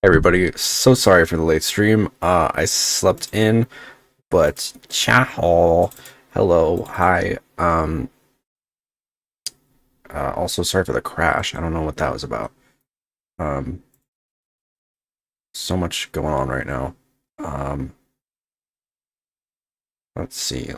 Everybody, so sorry for the late stream. I slept in, but ciao, hello, hi. Also sorry for the crash. I don't know what that was about. Um, so much going on right now. Um, let's see.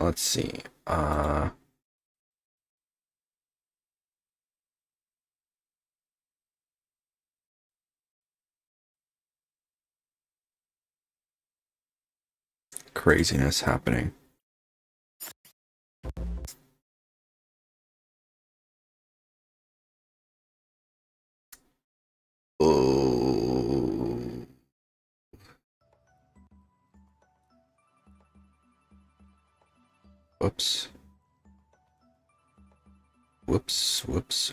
Craziness happening. Oh, whoops, whoops.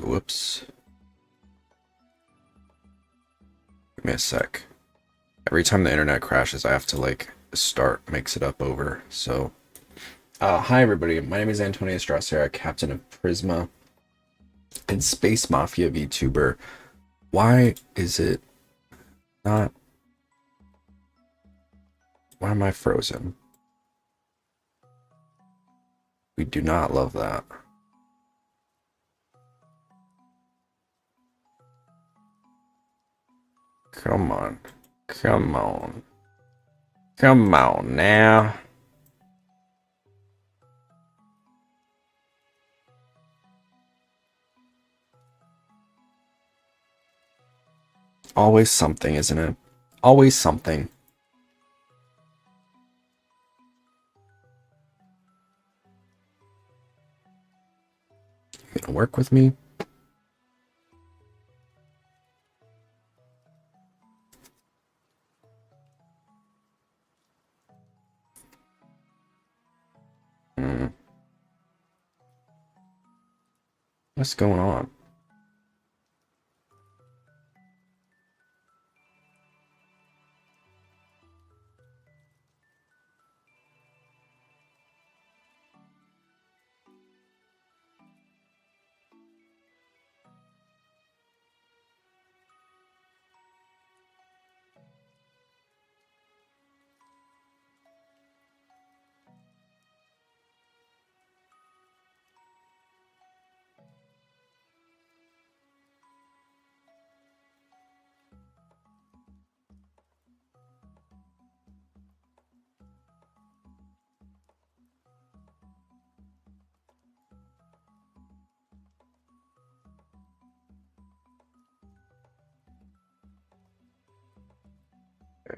Give me a sec. Every time the internet crashes, I have to like start mix it up over. So, hi everybody. My name is Antonio Strasser, captain of Prisma and Space Mafia VTuber. Why is it not? Why am I frozen? We do not love that. Come on. Come on. Come on now. Always something, isn't it? Always something. You gonna work with me? Hmm. What's going on?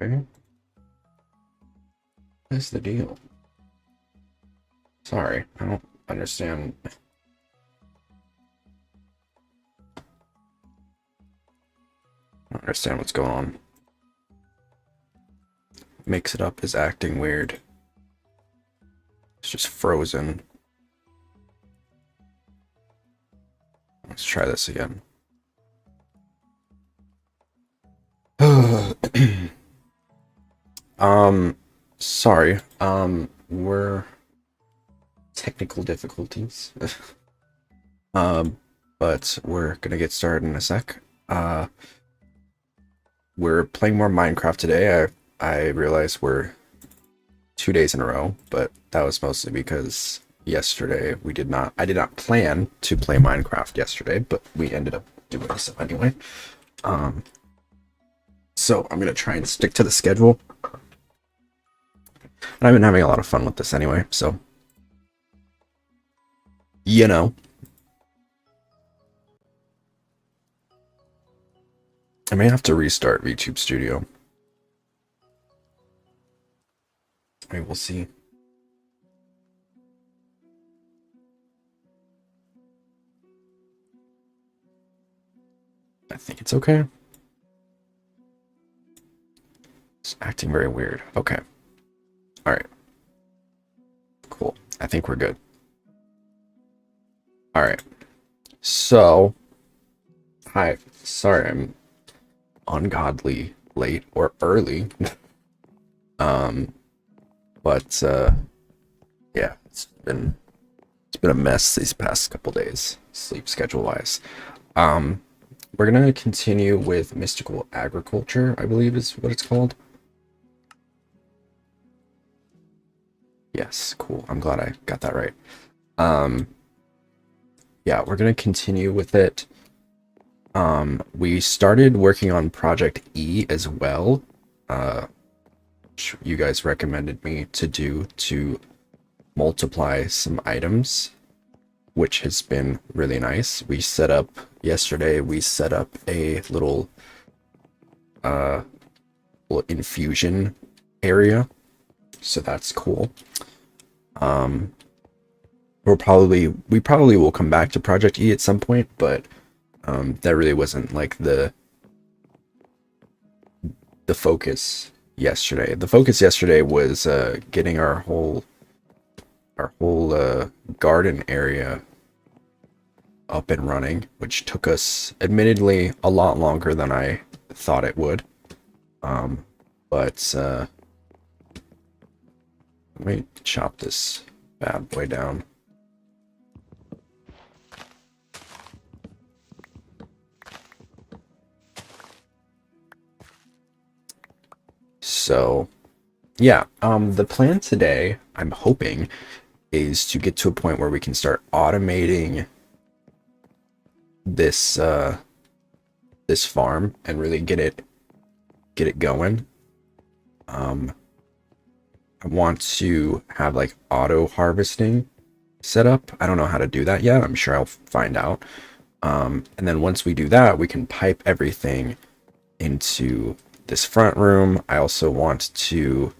Okay. What's the deal? Sorry, I don't understand. I don't understand what's going on. Mix it up is acting weird. It's just frozen. Let's try this again. Sorry. We're technical difficulties. But we're gonna get started in a sec. We're playing more Minecraft today. I realize we're 2 days in a row, but that was mostly because yesterday I did not plan to play Minecraft yesterday, but we ended up doing so anyway. So I'm gonna try and stick to the schedule. And I've been having a lot of fun with this anyway, so you know. I may have to restart VTube Studio. I mean, we'll see. I think it's okay. It's acting very weird. Okay. All right. Cool. I think we're good. All right. So, hi. Sorry, I'm ungodly late or early. um, but yeah, it's been a mess these past couple days, sleep schedule wise. we're gonna continue with mystical agriculture, I believe is what it's called. Yes, cool. I'm glad I got that right. Yeah, we're gonna continue with it. We started working on Project E as well. Which you guys recommended me to do to multiply some items, which has been really nice. Yesterday we set up a little infusion area, so that's cool. We probably will come back to Project E at some point, but that really wasn't like the focus yesterday. The focus yesterday was getting our whole garden area up and running, which took us admittedly a lot longer than I thought it would. But let me chop this bad boy down. So yeah, the plan today, I'm hoping, is to get to a point where we can start automating this this farm and really get it going. I want to have like auto harvesting set up. I don't know how to do that yet. I'm sure I'll find out. And then once we do that, we can pipe everything into this front room. I also want to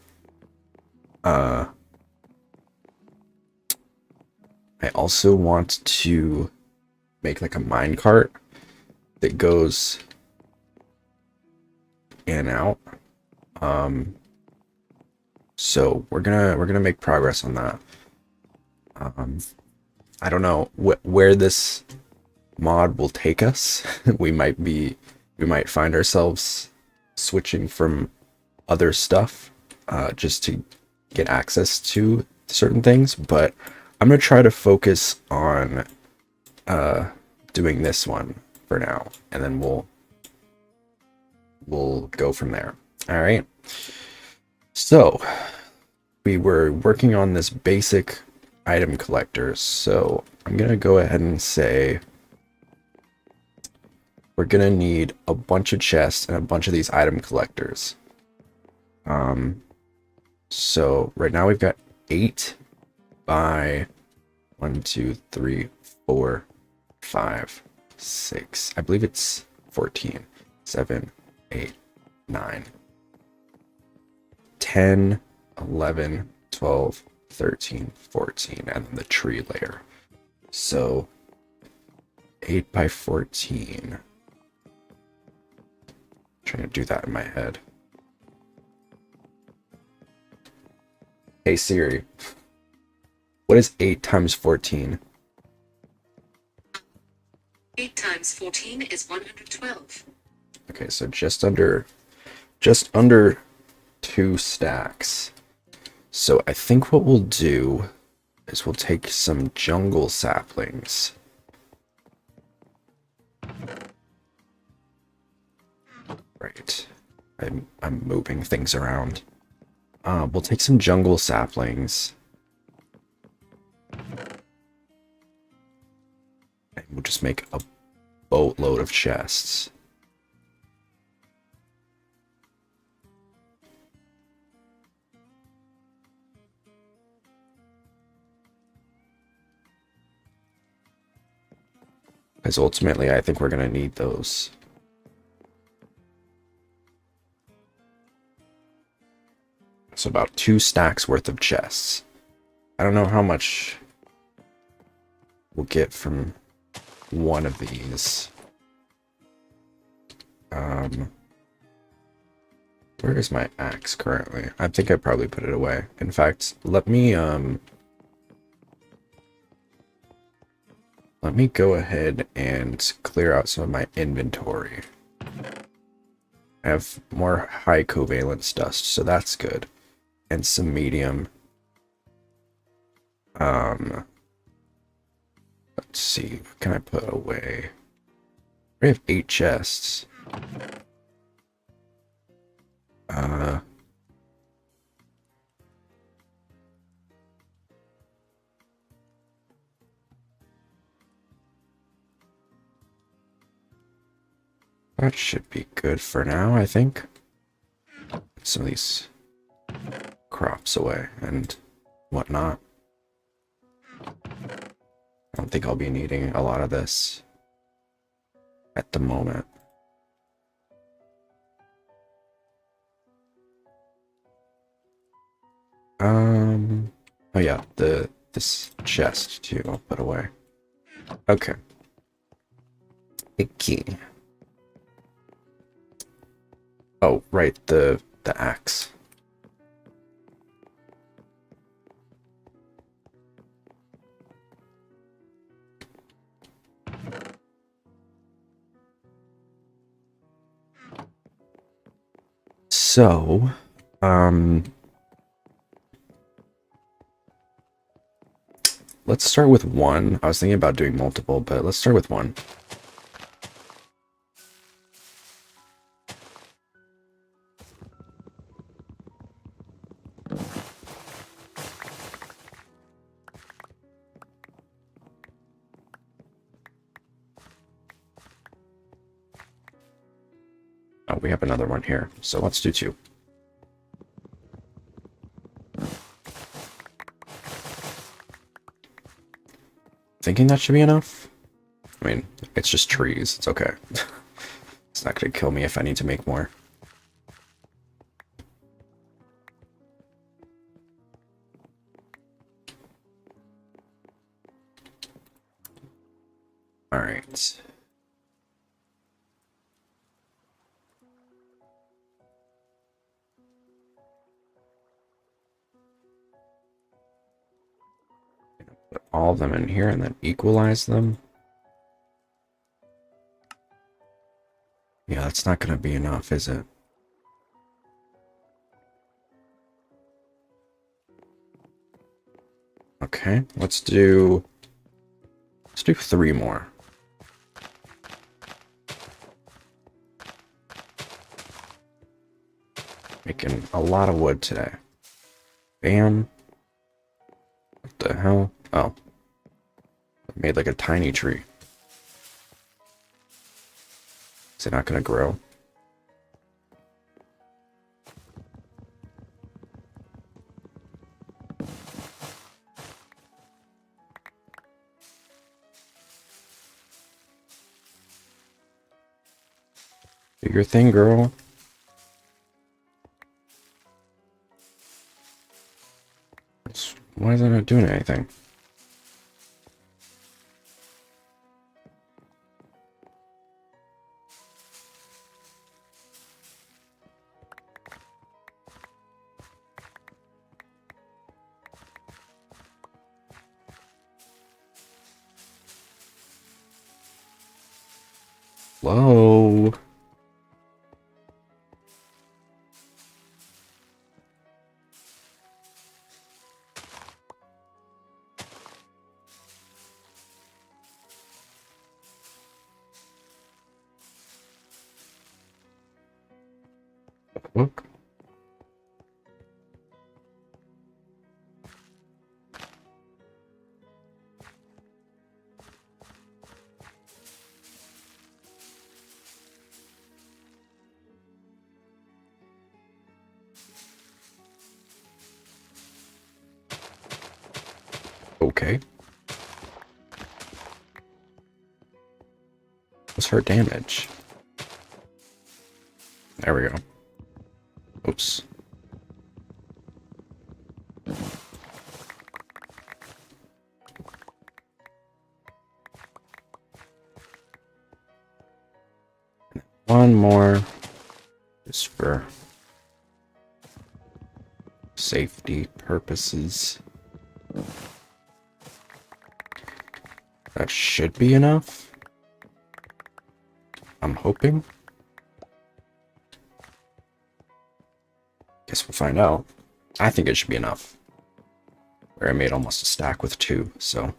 make like a mine cart that goes in and out. So we're gonna make progress on that. I don't know where this mod will take us. we might find ourselves switching from other stuff just to get access to certain things, but I'm gonna try to focus on doing this one for now, and then we'll go from there. All right. So we were working on this basic item collector, so I'm gonna go ahead and say we're gonna need a bunch of chests and a bunch of these item collectors. So right now we've got 8 by 1, 2, 3, 4, 5, 6. I believe it's 14. 7, 8, 9, 10, 11, 12, 13, 14, and then the tree layer. So 8 by 14. Trying to do that in my head. Hey Siri, what is 8 times 14? 8 times 14 is 112. Okay, so just under 2 stacks. So I think what we'll do is we'll take some jungle saplings. Right. I'm moving things around. We'll take some jungle saplings. And we'll just make a boatload of chests. Because ultimately, I think we're going to need those. So about 2 stacks worth of chests. I don't know how much we'll get from one of these. Where is my axe currently? I think I probably put it away. In fact, let me go ahead and clear out some of my inventory. I have more high covalence dust, so that's good. And some medium. Let's see, what can I put away? We have 8 chests. That should be good for now, I think. Put some of these crops away and whatnot. I don't think I'll be needing a lot of this at the moment. Oh yeah, this chest too, I'll put away. Okay. Key. Oh, right, the axe. So, let's start with one. I was thinking about doing multiple, but let's start with one. Oh, we have another one here, so let's do 2. Thinking that should be enough? I mean, it's just trees. It's okay. It's not going to kill me if I need to make more. All right. Put all of them in here and then equalize them. Yeah, that's not going to be enough, is it? Okay, let's do 3 more. Making a lot of wood today. Bam. What the hell? Oh. I made like a tiny tree. Is it not going to grow? Do your thing, girl. Why is that not doing anything? Whoa. Look. Okay. What's her damage? There we go. Oops. One more. Just for safety purposes. That should be enough. I'm hoping. Guess we'll find out. I think it should be enough. Where I made almost a stack with 2, so.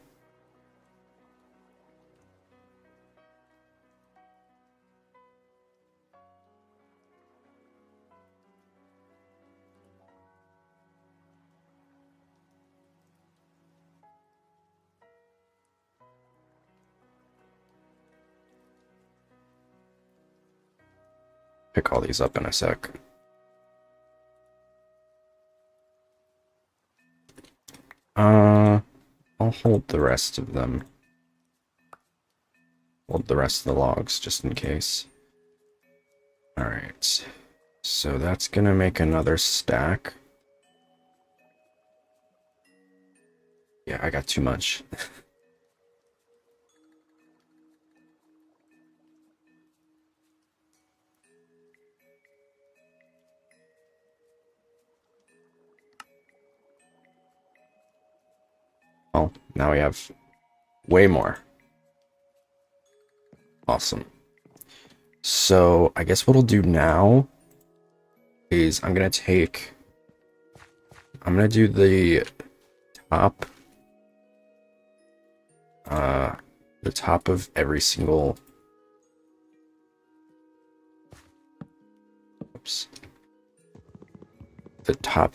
pick all these up in a sec. I'll hold the rest of them. Hold the rest of the logs just in case. Alright. So that's gonna make another stack. Yeah, I got too much. Oh, now we have way more. Awesome. So I guess what I'll do now is I'm gonna do the top of every single the top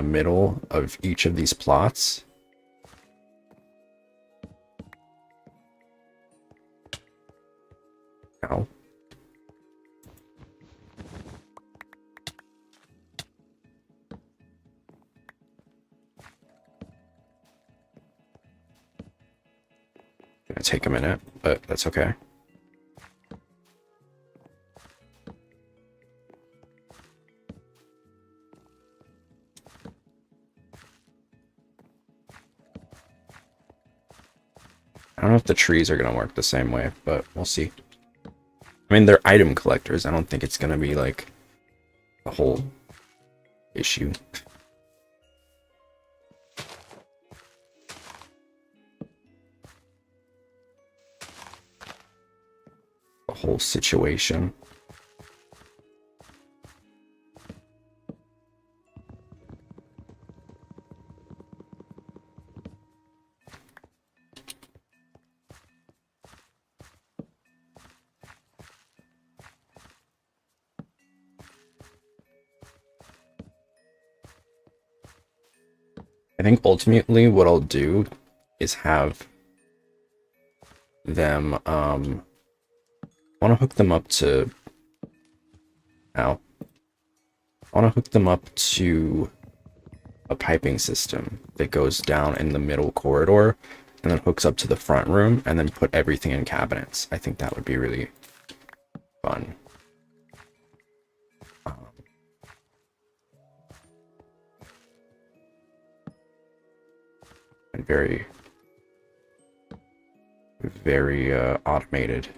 middle of each of these plots. Now gonna take a minute, but that's okay. I don't know if the trees are gonna work the same way, but we'll see. I mean, they're item collectors. I don't think it's gonna be like the whole issue. The whole situation. I think ultimately what I'll do is have them, I want to hook them up to, I want to hook them up to a piping system that goes down in the middle corridor and then hooks up to the front room and then put everything in cabinets. I think that would be really fun. And very, very automated.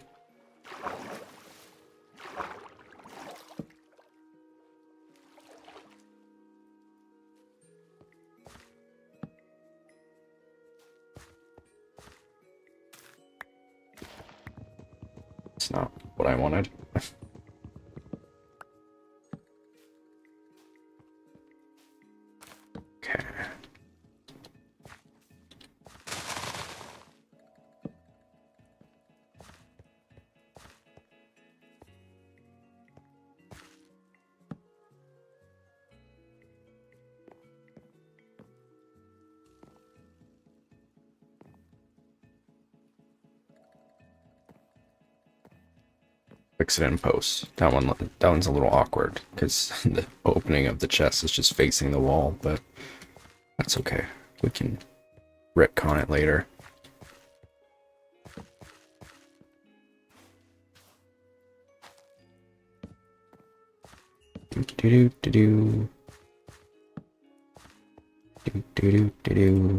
It's not what I wanted. Okay. Fix it in post. That one's a little awkward because the opening of the chest is just facing the wall, but that's okay. We can retcon it later. Do do do do do do do do.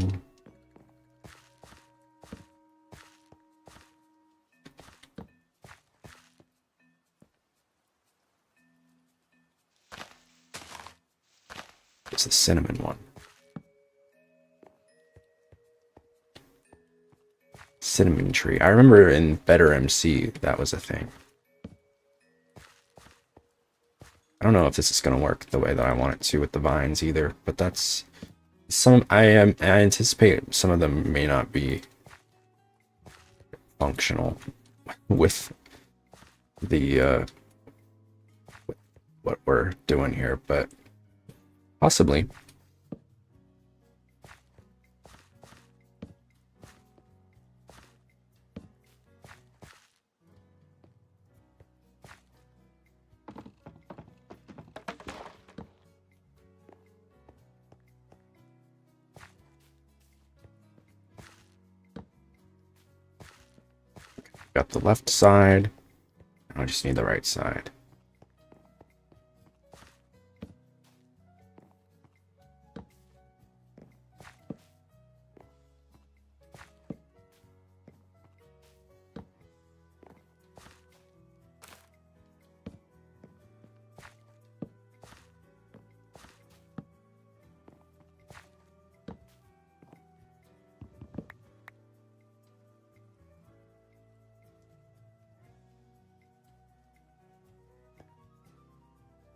It's the cinnamon one. Cinnamon tree. I remember in Better MC that was a thing. I don't know if this is gonna work the way that I want it to with the vines either, but that's some. I anticipate some of them may not be functional with the what we're doing here, but possibly. Got the left side. I just need the right side.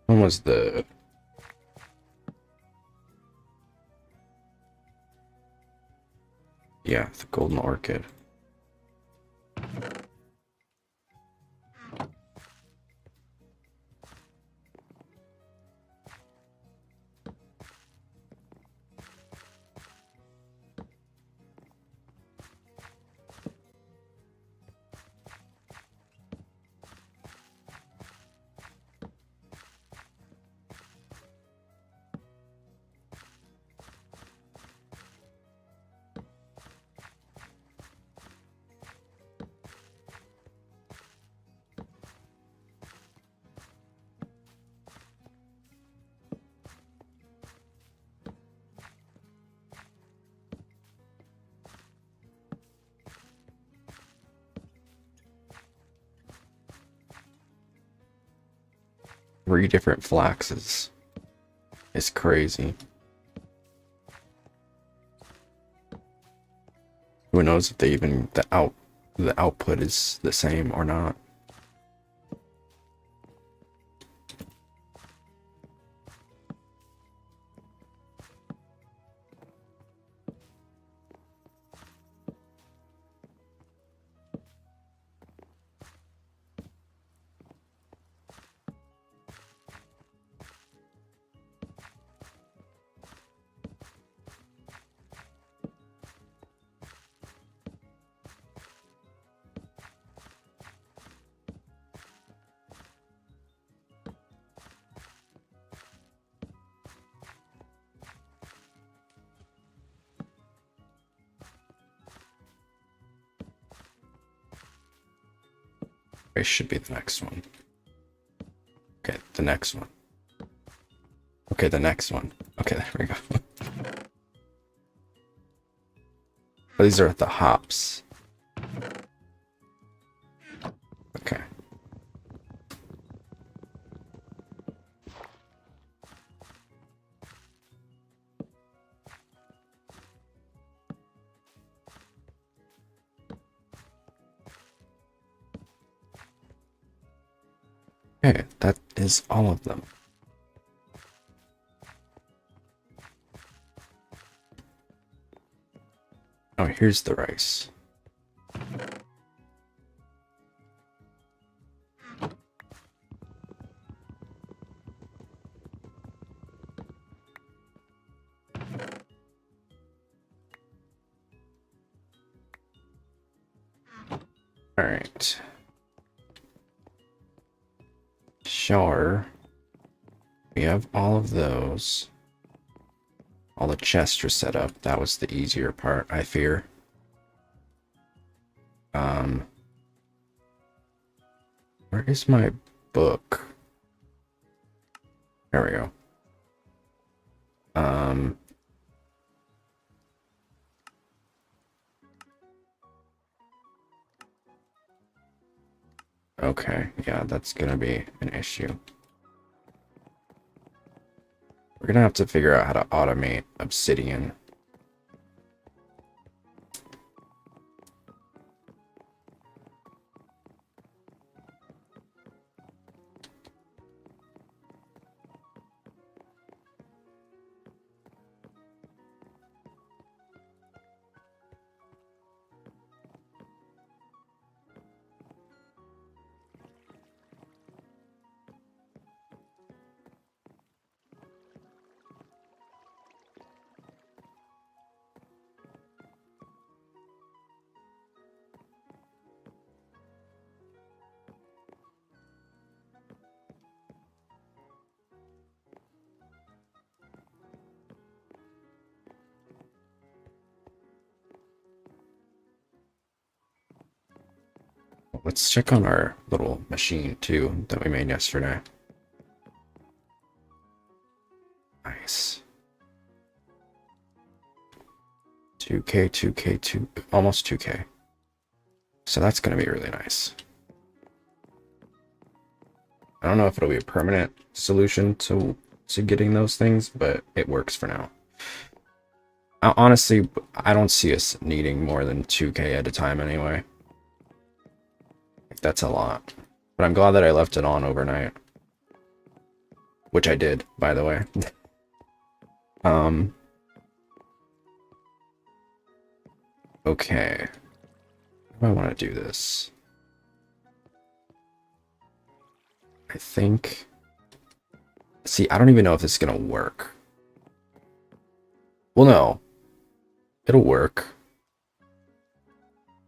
When was the... Yeah, the golden orchid. Three different flaxes. It's crazy. Who knows if they even the output is the same or not. It should be the next one. Okay, the next one. Okay, the next one. Okay, there we go. These are the hops. Okay. Okay, that is all of them. Oh, here's the rice. All right. Sure. We have all of those. All the chests are set up. That was the easier part, I fear. Where is my book? There we go. Okay, yeah, that's gonna be an issue. We're gonna have to figure out how to automate obsidian. let's check on our little machine too that we made yesterday. Nice. 2K, 2K, almost 2K. So that's going to be really nice. I don't know if it'll be a permanent solution to getting those things, but it works for now. Honestly, I don't see us needing more than 2K at a time anyway. That's a lot. But I'm glad that I left it on overnight. Which I did, by the way. Okay. How do I want to do this? I think... See, I don't even know if this is going to work. Well, no. It'll work.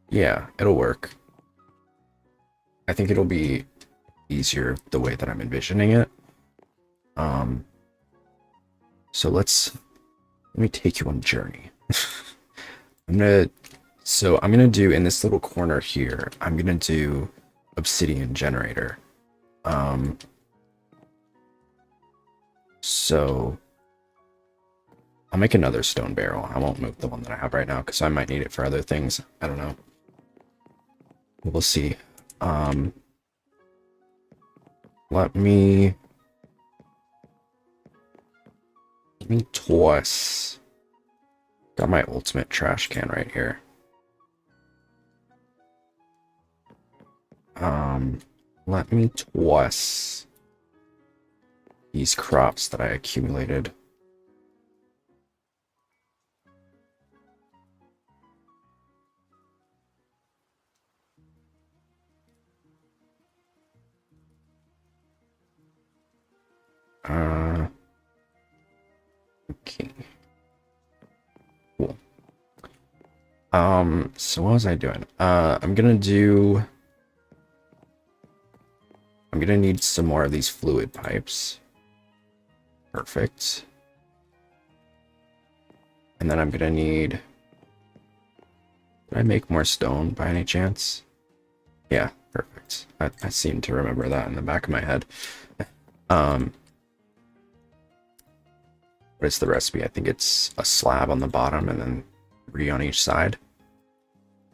Yeah, it'll work. I think it'll be easier the way that I'm envisioning it. So let me take you on a journey. I'm gonna do in this little corner here, I'm gonna do obsidian generator. So I'll make another stone barrel. I won't move the one that I have right now because I might need it for other things. I don't know. We'll see. Let me toss. Got my ultimate trash can right here. Let me toss these crops that I accumulated. Okay. Cool. So what was I doing? I'm gonna need some more of these fluid pipes. Perfect. And then I'm gonna need... Did I make more stone by any chance? Yeah, perfect. I seem to remember that in the back of my head. What is the recipe? I think it's a slab on the bottom and then 3 on each side.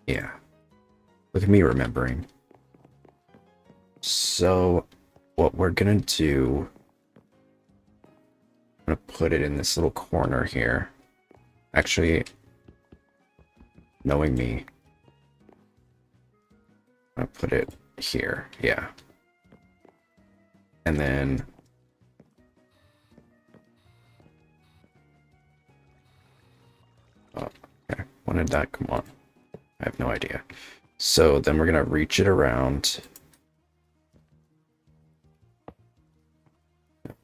Yeah. Look at me remembering. So, what we're gonna do... I'm gonna put it in this little corner here. Actually, knowing me, I'm gonna put it here. Yeah. And then... Oh, okay. When did that come on? I have no idea. So then we're gonna reach it around.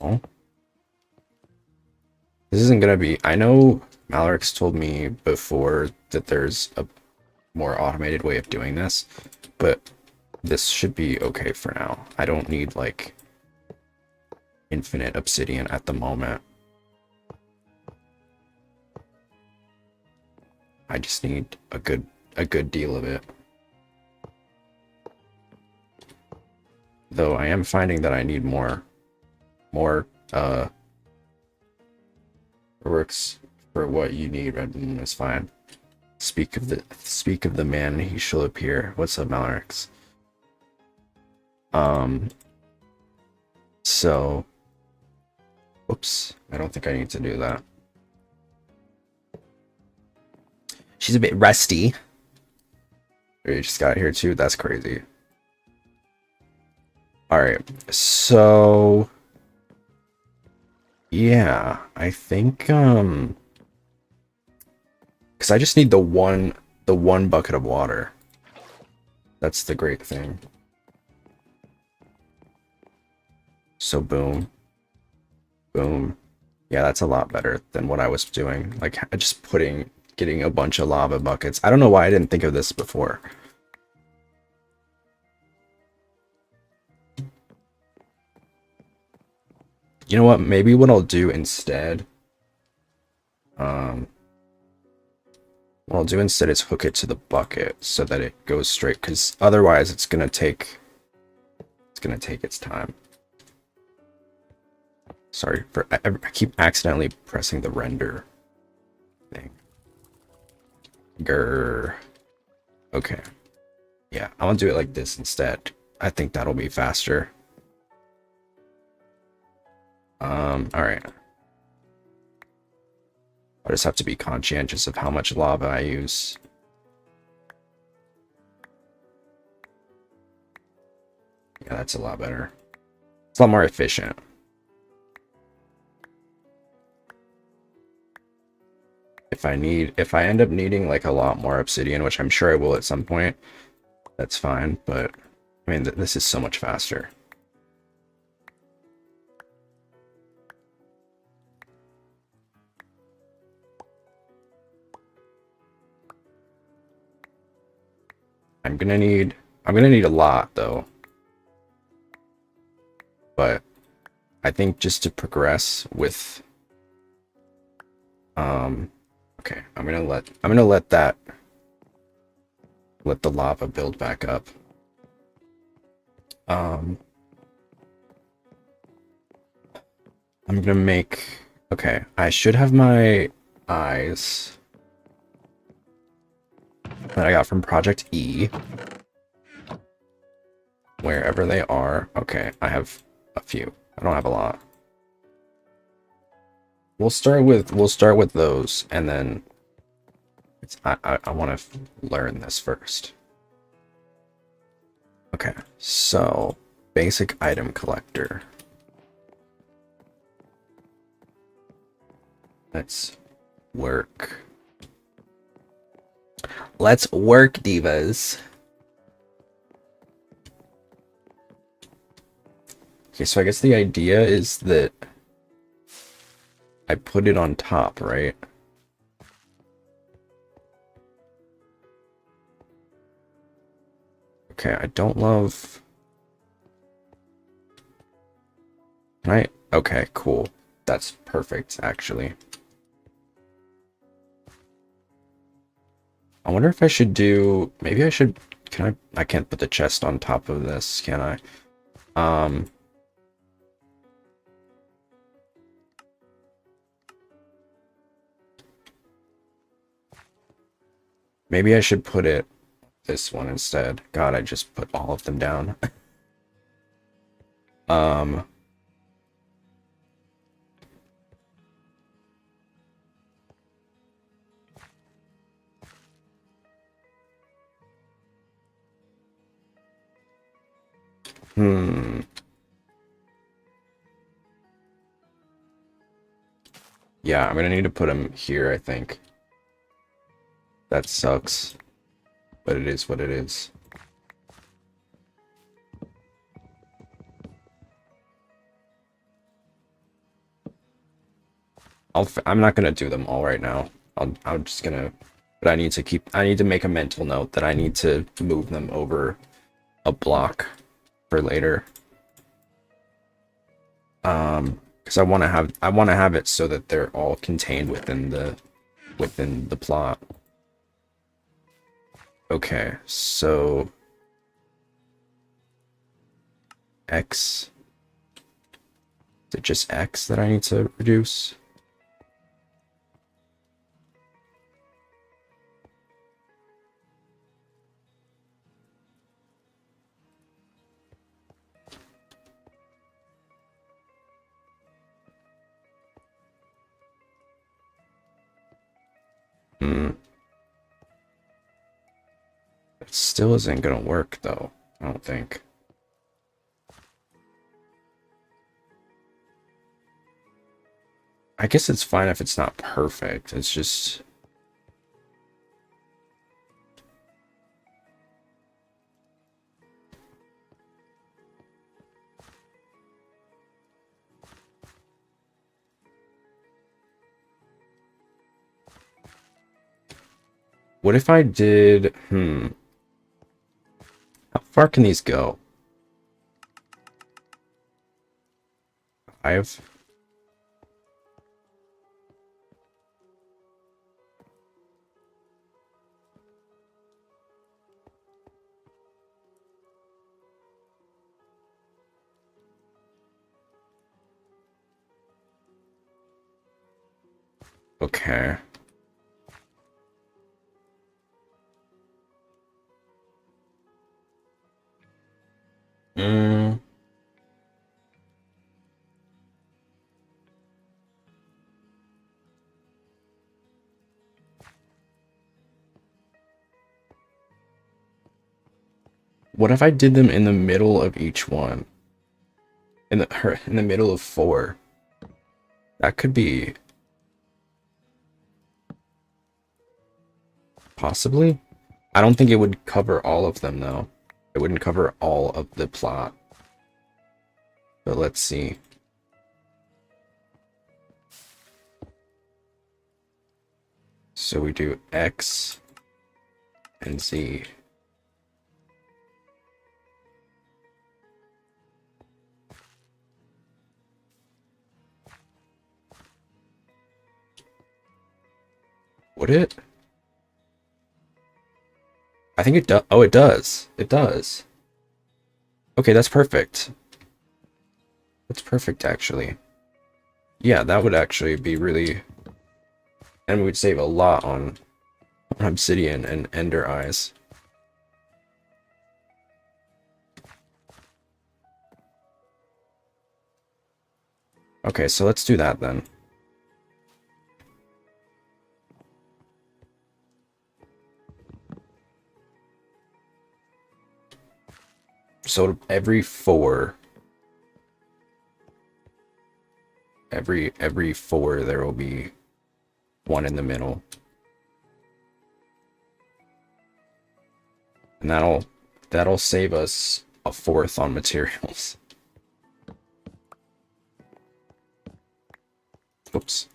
No. This isn't gonna be... I know Malarix told me before that there's a more automated way of doing this, but this should be okay for now. I don't need like infinite obsidian at the moment. I just need a good deal of it. Though I am finding that I need more works for what you need. Red Moon is fine. Speak of the man, he shall appear. What's up, Malarix? So whoops, I don't think I need to do that. She's a bit rusty. You just got here too? That's crazy. Alright, so yeah, I think because I just need the one bucket of water. That's the great thing. So boom. Boom. Yeah, that's a lot better than what I was doing. Like just getting a bunch of lava buckets. I don't know why I didn't think of this before. You know what? Maybe what I'll do instead, What I'll do instead is hook it to the bucket so that it goes straight, because otherwise it's gonna take its time. Sorry for I keep accidentally pressing the render thing. Grr. Okay. Yeah, I'm gonna do it like this instead. I think that'll be faster. Alright. I just have to be conscientious of how much lava I use. Yeah, that's a lot better. It's a lot more efficient. If I end up needing like a lot more obsidian, which I'm sure I will at some point, that's fine, but I mean, this is so much faster. I'm gonna need a lot though. But I think just to progress with okay, I'm gonna let the lava build back up. I'm gonna make, okay, I should have my eyes that I got from Project E. Wherever they are. Okay, I have a few. I don't have a lot. We'll start with those, and then I want to learn this first. Okay, so basic item collector. Let's work. Let's work, divas. Okay, so I guess the idea is that I put it on top, right? Okay, I don't love... Can I? Okay, cool. That's perfect, actually. I wonder if I should do... Maybe I should... Can I can't put the chest on top of this, can I? Maybe I should put it this one instead. God, I just put all of them down. Yeah, I'm gonna need to put them here, I think. That sucks. But it is what it is. I'm not gonna do them all right now. I'm just gonna... But I need to make a mental note that I need to move them over a block for later. Because I want to have it so that they're all contained within the plot. Okay, so X. Is it just X that I need to reduce? It still isn't gonna work though, I don't think. I guess it's fine if it's not perfect. It's just... What if I did... How far can these go? 5? Okay. Mm. What if I did them in the middle of each one? In the middle of 4. That could be possibly. I don't think it would cover all of them though. It wouldn't cover all of the plot. But let's see. So we do X and Z. Would it? I think it does. Oh, it does. It does. Okay, that's perfect. That's perfect, actually. Yeah, that would actually be really... And we'd save a lot on Obsidian and Ender Eyes. Okay, so let's do that then. So every 4... Every 4 there will be one in the middle. And that'll save us a 4th on materials. Oops.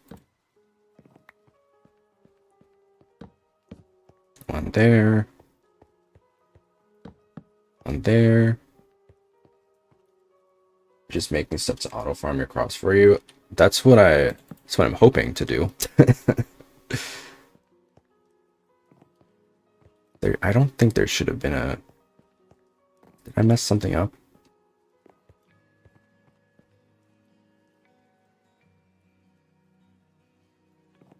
One there. One there. Just making stuff to auto farm your crops for you. That's what I'm hoping to do. I don't think there should have been a... Did I mess something up?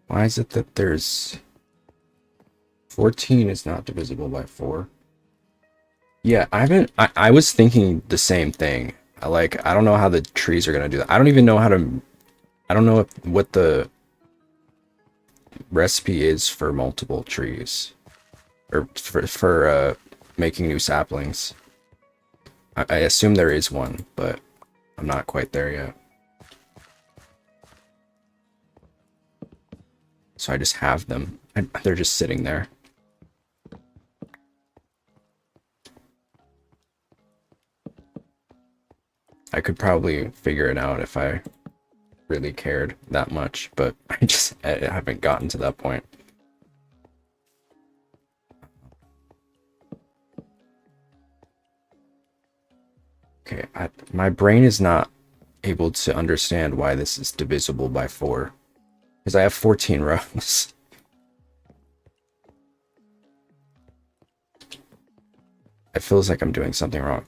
Why is it that there's... 14 is not divisible by 4? Yeah, I was thinking the same thing. I don't know how the trees are gonna do that. I don't even know how to... I don't know what the recipe is for multiple trees. Or for making new saplings. I assume there is one, but I'm not quite there yet. So I just have them. They're just sitting there. I could probably figure it out if I really cared that much, but I haven't gotten to that point. Okay, my brain is not able to understand why this is divisible by 4. Because I have 14 rows. It feels like I'm doing something wrong.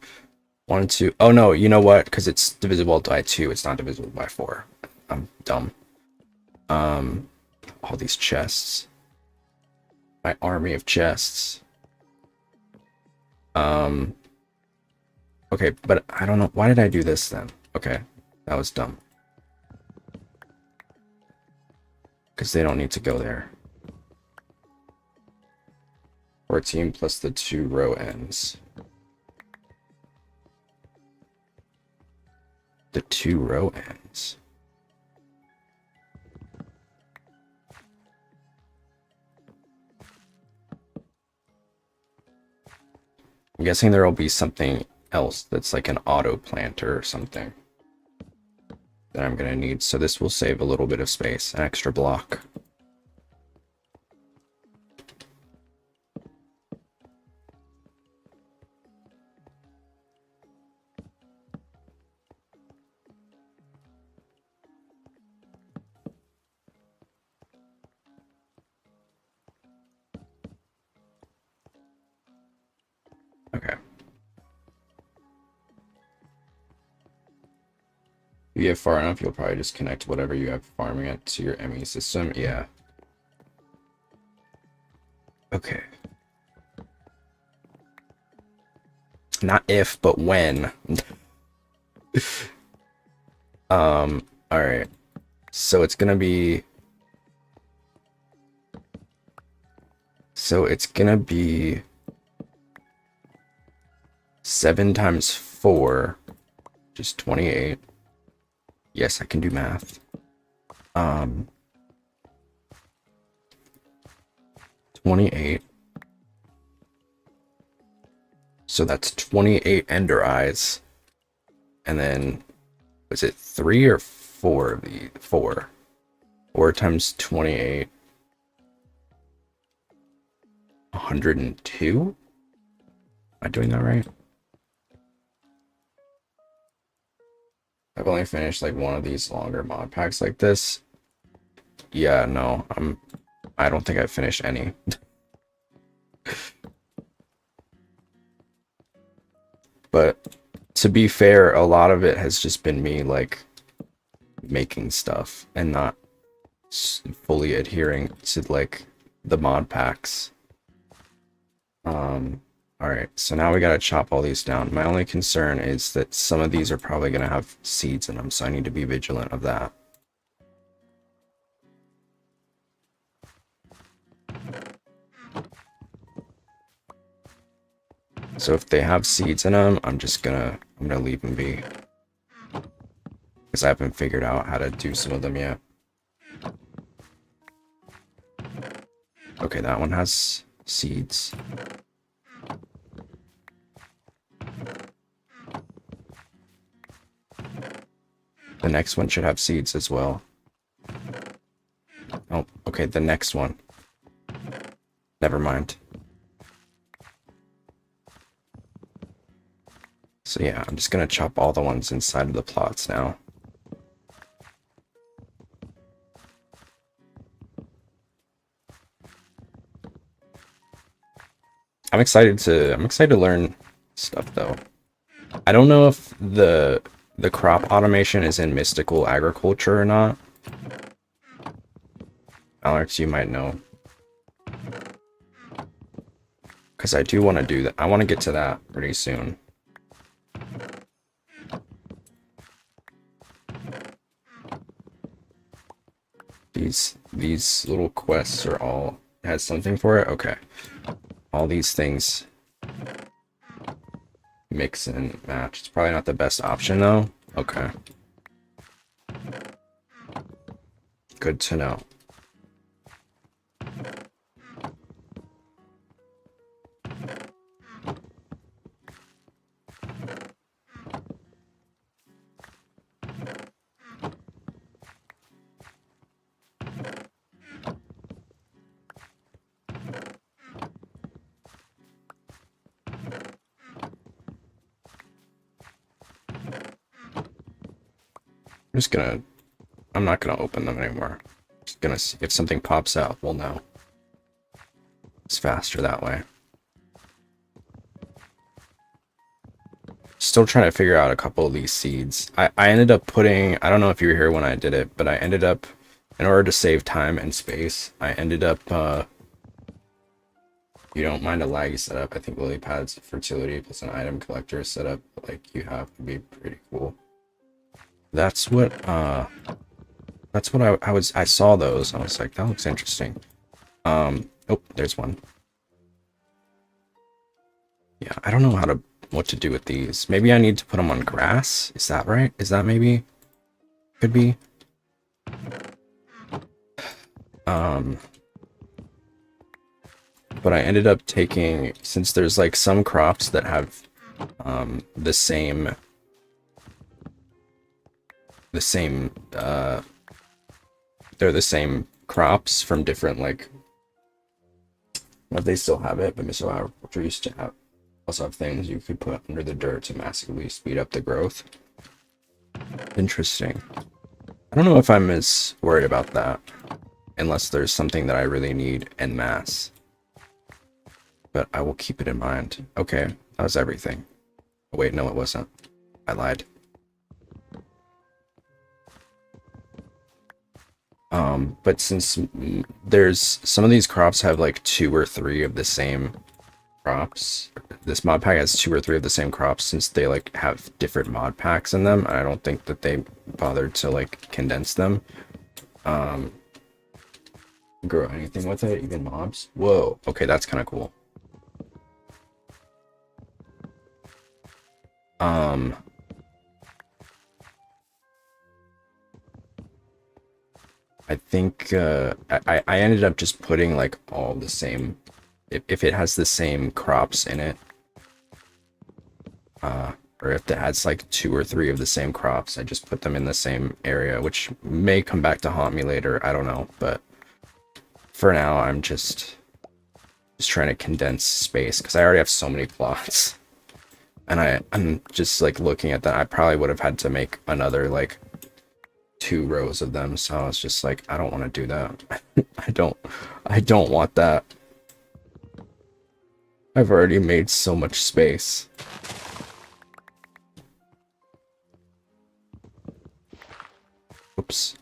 1, 2... Oh no, you know what? Because it's divisible by 2, it's not divisible by 4. I'm dumb. All these chests. My army of chests. Okay, but I don't know. Why did I do this then? Okay, that was dumb. Because they don't need to go there. 14 plus the 2 row ends. The 2 row ends. I'm guessing there will be something else that's like an auto planter or something that I'm gonna need. So this will save a little bit of space, an extra block. Okay. If you get far enough, you'll probably just connect whatever you have farming it to your ME system. Yeah. Okay. Not if, but when. Alright. So it's gonna be... So it's gonna be 7 times 4, which is 28. Yes, I can do math. 28. So that's 28 Ender Eyes. And then, was it 3 or 4 of the 4? 4 times 28. 102? Am I doing that right? I've only finished like one of these longer mod packs like this. Yeah, no, I don't think I've finished any. But to be fair, a lot of it has just been me like making stuff and not fully adhering to like the mod packs. Alright, so now we gotta chop all these down. My only concern is that some of these are probably gonna have seeds in them, so I need to be vigilant of that. So if they have seeds in them, I'm gonna leave them be. Because I haven't figured out how to do some of them yet. Okay, that one has seeds. The next one should have seeds as well. Oh, okay, the next one. Never mind. So yeah, I'm just gonna chop all the ones inside of the plots now. I'm excited to learn stuff though. I don't know if the crop automation is in mystical agriculture or not. Alex, you might know. Because I do want to do that. I want to get to that pretty soon. These little quests are all has something for it. Okay. All these things mix and match. It's probably not the best option though. Okay. Good to know. I'm not gonna open them anymore. Just gonna see if something pops out, we'll know. It's faster that way. Still trying to figure out a couple of these seeds. I ended up putting, I don't know if you were here when I did it, but I ended up, in order to save time and space, I ended up, you don't mind a laggy setup. I think lily pads, fertility plus an item collector setup like you have would be pretty cool. That's what I saw those. I was like, that looks interesting. Oh, there's one. Yeah, I don't know what to do with these. Maybe I need to put them on grass. Is that right? Is that maybe? Could be. But I ended up taking, since there's like some crops that have the same they're the same crops from different, like, well, they still have it, but Mr. Agriculture used to have also have things you could put under the dirt to massively speed up the growth. Interesting. I don't know if I'm as worried about that unless there's something that I really need en masse, but I will keep it in mind. Okay, that was everything. Oh, wait, no, it wasn't. I lied. But since there's some of these crops have like 2 or 3 of the same crops, this mod pack has 2 or 3 of the same crops since they like have different mod packs in them. I don't think that they bothered to like condense them. Grow anything with it, even mobs. Whoa, okay, that's kind of cool. I think I ended up just putting like all the same, if it has the same crops in it, or if it has like 2 or 3 of the same crops, I just put them in the same area, which may come back to haunt me later. I don't know, but for now, I'm just trying to condense space because I already have so many plots, and I'm just like looking at that. I probably would have had to make another like 2 rows of them, so I was just like, I don't want to do that. I don't want that. I've already made so much space. Oops.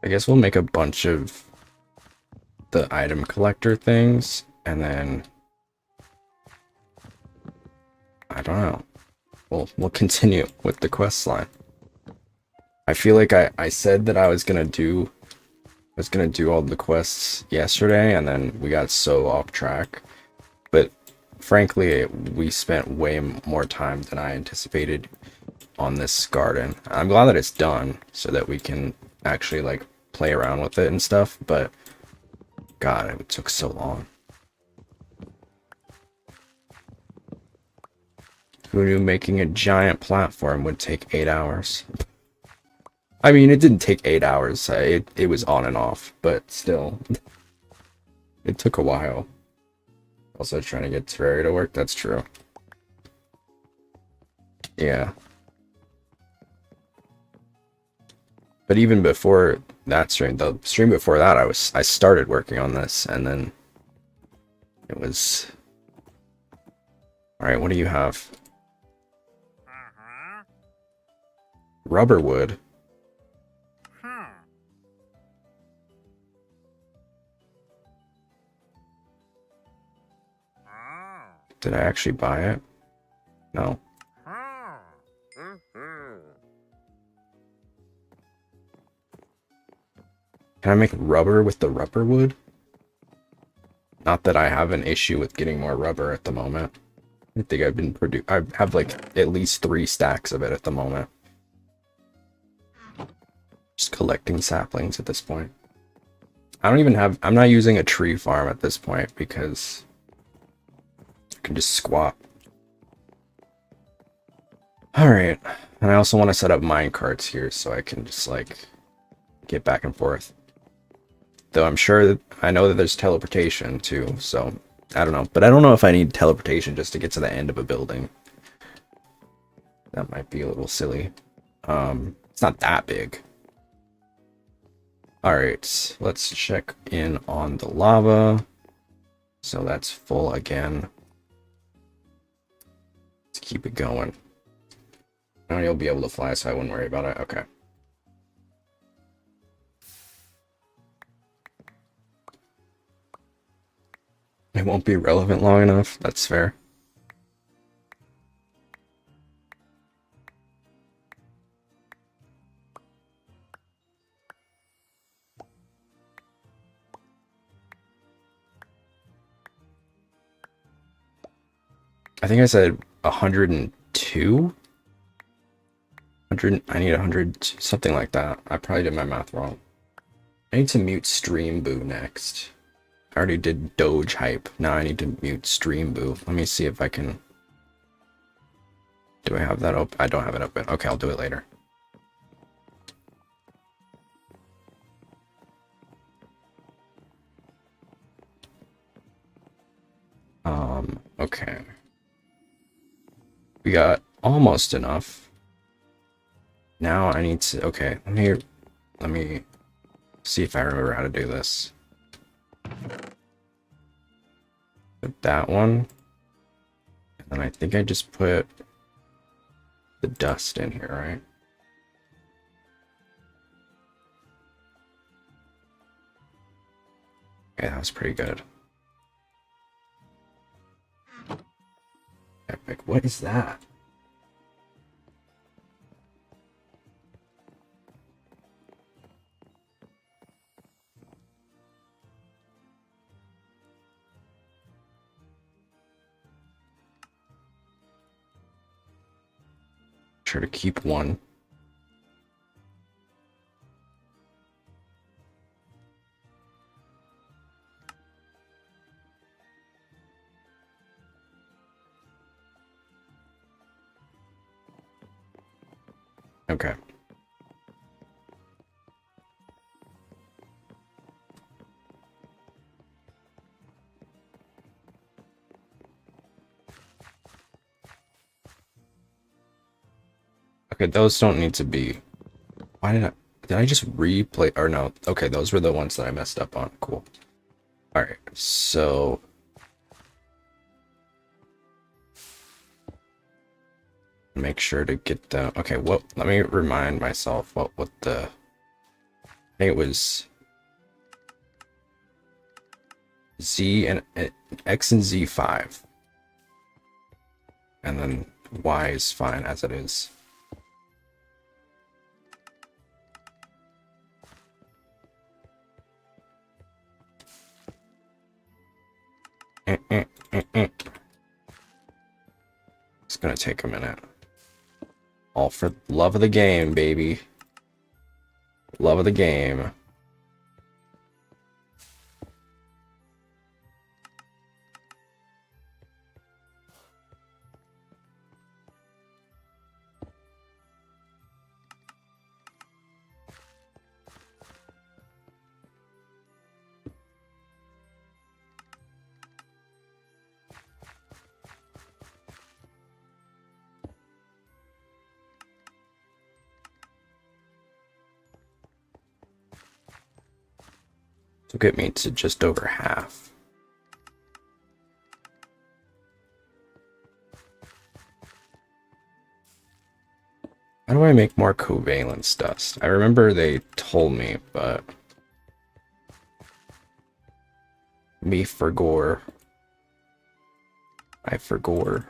I guess we'll make a bunch of the item collector things, and then I don't know. We'll continue with the quest line. I feel like I said that I was gonna do all the quests yesterday, and then we got so off track. But frankly, we spent way more time than I anticipated on this garden. I'm glad that it's done so that we can actually like play around with it and stuff, but God, it took so long. Who knew making a giant platform would take 8 hours? I mean, it didn't take 8 hours. It was on and off, but still, it took a while. Also trying to get Terraria to work, that's true. Yeah. But even before that stream, the stream before that, I started working on this, and then it was... Alright, what do you have? Rubber wood. Did I actually buy it? No. Can I make rubber with the rubber wood? Not that I have an issue with getting more rubber at the moment. I think I have like at least 3 stacks of it at the moment. Just collecting saplings at this point. I'm not using a tree farm at this point because I can just squat. Alright, and I also want to set up mine carts here so I can just like get back and forth. Though I'm sure that I know that there's teleportation too, so I don't know. But I don't know if I need teleportation just to get to the end of a building. That might be a little silly. It's not that big. Alright, let's check in on the lava. So that's full again. Let's keep it going. Now you'll be able to fly, so I wouldn't worry about it. Okay. It won't be relevant long enough. That's fair. I think I said 102? I need 100, something like that. I probably did my math wrong. I need to mute Stream Boo next. I already did Doge hype. Now I need to mute Stream Boo. Let me see if I can... Do I have that open? I don't have it open. Okay, I'll do it later. Okay. We got almost enough. Now I need to, okay, let me see if I remember how to do this. Put that one. And then I think I just put the dust in here, right? Okay, that was pretty good. Epic. What is that? Sure to keep one. Okay. Okay, those don't need to be. Why did I just replay, or no, okay, those were the ones that I messed up on. Cool. All right, so make sure to get the, okay, what, let me remind myself what the, I think it was Z and X and Z5. And then Y is fine as it is. It's gonna take a minute. All for love of the game, baby. Love of the game. So get me to just over half. How do I make more covalence dust? I remember they told me, but me forgore. I forgore.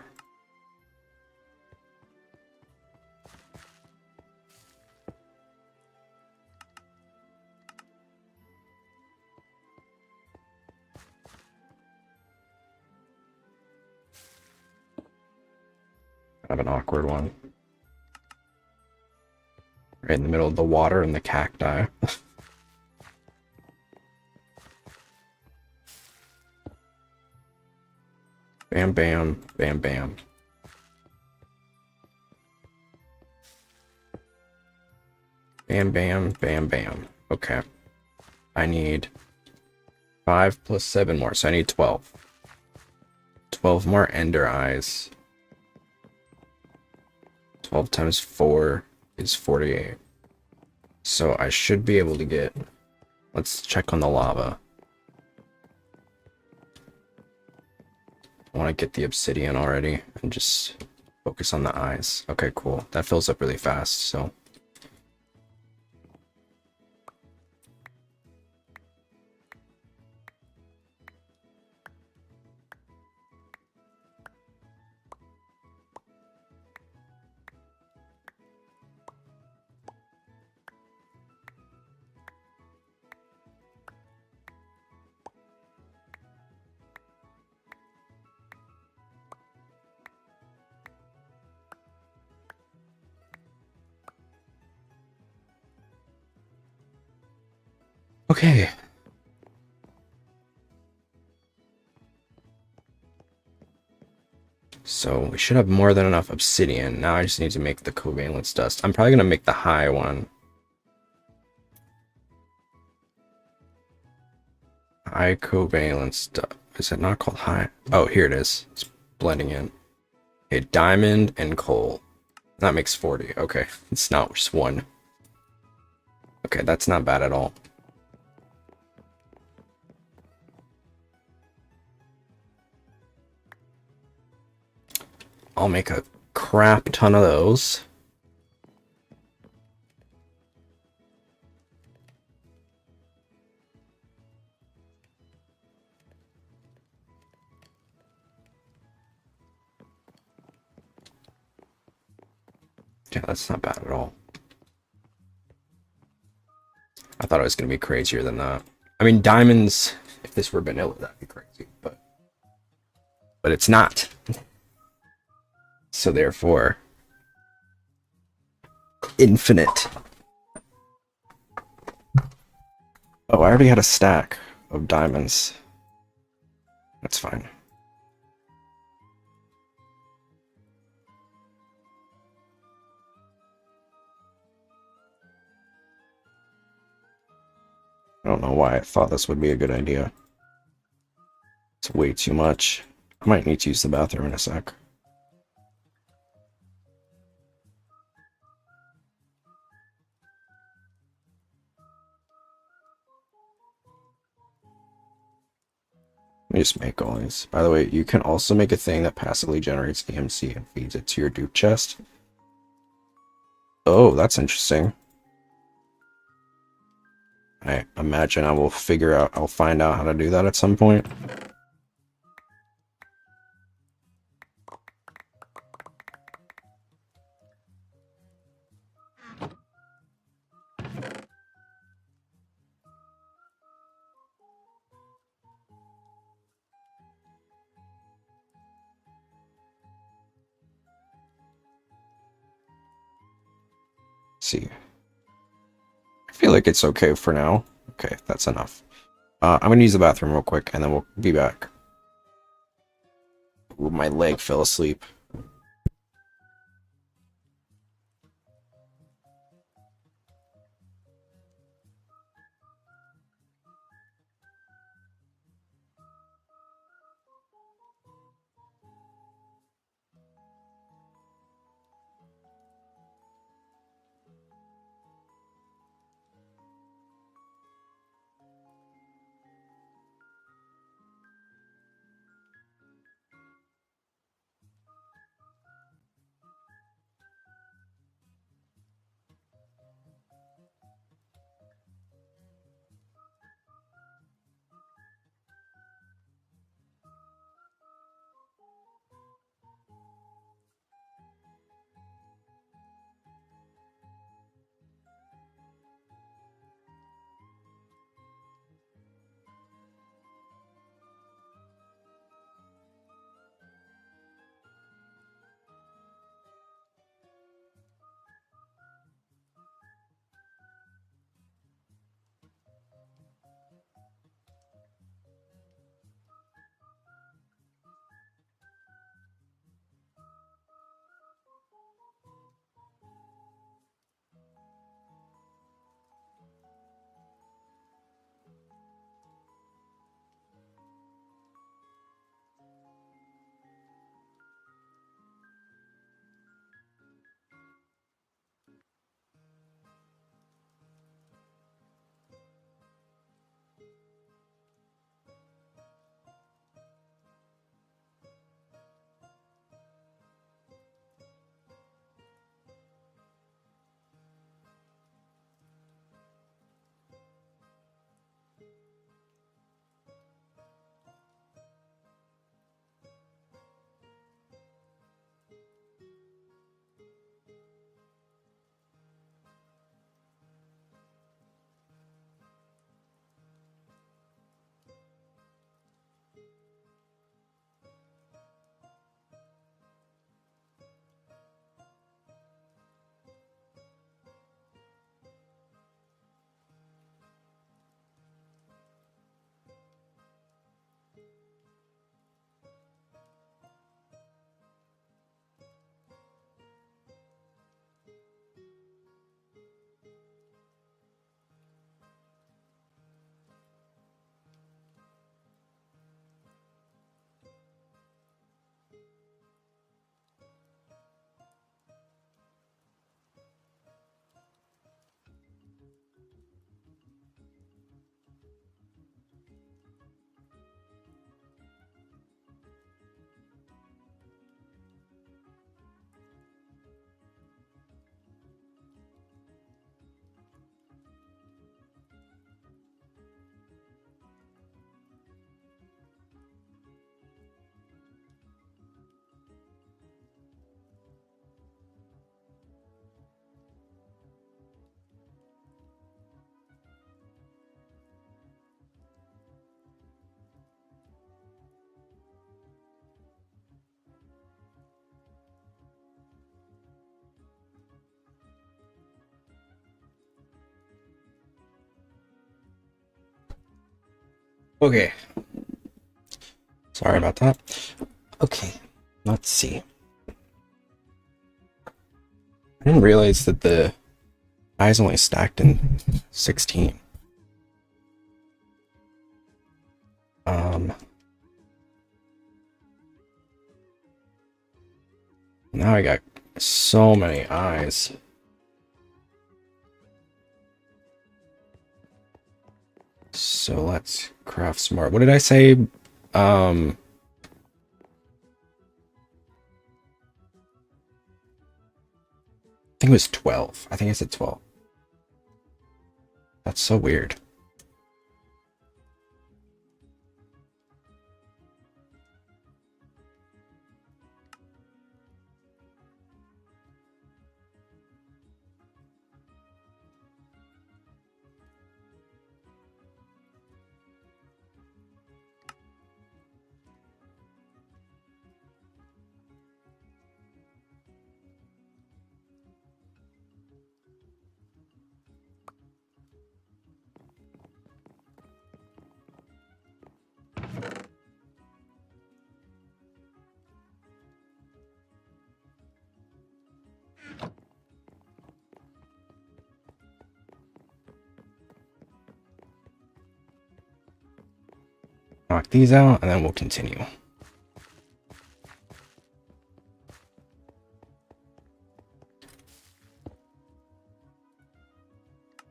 Kind of an awkward one. Right in the middle of the water and the cacti. Bam, bam, bam, bam. Bam, bam, bam, bam. Okay. I need 5 plus 7 more, so I need 12. 12 more ender eyes. 12 times 4 is 48. So I should be able to get... Let's check on the lava. I want to get the obsidian already and just focus on the eyes. Okay, cool. That fills up really fast, so... Okay. So we should have more than enough obsidian. Now I just need to make the covalence dust. I'm probably going to make the high one. High covalence Is it not called high? Oh, here it is. It's blending in. Okay, diamond and coal. That makes 40. Okay, it's not just one. Okay, that's not bad at all. I'll make a crap ton of those. Yeah, that's not bad at all. I thought it was going to be crazier than that. I mean, diamonds, if this were vanilla, that'd be crazy, but it's not. So therefore, infinite. Oh, I already had a stack of diamonds. That's fine. I don't know why I thought this would be a good idea. It's way too much. I might need to use the bathroom in a sec. Let me just make all these. By the way, you can also make a thing that passively generates EMC and feeds it to your dupe chest. Oh, that's interesting. I imagine I'll find out how to do that at some point. See. I feel like it's okay for now. Okay, that's enough. I'm gonna use the bathroom real quick, and then we'll be back. Ooh, my leg fell asleep. Okay. Sorry about that. Okay, let's see. I didn't realize that the eyes only stacked in 16. Now I got so many eyes. So let's craft smart. What did I say? I think it was 12. I think I said 12. That's so weird. Knock these out, and then we'll continue.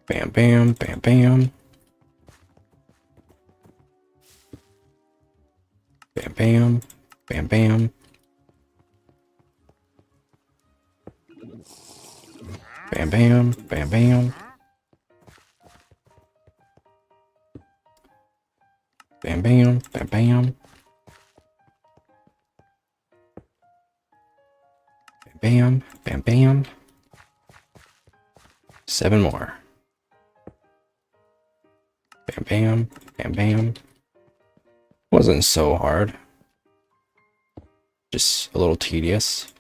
Bam, bam, bam, bam. Bam, bam, bam, bam. Bam, bam, bam, bam. Bam, bam, bam, bam. Bam, bam, bam. 7 more. Bam, bam, bam, bam. Wasn't so hard. Just a little tedious.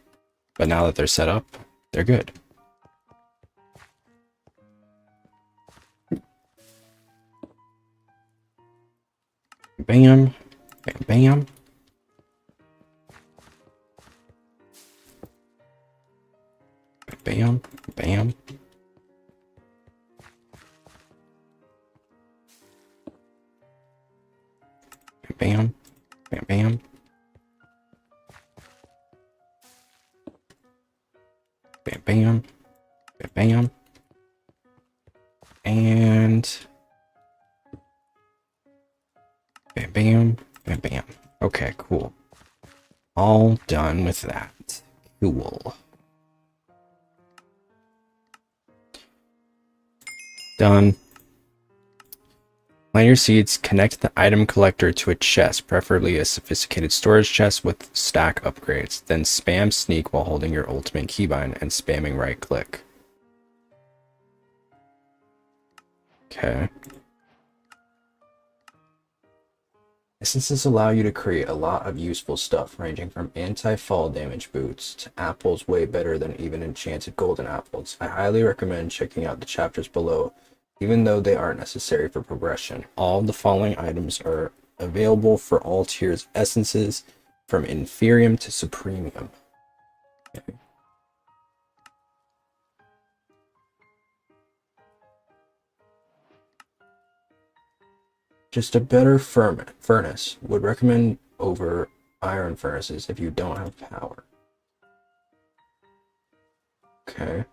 But now that they're set up, they're good. Bam, bam, bam. Bam, bam. Bam, bam, bam. Bam, bam, bam, bam. And bam, bam, bam, bam. Okay, cool. All done with that. Cool. Done. Plant your seeds, connect the item collector to a chest, preferably a sophisticated storage chest with stack upgrades. Then spam sneak while holding your ultimate keybind and spamming right click. Okay. Essences allow you to create a lot of useful stuff, ranging from anti-fall damage boots to apples way better than even enchanted golden apples. I highly recommend checking out the chapters below, even though they aren't necessary for progression. All the following items are available for all tiers of essences, from inferium to supremium. Okay. Just a better furnace. Would recommend over iron furnaces if you don't have power. Okay.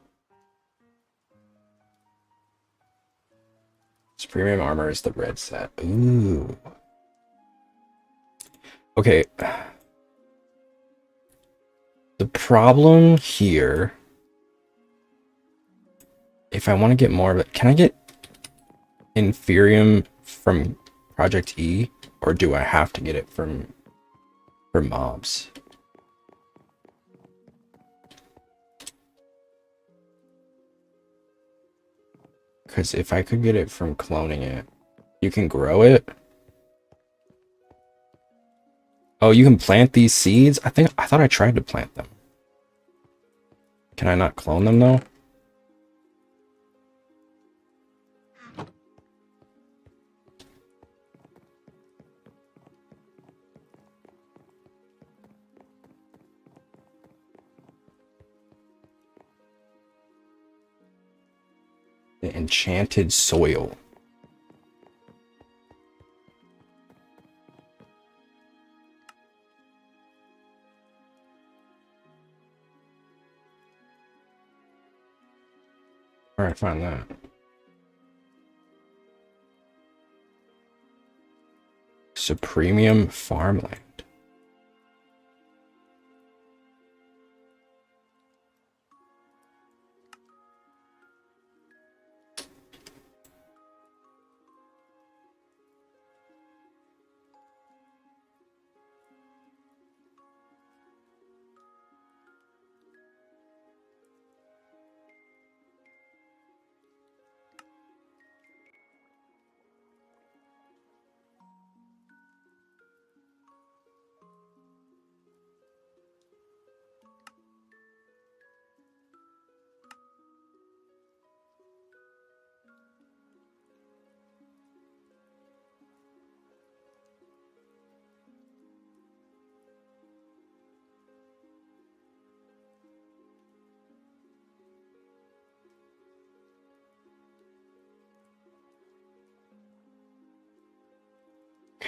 Premium armor is the red set. Ooh. Okay. The problem here, if I want to get more of it, can I get inferium from Project E, or do I have to get it from mobs? Because if I could get it from cloning it, you can grow it. Oh, you can plant these seeds? I thought I tried to plant them. Can I not clone them though? The enchanted soil. Where I find that? Supremium farmland.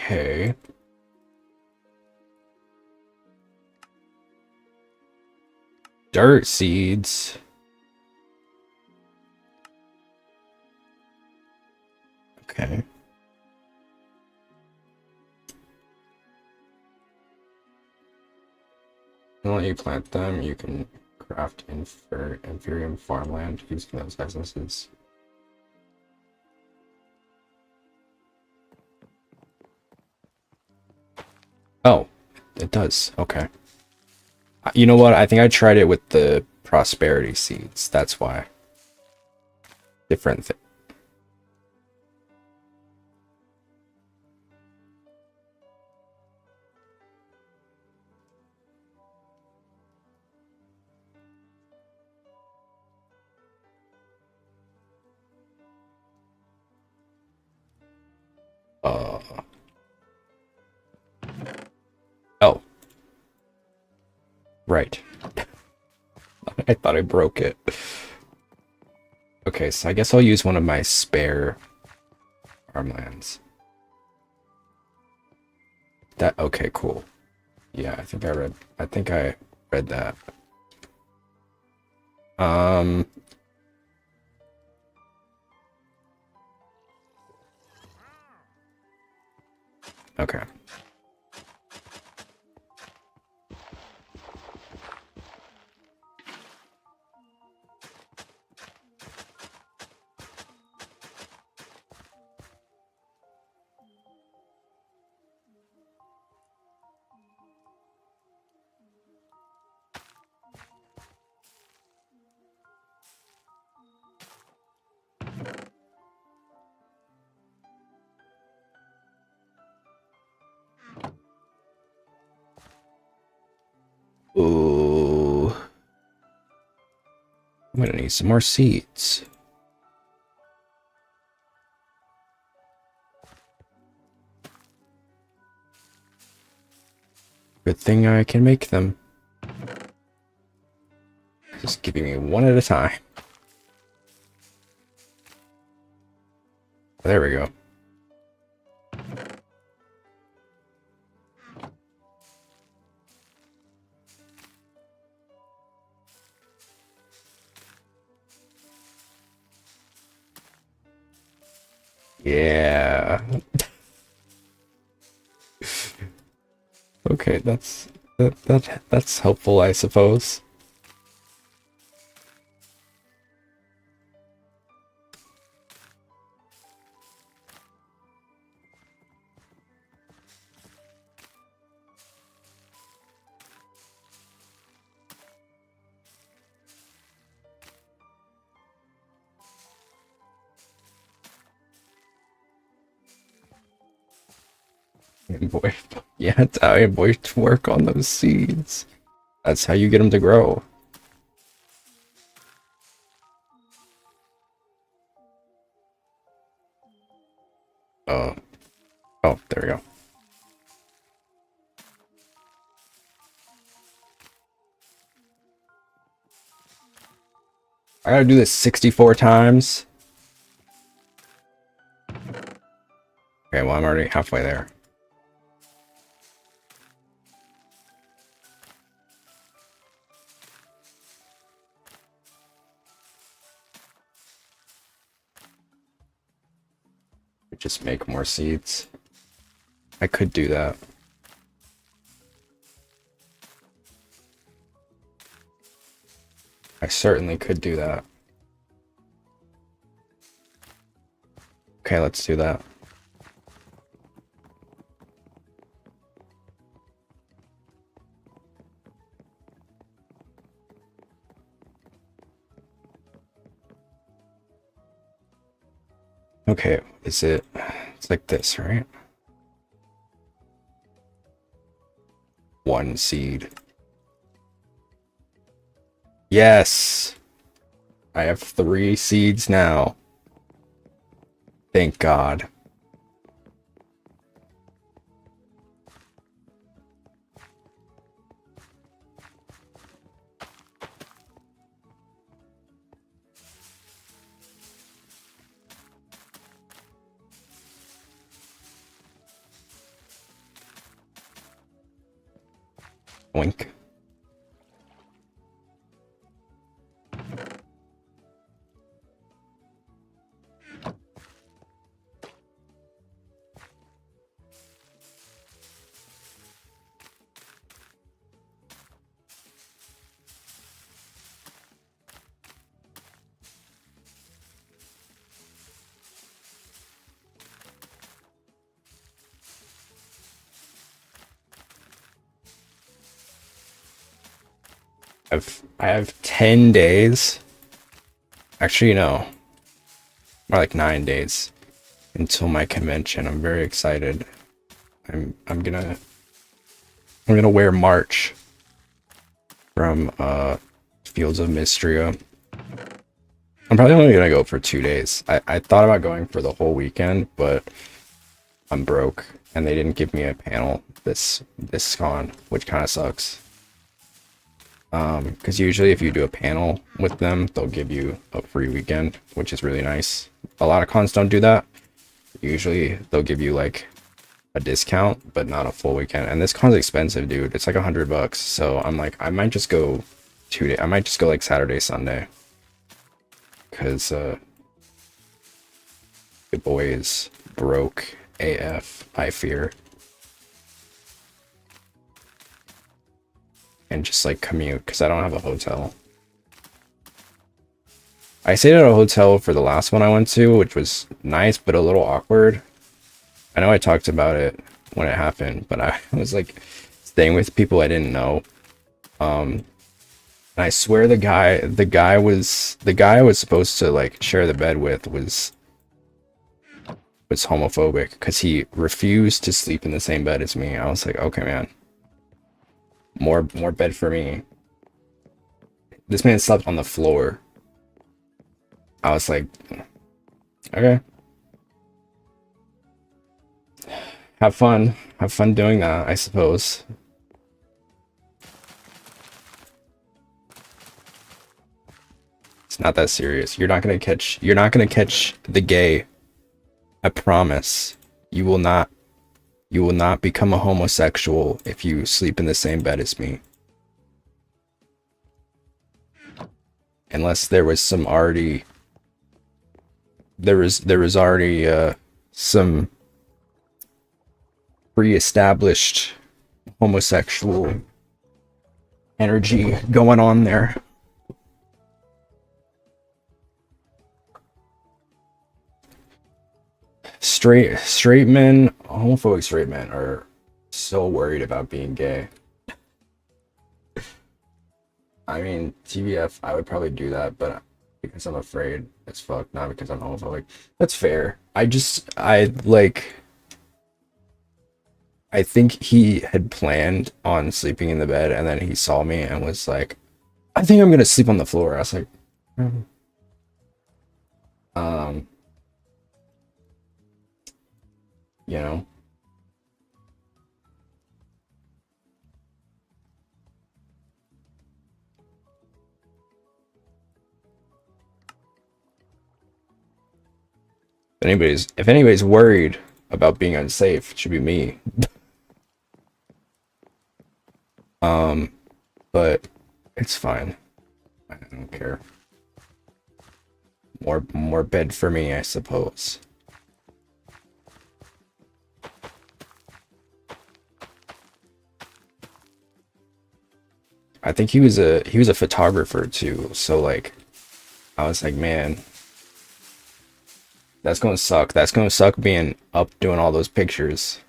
Okay. Dirt seeds. Okay. And when you plant them, you can craft inferium farmland using those essences. Oh, it does. Okay. You know what? I think I tried it with the prosperity seeds. That's why. Different thing. Uh. Oh. Right. I thought I broke it. Okay, so I guess I'll use one of my spare farmlands. That okay, cool. Yeah, I think I read that. Um okay. Ooh. I'm gonna need some more seeds. Good thing I can make them. Just giving me one at a time. There we go. Yeah. Okay, that's helpful, I suppose. Boy, yeah, Italian boy to work on those seeds. That's how you get them to grow. Oh, oh, there we go. I gotta do this 64 times. I'm already halfway there. Just make more seeds. I could do that. I certainly could do that. Okay, let's do that. Okay, it's like this, right? 1 seed. Yes! I have 3 seeds now. Thank God. Wink. I have 10 days. Actually, no. More like 9 days until my convention. I'm very excited. I'm gonna wear March from Fields of Mystria. I'm probably only gonna go for 2 days. I thought about going for the whole weekend, but I'm broke and they didn't give me a panel this con, which kind of sucks. Because usually if you do a panel with them, they'll give you a free weekend, which is really nice. A lot of cons don't do that. Usually they'll give you like a discount, but not a full weekend. And this con's expensive, dude. It's like $100. So I'm like, I might just go 2 days. I might just go like Saturday, Sunday. Because the boy is broke AF, I fear. And just like commute because I don't have a hotel. I stayed at a hotel for the last one I went to, which was nice but a little awkward. I know I talked about it when it happened, but I was like staying with people I didn't know. And I swear the guy I was supposed to like share the bed with was homophobic because he refused to sleep in the same bed as me. I was like, okay, man. More bed for me. This man slept on the floor. I was like, okay. Have fun doing that, I suppose. It's not that serious. You're not gonna catch the gay. I promise. You will not become a homosexual if you sleep in the same bed as me. Unless there was some already some pre-established homosexual energy going on there. Straight men, homophobic straight men are so worried about being gay. I mean, TBF, I would probably do that, but because I'm afraid as fuck, not because I'm homophobic. That's fair. I think he had planned on sleeping in the bed, and then he saw me and was like, I think I'm gonna sleep on the floor. I was like, you know. If anybody's worried about being unsafe. It should be me. But it's fine. I don't care. More bed for me, I suppose. I think he was a photographer too, so like I was like, man, that's gonna suck. That's gonna suck being up doing all those pictures.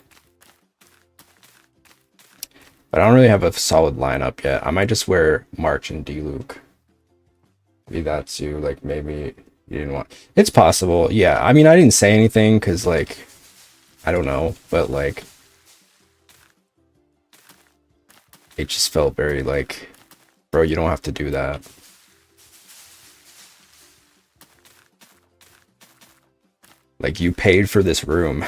But I don't really have a solid lineup yet. I might just wear March and D-Luke. Maybe that's you. Like maybe you didn't want. It's possible. Yeah. I mean, I didn't say anything because like I don't know, but like it just felt very like, bro, you don't have to do that. Like you paid for this room.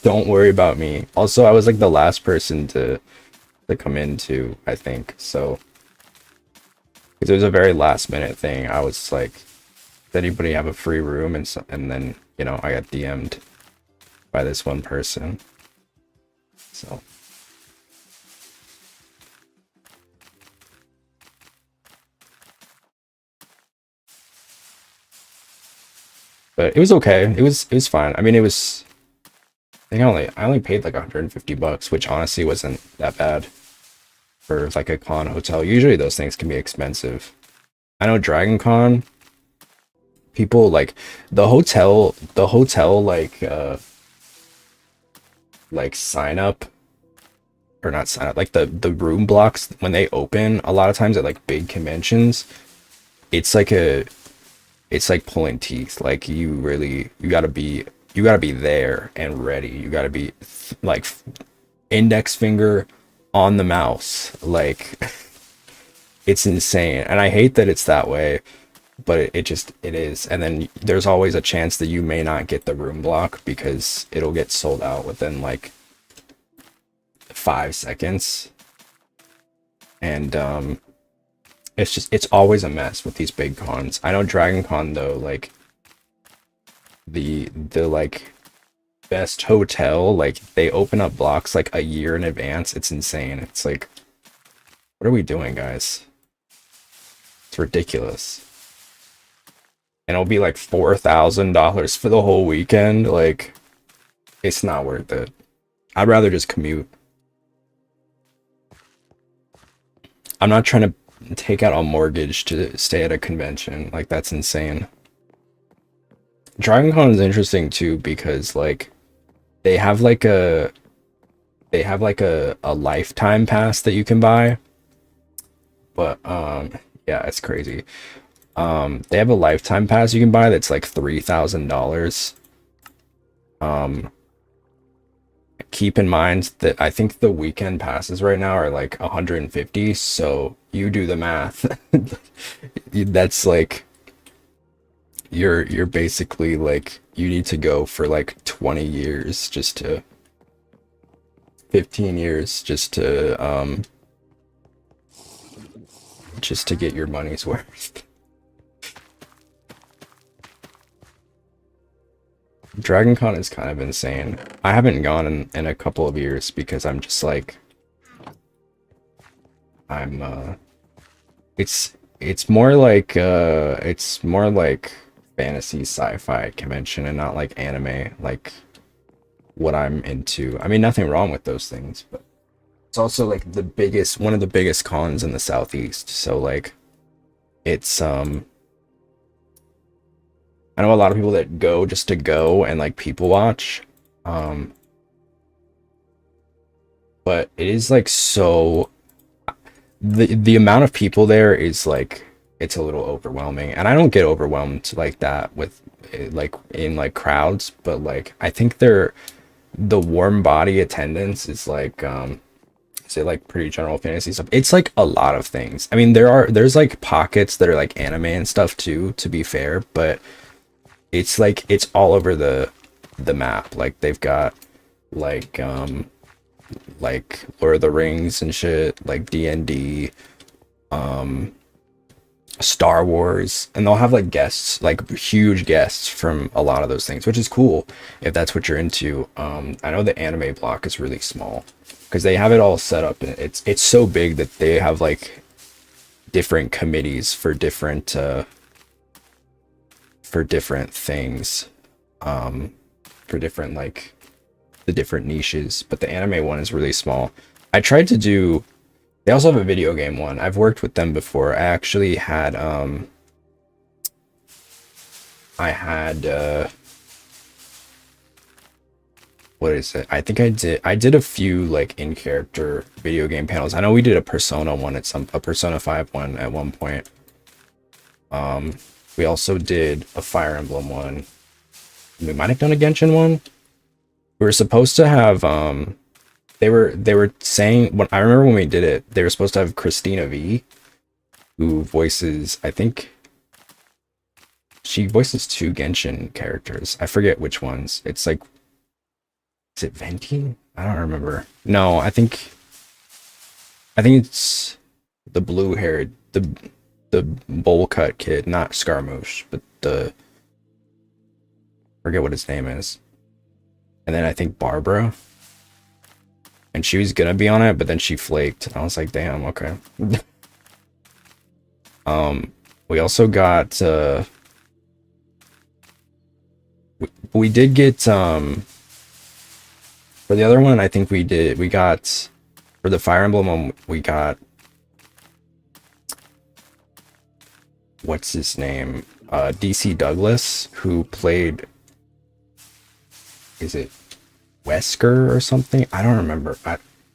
Don't worry about me. Also, I was like the last person to come into, I think. So, because it was a very last minute thing. I was like, does anybody have a free room? And so, and then, you know, I got DM'd by this one person. So, but it was okay. It was fine. I mean, it was I think I only paid like 150 bucks, which honestly wasn't that bad for like a con hotel. Usually those things can be expensive. I know Dragon Con people like the hotel like sign up or not sign up like the room blocks when they open a lot of times at like big conventions. It's like a it's like pulling teeth. Like you gotta be there and ready. You gotta be like index finger on the mouse. Like it's insane. And I hate that it's that way, but it is. And then there's always a chance that you may not get the room block because it'll get sold out within like 5 seconds. And it's always a mess with these big cons. I know Dragon Con though, like the like best hotel, like they open up blocks like a year in advance. It's insane. It's like, what are we doing, guys? It's ridiculous. And it'll be like $4,000 for the whole weekend. Like, it's not worth it. I'd rather just commute. I'm not trying to take out a mortgage to stay at a convention. Like, that's insane. Dragon Con is interesting too because like they have like a a lifetime pass that you can buy. But yeah, it's crazy. They have a lifetime pass you can buy that's like $3,000. Um Keep in mind that I think the weekend passes right now are like 150, so you do the math. That's like you're basically like you need to go for like 20 years just to 15 years just to get your money's worth. Dragon Con is kind of insane. I haven't gone in a couple of years because I'm just like I'm it's more like fantasy sci-fi convention and not like anime like what I'm into. I mean, nothing wrong with those things, but it's also like one of the biggest cons in the Southeast. So like it's I know a lot of people that go just to go and like people watch. Um but it is like so the amount of people there is like it's a little overwhelming, and I don't get overwhelmed like that with like in like crowds, but like I think the warm body attendance is like is it like pretty general fantasy stuff. It's like a lot of things. I mean there's like pockets that are like anime and stuff too, to be fair, but it's like it's all over the map. Like they've got like Lord of the Rings and shit, like D&D, Star Wars, and they'll have like guests, like huge guests from a lot of those things, which is cool if that's what you're into. I know the anime block is really small because they have it all set up, and it's so big that they have like different committees for different things, for different like the different niches. But the anime one is really small. I tried to do. They also have a video game one. I've worked with them before. I actually had I had what is it? I think I did a few like in character video game panels. I know we did a Persona one at a Persona 5 one at one point. We also did a Fire Emblem one. We might have done a Genshin one. We were supposed to have they were saying, when I remember when we did it, they were supposed to have Christina V, who voices, I think she voices two Genshin characters. I forget which ones. It's like, is it Venti? I don't remember. No, I think it's the blue haired, the bowl cut kid, not Scaramouche, but the, forget what his name is. And then I think Barbara. And she was gonna be on it, but then she flaked. And I was like, damn, okay. We also got we did get for the other one, I think we got for the Fire Emblem one, we got, what's his name? DC Douglas, who played, is it Wesker or something? I don't remember.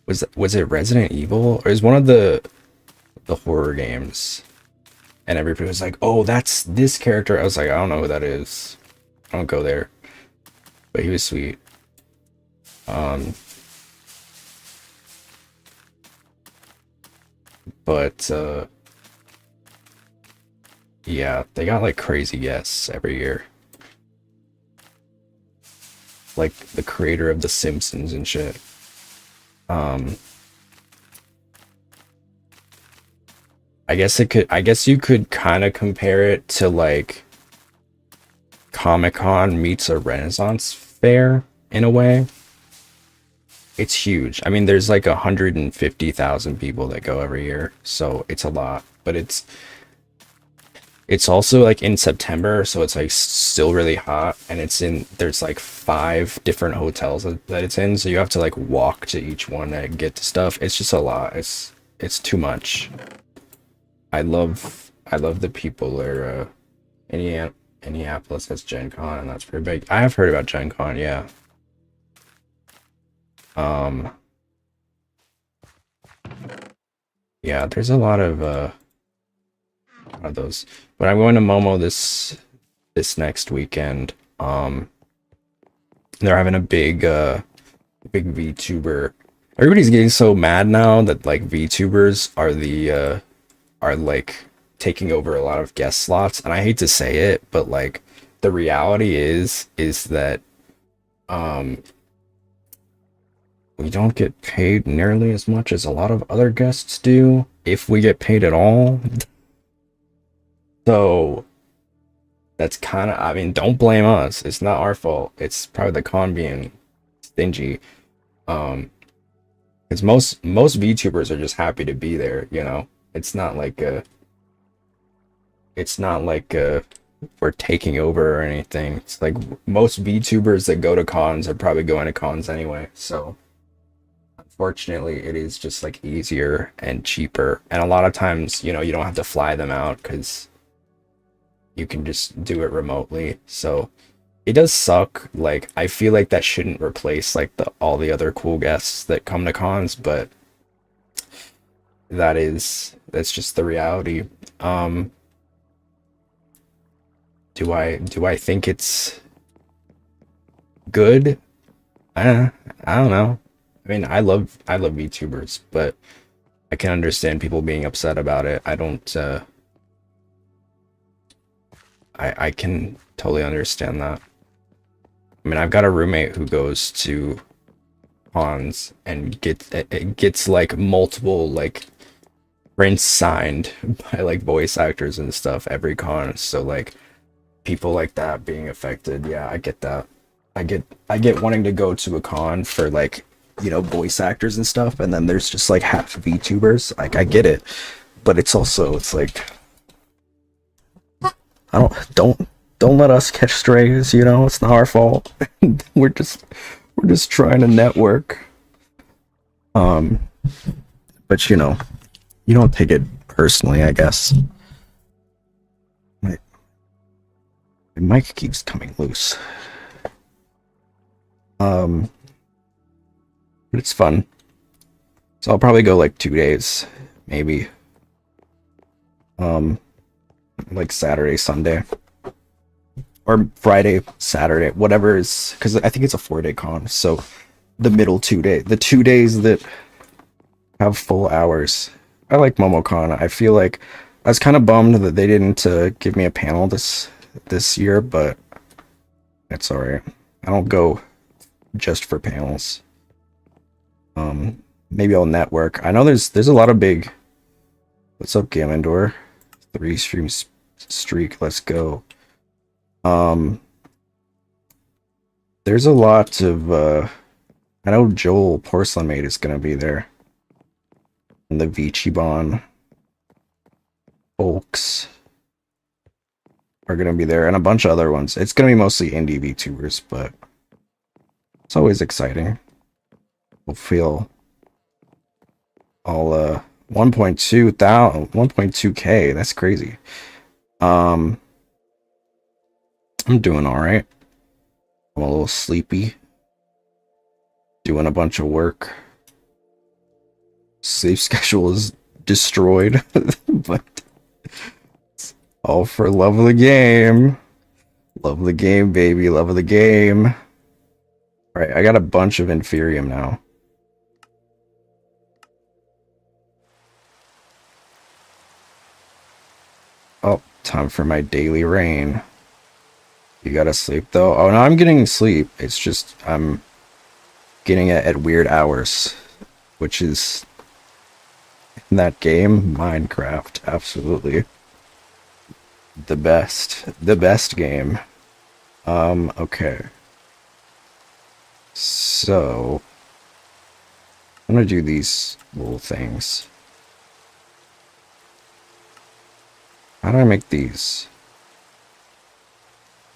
Was it Resident Evil, or is one of the horror games? And everybody was like, "Oh, that's this character." I was like, "I don't know who that is. I don't go there." But he was sweet. But yeah, they got like crazy guests every year. Like the creator of The Simpsons and shit. I guess you could kind of compare it to like Comic-Con meets a Renaissance fair in a way. It's huge. I mean, there's like 150,000 people that go every year, so it's a lot. But it's also like in September, so it's like still really hot, and there's like 5 different hotels that it's in, so you have to like walk to each one to get to stuff. It's just a lot. It's too much. I love the people there. Indianapolis has Gen Con, and that's pretty big. I have heard about Gen Con, yeah. Yeah, there's a lot of those. But I'm going to Momo this next weekend. They're having a big VTuber. Everybody's getting so mad now that like VTubers are like taking over a lot of guest slots, and I hate to say it, but like the reality is that we don't get paid nearly as much as a lot of other guests do, if we get paid at all. So that's kind of, I mean, don't blame us. It's not our fault. It's probably the con being stingy. Because most VTubers are just happy to be there, you know. It's not like we're taking over or anything. It's like most VTubers that go to cons are probably going to cons anyway. So unfortunately, it is just like easier and cheaper. And a lot of times, you know, you don't have to fly them out because you can just do it remotely. So it does suck. Like, I feel like that shouldn't replace like all the other cool guests that come to cons, but that's just the reality. Do I think it's good? I don't know. I mean, I love VTubers, but I can understand people being upset about it. I don't I can totally understand that. I mean, I've got a roommate who goes to cons and gets like multiple like prints signed by like voice actors and stuff every con. So like people like that being affected, yeah, I get that. I get wanting to go to a con for like, voice actors and stuff, and then there's just like half VTubers. Like I get it. But it's like I don't let us catch strays, it's not our fault. We're just trying to network. Um but you don't take it personally, I guess. My, my mic keeps coming loose. But it's fun. So I'll probably go like 2 days, maybe. Like Saturday, Sunday. Or Friday, Saturday, whatever is, because I think it's a 4-day con. So the middle 2 day, the 2 days that have full hours. I like MomoCon. I feel like I was kind of bummed that they didn't give me a panel this year, but it's alright. I don't go just for panels. Maybe I'll network. I know there's a lot of big. What's up, Gamendor? 3 streams streak. Let's go. There's a lot of I know Joel Porcelain Maid is gonna be there. And the Vichibon folks are gonna be there, and a bunch of other ones. It's gonna be mostly indie VTubers, but it's always exciting. We'll feel all 1.2K. That's crazy. I'm doing all right. I'm a little sleepy. Doing a bunch of work. Sleep schedule is destroyed, but it's all for love of the game. Love of the game, baby. Love of the game. All right, I got a bunch of Inferium now. Oh, time for my daily rain. You gotta sleep though? Oh no, I'm getting sleep. It's just I'm getting it at weird hours, which is in that game, Minecraft, absolutely. The best game. Okay. So I'm gonna do these little things. How do I make these?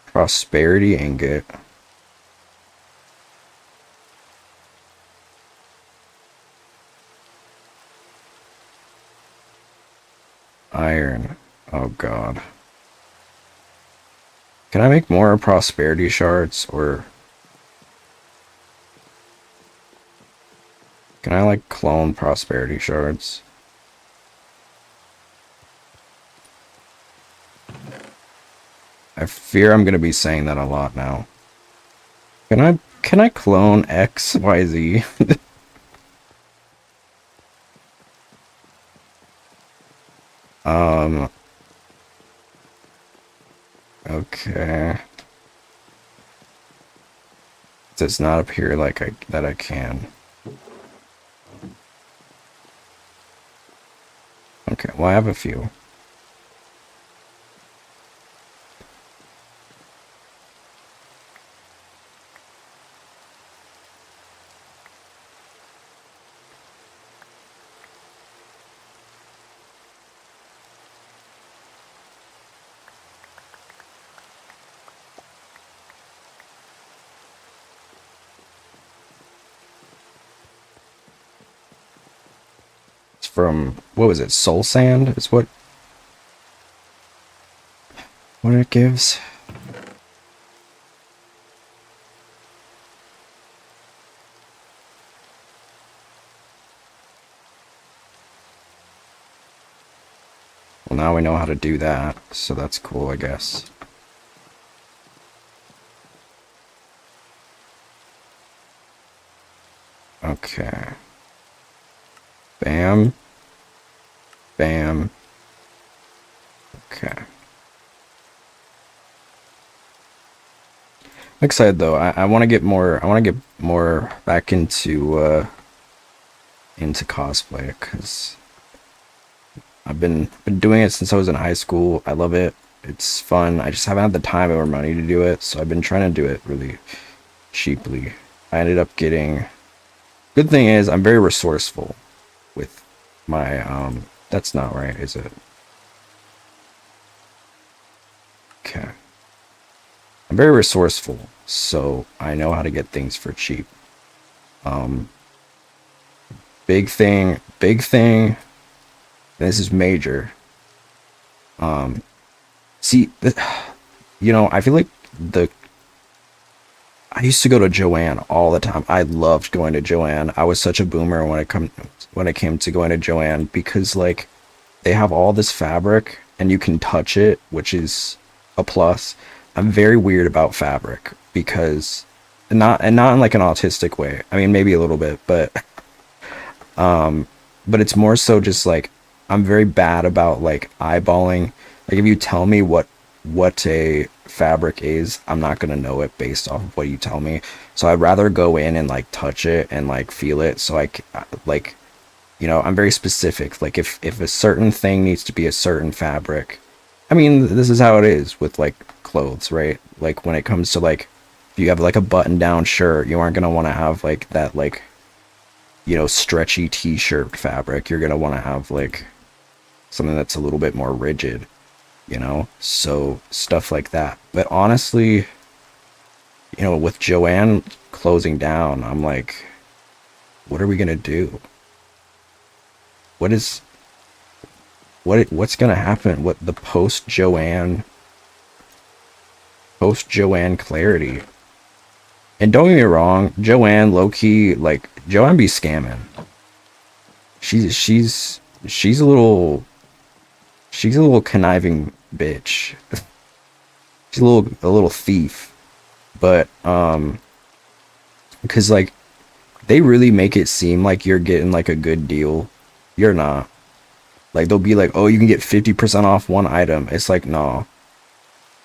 Prosperity ingot. Iron. Oh god. Can I make more prosperity shards, or can I like clone prosperity shards? I fear I'm gonna be saying that a lot now. Can I clone XYZ? Okay. It does not appear like that I can. Okay, well I have a few. From what was it, soul sand is what it gives. Well, now we know how to do that, so that's cool, I guess. Okay. Bam. Bam. Okay. I'm excited though. I want to get more. I want to get more back into cosplay, because I've been doing it since I was in high school. I love it. It's fun. I just haven't had the time or money to do it, so I've been trying to do it really cheaply. I ended up getting. Good thing is I'm very resourceful with my that's not right, is it? Okay. I'm very resourceful, so I know how to get things for cheap. Um big thing, this is major. Um see I feel like the I used to go to Joanne all the time. I loved going to Joanne. I was such a boomer when it came to going to Joanne because like they have all this fabric and you can touch it, which is a plus. I'm very weird about fabric because not in like an autistic way. I mean maybe a little bit, but it's more so just like I'm very bad about like eyeballing. Like if you tell me what a fabric is, I'm not gonna know it based off of what you tell me. So I'd rather go in and like touch it and like feel it. Like I'm very specific. Like if a certain thing needs to be a certain fabric, I mean this is how it is with like clothes, right? Like when it comes to like if you have like a button down shirt, you aren't gonna want to have like that like stretchy t-shirt fabric. You're gonna want to have like something that's a little bit more rigid, so stuff like that. But honestly, with Joanne closing down, I'm like, what are we gonna do? What is what's gonna happen? What the post Joanne clarity? And don't get me wrong, Joanne low key like Joanne be scamming. She's a little conniving bitch. She's a little thief. But because like they really make it seem like you're getting like a good deal. You're not. Like they'll be like, "Oh, you can get 50% off one item." It's like, "No."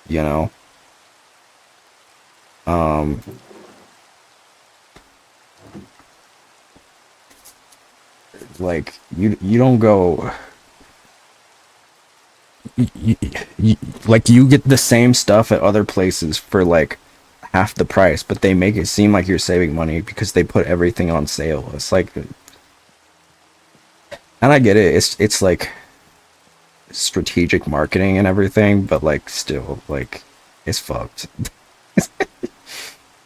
You know? Um like you don't go you, like you get the same stuff at other places for like half the price, but they make it seem like you're saving money because they put everything on sale. It's like, and I get it. It's like strategic marketing and everything, but like still, like it's fucked.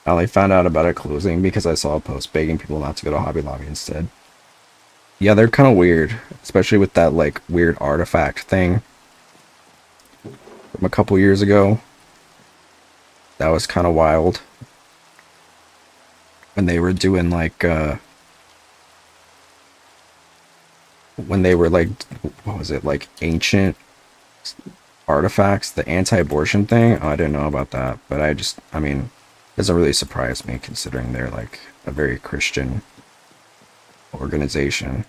I only found out about it closing because I saw a post begging people not to go to Hobby Lobby instead. Yeah, they're kind of weird, especially with that like weird artifact thing from a couple years ago. That was kind of wild when they were doing like when they were like what was it, like ancient artifacts, the anti-abortion thing. Oh, I didn't know about that, but I mean, it doesn't really surprise me considering they're like a very Christian organization.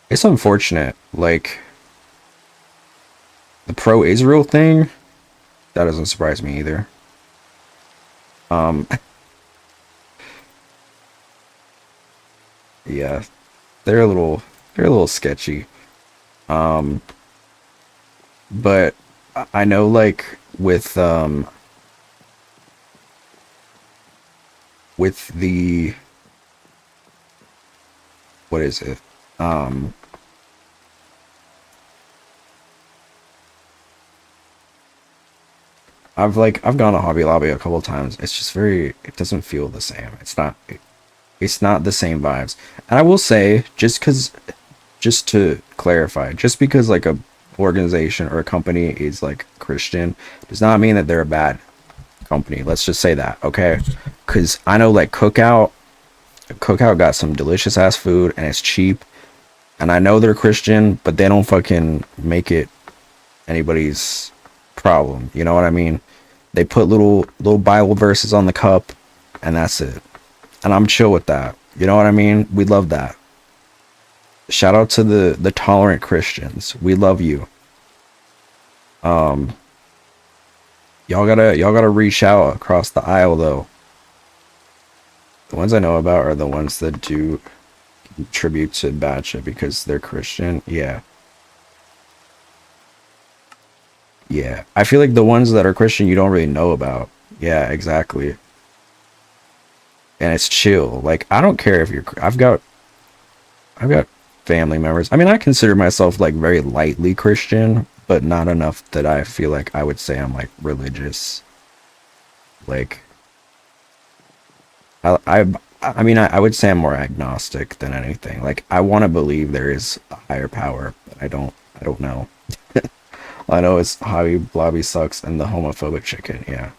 It's unfortunate, like the pro-Israel thing, that doesn't surprise me either. Um, yeah, they're a little sketchy. Um, but I know like with the what is it? Um, I've gone to Hobby Lobby a couple of times. It's just it doesn't feel the same. It's not the same vibes. And I will say, just to clarify, just because like a organization or a company is like Christian does not mean that they're a bad company. Let's just say that, okay? Because I know like Cookout got some delicious ass food and it's cheap. And I know they're Christian, but they don't fucking make it anybody's problem. You know what I mean? They put little Bible verses on the cup, and that's it. And I'm chill with that. You know what I mean? We love that. Shout out to the tolerant Christians. We love you. Um, y'all gotta reach out across the aisle though. The ones I know about are the ones that do tribute to bad shit because they're Christian. Yeah. Yeah. I feel like the ones that are Christian you don't really know about. Yeah, exactly. And it's chill. Like I don't care if you're I've got family members. I mean, I consider myself like very lightly Christian, but not enough that I feel like I would say I'm like religious. Like I I I mean, I would say I'm more agnostic than anything. Like I want to believe there is a higher power, but I don't know. I know it's Hobby Blobby sucks and the homophobic chicken. Yeah.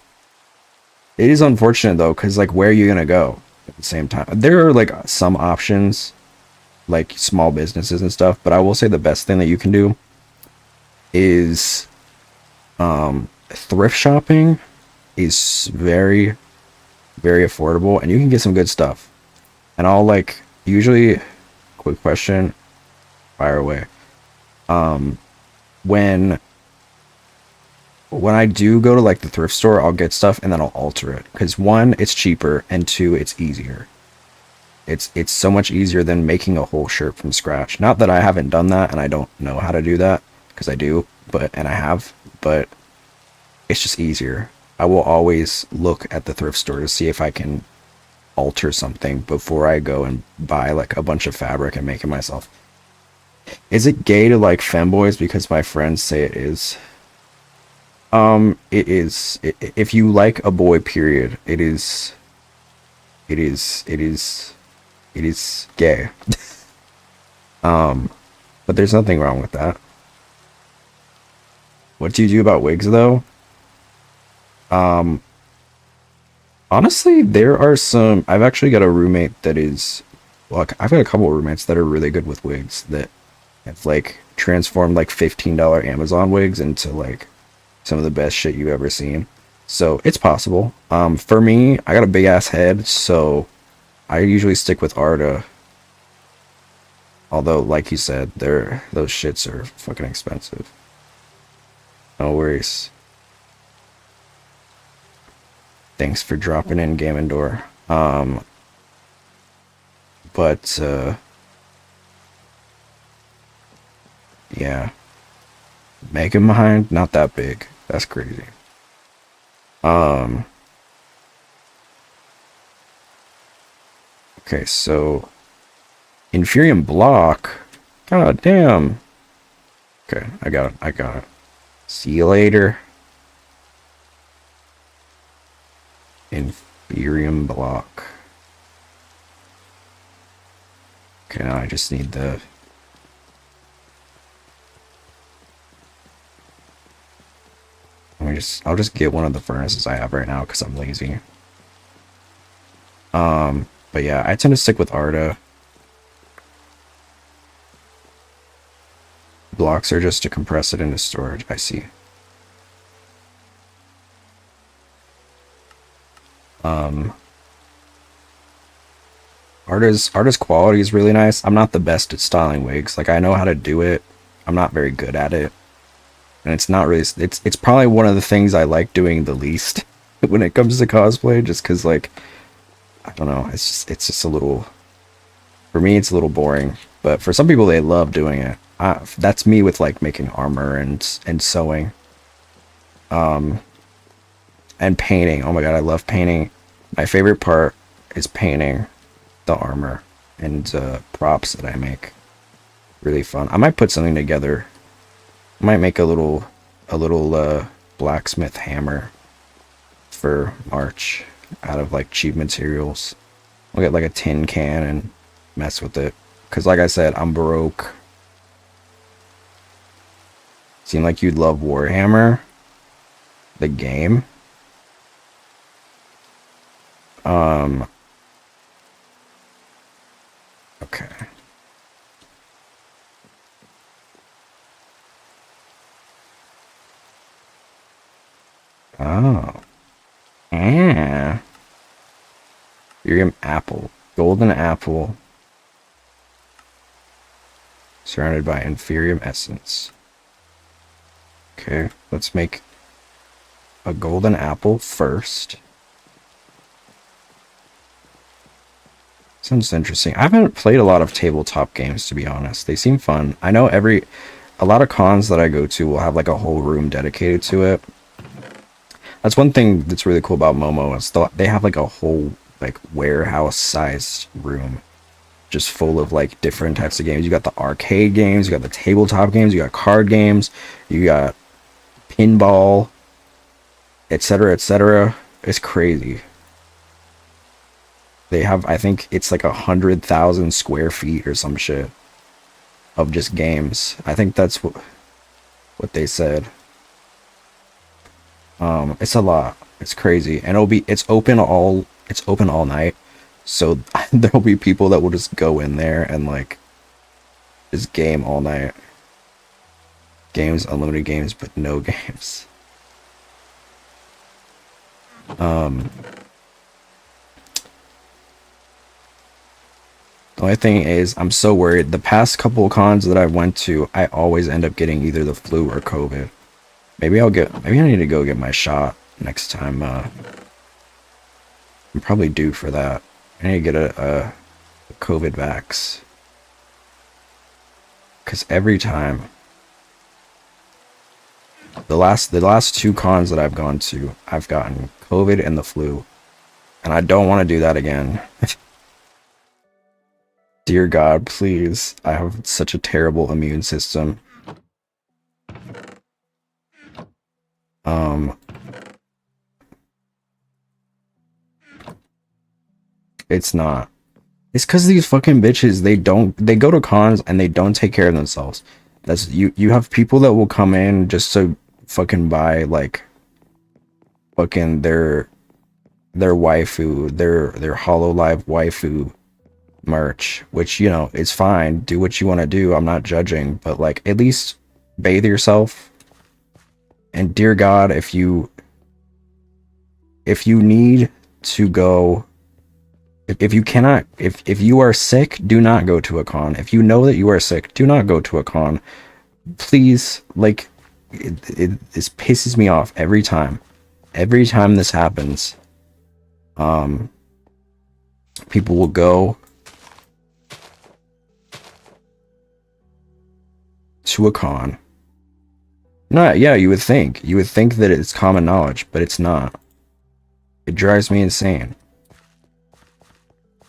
It is unfortunate though, because like where are you gonna go at the same time? There are like some options, like small businesses and stuff, but I will say the best thing that you can do is thrift shopping is very, very affordable and you can get some good stuff. And I'll like usually quick question, fire away. When I do go to like the thrift store, I'll get stuff and then I'll alter it. Because one, it's cheaper, and two, it's easier. It's so much easier than making a whole shirt from scratch. Not that I haven't done that and I don't know how to do that, because I do, and I have, but it's just easier. I will always look at the thrift store to see if I can alter something before I go and buy like a bunch of fabric and make it myself. Is it gay to like femboys? Because my friends say it is. It is. If you like a boy, period, it is. It is. It is. It is gay. But there's nothing wrong with that. What do you do about wigs, though? Honestly, there are some. I've actually got a roommate that is. Look, I've got a couple of roommates that are really good with wigs that have like transformed like $15 Amazon wigs into like some of the best shit you've ever seen. So it's possible. For me, I got a big ass head, so I usually stick with Arta. Although, like you said, those shits are fucking expensive. No worries. Thanks for dropping in, Game Door. But yeah, Mega Mind, not that big. That's crazy. Um, okay, so Inferium Block. God damn. Okay, I got it. I got it. See you later. Inferium Block. Okay, now I just need the... I'll just get one of the furnaces I have right now because I'm lazy. But yeah, I tend to stick with Arta. Blocks are just to compress it into storage. I see. Arta's quality is really nice. I'm not the best at styling wigs. Like I know how to do it. I'm not very good at it. And it's not really it's probably one of the things I like doing the least when it comes to cosplay, just because like I don't know, it's just a little, for me it's a little boring, but for some people they love doing it. That's me with like making armor and sewing and painting. Oh my god, I love painting. My favorite part is painting the armor and props that I make. Really fun. I might put something together. I might make a little blacksmith hammer for March out of like cheap materials. I'll get like a tin can and mess with it. Cause like I said, I'm broke. Seemed like you'd love Warhammer, the game. Okay. Oh. Yeah. Ethereum apple. Golden apple. Surrounded by Inferium essence. Okay, let's make a golden apple first. Sounds interesting. I haven't played a lot of tabletop games, to be honest. They seem fun. I know a lot of cons that I go to will have like a whole room dedicated to it. That's one thing that's really cool about Momo is they have like a whole like warehouse-sized room just full of like different types of games. You got the arcade games, you got the tabletop games, you got card games, you got pinball, etc., etc. It's crazy. They have, I think it's like 100,000 square feet or some shit of just games. I think that's what they said. It's a lot. It's crazy, and it's open all night. So there'll be people that will just go in there and like just game all night. Games, unlimited games, but no games. The only thing is, I'm so worried. The past couple of cons that I went to, I always end up getting either the flu or COVID. Maybe I need to go get my shot next time. I'm probably due for that. I need to get a COVID vax. Because every time, the last two cons that I've gone to, I've gotten COVID and the flu. And I don't want to do that again. Dear God, please. I have such a terrible immune system. It's not. It's because these fucking bitches, they go to cons and they don't take care of themselves. You have people that will come in just to fucking buy like fucking their waifu, their Hololive waifu merch, which, you know, it's fine. Do what you want to do. I'm not judging, but like at least bathe yourself. And dear God, if you need to go, if you are sick, do not go to a con. If you know that you are sick, do not go to a con. Please, like, this pisses me off every time. Every time this happens, people will go to a con. No, yeah, you would think that it's common knowledge, but it's not. It drives me insane.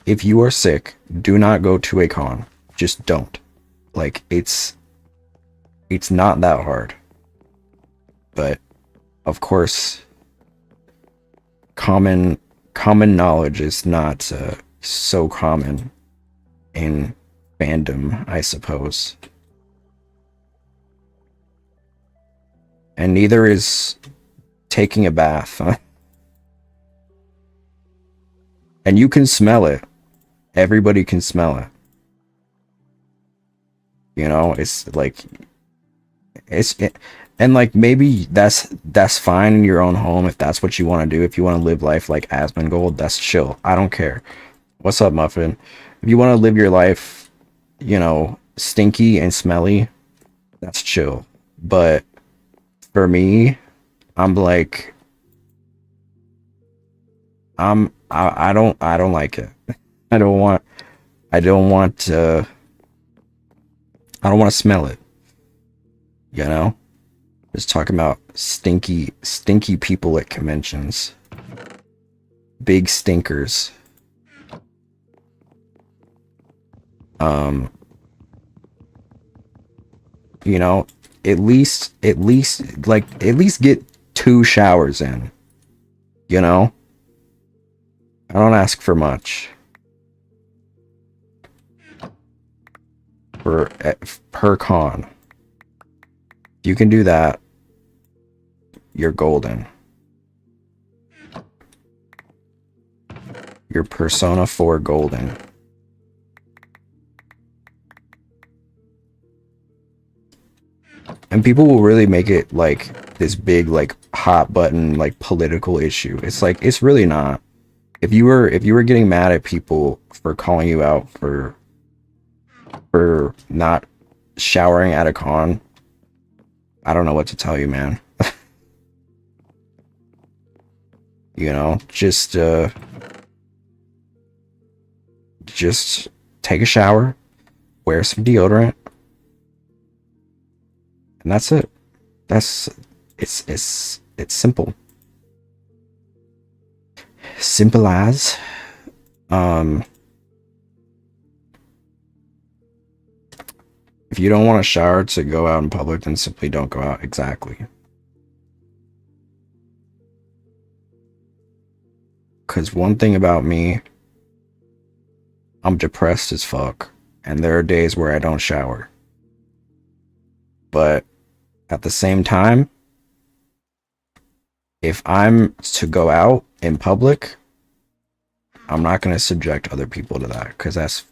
If you are sick, do not go to a con. Just don't. Like, it's not that hard. But of course, common knowledge is not so common in fandom, I suppose. And neither is taking a bath. And you can smell it. Everybody can smell it. You know, and like maybe that's fine in your own home if that's what you want to do. If you want to live life like Asmongold, that's chill. I don't care. What's up, Muffin? If you want to live your life, you know, stinky and smelly, that's chill. But for me, I'm like, I don't like it. I don't want to smell it. You know? Just talking about stinky people at conventions. Big stinkers. You know, at least get 2 showers in. You know? I don't ask for much. Per con. If you can do that, you're golden. You're Persona 4 golden. And people will really make it like this big, like, hot button, like, political issue. It's like, it's really not. If you were getting mad at people for calling you out for not showering at a con, I don't know what to tell you, man. You know, just just take a shower, wear some deodorant, and that's it. It's simple. Simple as. If you don't want a shower to go out in public, then simply don't go out. Exactly. Because one thing about me, I'm depressed as fuck, and there are days where I don't shower. But at the same time, if I'm to go out in public, I'm not going to subject other people to that, because that's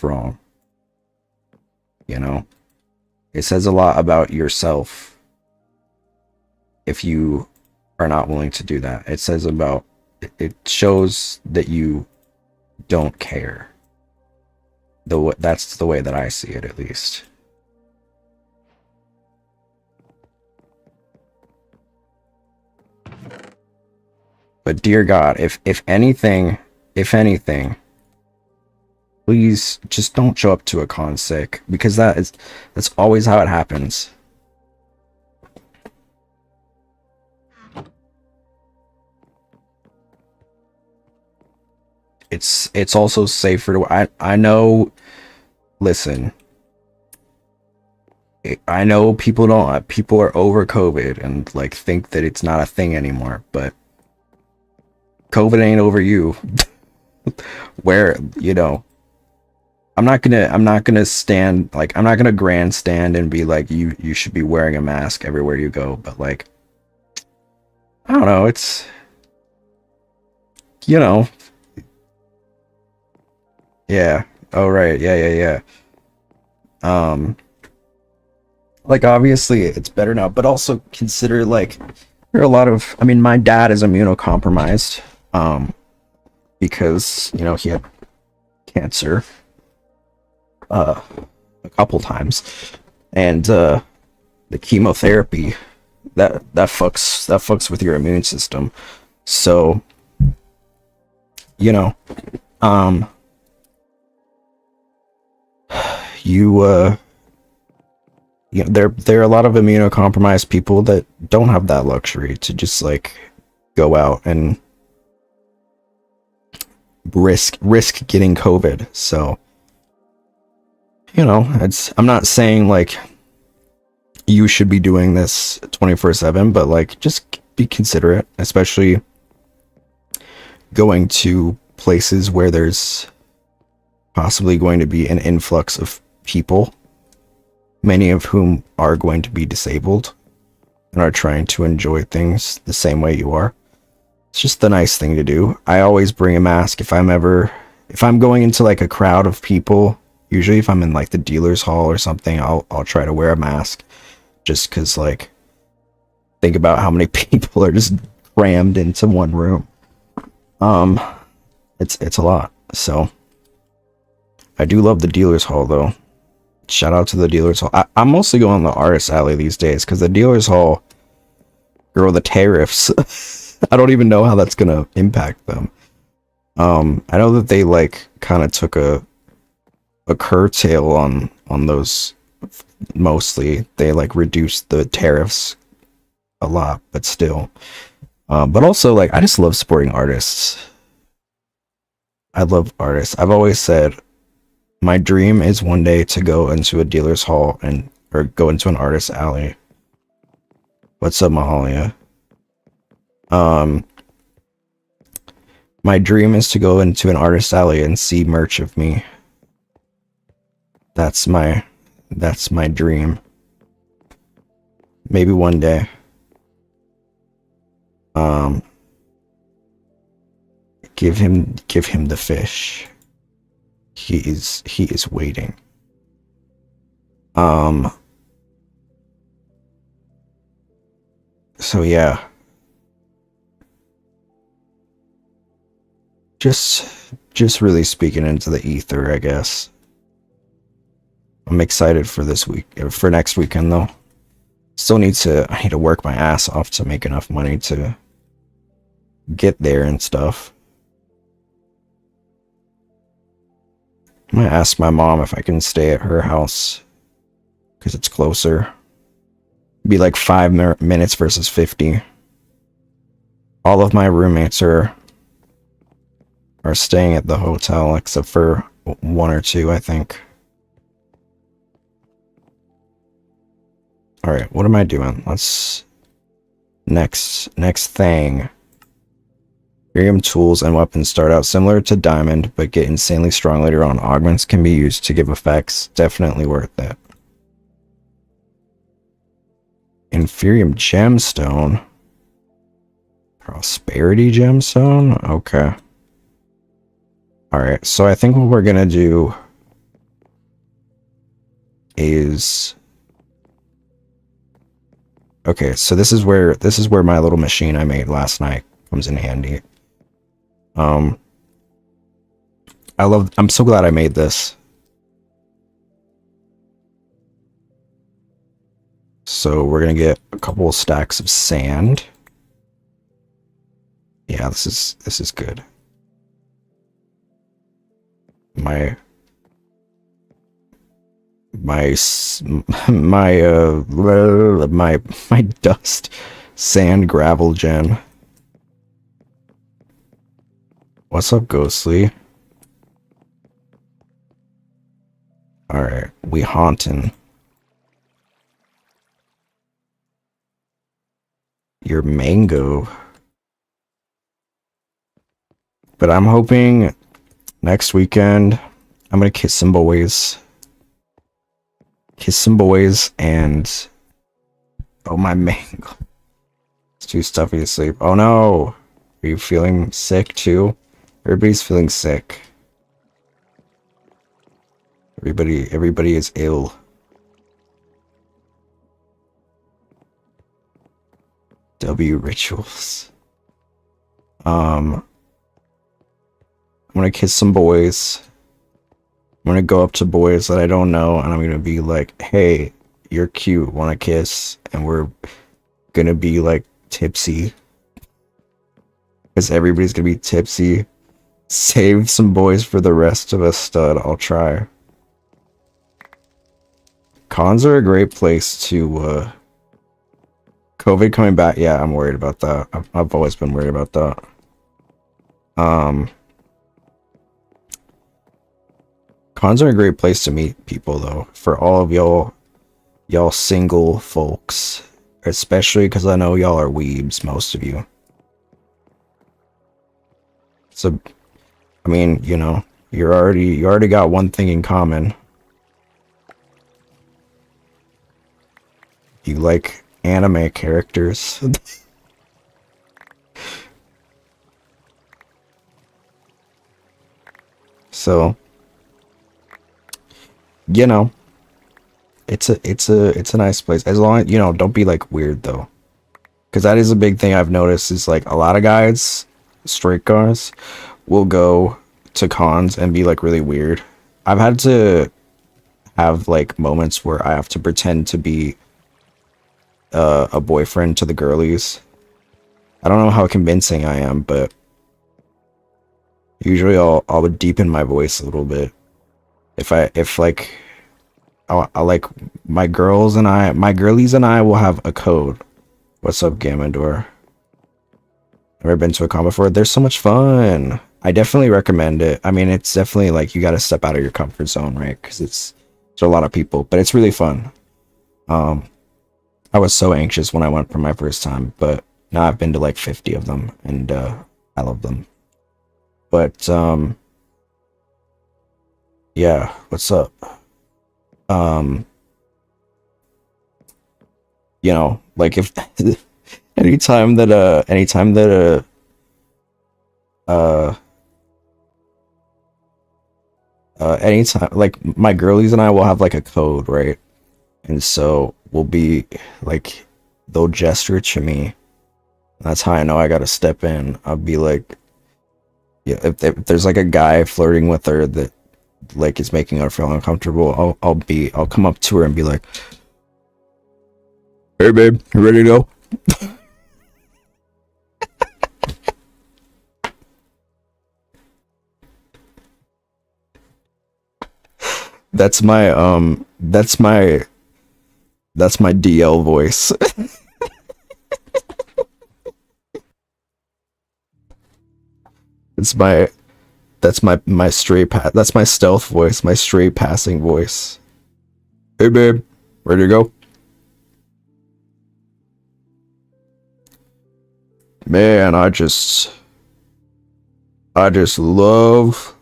wrong. You know, it says a lot about yourself if you are not willing to do that. It shows that you don't care. That's the way that I see it, at least. But dear God, if anything, please just don't show up to a con sick, because that's always how it happens. It's also safer to I know, listen, I know people are over COVID and like think that it's not a thing anymore, but COVID ain't over you. Where, you know, I'm not gonna stand, like, I'm not gonna grandstand and be like, you should be wearing a mask everywhere you go, but like, I don't know, it's, you know, yeah, oh right, yeah. Like, obviously it's better now, but also consider, like, there are a lot of, I mean, my dad is immunocompromised, because, you know, he had cancer a couple times, and the chemotherapy that fucks with your immune system. So, you know, you know, there are a lot of immunocompromised people that don't have that luxury to just like go out and risk getting COVID. So, you know, I'm not saying like you should be doing this 24/7, but like just be considerate, especially going to places where there's possibly going to be an influx of people, many of whom are going to be disabled and are trying to enjoy things the same way you are. It's just the nice thing to do. I always bring a mask if I'm going into like a crowd of people. Usually if I'm in like the dealer's hall or something, I'll try to wear a mask, just because, like, think about how many people are just crammed into one room. It's a lot. So I do love the dealer's hall though. Shout out to the dealer's hall. I'm mostly going to the artist alley these days, because the dealer's hall, girl, the tariffs, I don't even know how that's gonna impact them. I know that they like kind of took a curtail on those. Mostly they like reduced the tariffs a lot, but still, but also, like, I just love supporting artists. I love artists. I've always said my dream is one day to go into a dealer's hall or go into an artist alley. What's up, Mahalia? My dream is to go into an artist alley and see merch of me. That's my dream. Maybe one day. Give him the fish. He is waiting. So yeah. Just really speaking into the ether, I guess. I'm excited for this week, for next weekend though. I need to work my ass off to make enough money to get there and stuff. I'm gonna ask my mom if I can stay at her house because it's closer. Be like 5 minutes versus 50. All of my roommates are staying at the hotel except for one or two, I think. All right, what am I doing? Let's next thing. Iridium tools and weapons start out similar to diamond, but get insanely strong later on. Augments can be used to give effects. Definitely worth it. Inferium gemstone. Prosperity gemstone? Okay. Alright, so I think what we're gonna do is... Okay, so this is where my little machine I made last night comes in handy. I'm so glad I made this. So we're gonna get a couple of stacks of sand. Yeah, this is good. My dust sand gravel gen. What's up, Ghostly? Alright, we haunting. Your mango. But I'm hoping next weekend I'm gonna kiss some boys. Kiss some boys and... Oh, my mango. It's too stuffy to sleep. Oh no! Are you feeling sick too? Everybody's feeling sick. Everybody is ill. W rituals. I'm gonna kiss some boys. I'm gonna go up to boys that I don't know and I'm gonna be like, hey, you're cute, wanna kiss? And we're gonna be like tipsy. Because everybody's gonna be tipsy. Save some boys for the rest of us, stud. I'll try. Cons are a great place to, COVID coming back, yeah, I'm worried about that. I've always been worried about that. Cons are a great place to meet people, though. For all of y'all single folks. Especially because I know y'all are weebs, most of you. So, I mean, you know, you already got one thing in common. You like anime characters. So, you know, it's a nice place. As long as, you know, don't be like weird though. Because that is a big thing I've noticed is like a lot of guys, straight guys, will go to cons and be like really weird. I've had to have like moments where I have to pretend to be a boyfriend to the girlies. I don't know how convincing I am, but usually I'll deepen my voice a little bit. If like I like my girlies and I will have a code. What's up, Gamador? Never been to a con before. They're so much fun. I definitely recommend it. I mean, it's definitely like you got to step out of your comfort zone, right? Because it's a lot of people, but it's really fun. I was so anxious when I went for my first time, but now I've been to like 50 of them, and I love them. But yeah, what's up? You know, like if anytime that anytime like my girlies and I will have like a code, right? And so we'll be like, they'll gesture to me. That's how I know I gotta step in. I'll be like, yeah, if there's like a guy flirting with her that like is making her feel uncomfortable, I'll come up to her and be like, hey babe, you ready to go? That's my DL voice. It's my my that's my stealth voice, my straight passing voice. Hey babe, ready to go? Man, I just love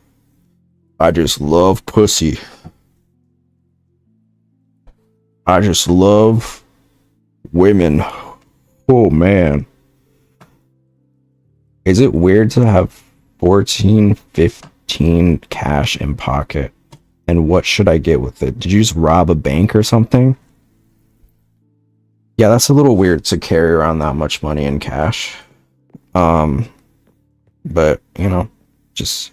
pussy. I just love women. Oh man. Is it weird to have 14, 15 cash in pocket? And what should I get with it? Did you just rob a bank or something? Yeah, that's a little weird to carry around that much money in cash. But, you know, just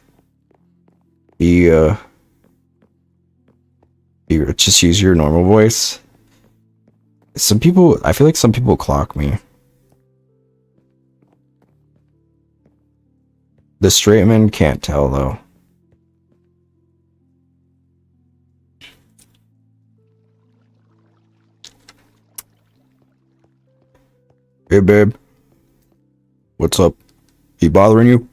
just use your normal voice. Some people, I feel like some people clock me. The straight men can't tell though. Hey babe, what's up? He bothering you?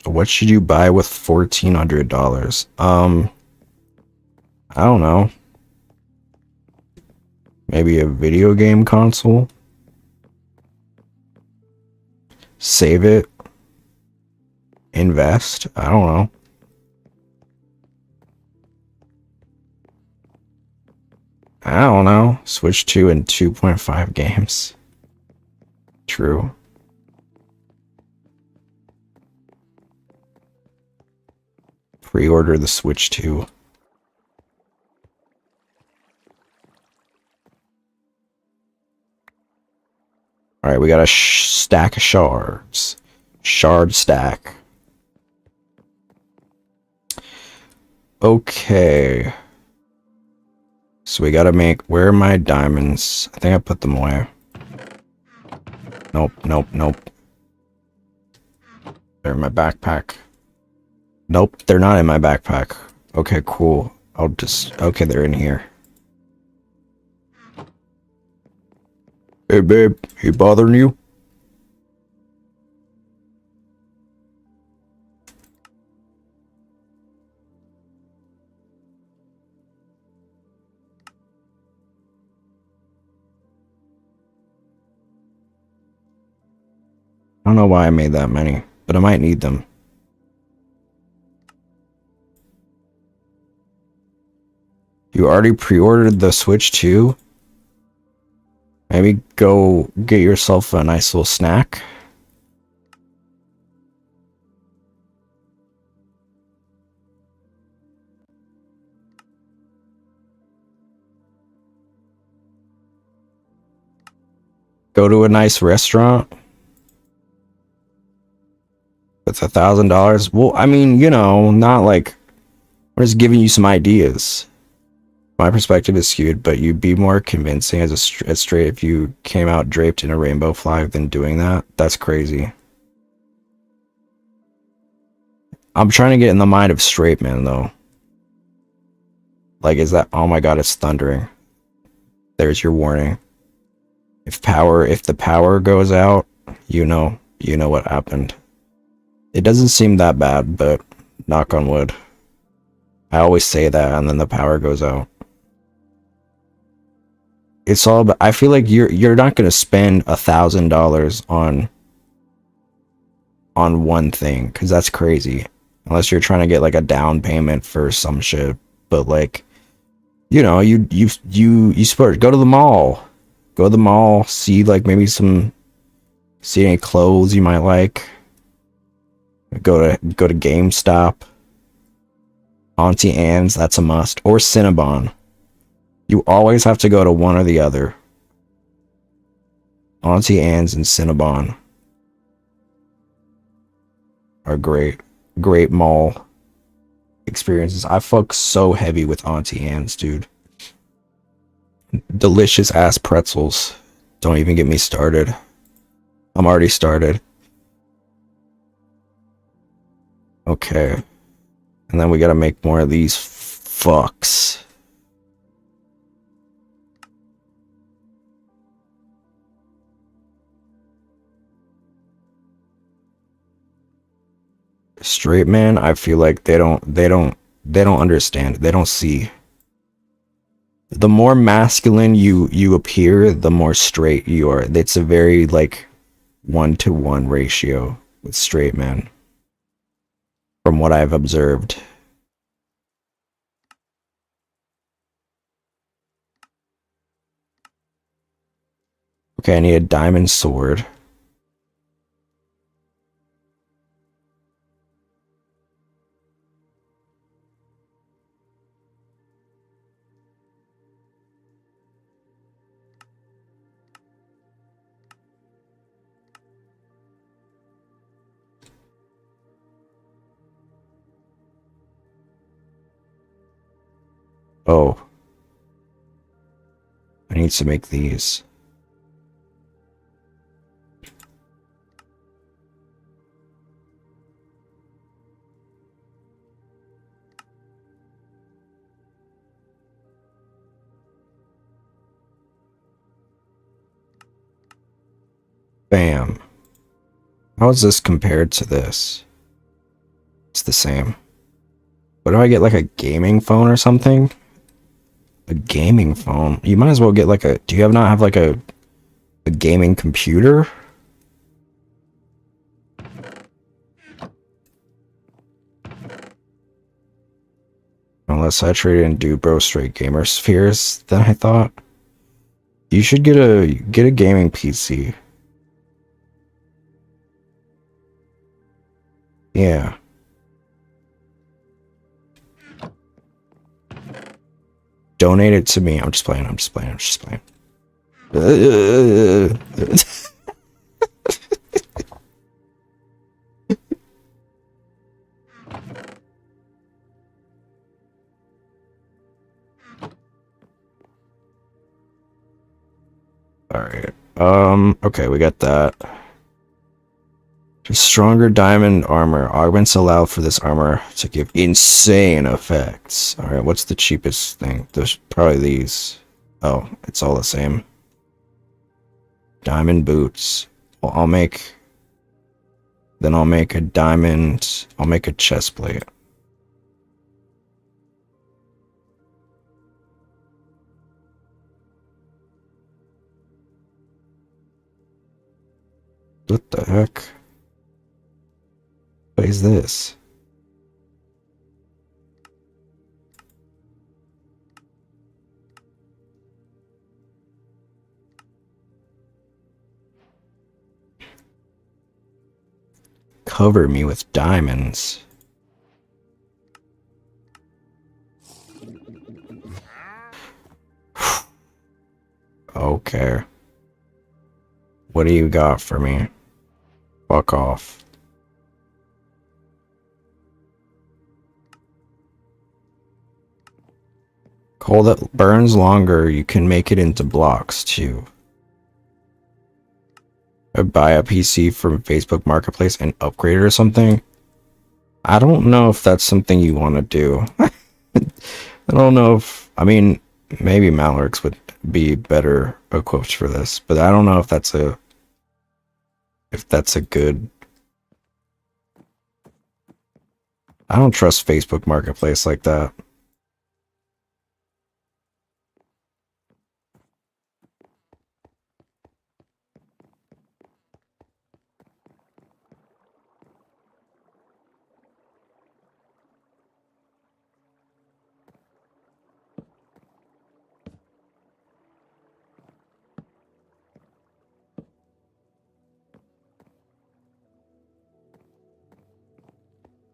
What should you buy with $1,400? I don't know. Maybe a video game console? Save it? Invest? I don't know. I don't know. Switch 2 and 2.5 games. True. Pre-order the Switch 2. Alright, we got a stack of shards. Shard stack. Okay. So we gotta make... Where are my diamonds? I think I put them away. Nope, nope, nope. They're in my backpack. Nope, they're not in my backpack. Okay, cool. I'll just... Okay, they're in here. Hey, babe. He bothering you? I don't know why I made that many, but I might need them. You already pre-ordered the Switch 2? Maybe go get yourself a nice little snack. Go to a nice restaurant with $1,000. Well, I mean, you know, not like... I'm just giving you some ideas. My perspective is skewed, but you'd be more convincing as straight if you came out draped in a rainbow flag than doing that. That's crazy. I'm trying to get in the mind of straight men, though. Like, is that... Oh my god, it's thundering. There's your warning. If the power goes out, you know what happened. It doesn't seem that bad, but knock on wood. I always say that, and then the power goes out. It's all about... I feel like you're not gonna spend $1,000 on one thing, because that's crazy. Unless you're trying to get like a down payment for some shit. But like, you know, you splurge. Go to the mall. Go to the mall. See like maybe see any clothes you might like. Go to GameStop. Auntie Anne's, that's a must. Or Cinnabon. You always have to go to one or the other. Auntie Anne's and Cinnabon are great mall experiences. I fuck so heavy with Auntie Anne's, dude. Delicious ass pretzels. Don't even get me started. I'm already started. Okay. And then we gotta make more of these fucks. Straight man, I feel like they don't understand. They don't see. The more masculine you appear, the more straight you are. It's a very like 1-to-1 ratio with straight men, from what I've observed. Okay, I need a diamond sword. Oh, I need to make these. Bam. How is this compared to this? It's the same. What do I get, like a gaming phone or something? A gaming phone? You might as well get like a... Do you not have like a gaming computer? Unless I traded in Dude Bro straight gamer spheres than I thought. You should get a gaming PC. Yeah. Donate it to me. I'm just playing. I'm just playing. I'm just playing. Alright. Okay, we got that. Stronger diamond armor. Augments allow for this armor to give insane effects. Alright, what's the cheapest thing? There's probably these. Oh, it's all the same. Diamond boots. Well, I'll make a diamond. I'll make a chest plate. What the heck? What is this? Cover me with diamonds. Okay. What do you got for me? Fuck off. Coal that burns longer, you can make it into blocks too. Or buy a PC from Facebook Marketplace and upgrade it or something. I don't know if that's something you want to do. I don't know if... I mean, maybe Malworks would be better equipped for this, but I don't know if that's a... If that's a good... I don't trust Facebook Marketplace like that.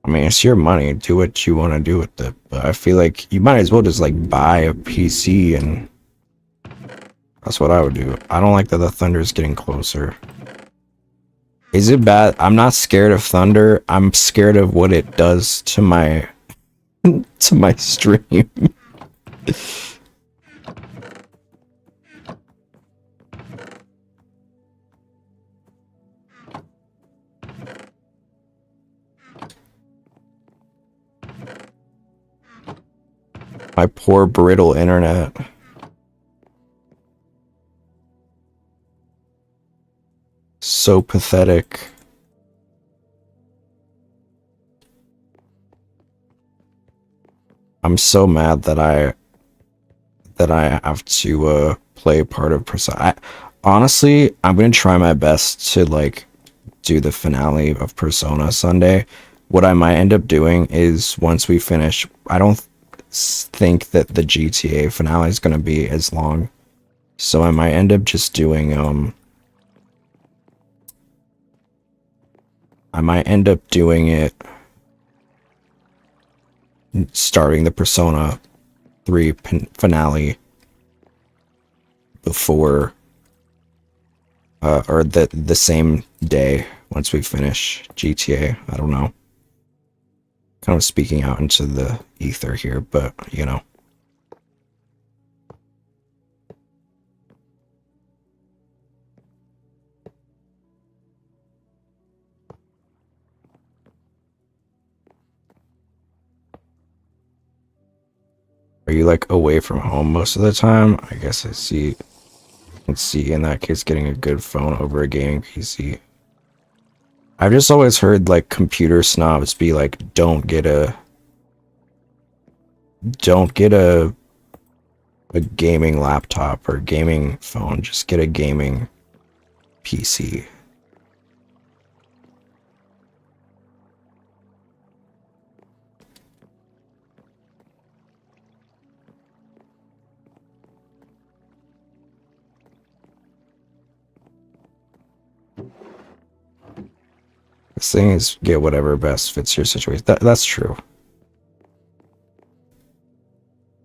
I mean, it's your money. Do what you want to do with it. But I feel like you might as well just, like, buy a PC and... That's what I would do. I don't like that the thunder is getting closer. Is it bad? I'm not scared of thunder. I'm scared of what it does to my... to my stream. My poor brittle internet. So pathetic. I'm so mad that I have to play part of Persona. Honestly, I'm gonna try my best to like do the finale of Persona Sunday. What I might end up doing is once we finish, I don't think that the GTA finale is gonna be as long, so I might end up just doing I might end up doing it starting the Persona 3 finale before or the same day once we finish GTA. I don't know. Kind of speaking out into the ether here, but you know. Are you like away from home most of the time? I guess I can see in that case getting a good phone over a gaming PC. I've just always heard like computer snobs be like, don't get a gaming laptop or gaming phone, just get a gaming PC. This thing is get whatever best fits your situation. That's true.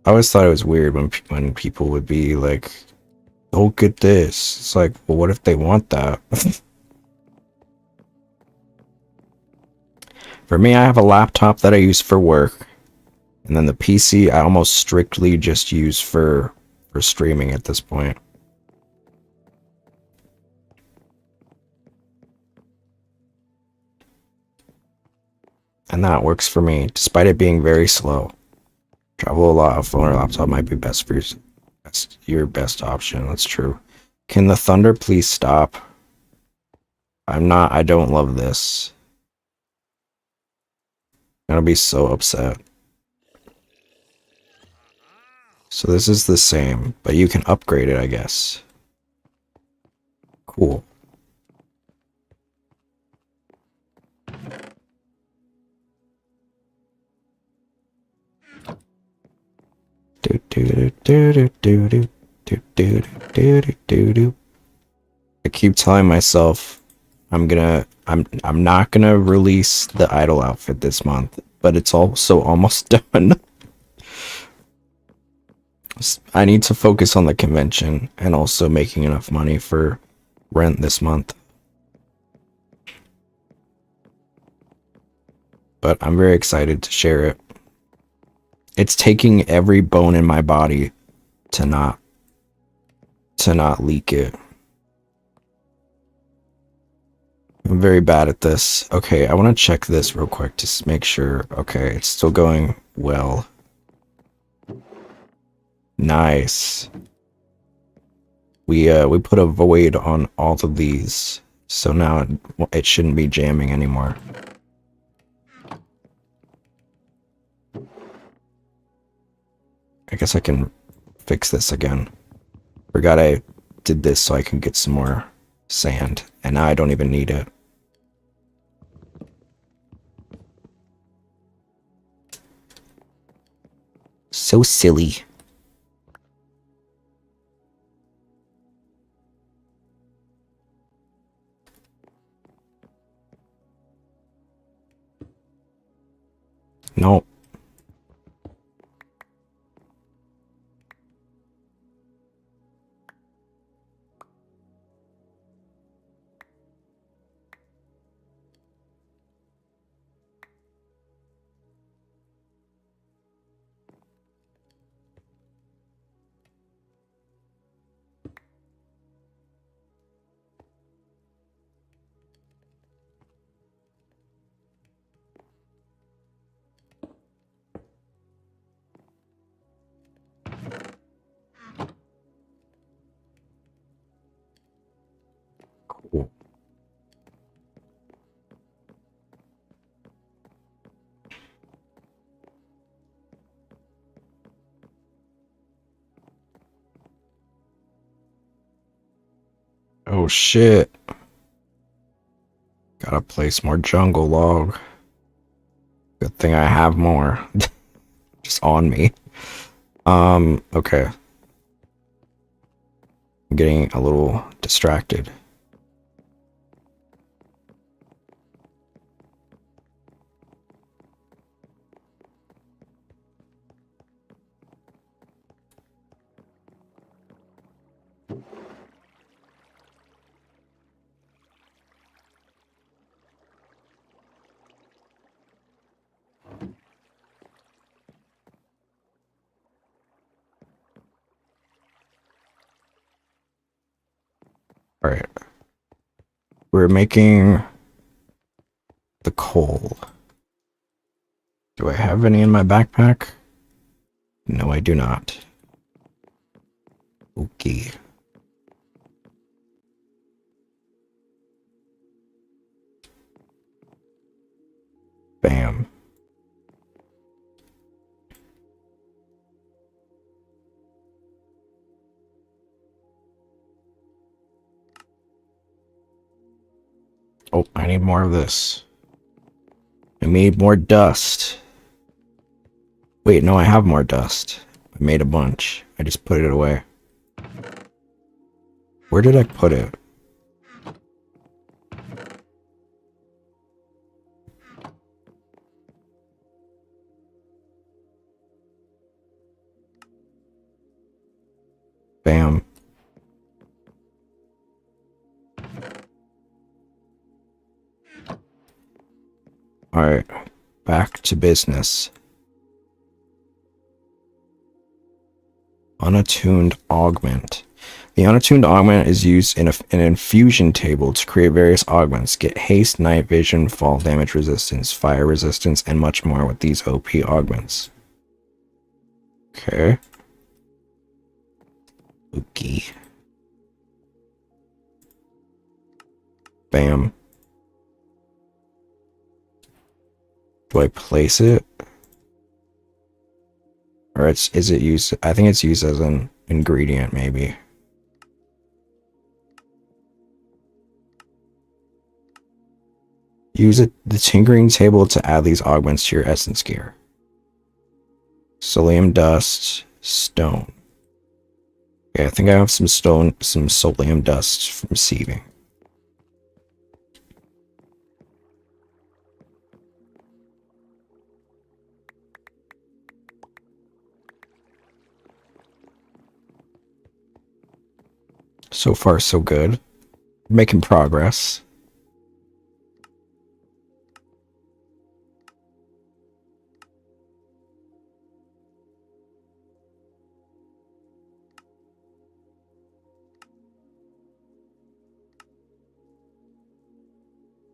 I always thought it was weird when people would be like, "Don't get this." It's like, well, what if they want that? For me, I have a laptop that I use for work, and then the PC I almost strictly just use for streaming at this point. And that works for me, despite it being very slow. Travel a lot, a phone or laptop might be best for your best option. That's true. Can the thunder please stop? I don't love this. I'm gonna be so upset. So this is the same, but you can upgrade it, I guess. Cool. Do do do do do do do do do do do do. I keep telling myself I'm not gonna release the idol outfit this month, but it's also almost done. I need to focus on the convention and also making enough money for rent this month. But I'm very excited to share it. It's taking every bone in my body to not leak it. I'm very bad at this. Okay, I want to check this real quick to make sure. Okay, it's still going well. Nice. We put a void on all of these, so now it shouldn't be jamming anymore. I guess I can fix this again. Forgot I did this so I can get some more sand, and now I don't even need it. So silly. No. Oh shit. Gotta place more jungle log. Good thing I have more. Just on me. Okay. I'm getting a little distracted. Alright. We're making the coal. Do I have any in my backpack? No, I do not. Okay. Bam. Oh, I need more of this. I made more dust. Wait, no, I have more dust. I made a bunch. I just put it away. Where did I put it? Bam. Alright, back to business. Unattuned augment. The unattuned augment is used in an infusion table to create various augments. Get haste, night vision, fall damage resistance, fire resistance, and much more with these OP augments. Okay. Okay. Bam. Do I place it? Or is it used? I think it's used as an ingredient, maybe. Use the tinkering table to add these augments to your essence gear. Solium dust, stone. Okay, I think I have some solium dust from sieving. So far, so good. Making progress.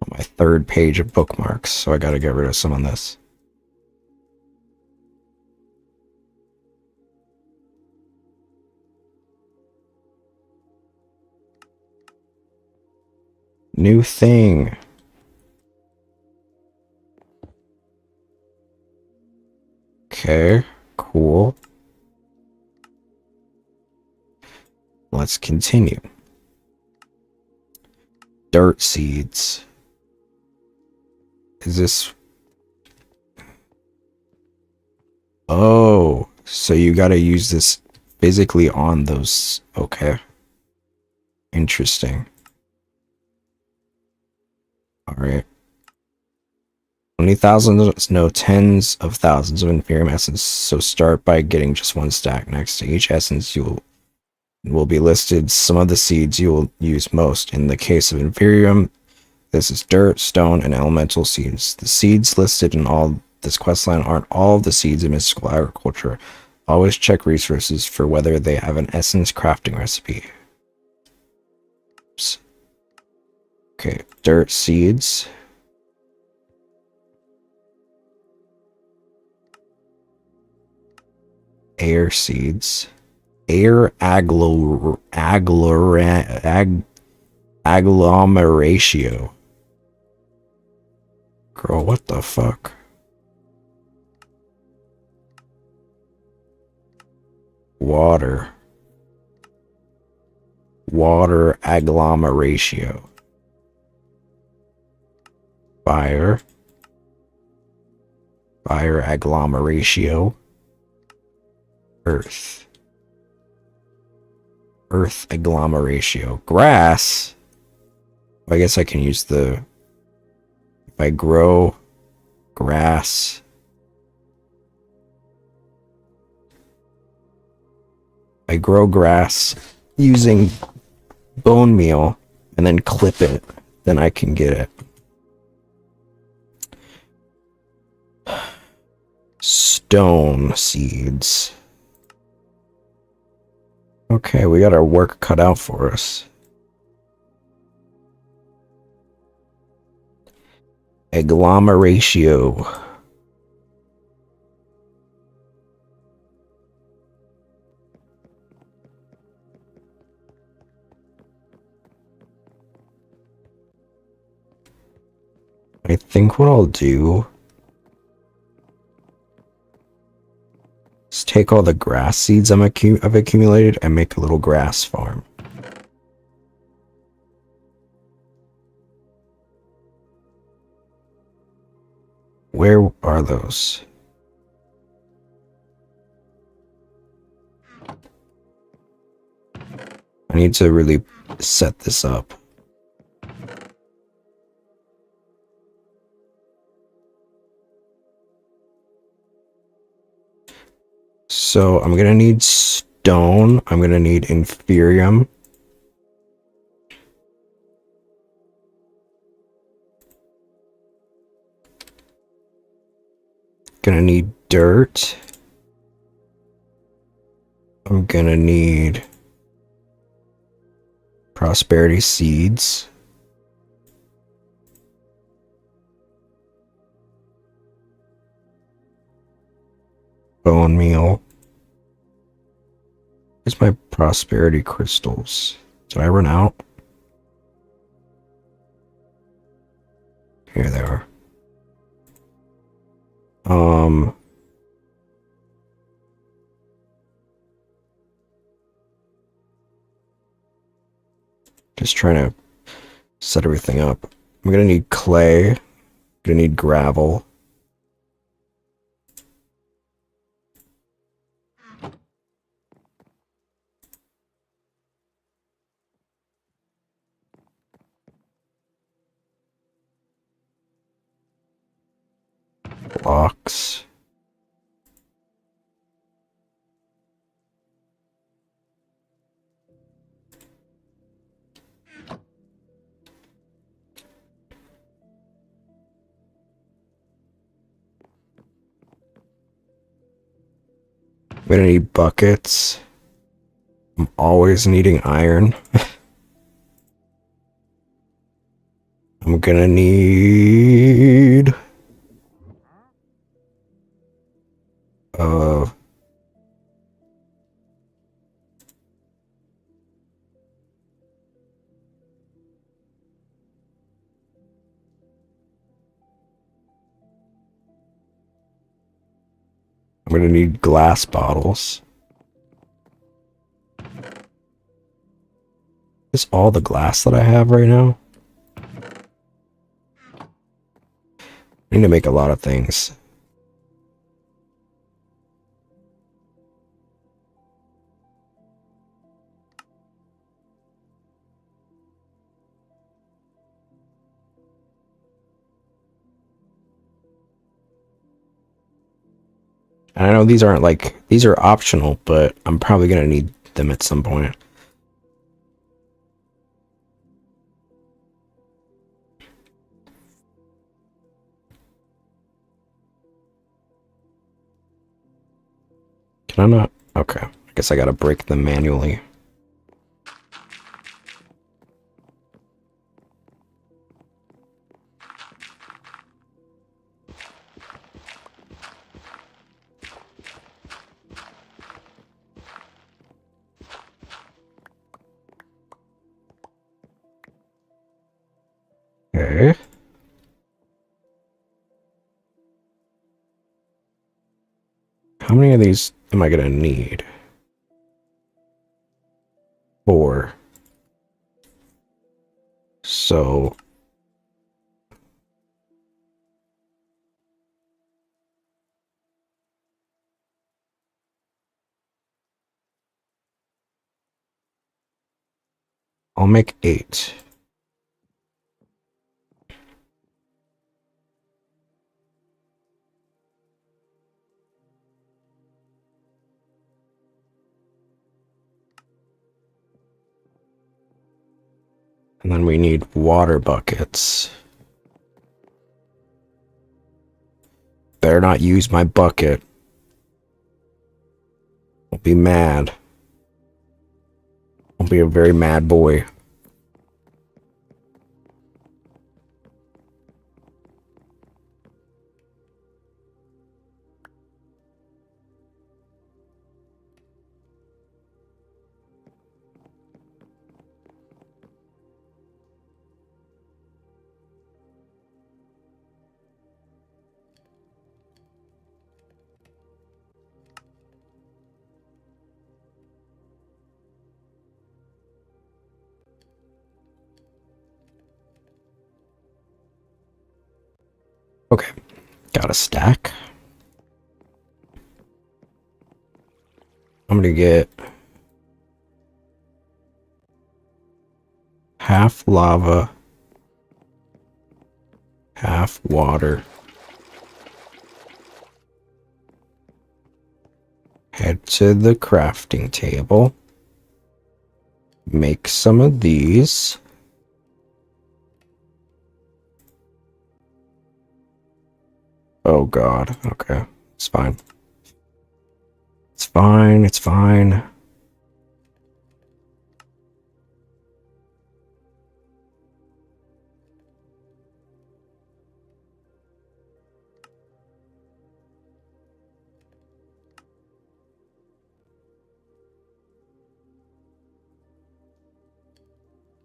On my third page of bookmarks, so I gotta get rid of some of this. New thing. Okay, cool. Let's continue. Dirt seeds. Is this... Oh, so you gotta use this physically on those... Okay. Interesting. Alright. Only thousands, no, tens of thousands of Inferium essence, so start by getting just one stack. Next to each essence will be listed some of the seeds you will use most. In the case of Inferium, this is dirt, stone, and elemental seeds. The seeds listed in all this questline aren't all of the seeds in mystical agriculture. Always check resources for whether they have an essence crafting recipe. Oops. Okay, dirt seeds. Air seeds. Air agglomeratio. Girl, what the fuck? Water. water agglomeration. Fire agglomeration. Earth agglomeration. Grass. I guess I can use if I grow grass. I grow grass using bone meal and then clip it, then I can get it. Stone seeds. Okay, we got our work cut out for us. Agglomeration. I think what I'll do is take all the grass seeds I've accumulated and make a little grass farm. Where are those? I need to really set this up. So I'm gonna need stone. I'm gonna need inferium. Gonna need dirt. I'm gonna need prosperity seeds. Bone meal. Where's my prosperity crystals? Did I run out? Here they are. Just trying to set everything up. I'm gonna need clay. I'm gonna need gravel. Blocks. I'm gonna need buckets. I'm always needing iron. I'm gonna need I'm gonna need glass bottles. Is all the glass that I have right now? I need to make a lot of things. And I know these aren't these are optional, but I'm probably gonna need them at some point. Can I not? Okay. I guess I gotta break them manually. Okay. How many of these am I gonna need? 4. So I'll make 8. And then we need water buckets. Better not use my bucket. I'll be mad. I'll be a very mad boy. Okay, got a stack. I'm gonna get half lava, half water. Head to the crafting table. Make some of these. Oh god, okay. It's fine. It's fine, it's fine.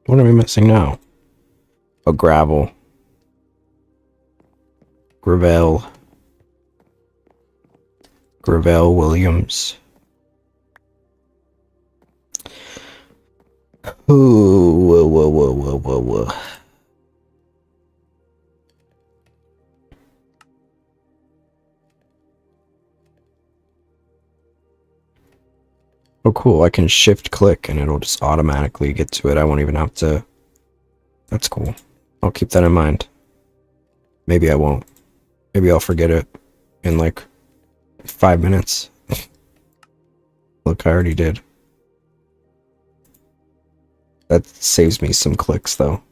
What are we missing now? Oh, gravel. Gravel. Gravel Williams. Ooh, whoa, whoa, whoa, whoa, whoa, whoa. Oh, cool. I can shift click and it'll just automatically get to it. I won't even have to. That's cool. I'll keep that in mind. Maybe I won't. Maybe I'll forget it in like 5 minutes. Look, I already did. That saves me some clicks though.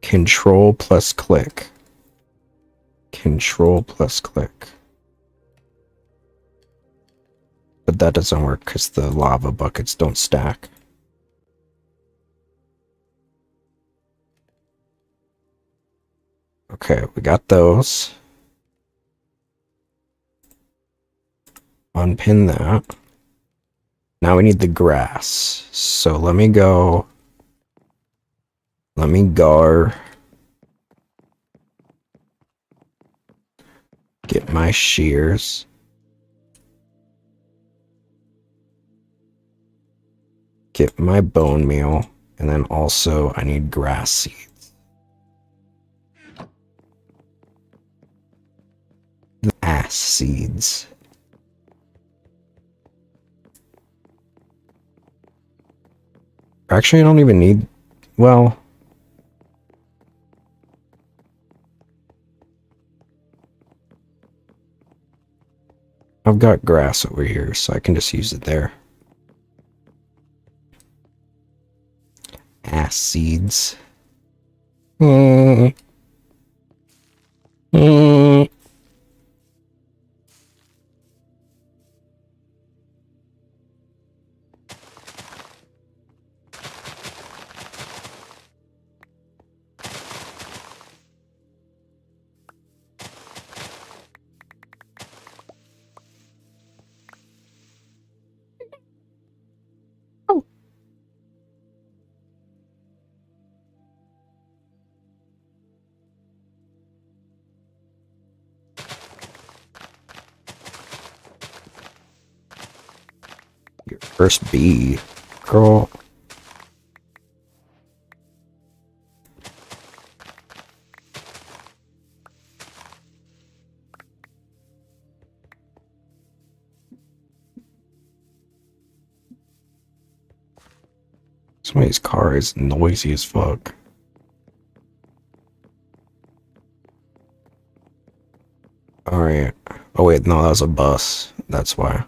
Control plus click. Control plus click. But that doesn't work because the lava buckets don't stack. Okay, we got those. Unpin that. Now we need the grass. So let me go. Let me go. Get my shears. Get my bone meal. And then also I need grass seeds. Ass seeds. Actually, I don't even need... Well... I've got grass over here, so I can just use it there. Ass seeds. Mm. Mm. Oh. First B. Girl. Somebody's car is noisy as fuck. Alright. Oh wait, no, that was a bus. That's why.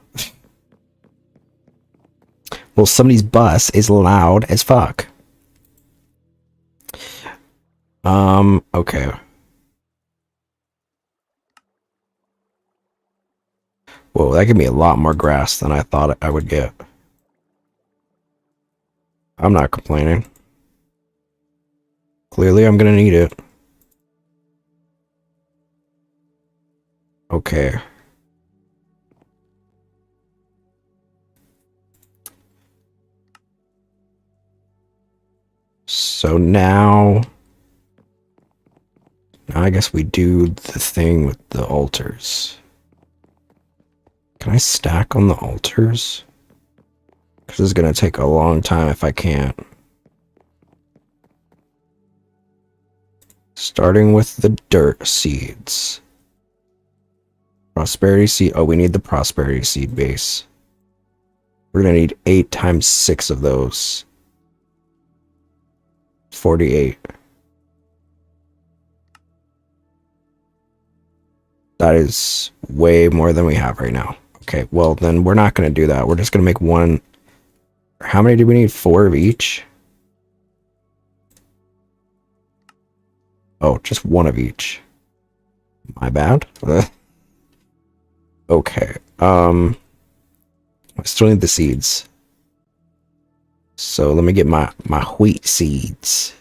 Well, somebody's bus is loud as fuck. Okay. Whoa, that gave me a lot more grass than I thought I would get. I'm not complaining. Clearly, I'm gonna need it. Okay. So now I guess we do the thing with the altars. Can I stack on the altars? Because this is gonna take a long time if I can't. Starting with the dirt seeds. Prosperity seed. Oh, we need the prosperity seed base. We're gonna need 8 times 6 of those. 48. That is way more than we have right now. Okay, well then we're not gonna do that. We're just gonna make one. How many do we need? 4 of each? Oh, just 1 of each. My bad. Okay. I still need the seeds. So let me get my wheat seeds.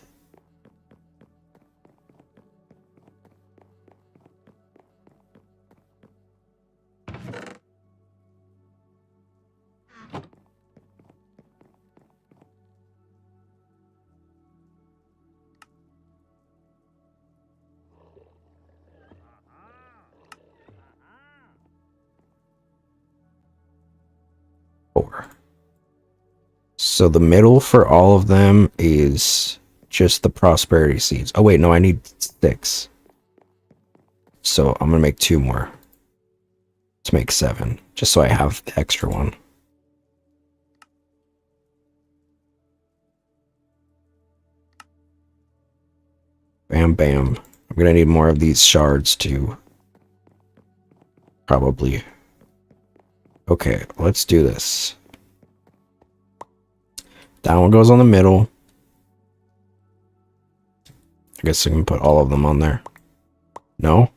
So the middle for all of them is just the prosperity seeds. Oh wait, no, I need 6. So I'm gonna make 2 more to make 7, just so I have the extra one. Bam, bam. I'm gonna need more of these shards too. Probably. Okay, let's do this. That one goes on the middle. I guess I can put all of them on there. No?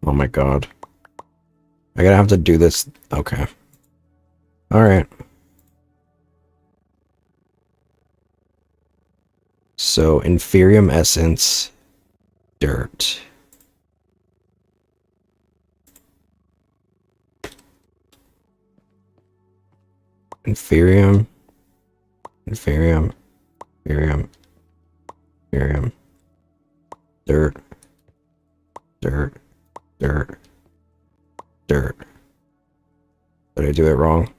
Oh my god. I gotta have to do this. Okay. Alright. So, Inferium Essence, dirt. Inferium, Inferium, Inferium, Inferium, dirt, dirt, dirt, dirt. Did I do it wrong?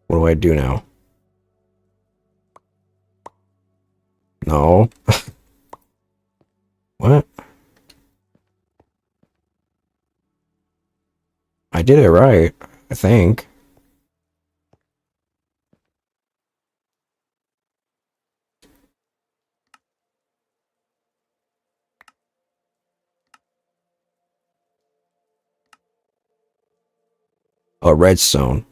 What do I do now? No. What? I did it right, I think. Oh, redstone.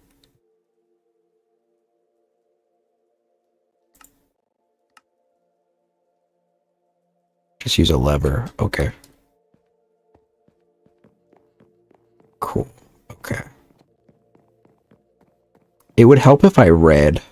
Just use a lever. Okay. Cool. Okay. It would help if I read.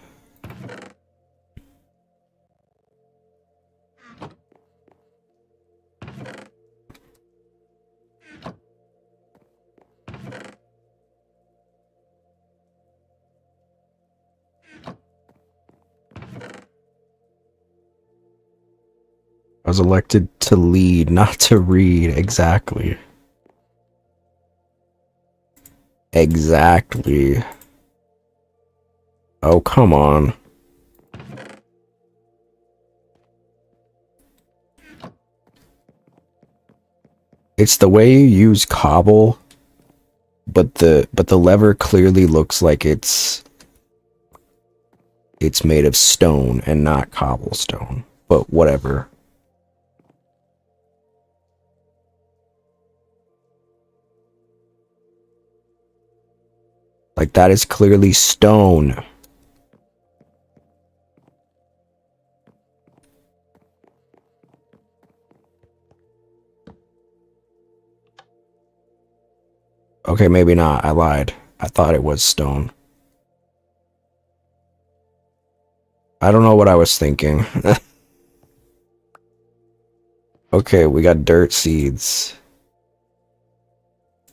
I was elected to lead, not to read. Exactly. Exactly. Oh, come on. It's the way you use cobble, but the lever clearly looks like it's made of stone and not cobblestone. But whatever. Like, that is clearly stone. Okay, maybe not. I lied. I thought it was stone. I don't know what I was thinking. Okay, we got dirt seeds.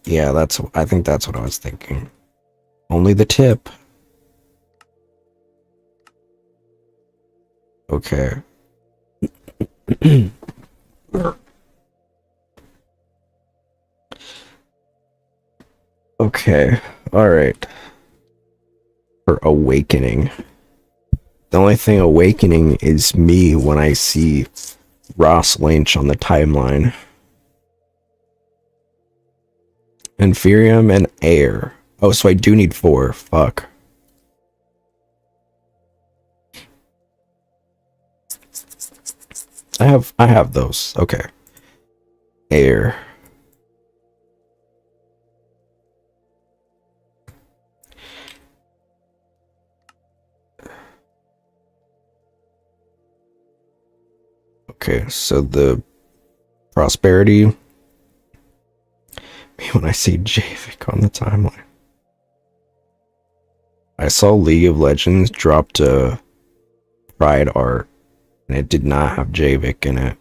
Yeah, I think that's what I was thinking. Only the tip. Okay. Okay. All right. For awakening. The only thing awakening is me when I see Ross Lynch on the timeline. Inferium and air. Oh, so I do need 4. Fuck. I have those. Okay. Air. Okay, so the prosperity. When I see Javik on the timeline. I saw League of Legends dropped a Pride art, and it did not have Javik in it.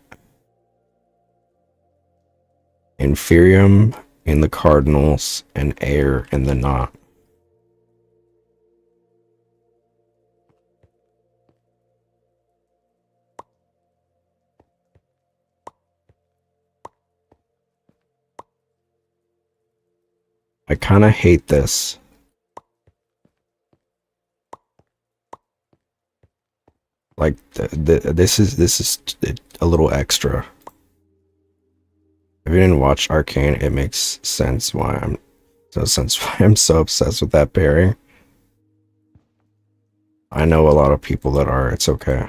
Inferium in the Cardinals and air in the knot. I kind of hate this. Like this is a little extra. If you didn't watch Arcane, it makes sense why I'm so obsessed with that pairing. I know a lot of people that are. It's okay.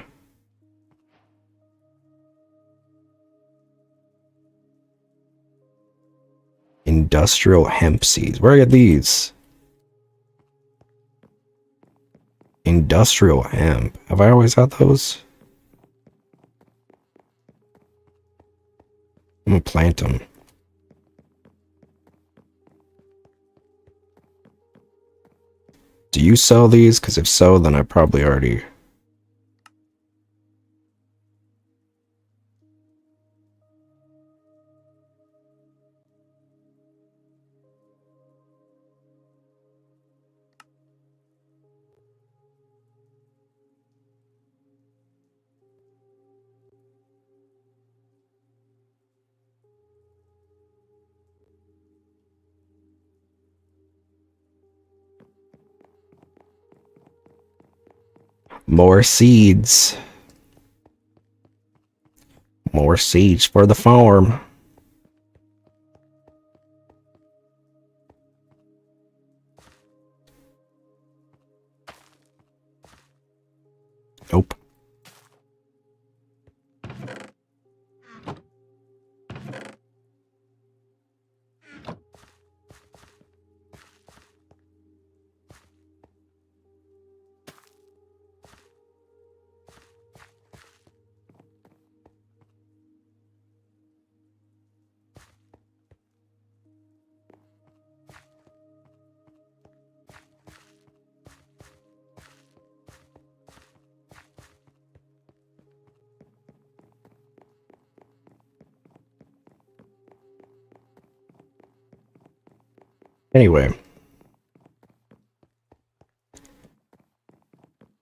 Industrial hemp seeds. Where are these? Industrial hemp. Have I always had those? I'm gonna plant them. Do you sell these? Because if so, then I probably already... More seeds. More seeds for the farm. Nope. Anyway.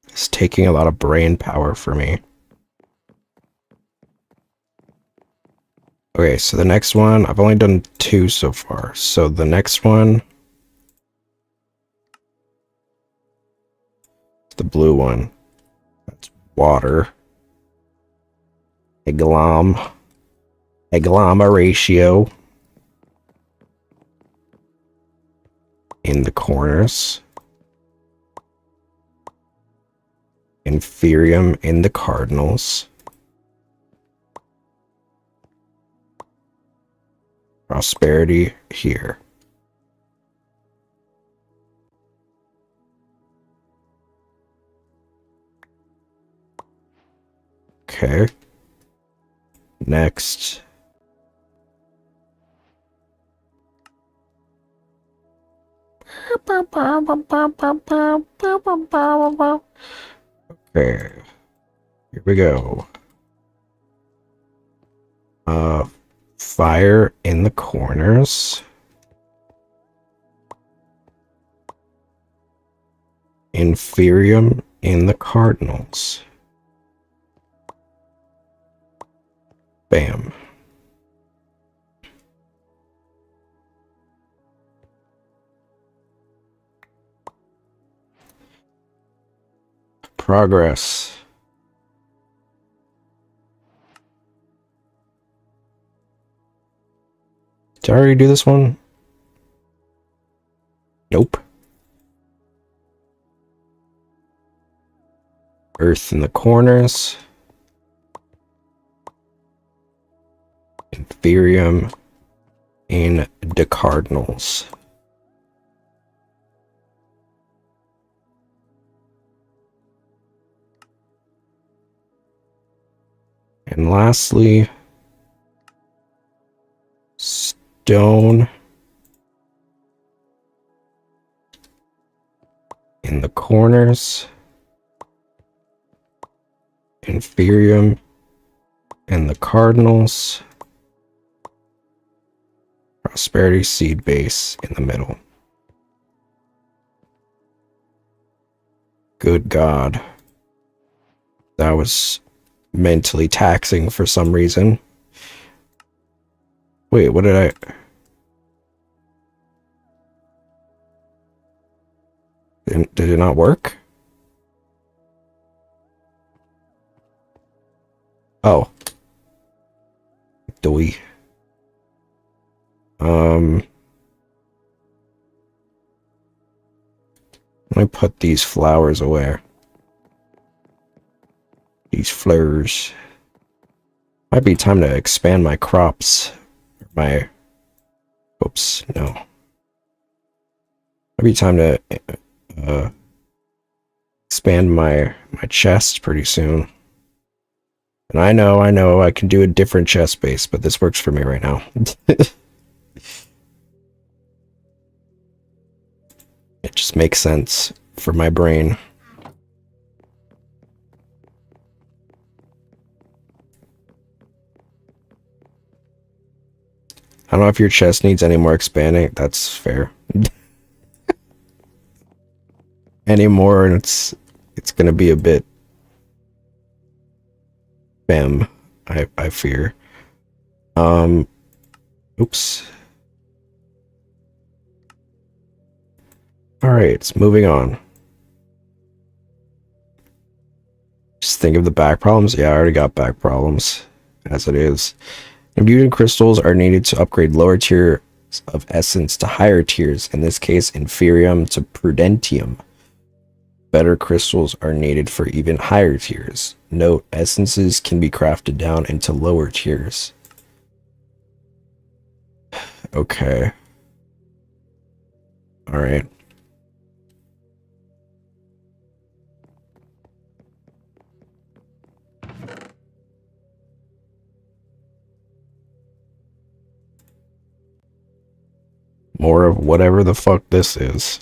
It's taking a lot of brain power for me. Okay, so the next one, I've only done 2 so far. So the next one the blue one. That's water. Agglomeration in the corners. Inferium in the cardinals. Prosperity here. Okay. Next. Okay. Here we go. Fire in the corners. Inferium in the cardinals. Bam. Progress. Did I already do this one? Nope. Earth in the corners. Inferium in the cardinals. And lastly, stone in the corners. Inferium in the cardinals. Prosperity seed base in the middle. Good God. That was mentally taxing for some reason. Wait, what did I... Did it not work? Oh. Doy. Let me put these flowers away. These flowers. Might be time to expand my crops. My... Oops, no. Might be time to expand my chest pretty soon. And I know, I can do a different chest base, but this works for me right now. It just makes sense for my brain. I don't know if your chest needs any more expanding. That's fair. Anymore, and it's gonna be a bit bam, I fear. Oops. Alright, moving on. Just think of the back problems. Yeah, I already got back problems as it is. Imbued crystals are needed to upgrade lower tiers of essence to higher tiers, in this case, inferium to prudentium. Better crystals are needed for even higher tiers. Note, essences can be crafted down into lower tiers. Okay. Alright. More of whatever the fuck this is.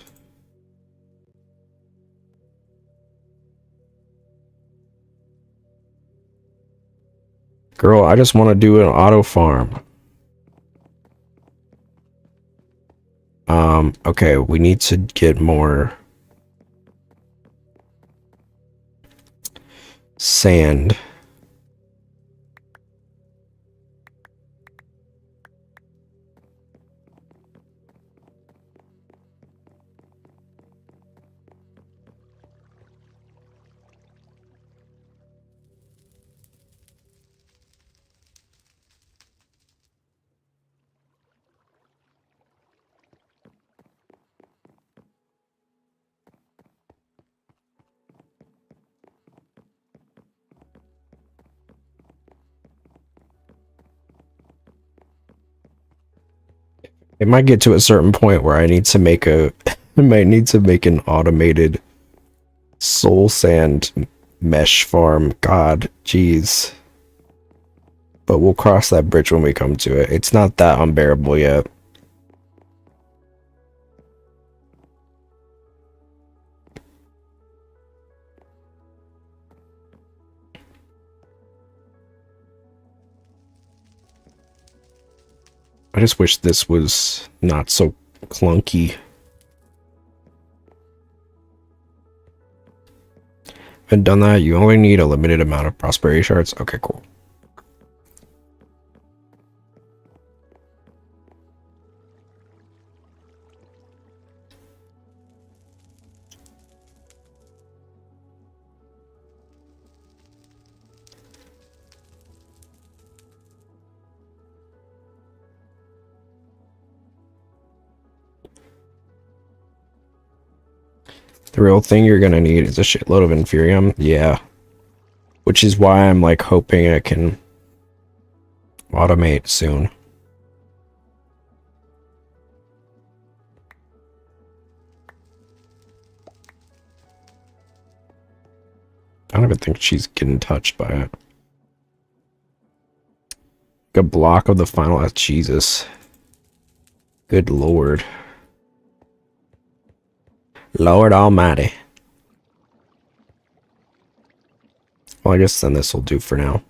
Girl, I just want to do an auto farm. Okay, we need to get more sand. It might get to a certain point where I need to make a I might need to make an automated soul sand mesh farm. God, jeez. But we'll cross that bridge when we come to it. It's not that unbearable yet. I just wish this was not so clunky. Haven't done that. You only need a limited amount of prosperity shards. Okay, cool. The real thing you're gonna need is a shitload of Inferium. Yeah. Which is why I'm like hoping I can automate soon. I don't even think she's getting touched by it. A block of the final. Jesus. Good lord. Lord almighty. Well, I guess then this will do for now.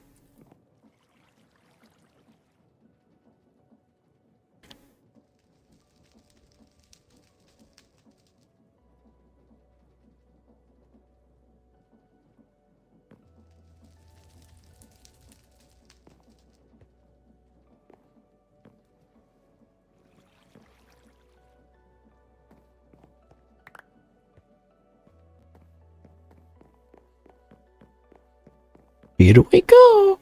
Here we go.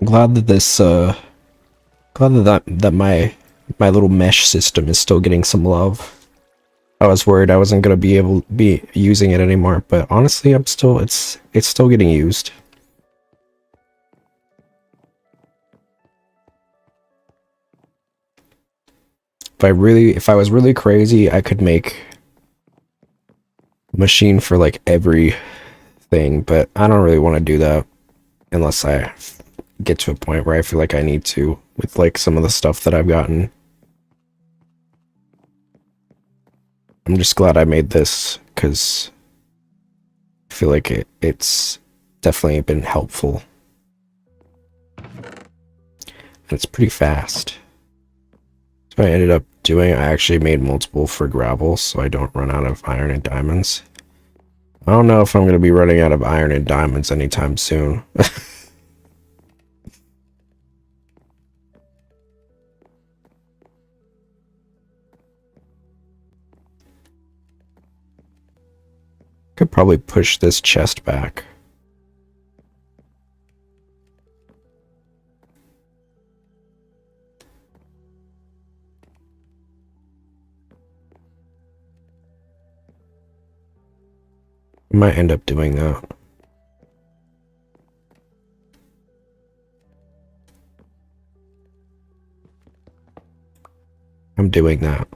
I'm glad that this glad that my little mesh system is still getting some love. I was worried I wasn't gonna be able to be using it anymore, but honestly it's still getting used. If I was really crazy, I could make a machine for like everything, but I don't really want to do that unless I get to a point where I feel like I need to with like some of the stuff that I've gotten. I'm just glad I made this because I feel like it's definitely been helpful. And it's pretty fast. So I ended up doing, I actually made multiple for gravel so I don't run out of iron and diamonds. I don't know if I'm going to be running out of iron and diamonds anytime soon. Could probably push this chest back. I might end up doing that. I'm doing that.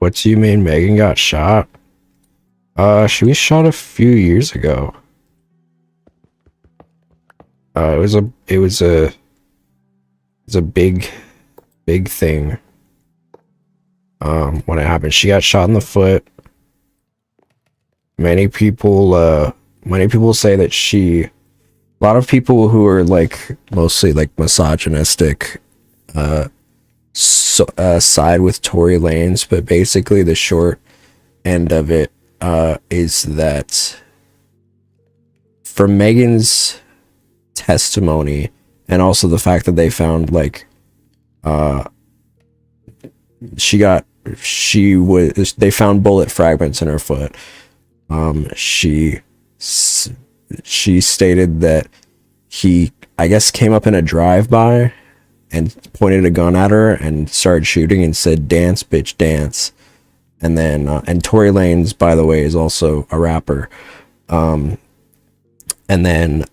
What do you mean Megan got shot? She was shot a few years ago. It was a big thing. When it happened, she got shot in the foot. Many people say that a lot of people who are like mostly like misogynistic side with Tory Lanez, but basically the short end of it is that from Megan's testimony, and also the fact that they found like they found bullet fragments in her foot. She stated that he, I guess, came up in a drive-by and pointed a gun at her and started shooting and said, "Dance, bitch, dance." And then, and Tory Lanez, by the way, is also a rapper. And then,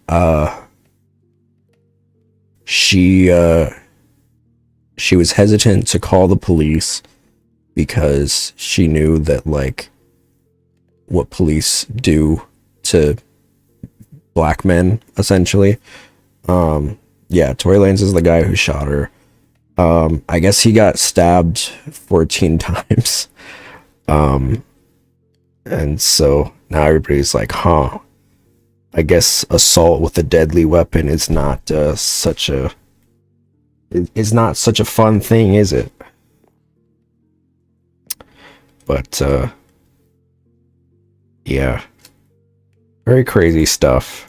she was hesitant to call the police because she knew that, like, what police do to black men, essentially. Yeah, Tory Lanez is the guy who shot her. I guess he got stabbed 14 times. And so now everybody's like, huh, I guess assault with a deadly weapon is not such a fun thing, is it? But yeah, very crazy stuff.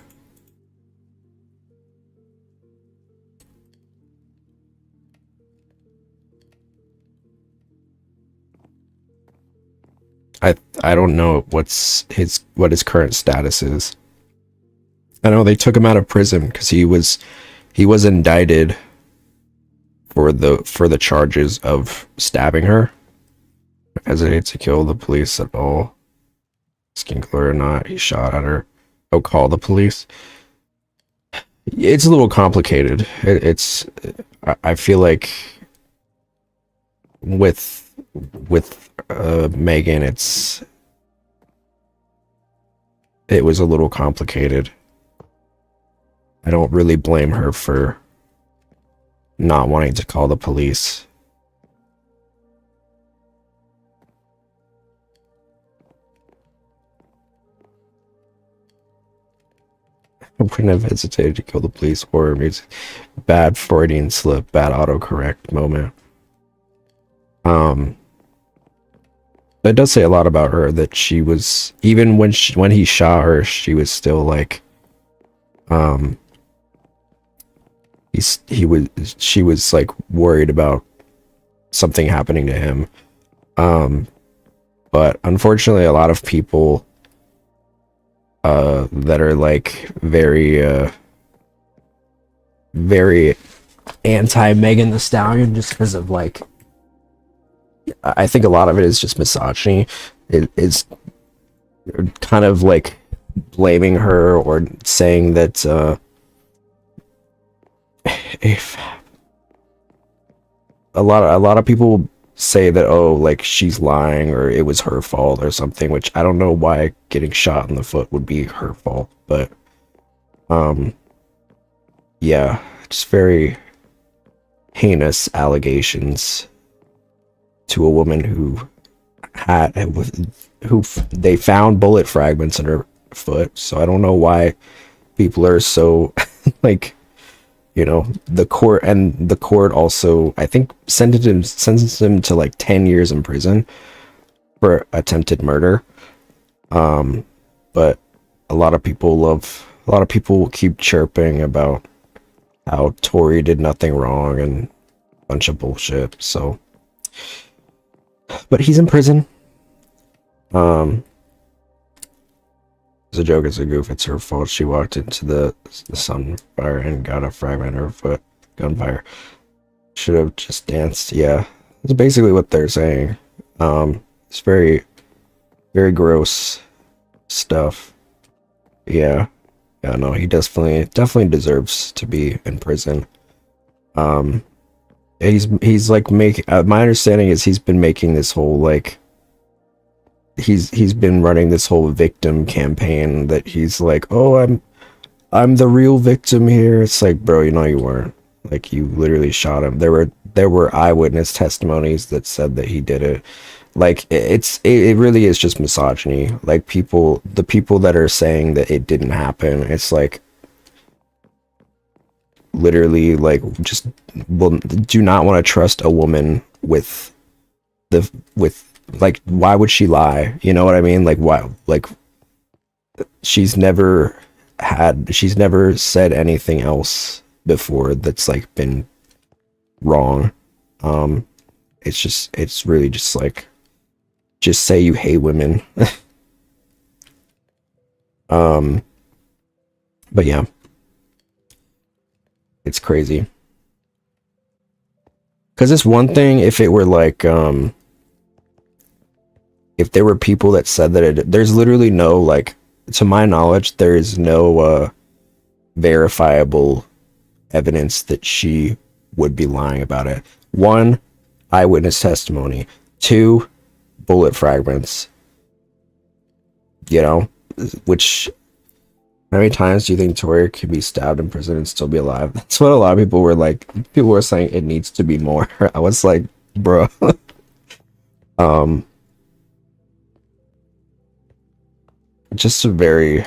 I don't know what his current status is. I know they took him out of prison because he was indicted for the charges of stabbing her. Hesitate to kill the police at all. Asking clear or not, he shot at her. Oh, call the police. It's a little complicated. I feel like with Megan, it was a little complicated. I don't really blame her for not wanting to call the police. I wouldn't have hesitated to kill the police. Horror music. Bad Freudian slip. Bad autocorrect moment. That does say a lot about her, that she was, even when he shot her, she was still like, she was like worried about something happening to him. But unfortunately, a lot of people that are like very anti Megan Thee Stallion, just because of like, I think a lot of it is just misogyny. It is kind of like blaming her or saying that if a lot of people say that, oh, like she's lying or it was her fault or something, which I don't know why getting shot in the foot would be her fault, but yeah, just very heinous allegations to a woman who they found bullet fragments in her foot. So I don't know why people are so like, you know, the court also, I think, sentenced him to like 10 years in prison for attempted murder. But a lot of people keep chirping about how Tory did nothing wrong and a bunch of bullshit. So, but he's in prison. It's a joke, it's a goof, it's her fault. She walked into the sunfire and got a fragment in her foot. Gunfire. Should have just danced. Yeah, that's basically what they're saying. It's very, very gross stuff. Yeah, no, he definitely deserves to be in prison. He's like my understanding is he's been making this whole like he's been running this whole victim campaign that he's like, oh, I'm the real victim here. It's like, bro, you know you weren't. Like, you literally shot him. There were eyewitness testimonies that said that he did it. Like, it really is just misogyny. Like, the people that are saying that it didn't happen, it's like literally like just will do not want to trust a woman with with like, why would she lie? You know what I mean? Like, why? Like, she's never said anything else before that's like been wrong. um it's really just like, just say you hate women. um but yeah, it's crazy, because it's one thing if it were like, if there were people that said that there's literally no, like, to my knowledge, there is no verifiable evidence that she would be lying about it. One, eyewitness testimony. Two, bullet fragments. You know, which, how many times do you think Tori could be stabbed in prison and still be alive? That's what a lot of people were like. People were saying it needs to be more. I was like, bro. um, just a very,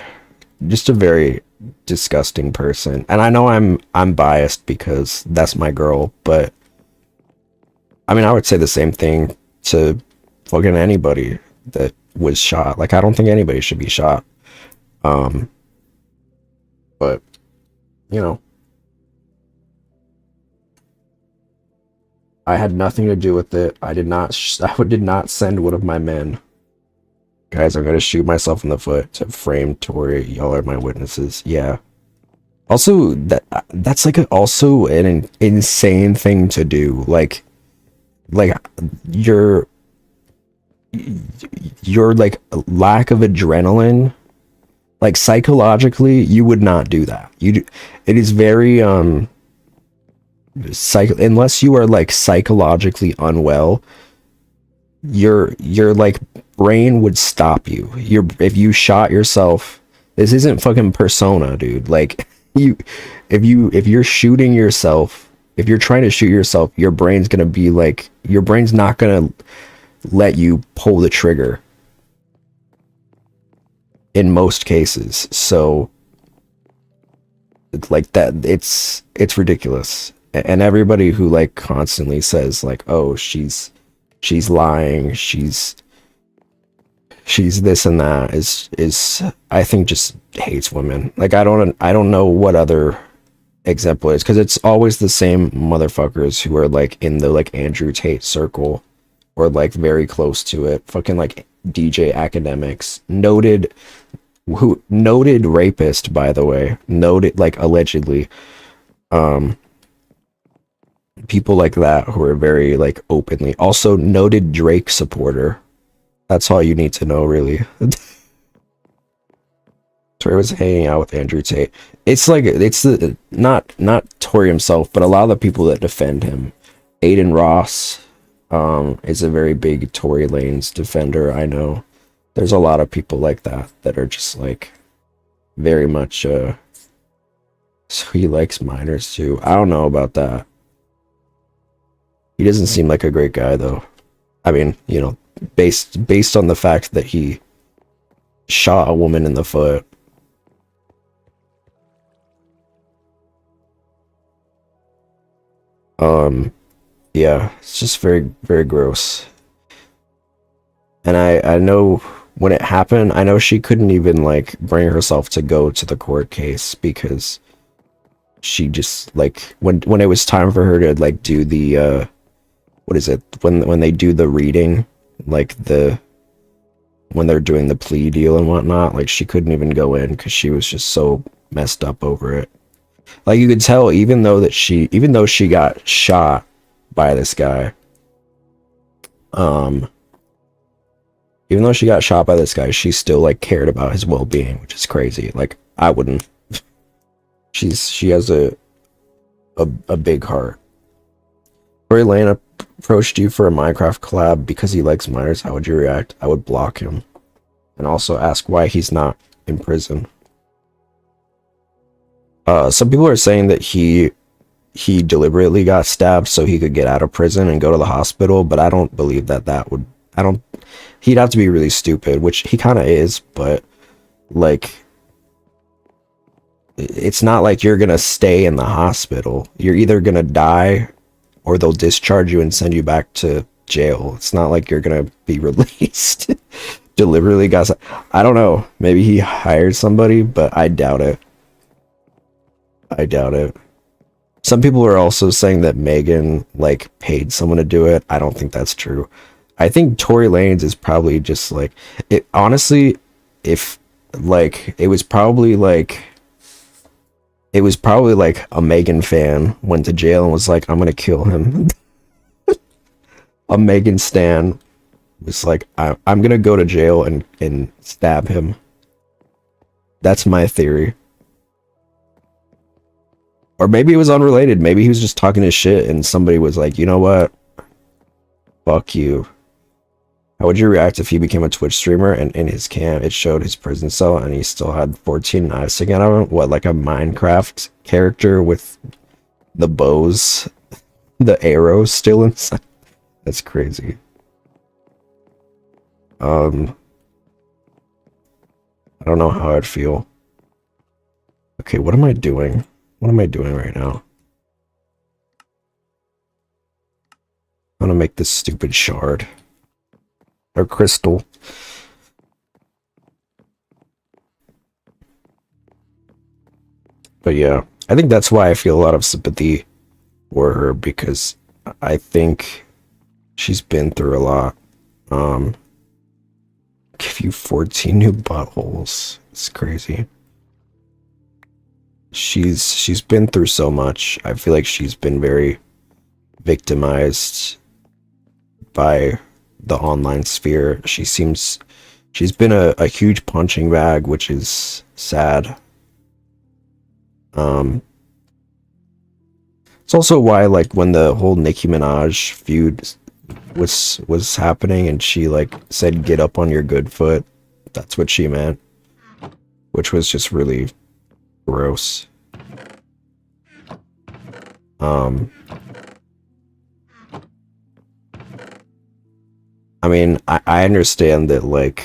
just a very disgusting person. And I know I'm biased because that's my girl, but I mean, I would say the same thing to fucking anybody that was shot. Like, I don't think anybody should be shot. Um, but you know, I had nothing to do with it. I did not. I did not send one of my men. Guys, I'm gonna shoot myself in the foot to frame Tori. Y'all are my witnesses. Yeah. Also, that's like also an insane thing to do. Like your like lack of adrenaline, like psychologically, you would not do that. It is very unless you are like psychologically unwell, your like brain would stop you. If you shot yourself, this isn't fucking Persona, dude. Like, if you're shooting yourself, if you're trying to shoot yourself, your brain's gonna be like, your brain's not gonna let you pull the trigger in most cases. So like that, it's ridiculous. And everybody who like constantly says like, oh, she's lying, she's this and that, is I think just hates women. Like, I don't know what other example is, because it's always the same motherfuckers who are like in the like Andrew Tate circle, or like very close to it. Fucking like DJ Academics, noted rapist, by the way, noted, like, allegedly. um People like that who are very like openly, also noted Drake supporter. That's all you need to know, really. Tori was hanging out with Andrew Tate. It's like, it's the not Tori himself, but a lot of the people that defend him. Aiden Ross is a very big Tory Lanez defender. I know there's a lot of people like that that are just like very much so he likes minors too. I don't know about that. He doesn't seem like a great guy though. I mean, you know, based on the fact that he shot a woman in the foot. Yeah, it's just very, very gross. And I know when it happened, I know she couldn't even like bring herself to go to the court case, because she just like, when it was time for her to like do the what is it, when they do the reading, like when they're doing the plea deal and whatnot, like she couldn't even go in because she was just so messed up over it. Like, you could tell, even though she got shot by this guy, even though she got shot by this guy, she still like cared about his well-being, which is crazy. Like, I wouldn't. She has a big heart. Tori Lanez approached you for a Minecraft collab because he likes miners, how would you react? I would block him. And also ask why he's not in prison. Some people are saying that he deliberately got stabbed so he could get out of prison and go to the hospital, but I don't believe that would, he'd have to be really stupid, which he kind of is, but like, it's not like you're gonna stay in the hospital. You're either gonna die or they'll discharge you and send you back to jail. It's not like you're gonna be released. Deliberately got, I don't know, maybe he hired somebody, but I doubt it. I doubt it. Some people are also saying that Megan like paid someone to do it. I don't think that's true. I think Tory Lanez is probably just like it. Honestly, if like it was probably like a Megan fan went to jail and was like, I'm gonna kill him. A Megan stan was like, I'm gonna go to jail and stab him. That's my theory. Or maybe it was unrelated. Maybe he was just talking his shit and somebody was like, you know what? Fuck you. How would you react if he became a Twitch streamer and in his cam it showed his prison cell and he still had 14 knives sticking out of him? What, like a Minecraft character with the bows, the arrows still inside? That's crazy. I don't know how I'd feel. Okay, what am I doing? What am I doing right now? I'm gonna make this stupid shard. Or crystal. But yeah, I think that's why I feel a lot of sympathy for her, because I think she's been through a lot. Give you 14 new buttholes. It's crazy. She's been through so much. I feel like she's been very victimized by the online sphere. She's been a huge punching bag, which is sad. It's also why, like, when the whole Nicki Minaj feud was happening and she like said get up on your good foot, that's what she meant, which was just really gross. I mean, I understand that like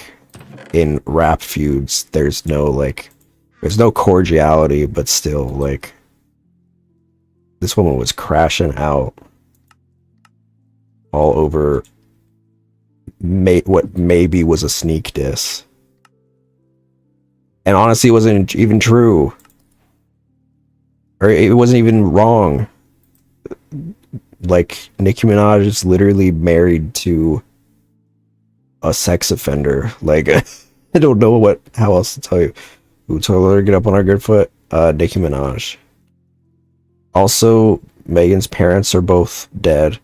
in rap feuds there's no cordiality, but still, like, this woman was crashing out all over what maybe was a sneak diss. And honestly, it wasn't even true. Or it wasn't even wrong. Like, Nicki Minaj is literally married to a sex offender. Like, I don't know how else to tell you. Who told her to get up on her good foot? Nicki Minaj. Also, Megan's parents are both dead.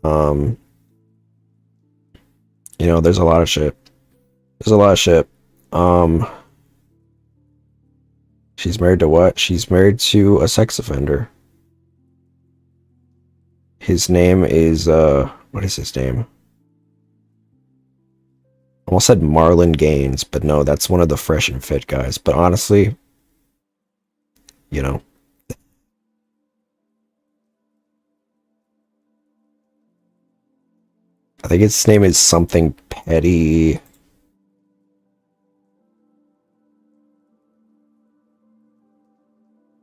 You know, there's a lot of shit. She's married to what? She's married to a sex offender. His name is, what is his name? I almost said Marlon Gaines, but no, that's one of the Fresh and Fit guys. But honestly, you know. I think his name is something Petty.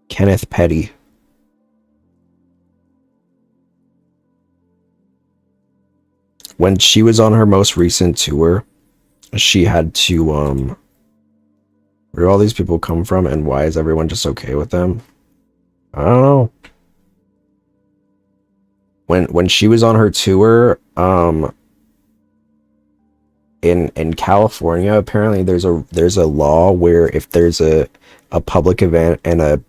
Kenneth Petty. When she was on her most recent tour, she had to, where do all these people come from and why is everyone just okay with them? I don't know. When she was on her tour, in California, apparently there's a law where if there's a public event and a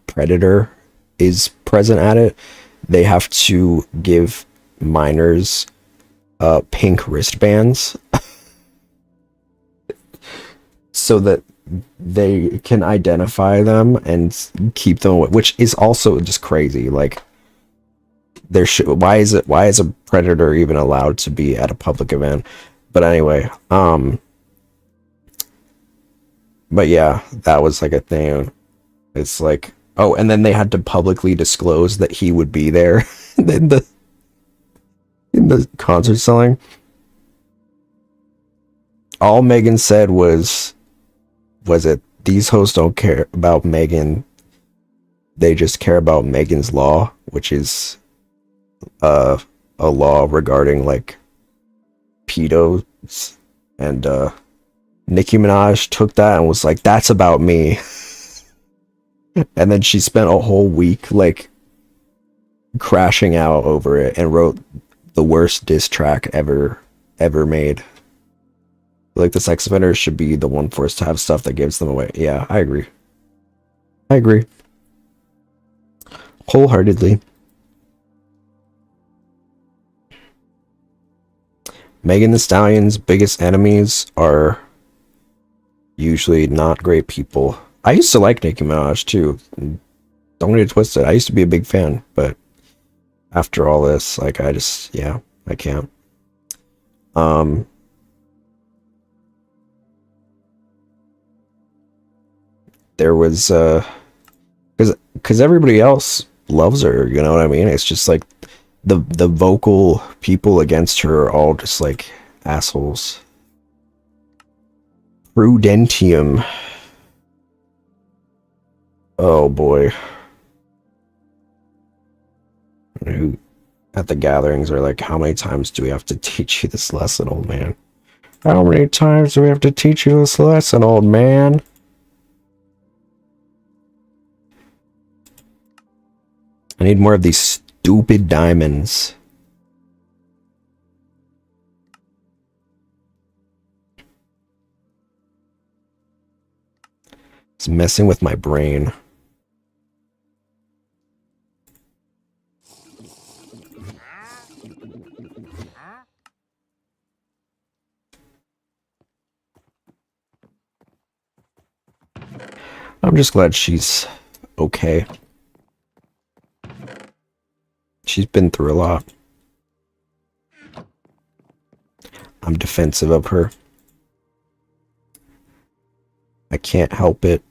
predator is present at it, they have to give minors pink wristbands so that they can identify them and keep them away, which is also just crazy. Like, there should, why is a predator even allowed to be at a public event? But anyway, but yeah, that was like a thing. It's like, oh, and then they had to publicly disclose that he would be there in the concert selling. All Megan said was it, these hosts don't care about Megan, they just care about Megan's law, which is a law regarding like pedos. And Nicki Minaj took that and was like, that's about me. And then she spent a whole week like crashing out over it and wrote the worst diss track ever made. Like, the sex offenders should be the one forced to have stuff that gives them away. Yeah, I agree. Wholeheartedly. Megan Thee Stallion's biggest enemies are usually not great people. I used to like Nicki Minaj too. Don't get it twisted. I used to be a big fan, but after all this, like, I just, yeah, I can't. There was because everybody else loves her, you know what I mean? It's just like the vocal people against her are all just like assholes. Prudentium. Oh boy. Who at the gatherings are like, how many times do we have to teach you this lesson, old man? How many times do we have to teach you this lesson, old man? I need more of these stupid diamonds. It's messing with my brain. I'm just glad she's okay. She's been through a lot. I'm defensive of her. I can't help it.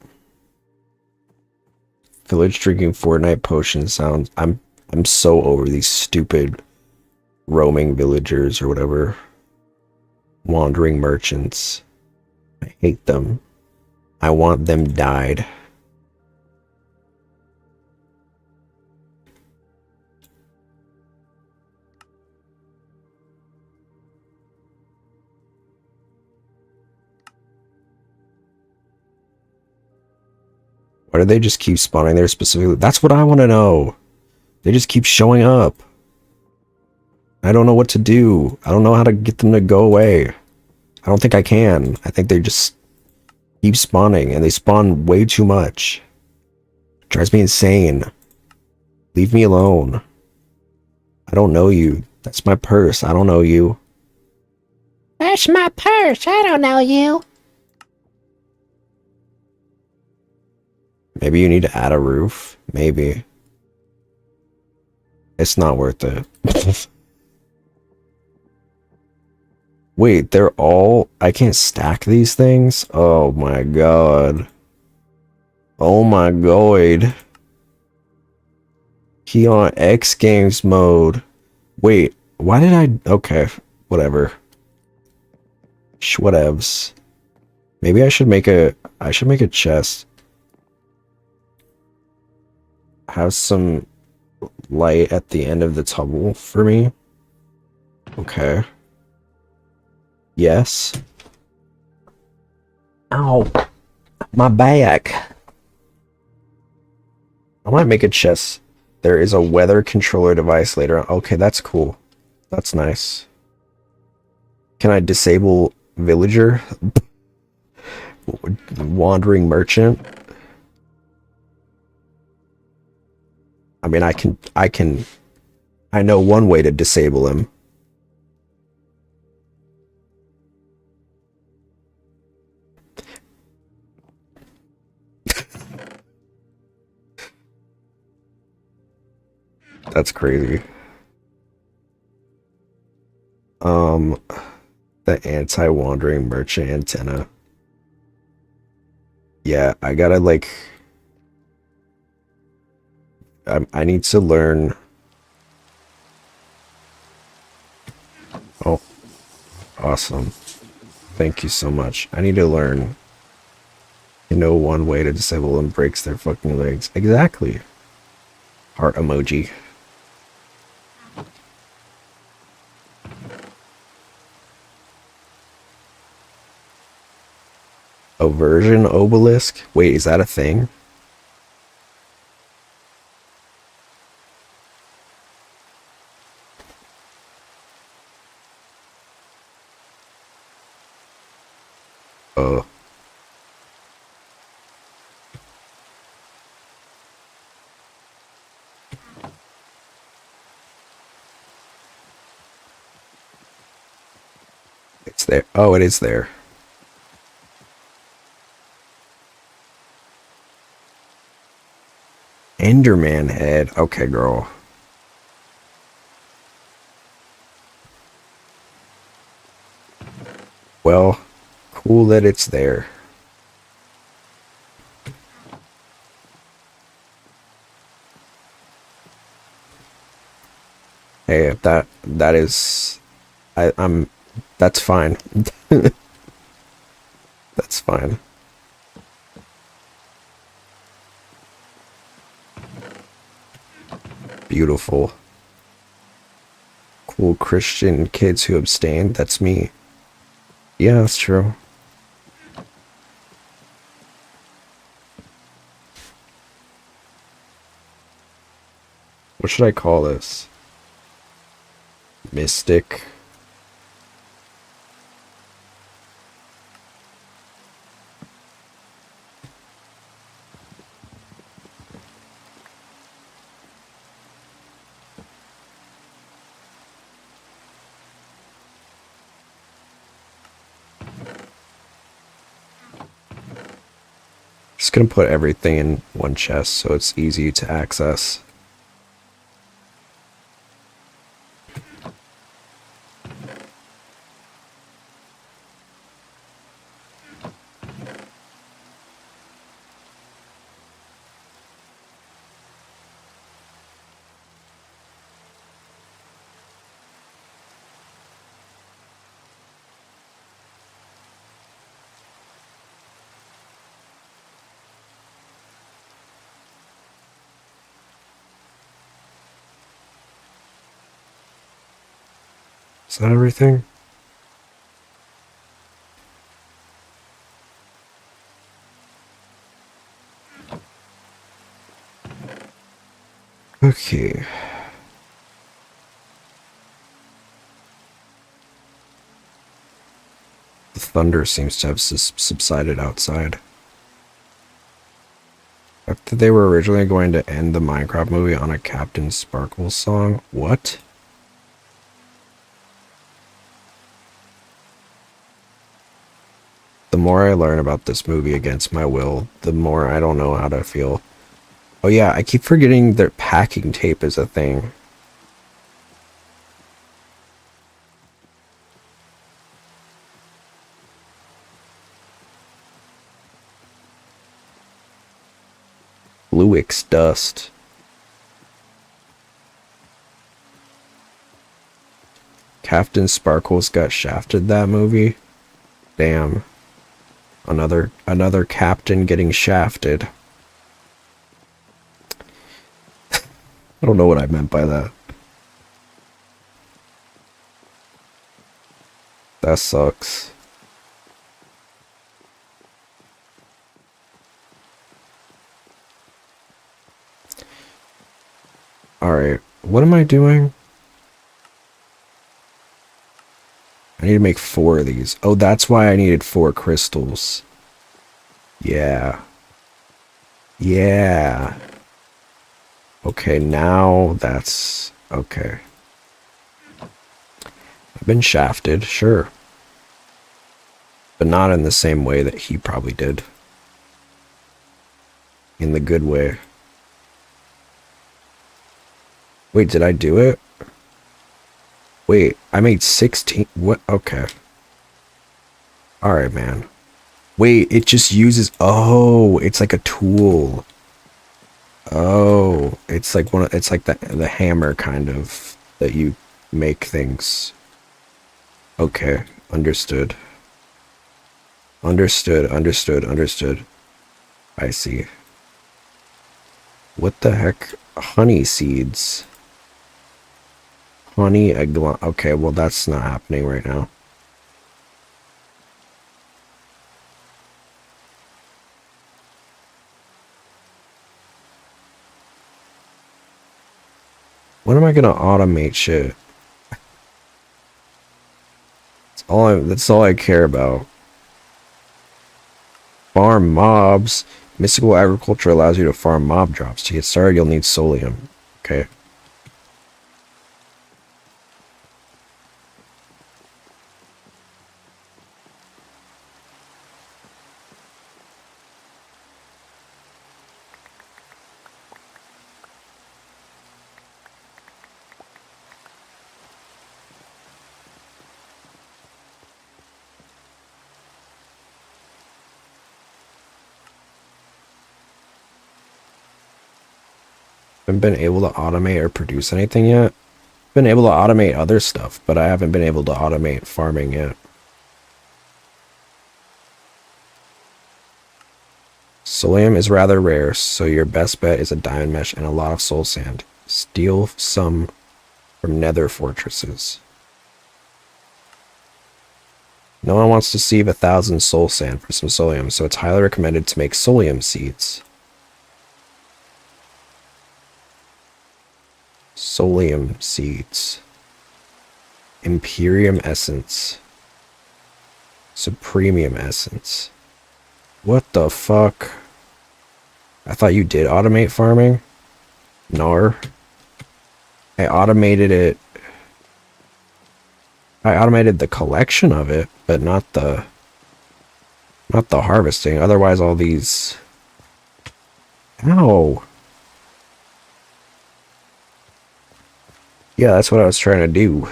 Village drinking Fortnite potion sounds. I'm so over these stupid roaming villagers or whatever. Wandering merchants. I hate them. I want them died. Why do they just keep spawning there specifically? That's what I want to know. They just keep showing up. I don't know what to do. I don't know how to get them to go away. I don't think I can. I think they just keep spawning, and they spawn way too much. It drives me insane. Leave me alone. I don't know you. That's my purse. I don't know you. That's my purse. I don't know you. Maybe you need to add a roof. Maybe. It's not worth it. Wait, they're all... I can't stack these things? Oh my god. Oh my god. He on X Games mode. Wait, why did I... Okay, whatever. Whatevs. Maybe I should make a... I should make a chest. Have some light at the end of the tunnel for me. Okay. Yes. Ow. My back. I might make a chest. There is a weather controller device later on. Okay, that's cool. That's nice. Can I disable villager? Wandering merchant? I mean, I know one way to disable him. That's crazy. Um, the anti-wandering merchant antenna. Yeah, I gotta like, I need to learn. Oh, awesome. Thank you so much. I need to learn, one way to disable them breaks their fucking legs. Exactly. Heart emoji. Aversion obelisk? Wait, is that a thing? Oh. It's there. Oh, it is there. Enderman head. Okay, girl. Well, cool that it's there. Hey, if that is I'm that's fine. That's fine. Beautiful. Cool Christian kids who abstain. That's me. Yeah, that's true. What should I call this? Mystic. Just gonna put everything in one chest so it's easy to access. Is that everything? Okay. The thunder seems to have subsided outside. After they were originally going to end the Minecraft movie on a Captain Sparkles song. What? The more I learn about this movie against my will, the more I don't know how to feel. Oh yeah, I keep forgetting that packing tape is a thing. Bluix dust. Captain Sparkles got shafted that movie? Damn. Another captain getting shafted. I don't know what I meant by that. That sucks. Alright, what am I doing? I need to make 4 of these. Oh, that's why I needed 4 crystals. Yeah. Yeah. Okay, now that's... okay. I've been shafted, sure. But not in the same way that he probably did. In the good way. Wait, did I do it? Wait, I made 16. What? Okay. Alright, man. Wait, it just uses... Oh, it's like a tool. Oh, it's like it's like the hammer kind of that you make things. Okay, understood. Understood, understood, understood. I see. What the heck? Honey seeds. Honey eggplant. Okay, well that's not happening right now. When am I gonna automate shit? That's all I care about. Farm mobs. Mystical agriculture allows you to farm mob drops. To get started, you'll need solium. Okay. Haven't been able to automate or produce anything yet. Been able to automate other stuff, but I haven't been able to automate farming yet. Solium is rather rare, so your best bet is a diamond mesh and a lot of soul sand. Steal some from nether fortresses. No one wants to save 1,000 soul sand for some solium, so it's highly recommended to make solium seeds. Solium seeds. Imperium essence. Supremium essence. What the fuck? I thought you did automate farming? Nar. I automated it. I automated the collection of it, but not the harvesting. Otherwise all these... Ow. Yeah, that's what I was trying to do.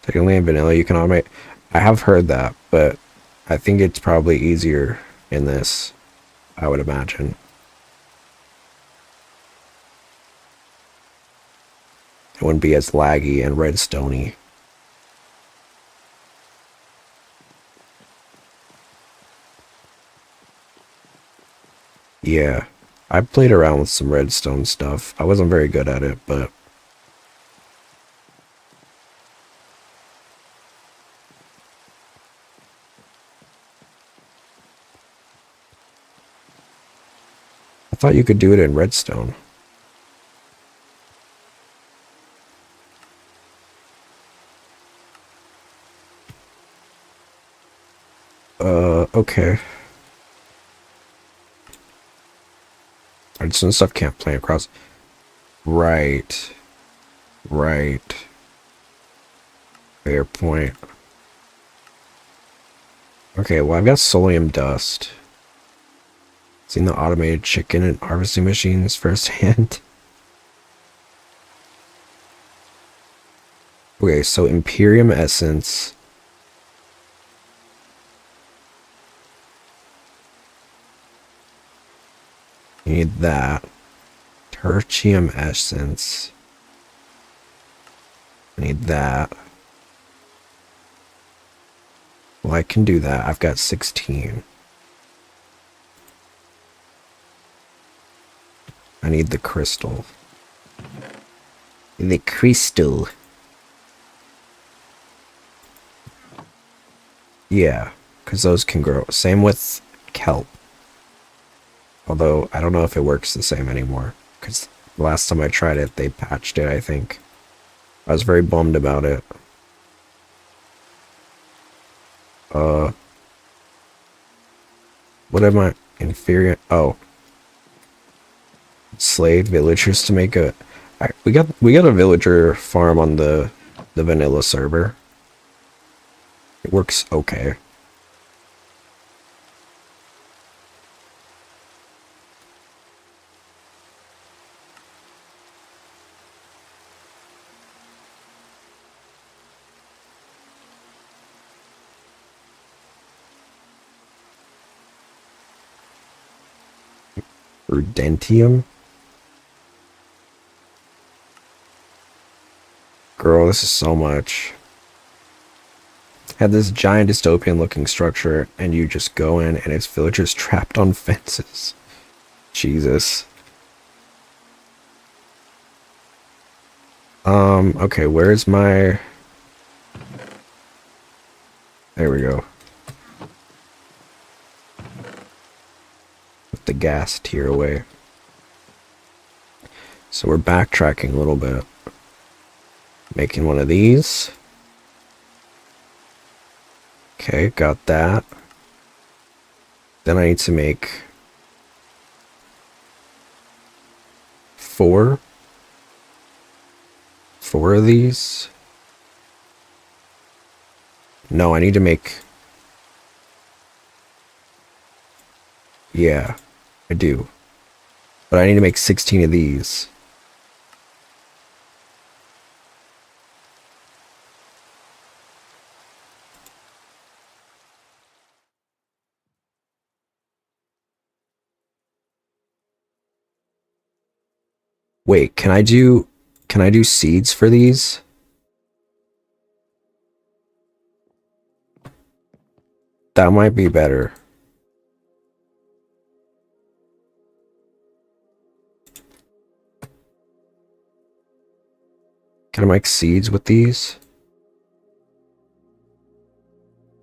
Technically in vanilla you can automate. I have heard that, but I think it's probably easier in this, I would imagine. It wouldn't be as laggy and redstone-y. Yeah, I played around with some redstone stuff. I wasn't very good at it, but... I thought you could do it in redstone. Okay. Redstone stuff can't play across. Right. Right. Fair point. Okay, well I've got solium dust. Seen the automated chicken and harvesting machines firsthand. Okay, so Imperium essence. You need that. Tertium essence. I need that. Well, I can do that. I've got 16. I need the crystal. The crystal. Yeah, because those can grow. Same with kelp. Although, I don't know if it works the same anymore. Because the last time I tried it, they patched it, I think. I was very bummed about it. What am I? Inferior? Oh. Slave villagers to make a... we got a villager farm on the vanilla server. It works okay. Prudentium? Girl, this is so much. Had this giant dystopian looking structure, and you just go in and it's villagers trapped on fences. Jesus. Okay, where's my... There we go. Put the gas tier away. So we're backtracking a little bit. Making one of these. Okay, got that. Then I need to make 4 of these. No, I need to make... Yeah, I do. But I need to make 16 of these. Wait, can I do seeds for these? That might be better. Can I make seeds with these?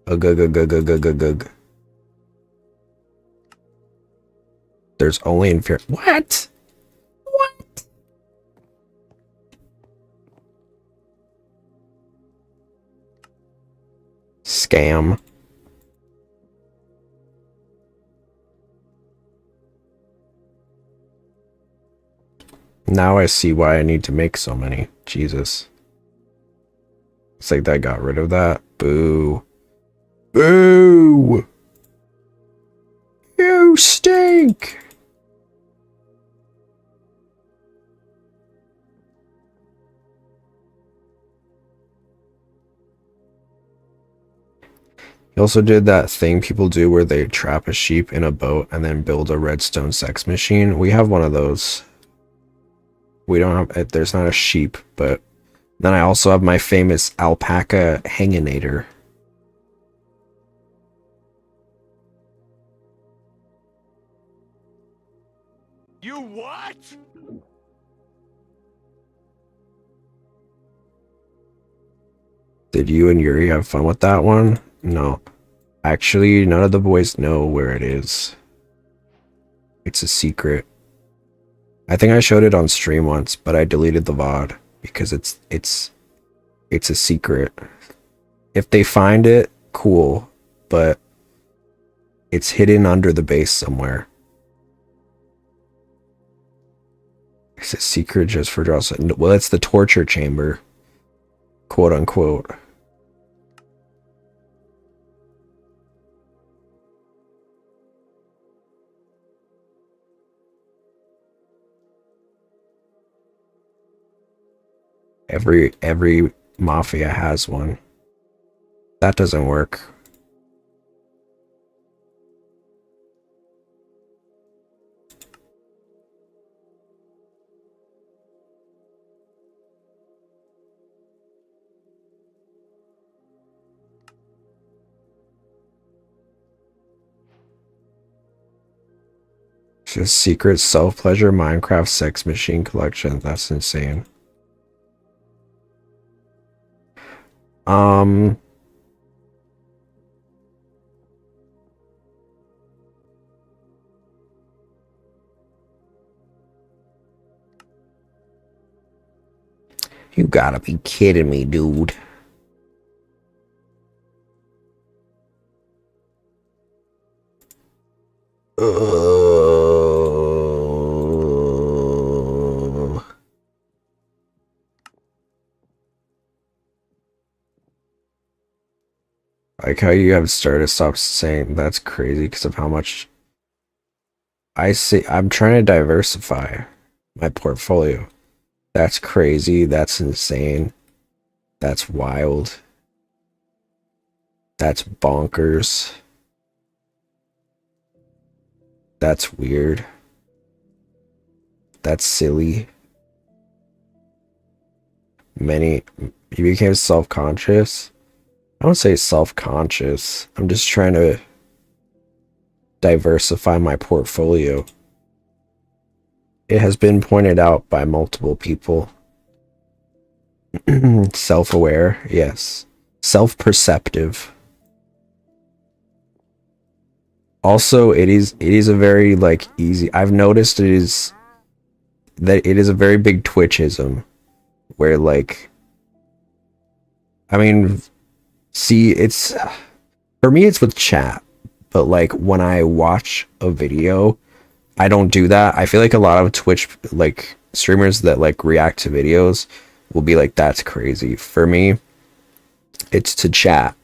Ugh, ugh, ugh, ugh, ugh, ugh, ugh, ugh. There's only inferior... What? What? Scam. Now I see why I need to make so many. Jesus. It's like that got rid of that. Boo. Boo! You stink! He also did that thing people do where they trap a sheep in a boat and then build a redstone sex machine. We have one of those. We don't have... There's not a sheep, but... Then I also have my famous alpaca hanginator. You what? Did you and Yuri have fun with that one? No. Actually, none of the boys know where it is. It's a secret. I think I showed it on stream once, but I deleted the VOD because it's a secret. If they find it, cool, but it's hidden under the base somewhere. It's a secret just for draws. Well, it's the torture chamber, quote unquote. Every mafia has one. That doesn't work. Just secret self-pleasure Minecraft sex machine collection. That's insane. You gotta be kidding me, dude. Like how you have started to stop saying that's crazy because of how much I see. I'm trying to diversify my portfolio. That's crazy. That's insane. That's wild. That's bonkers. That's weird. that's silly. He became self-conscious. I don't say self-conscious. I'm just trying to diversify my portfolio. It has been pointed out by multiple people. Self-aware, yes. Self-perceptive. Also, it is a very like easy. I've noticed it is a very big Twitchism where like I mean, see, it's for me it's with chat, but like when I watch a video, I don't do that. I feel like a lot of Twitch like streamers that like react to videos will be like, that's crazy. For me, it's to chat,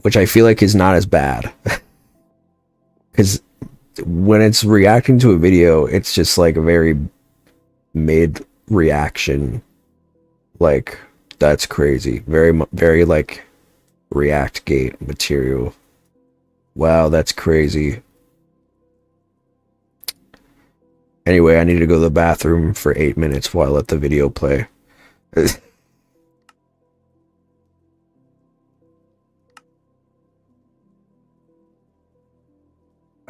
which I feel like is not as bad. Because when it's reacting to a video, it's just like a very mid reaction. Like, that's crazy. Very like React Gate material. Wow, that's crazy. Anyway, I need to go to the bathroom for 8 minutes while I let the video play. I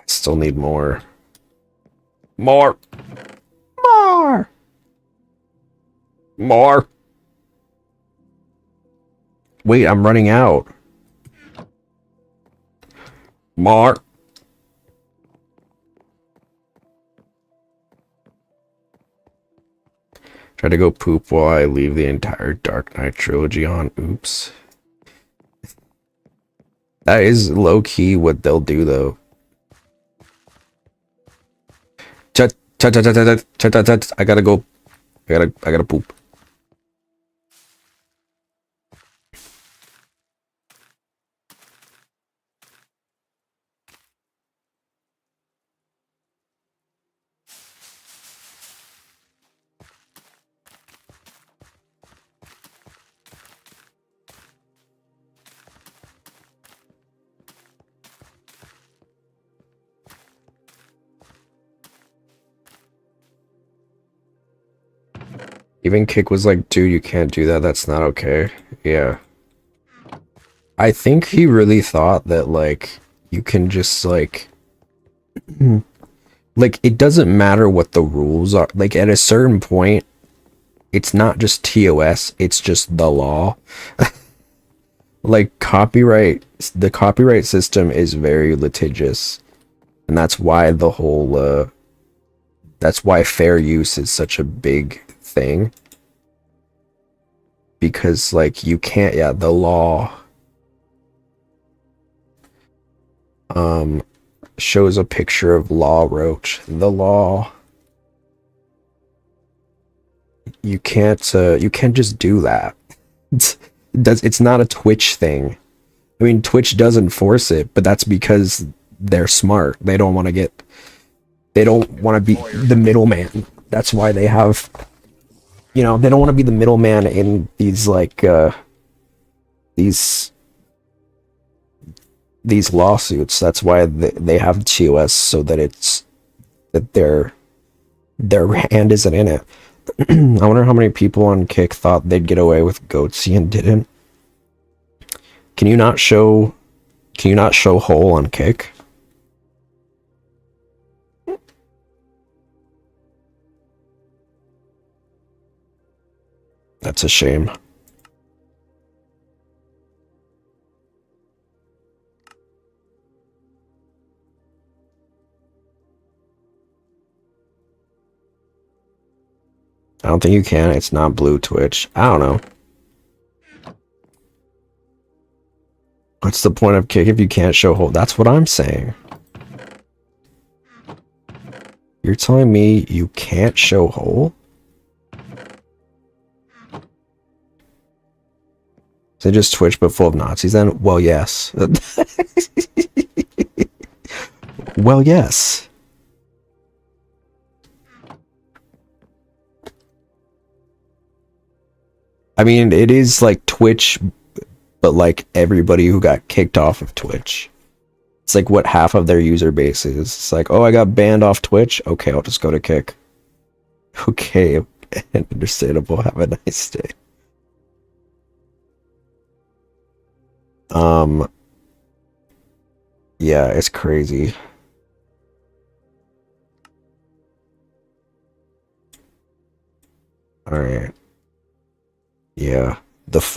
still need more. More! Wait, I'm running out. More! Try to go poop while I leave the entire Dark Knight trilogy on. Oops. That is low-key what they'll do, though. I gotta go. I gotta poop. Even Kick was like, dude, you can't do that. That's not okay. Yeah. I think he really thought that, like, you can just, like... like, it doesn't matter what the rules are. Like, at a certain point, it's not just TOS, it's just the law. Like, the copyright system is very litigious. And that's why the whole, that's why fair use is such a big thing. Because, like, you can't, yeah, the law shows a picture of Law Roach. The law, you can't just do that. It's not a Twitch thing. I mean, Twitch does enforce it, but that's because they're smart. They don't want to be the middleman. That's why they have, you know, they don't want to be the middleman in these, like, these lawsuits. That's why they have TOS, so that their hand isn't in it. I wonder how many people on Kick thought they'd get away with Goatsy and didn't. Can you not show hole on Kick? That's a shame. I don't think you can. It's not blue Twitch. I don't know. What's the point of Kick if you can't show hole? That's what I'm saying. You're telling me you can't show hole? Is it just Twitch but full of Nazis then? Well, yes. Well, yes. I mean, it is like Twitch, but like everybody who got kicked off of Twitch. It's like what half of their user base is. It's like, oh, I got banned off Twitch. Okay, I'll just go to Kick. Okay, understandable. Have a nice day. Um, yeah, it's crazy. All right. Yeah. There's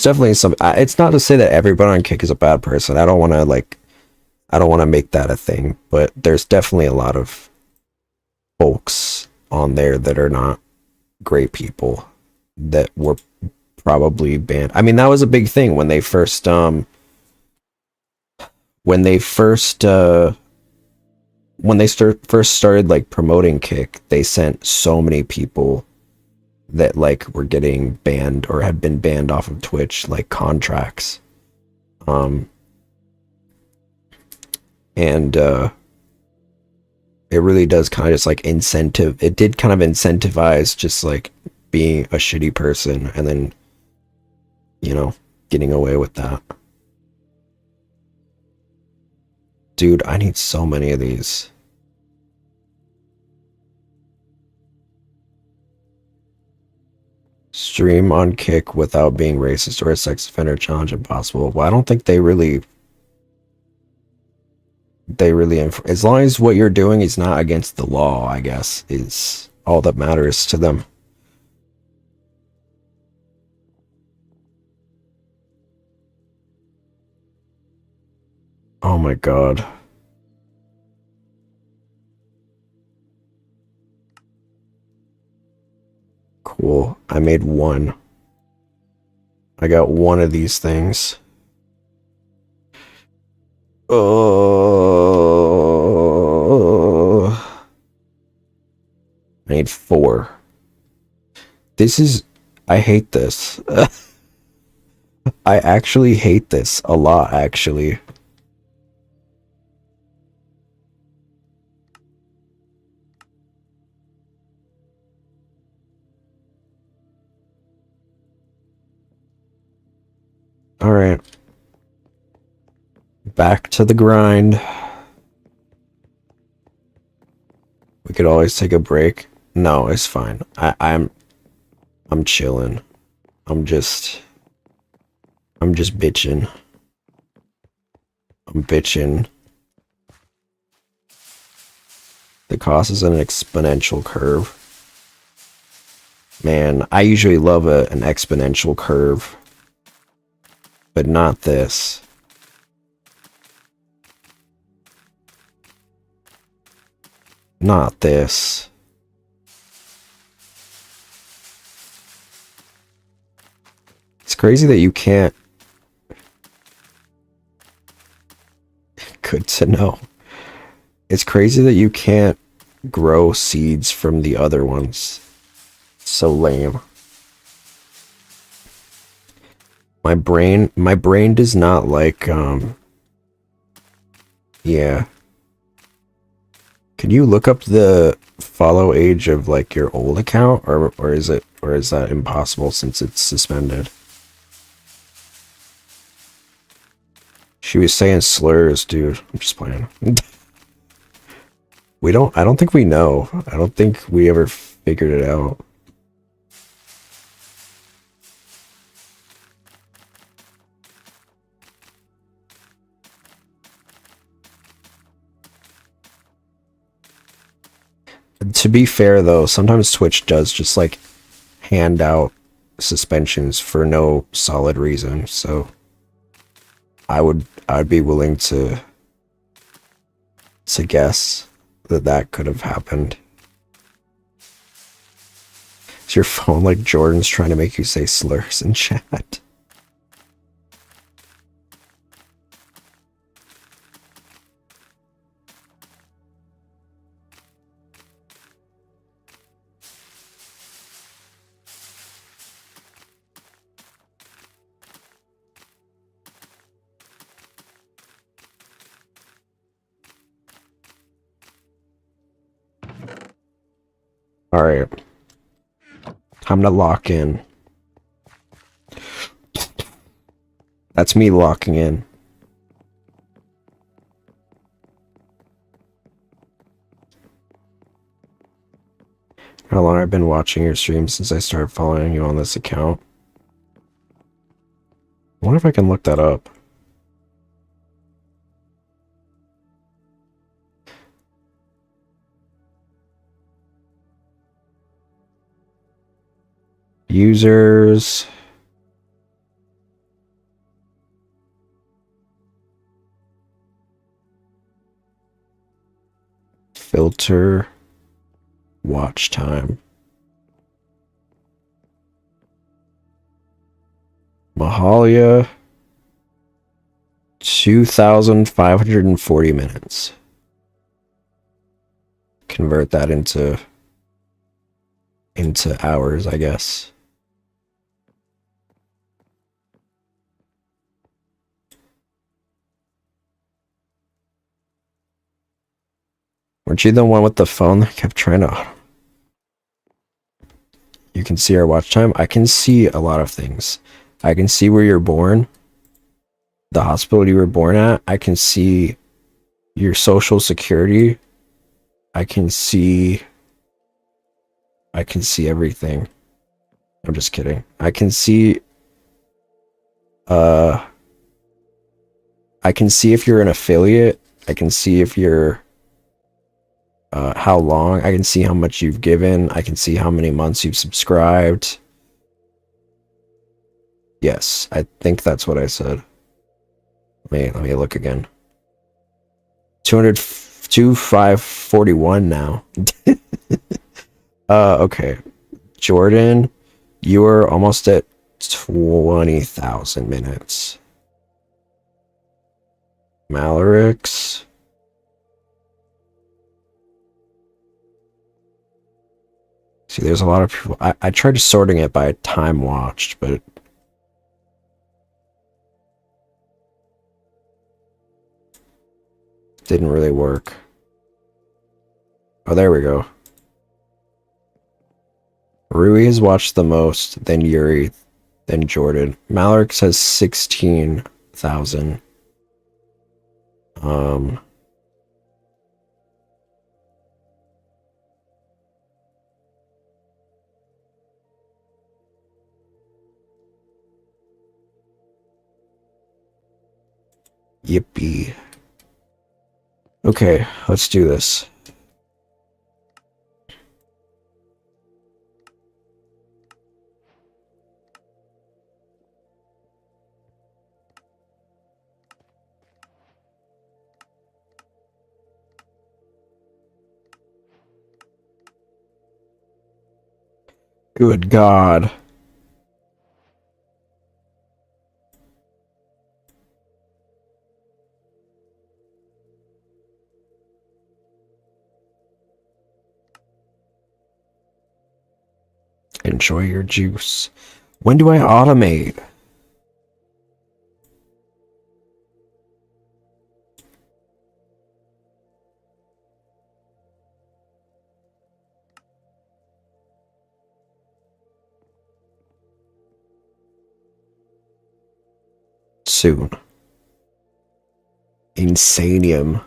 definitely some, it's not to say that everybody on Kick is a bad person. I don't want to make that a thing, but there's definitely a lot of folks on there that are not great people that were probably banned. I mean, that was a big thing when they first when they first first started like promoting Kick, they sent so many people that like were getting banned or had been banned off of Twitch, like contracts. And it really does kind of just like it did kind of incentivize just like being a shitty person and then, you know, getting away with that. Dude, I need so many of these. Stream on Kick without being racist or a sex offender challenge impossible. Well, I don't think as long as what you're doing is not against the law, I guess, is all that matters to them. Oh my god. Cool. I made one. I got one of these things. Oh. I need 4. I hate this. I actually hate this a lot, actually. Alright. Back to the grind. We could always take a break. No, it's fine. I'm chilling. I'm just bitching. I'm bitching. The cost is an exponential curve. Man, I usually love an exponential curve. But not this. Not this. It's crazy that you can't... Good to know. It's crazy that you can't grow seeds from the other ones. So lame. My brain does not like, yeah. Can you look up the follow age of like your old account, or is that impossible since it's suspended? She was saying slurs, dude. I'm just playing. I don't think we know. I don't think we ever figured it out. To be fair though, sometimes Twitch does just like hand out suspensions for no solid reason, so I'd be willing to guess that could have happened. Is your phone like Jordan's trying to make you say slurs in chat? Alright. Time to lock in. That's me locking in. I've been watching your streams since I started following you on this account. I wonder if I can look that up. Users. Filter. Watch time. Mahalia. 2,540 minutes. Convert that into hours, I guess. Weren't you the one with the phone that kept trying to... You can see our watch time. I can see a lot of things. I can see where you're born, the hospital you were born at. I can see your social security. I can see everything. I'm just kidding. I can see if you're an affiliate. I can see if you're how long. I can see how much you've given. I can see how many months you've subscribed. Yes, I think that's what I said. Let me look again. 20541 now. Okay. Jordan, you were almost at 20,000 minutes. Malarix. See, there's a lot of people. I tried sorting it by time watched, but didn't really work. Oh, there we go. Rui has watched the most, then Yuri, then Jordan. Malarix has 16,000. Yippee. Okay, let's do this. Good God. Enjoy your juice. When do I automate? Soon. Insanium.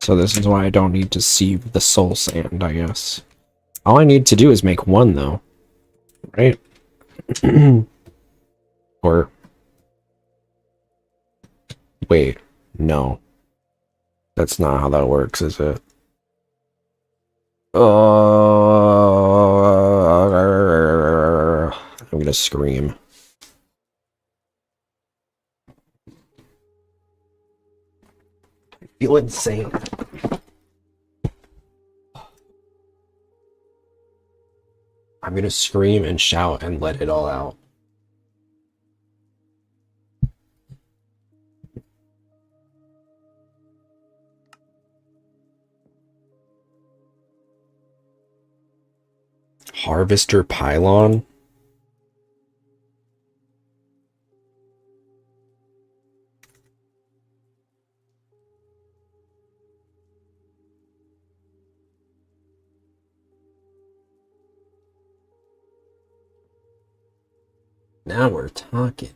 So this is why I don't need to sieve the soul sand, I guess. All I need to do is make one, though. Right? Or... Wait. No. That's not how that works, is it? I'm gonna scream. I feel insane. I'm gonna scream and shout and let it all out. Harvester pylon? Now we're talking.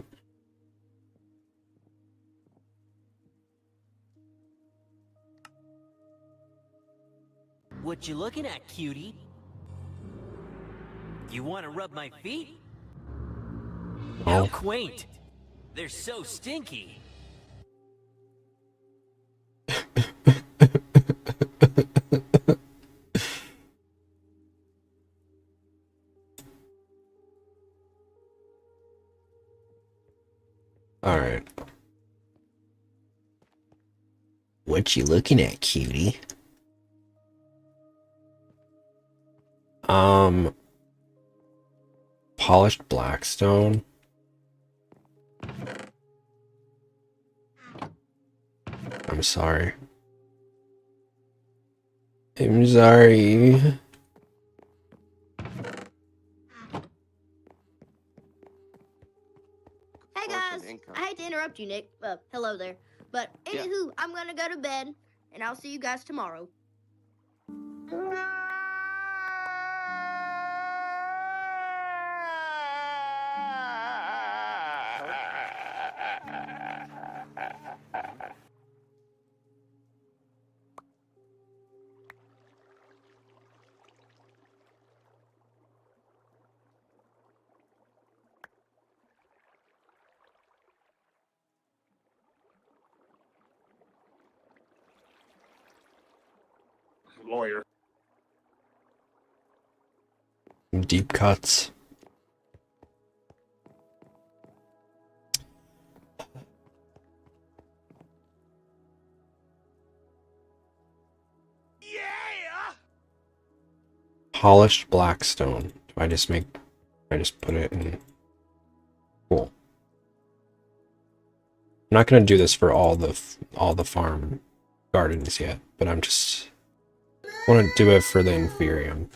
What you looking at, cutie? You want to rub my feet? How Oh, quaint. They're so stinky. all right. What you looking at, cutie? Polished blackstone. I'm sorry. I'm sorry. Hey guys, I hate to interrupt you, Nick. Hello there. But anywho, I'm gonna go to bed, and I'll see you guys tomorrow. Lawyer. Deep cuts. Yeah! Polished blackstone. Do I just put it in? Cool. I'm not gonna do this for all the farm gardens yet, but I'm just want to do it for the inferium.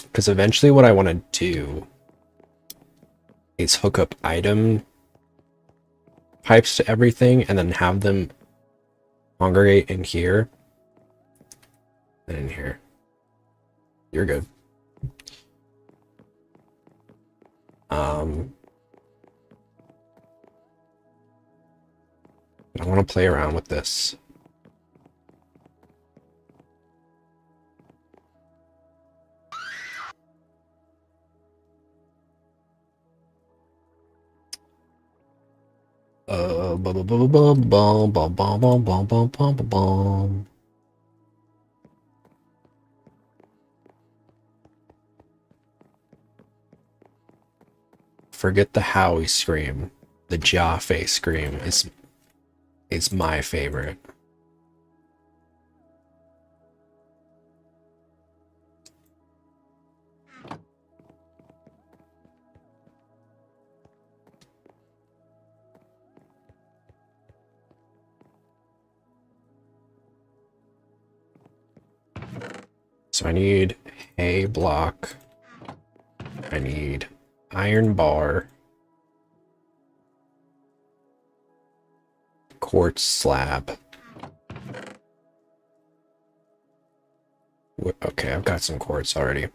Because eventually what I want to do is hook up item pipes to everything and then have them congregate in here and in here. You're good. I want to play around with this. Bum, bum, bum, bum, bum, bum, bum, bum, bum, bum, bum, bum. Forget the Howie scream. The Jaffe scream is my favorite. So I need hay block. I need iron bar. Quartz slab. Okay, I've got some quartz already.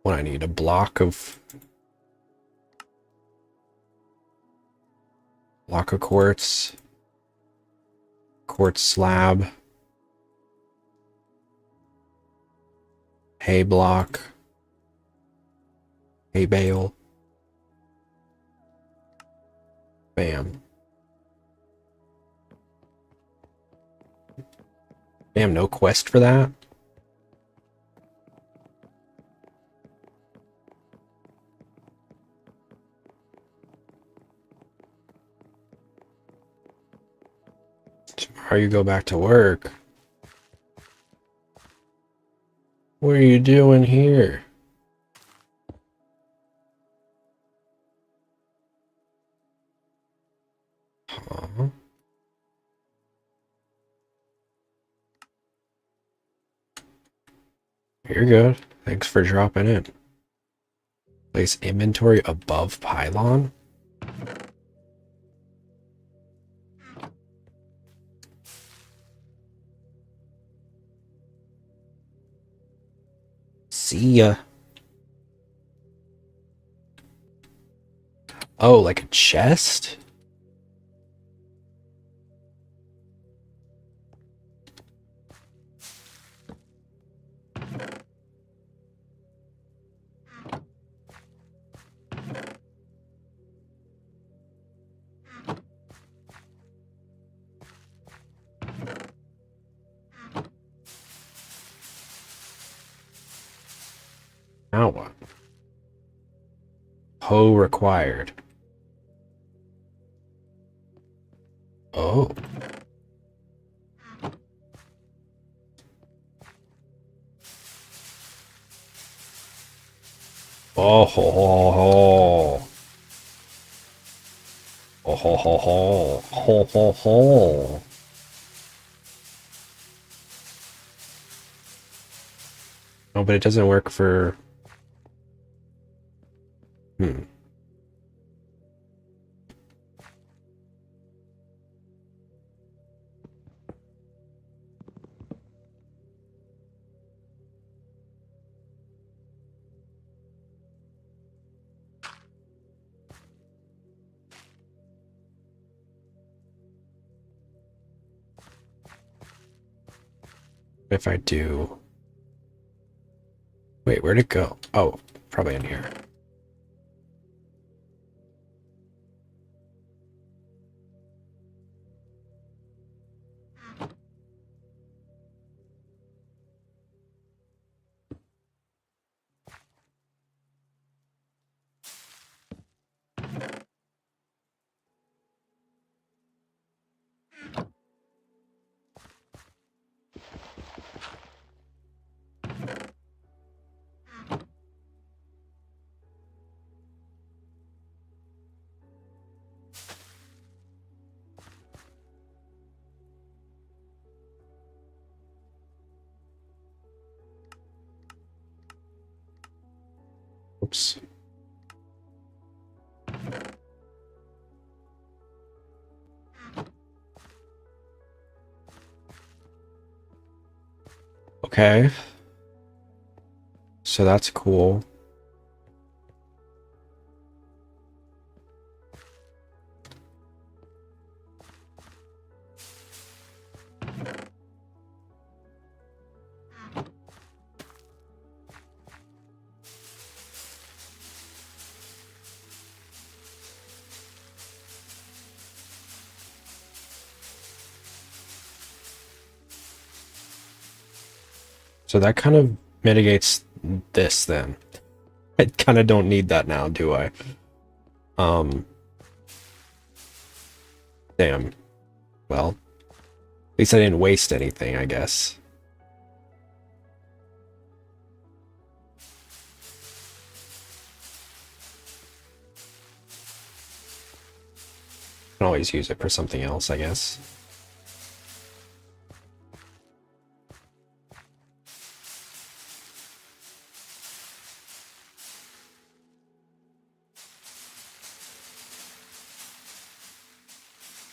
What I need, a block of quartz. Quartz slab. Hay block. Hay bale. Bam. Damn, no quest for that? Tomorrow you go back to work. What are you doing here? Huh? You're good. Thanks for dropping in. Place inventory above pylon? See ya. Oh, like a chest? Now what? Hoe required. Oh. Oh ho ho ho. Oh ho ho ho. Ho ho ho. No, but it doesn't work for... Hmm. If I do... Wait, where'd it go? Oh, probably in here. Oops. Okay. So that's cool. So that kind of mitigates this then. I kind of don't need that now, do I? Damn. Well, at least I didn't waste anything, I guess. Can always use it for something else, I guess.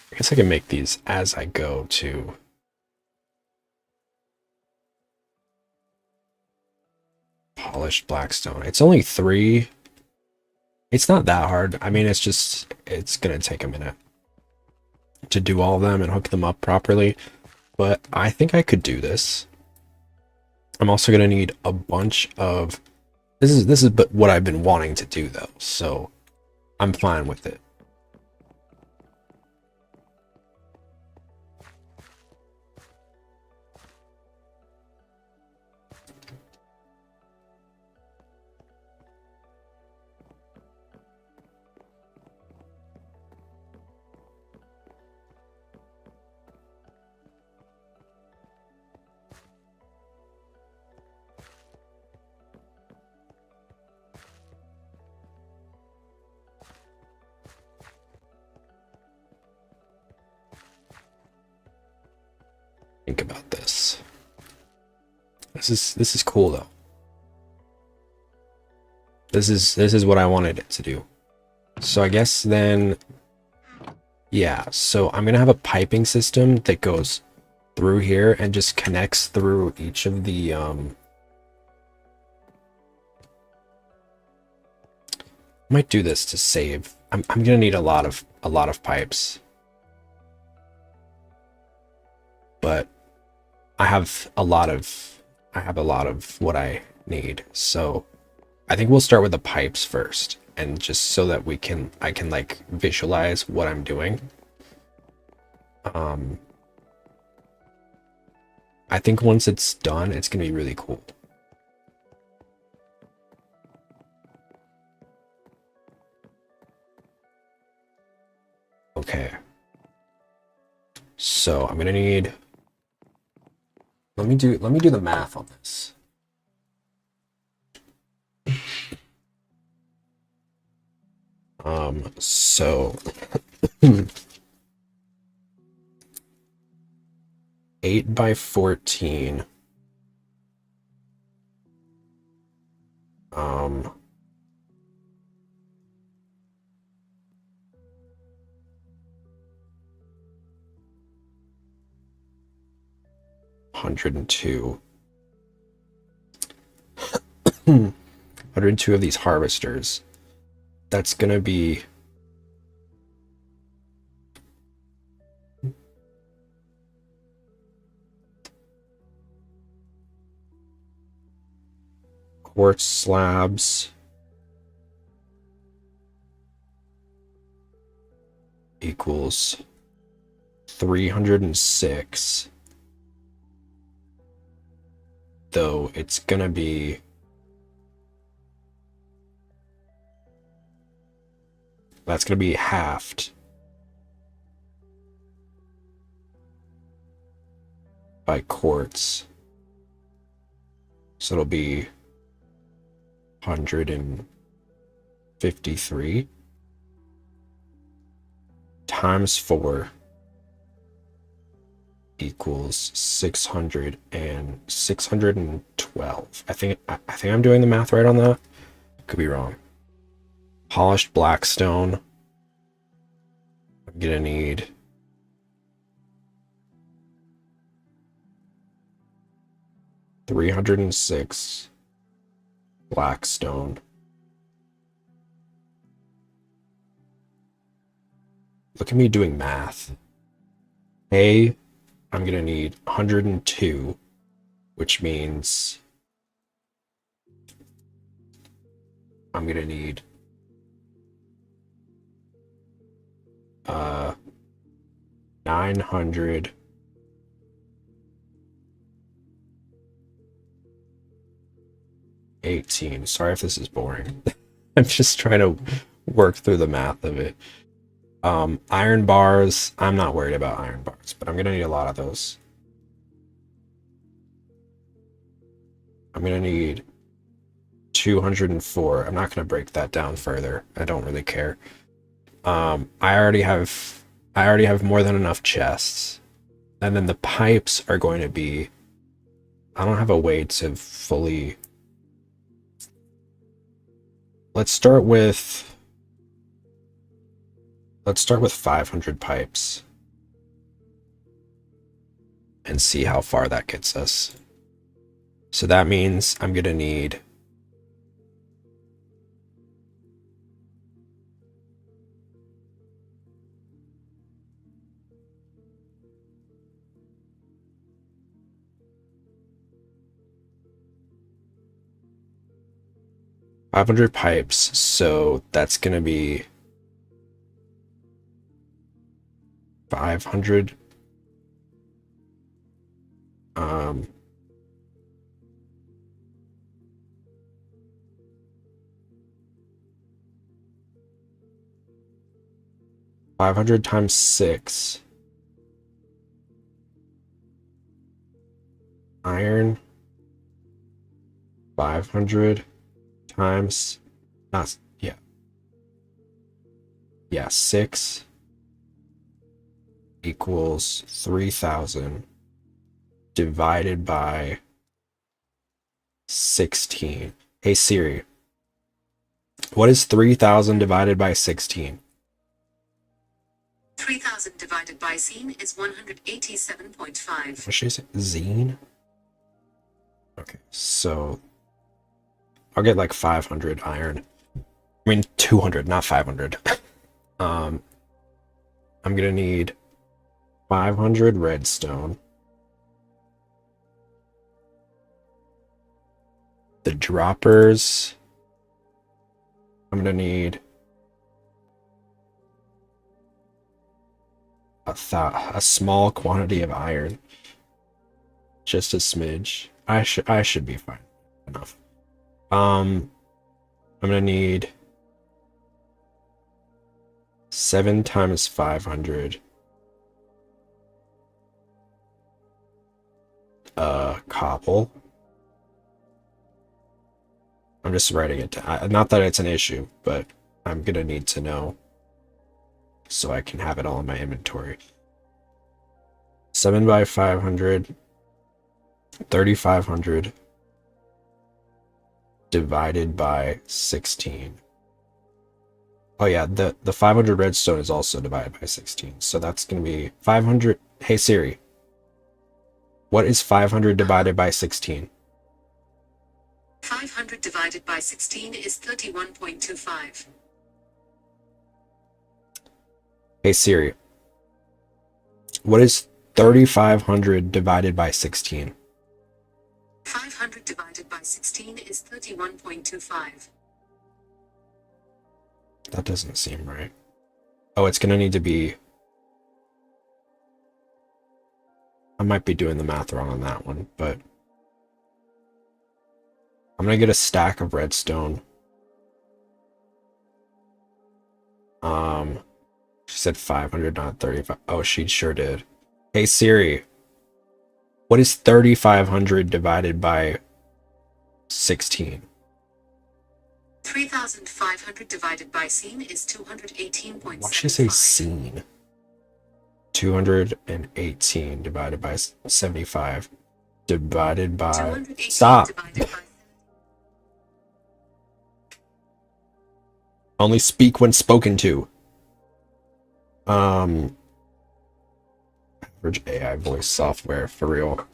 I guess I can make these as I go too. Polished blackstone. It's only 3. It's not that hard. I mean, it's gonna take a minute to do all of them and hook them up properly, but I think I could do this. I'm also gonna need a bunch of... This is what I've been wanting to do though, so I'm fine with it. Think about this. This is cool though. This is what I wanted it to do. So I guess then, yeah, so I'm gonna have a piping system that goes through here and just connects through each of the might do this to save. I'm gonna need a lot of pipes. But I have a lot of what I need. So I think we'll start with the pipes first, and just so that I can like visualize what I'm doing. I think once it's done, it's gonna be really cool. Okay. So I'm gonna need, let me do the math on this. So 8 by 14. 102. 102 of these harvesters. That's gonna be quartz slabs equals 306. Though it's gonna be that's gonna be halved by quartz. So it'll be 153 times 4 equals 600 and 612. I think I'm doing the math right on that. Could be wrong. Polished blackstone. I'm gonna need 306 blackstone. Look at me doing math. I'm gonna need 102, which means I'm gonna need 900 18. Sorry if this is boring. I'm just trying to work through the math of it. Iron bars. I'm not worried about iron bars, but I'm gonna need a lot of those. I'm gonna need 204. I'm not gonna break that down further. I don't really care. I already have more than enough chests. And then the pipes are going to be, I don't have a way to fully, let's start with 500 pipes and see how far that gets us. So that means I'm gonna need 500 pipes, so that's gonna be 500 500 times 6 iron, 500 times, not, yeah, 6 equals 3,000 divided by 16. Hey Siri, what is 3,000 divided by 16? 3,000 divided by zine is 187.5. What should I say? Zine? Okay, so I'll get like 500 iron. I mean 200, not 500. I'm gonna need 500 redstone. The droppers, I'm gonna need a small quantity of iron, just a smidge. I should be fine enough. I'm gonna need 7 times 500 cobble. I'm just writing it down. Not that it's an issue, but I'm gonna need to know so I can have it all in my inventory. 7 by 500, 3,500 divided by 16. Oh yeah, the 500 redstone is also divided by 16, so that's gonna be 500. Hey Siri, what is 500 divided by 16? 500 divided by 16 is 31.25. Hey Siri, what is 3,500 divided by 16? 500 divided by 16 is 31.25. That doesn't seem right. Oh, it's gonna need to be... I might be doing the math wrong on that one, but... I'm gonna get a stack of redstone. She said 500, not 35. Oh, she sure did. Hey Siri, what is 3,500 divided by 16? 3,500 divided by scene is 218.75. Why should I say scene? 218 divided by 75 divided by... 218 Stop! divided by Only speak when spoken to. Average AI voice software, for real.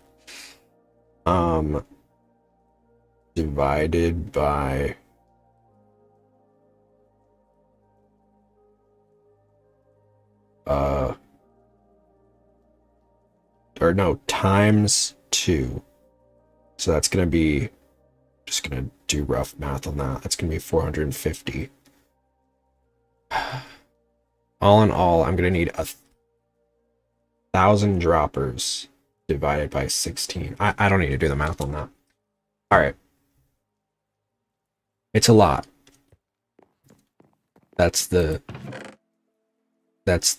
Divided by... or no, times 2. So that's gonna be... Just gonna do rough math on that. That's gonna be 450. All in all, I'm gonna need 1,000 droppers divided by 16. I don't need to do the math on that. Alright. It's a lot. That's the it's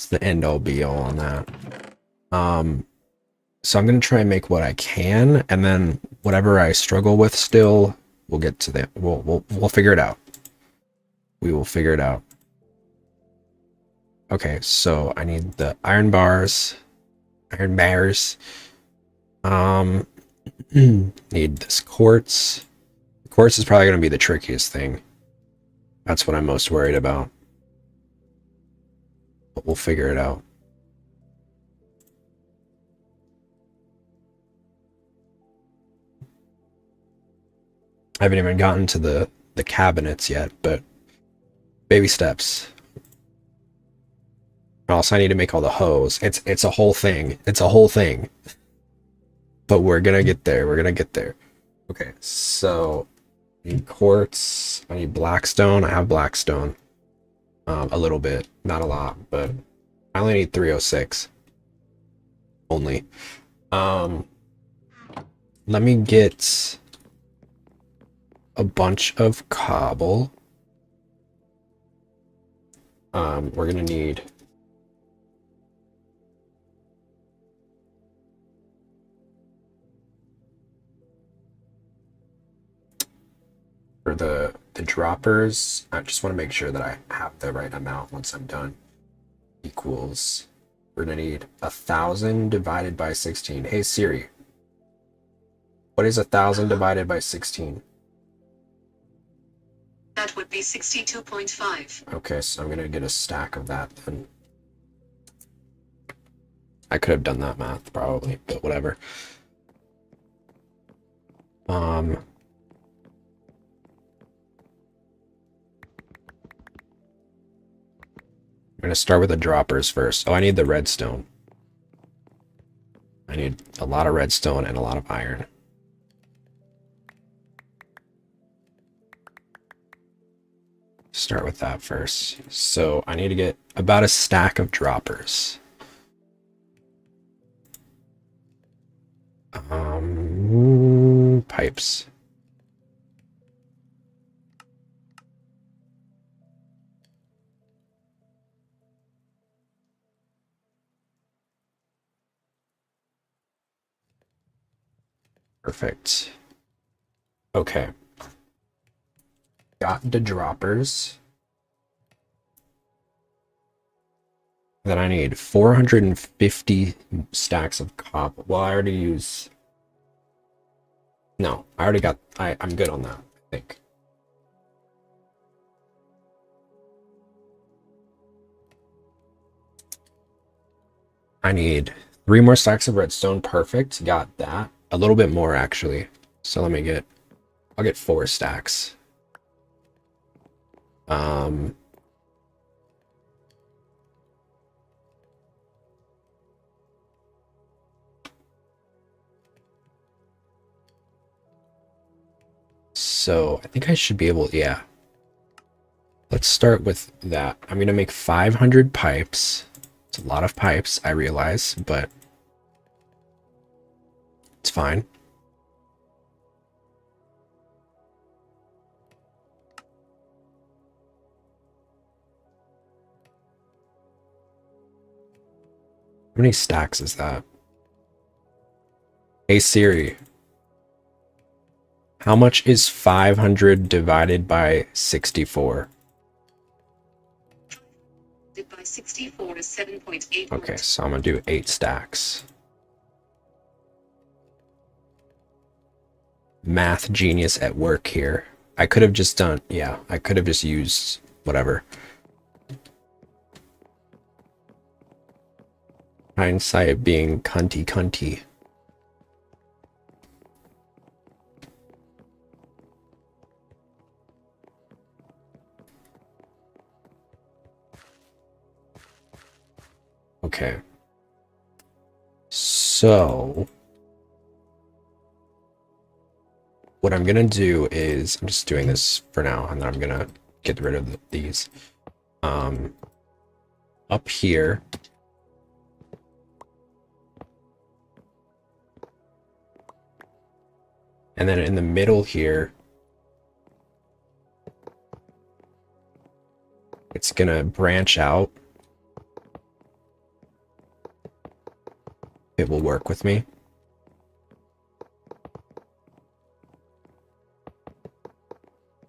the end all be all on that. So I'm gonna try and make what I can, and then whatever I struggle with still, we'll get to that. We'll figure it out. We will figure it out. Okay, so I need the iron bars. Need this quartz. Quartz is probably gonna be the trickiest thing. That's what I'm most worried about. But we'll figure it out. I haven't even gotten to the cabinets yet, but baby steps. Also, I need to make all the hose. It's a whole thing. It's a whole thing. But we're gonna get there. We're gonna get there. Okay, so I need quartz. I need blackstone. I have blackstone. A little bit, not a lot, but I only need 306. Only. Let me get a bunch of cobble. We're gonna need for the droppers. I just want to make sure that I have the right amount once I'm done. Equals, we're gonna need 1,000 divided by 16. Hey Siri, what is 1,000 divided by 16? that would be 62.5. Okay, so I'm gonna get a stack of that then. I could have done that math probably, but whatever. I'm gonna start with the droppers first. Oh, I need the redstone. I need a lot of redstone and a lot of iron. Start with that first. So I need to get about a stack of droppers. Pipes. Perfect. Okay. Got the droppers. Then I need 450 stacks of copper. Well, I already use... No, I already got... I'm good on that, I think. I need 3 more stacks of redstone. Perfect. Got that. A little bit more, actually. So let me get... I'll get 4 stacks. So I think I should be able... Yeah. Let's start with that. I'm going to make 500 pipes. It's a lot of pipes, I realize, but it's fine. How many stacks is that? Hey Siri, how much is 500 divided by 64? By 64 is 7.8. Okay, so I'm gonna do 8 stacks. Math genius at work here. I could have just done, yeah, I could have just used whatever. Hindsight being cunty. Okay. So what I'm gonna do is I'm just doing this for now, and then I'm gonna get rid of these. Up here, and then in the middle here, it's gonna branch out. It will work with me.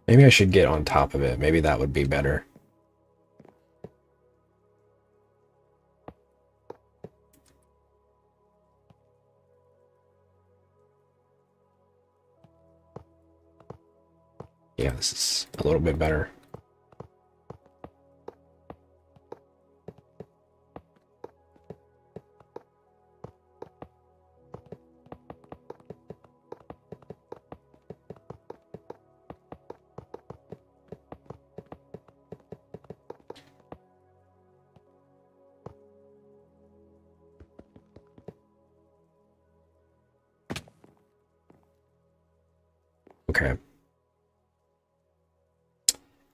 Maybe I should get on top of it. Maybe that would be better. Yeah, this is a little bit better. Okay.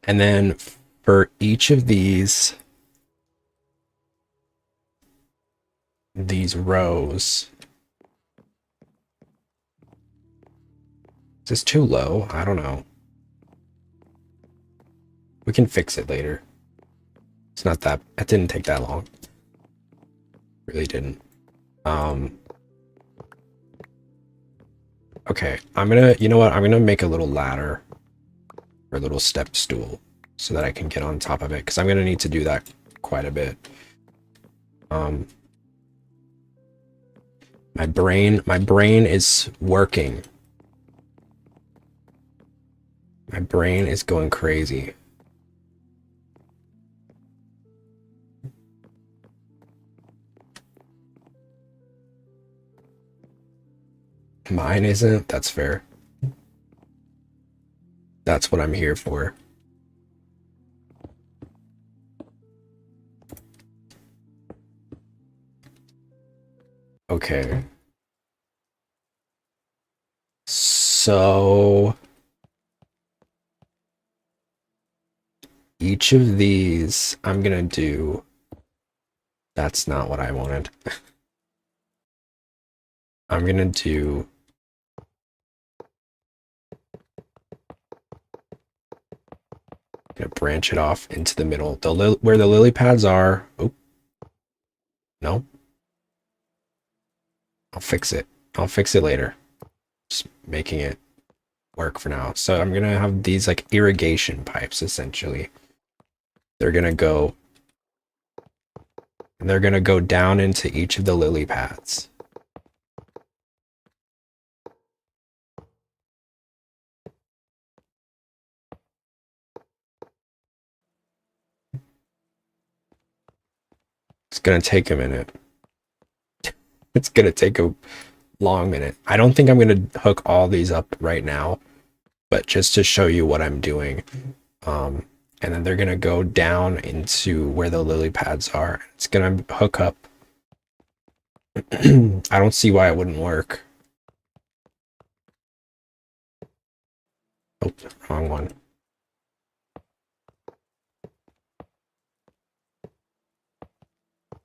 And then for each of these rows, is this too low? I don't know. We can fix it later. It's not that, it didn't take that long. Really didn't. Okay, I'm gonna, you know what? I'm gonna make a little ladder or a little step stool so that I can get on top of it, because I'm gonna need to do that quite a bit. My brain is working. My brain is going crazy. Mine isn't. That's fair. That's what I'm here for. Okay. So each of these I'm gonna do. That's not what I wanted. I'm gonna do. Gonna branch it off into the middle. Where the lily pads are. Oh, no. I'll fix it. I'll fix it later. Just making it work for now. So I'm gonna have these like irrigation pipes essentially. They're gonna go down into each of the lily pads. It's gonna take a minute. It's gonna take a long minute. I don't think I'm gonna hook all these up right now, but just to show you what I'm doing. And then they're gonna go down into where the lily pads are. It's gonna hook up. I don't see why it wouldn't work. Oh, wrong one.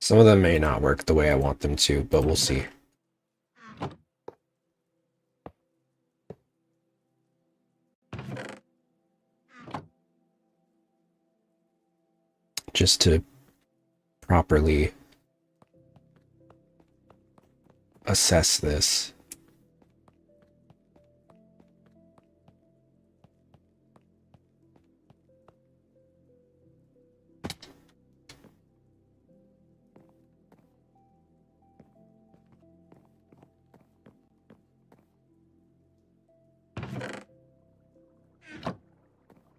Some of them may not work the way I want them to, but we'll see. Just to properly assess this.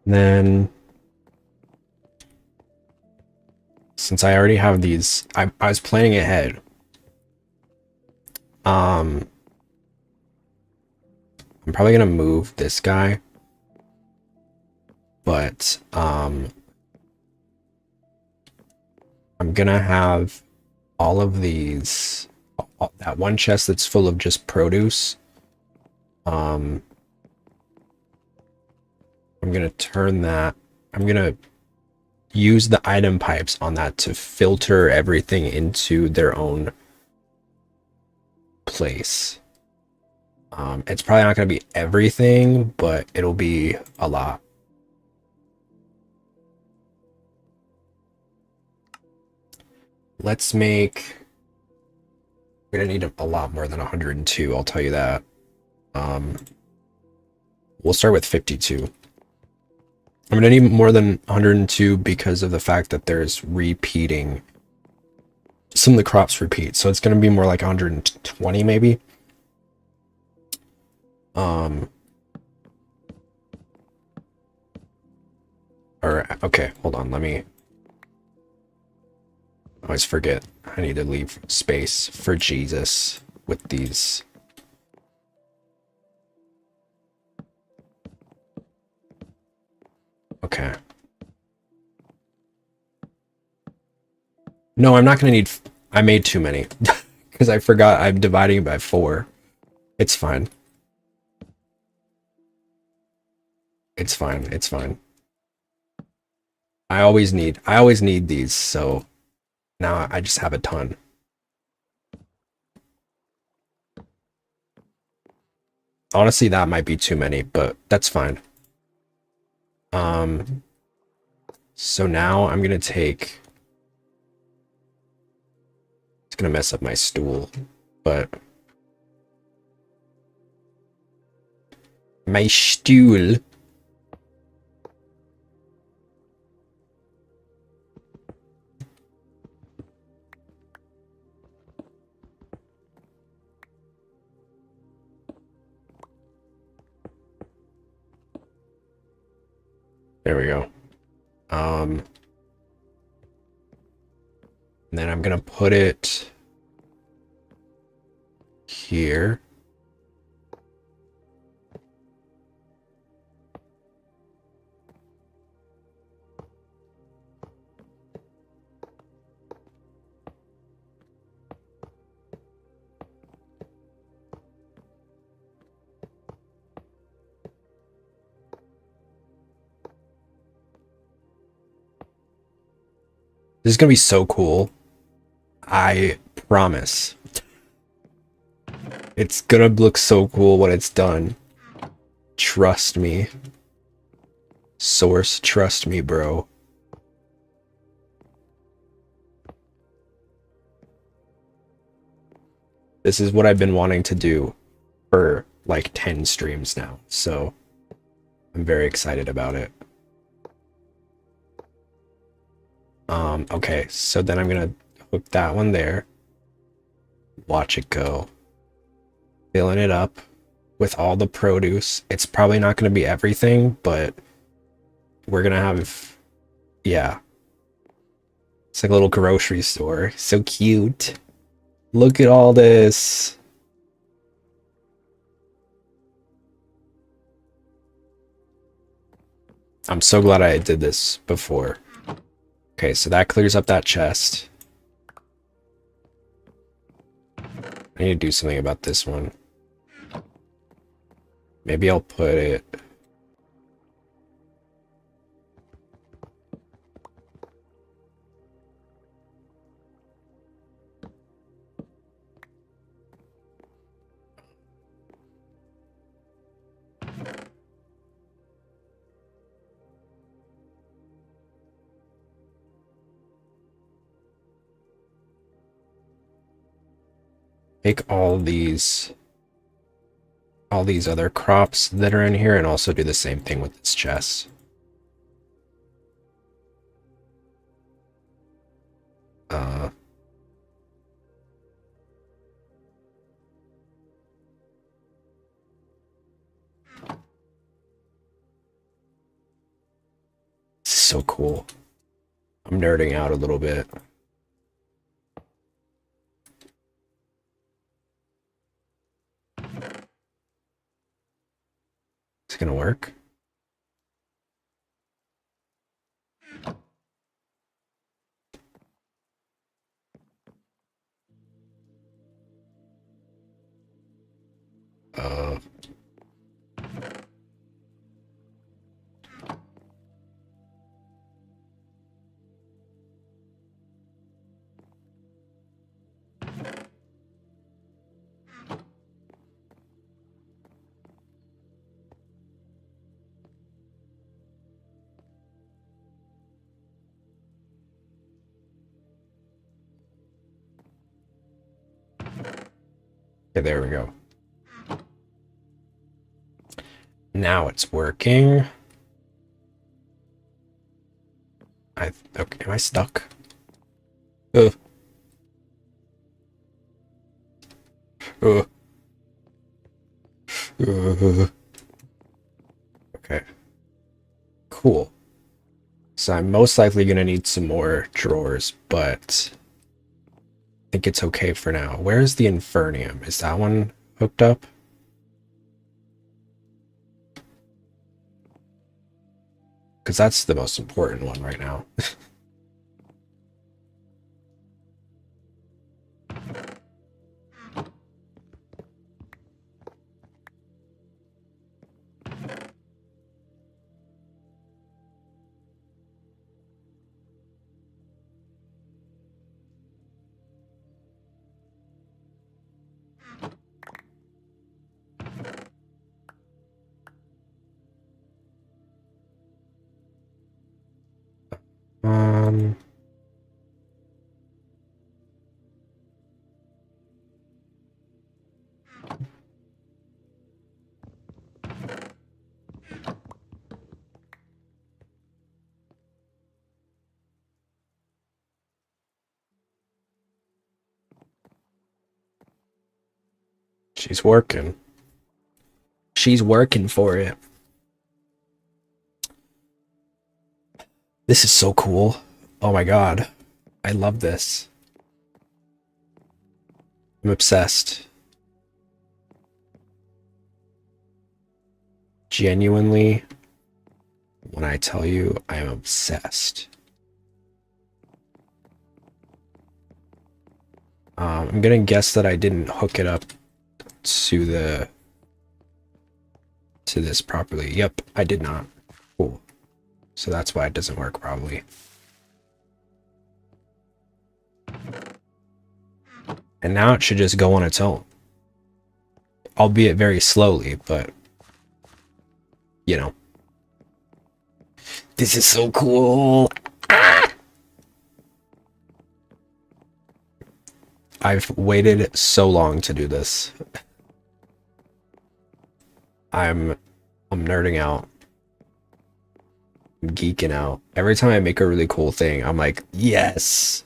Then, since I already have these, I was planning ahead. I'm probably gonna move this guy, but I'm gonna have all of these, that one chest that's full of just produce. I'm gonna turn that. I'm gonna use the item pipes on that to filter everything into their own place. It's probably not going to be everything, but it'll be a lot. Let's make... We're going to need a lot more than 102, I'll tell you that. We'll start with 52. I'm going to need more than 102 because of the fact that there's repeating. Some of the crops repeat, so it's going to be more like 120 maybe. Or, okay, hold on, let me... I always forget. I need to leave space for Jesus with these. Okay. No, I'm not going to need... I made too many. Because I forgot I'm dividing by 4. It's fine. It's fine. It's fine. I always need these, so now I just have a ton. Honestly, that might be too many, but that's fine. So now I'm gonna take... It's gonna mess up my stool, but... My stool... There we go. And then I'm gonna put it here. This is gonna be so cool. I promise. It's gonna look so cool when it's done. Trust me. Source, trust me, bro. This is what I've been wanting to do for like 10 streams now, so I'm very excited about it. Okay, so then I'm gonna hook that one there. Watch it go. Filling it up with all the produce. It's probably not gonna be everything, but we're gonna have, yeah. It's like a little grocery store. So cute. Look at all this. I'm so glad I did this before. Okay, so that clears up that chest. I need to do something about this one. Maybe I'll put it... Take all these other crops that are in here and also do the same thing with this chest. This is so cool. I'm nerding out a little bit. Is it gonna work? Uh... Okay, there we go. Now it's working. Okay, am I stuck? Uh. Uh. Okay. Cool. So I'm most likely gonna need some more drawers, but I think it's okay for now. Where's the Infernium? Is that one hooked up? Because that's the most important one right now. Um... She's working. She's working for it. This is so cool. Oh my god. I love this. I'm obsessed. Genuinely, when I tell you I'm obsessed. I'm gonna guess that I didn't hook it up to this properly. Yep, I did not. Cool. So that's why it doesn't work probably. And now it should just go on its own. Albeit very slowly, but you know. This is so cool. Ah! I've waited so long to do this. I'm nerding out. I'm geeking out. Every time I make a really cool thing, I'm like, yes.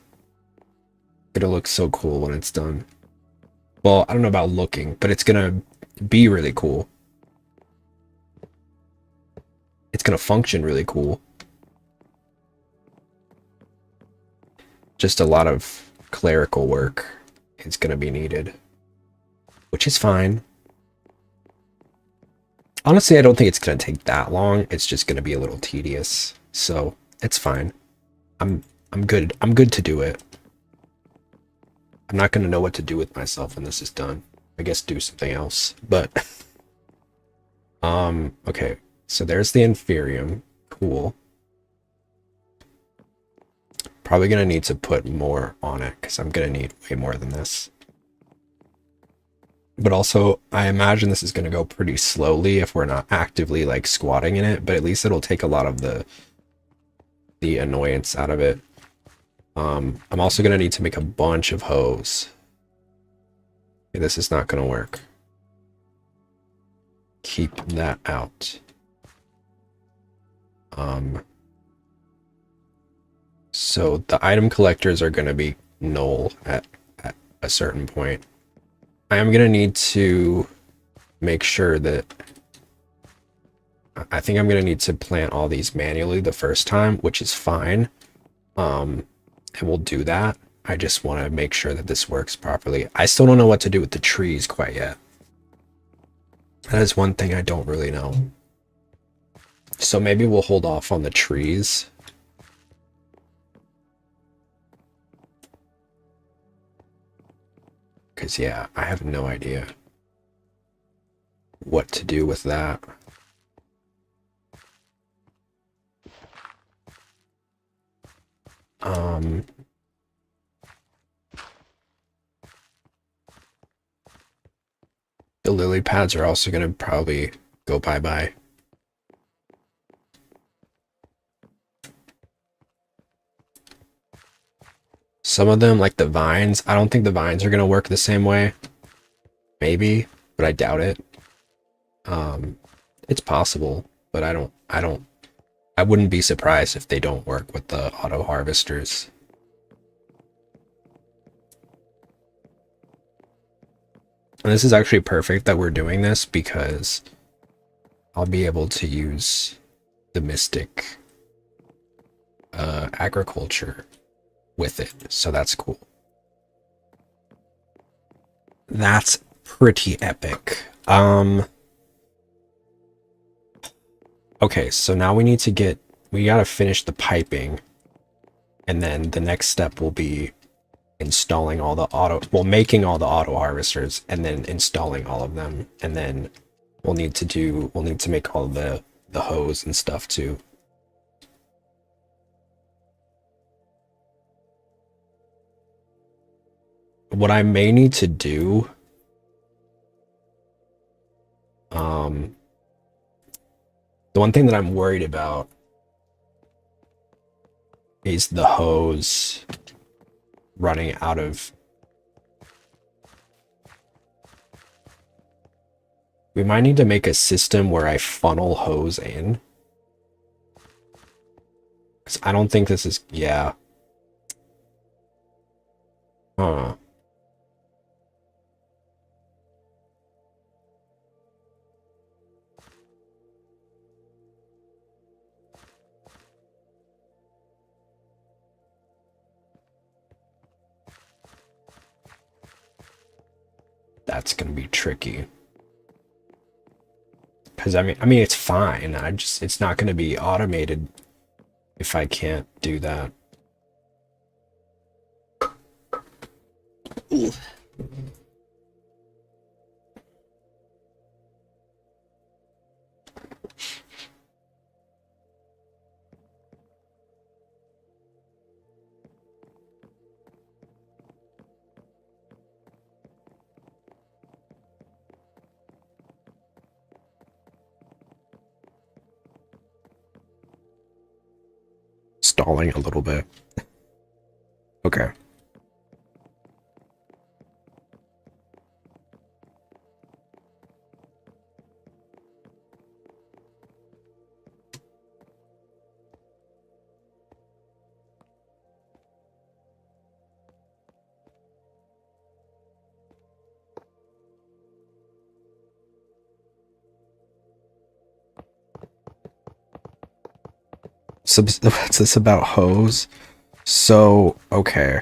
It'll look so cool when it's done. Well, I don't know about looking, but it's gonna be really cool. It's gonna function really cool. Just a lot of clerical work is gonna be needed, which is fine. Honestly, I don't think it's gonna take that long. It's just gonna be a little tedious, so it's fine. I'm good. I'm good to do it. I'm not gonna know what to do with myself when this is done. I guess do something else. But okay. So there's the Inferium. Cool. Probably gonna need to put more on it because I'm gonna need way more than this. But also, I imagine this is gonna go pretty slowly if we're not actively like squatting in it, but at least it'll take a lot of the annoyance out of it. I'm also gonna need to make a bunch of hose. Okay, this is not gonna work. Keep that out. So the item collectors are gonna be null at a certain point. I am gonna need to make sure that I think I'm gonna need to plant all these manually the first time, which is fine. And we'll do that. I just want to make sure that this works properly. I still don't know what to do with the trees quite yet. That is one thing I don't really know. So maybe we'll hold off on the trees. Because, yeah, I have no idea what to do with that. The lily pads are also going to probably go bye-bye. Some of them, like the vines, I don't think the vines are going to work the same way. Maybe, but I doubt it. It's possible, but I wouldn't be surprised if they don't work with the auto harvesters. And this is actually perfect that we're doing this because I'll be able to use the Mystic agriculture with it. So that's cool. That's pretty epic. Okay, so now we gotta finish the piping. And then the next step will be installing all the making all the auto harvesters and then installing all of them. And then we'll need to make all the hose and stuff too. What I may need to do, the one thing that I'm worried about is the hose running out of. We might need to make a system where I funnel hose in. Because I don't think this is, yeah. Huh. That's gonna be tricky. Because I mean it's fine. It's not gonna be automated if I can't do that. Ooh. stalling a little bit. Okay. What's this about hose? So, okay.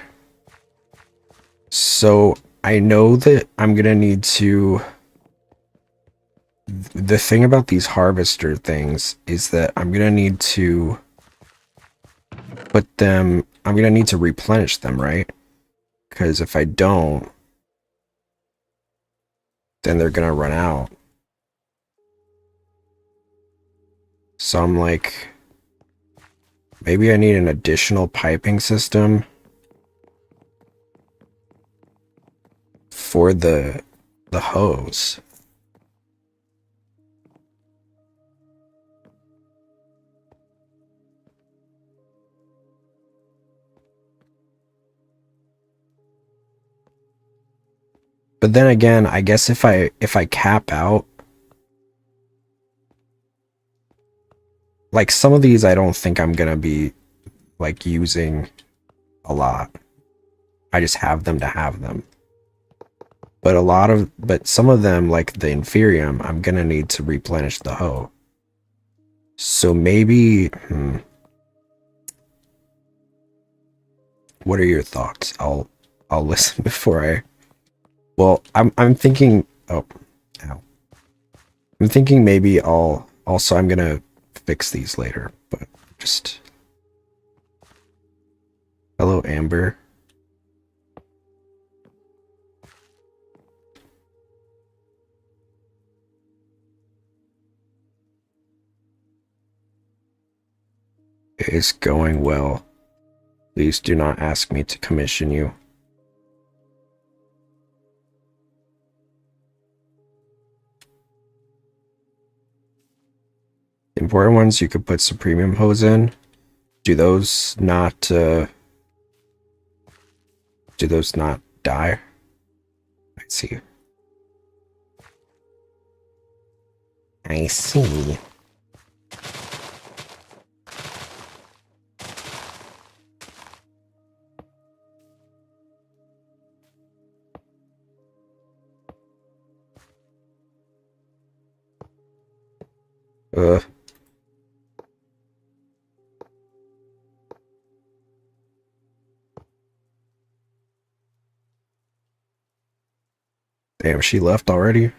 So, I know that I'm gonna need to... The thing about these harvester things is that I'm gonna need to put them... I'm gonna need to replenish them, right? Because if I don't, then they're gonna run out. So I'm like... Maybe I need an additional piping system for the hose. But then again, I guess if I cap out, like some of these I don't think I'm gonna be like using a lot. I just have them to have them. But some of them, like the Inferium, I'm gonna need to replenish the hoe. So maybe, what are your thoughts? I'll listen before I. Well, I'm thinking. Oh, ow. I'm thinking maybe I'm gonna fix these later, but just. Hello, Amber. It is going well. Please do not ask me to commission you. The important ones you could put some premium hose in. Do those not die? I see. I see. Damn, she left already?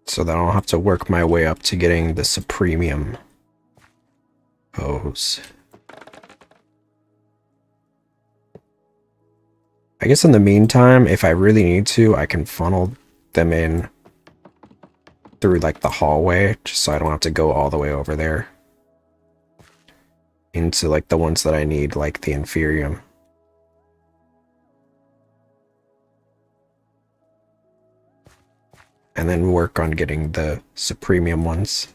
So that I'll have to work my way up to getting the Supremium hose. I guess in the meantime, if I really need to, I can funnel them in through like the hallway, just so I don't have to go all the way over there. Into like the ones that I need, like the Inferium. And then work on getting the Supremium ones.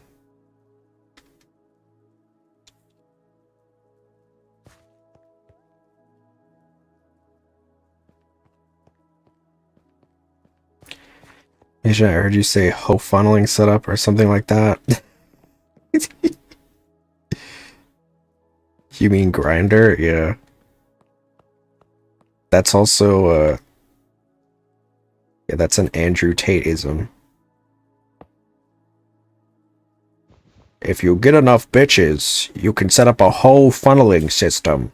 I heard you say hoe funneling setup or something like that. You mean grinder? Yeah. That's also yeah, that's an Andrew Tate-ism. If you get enough bitches, you can set up a whole funneling system.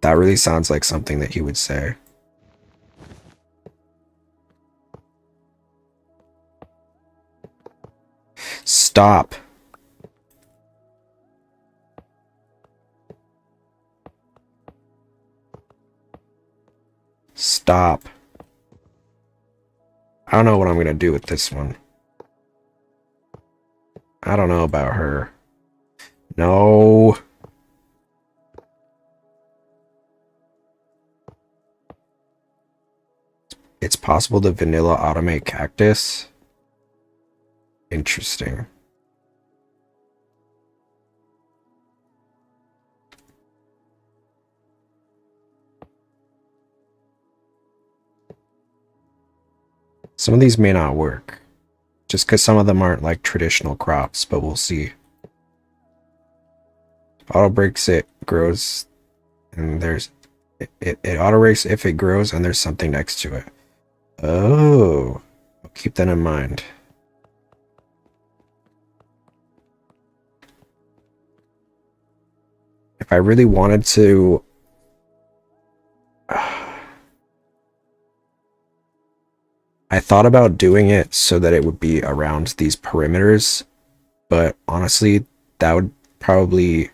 That really sounds like something that he would say. Stop. Stop. I don't know what I'm gonna do with this one. I don't know about her. No. It's possible to vanilla automate cactus. Interesting. Some of these may not work. Just because some of them aren't like traditional crops, but we'll see. Auto breaks it grows, and there's it auto breaks if it grows and there's something next to it. Oh, I'll keep that in mind. If I really wanted to, I thought about doing it so that it would be around these perimeters, but honestly, that would probably,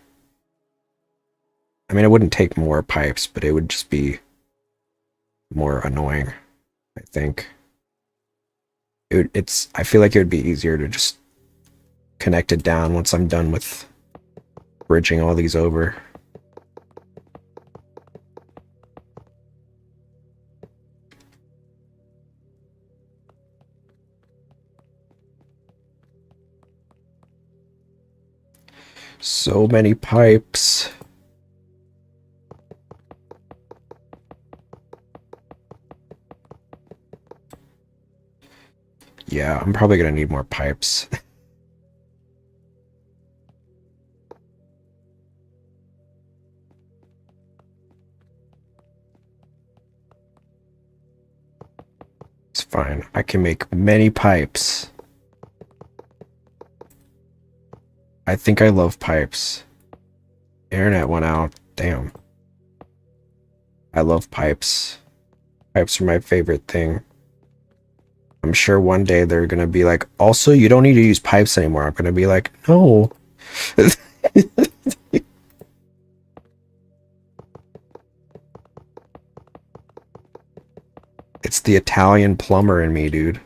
I mean, it wouldn't take more pipes, but it would just be more annoying, I think. I feel like it would be easier to just connect it down once I'm done with bridging all these over. So many pipes. Yeah, I'm probably gonna need more pipes. It's fine. I can make many pipes. I think I love pipes. Internet went out. Damn. I love pipes. Pipes are my favorite thing. I'm sure one day they're gonna be like, also, you don't need to use pipes anymore. I'm gonna be like, no. It's the Italian plumber in me, dude.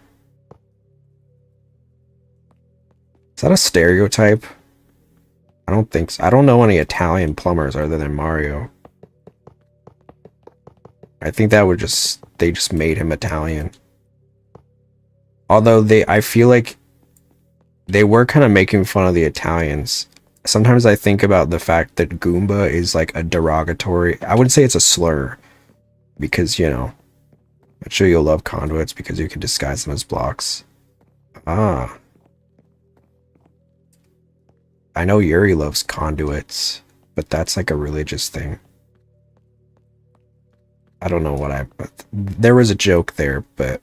Is that a stereotype? I don't think so. I don't know any Italian plumbers other than Mario. I think that they just made him Italian. Although I feel like they were kind of making fun of the Italians. Sometimes I think about the fact that Goomba is like a derogatory, I would say it's a slur. Because, you know, I'm sure you'll love conduits because you can disguise them as blocks. Ah. I know Yuri loves conduits, but that's like a religious thing. I don't know what there was a joke there, but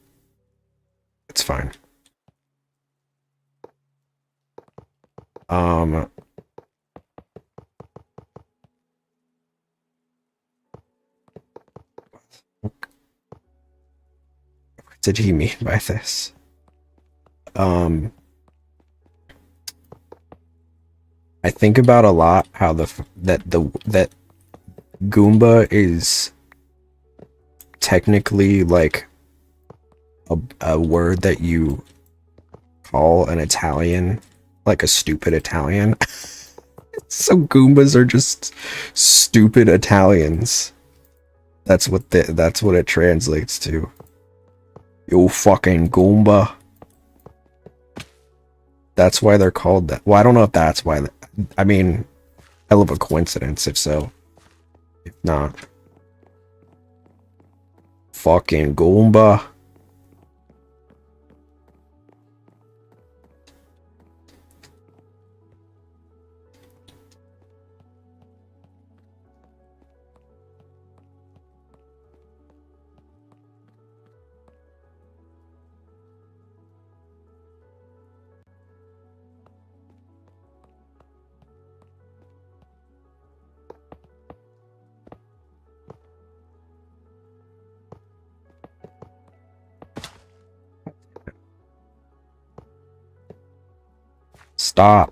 it's fine. What did he mean by this? I think about a lot how that Goomba is technically like a word that you call an Italian, like a stupid Italian. So Goombas are just stupid Italians. That's what it translates to. You fucking Goomba. That's why they're called that. Well, I don't know if that's why. I mean, hell of a coincidence if so. If not. Fucking Goomba. Stop.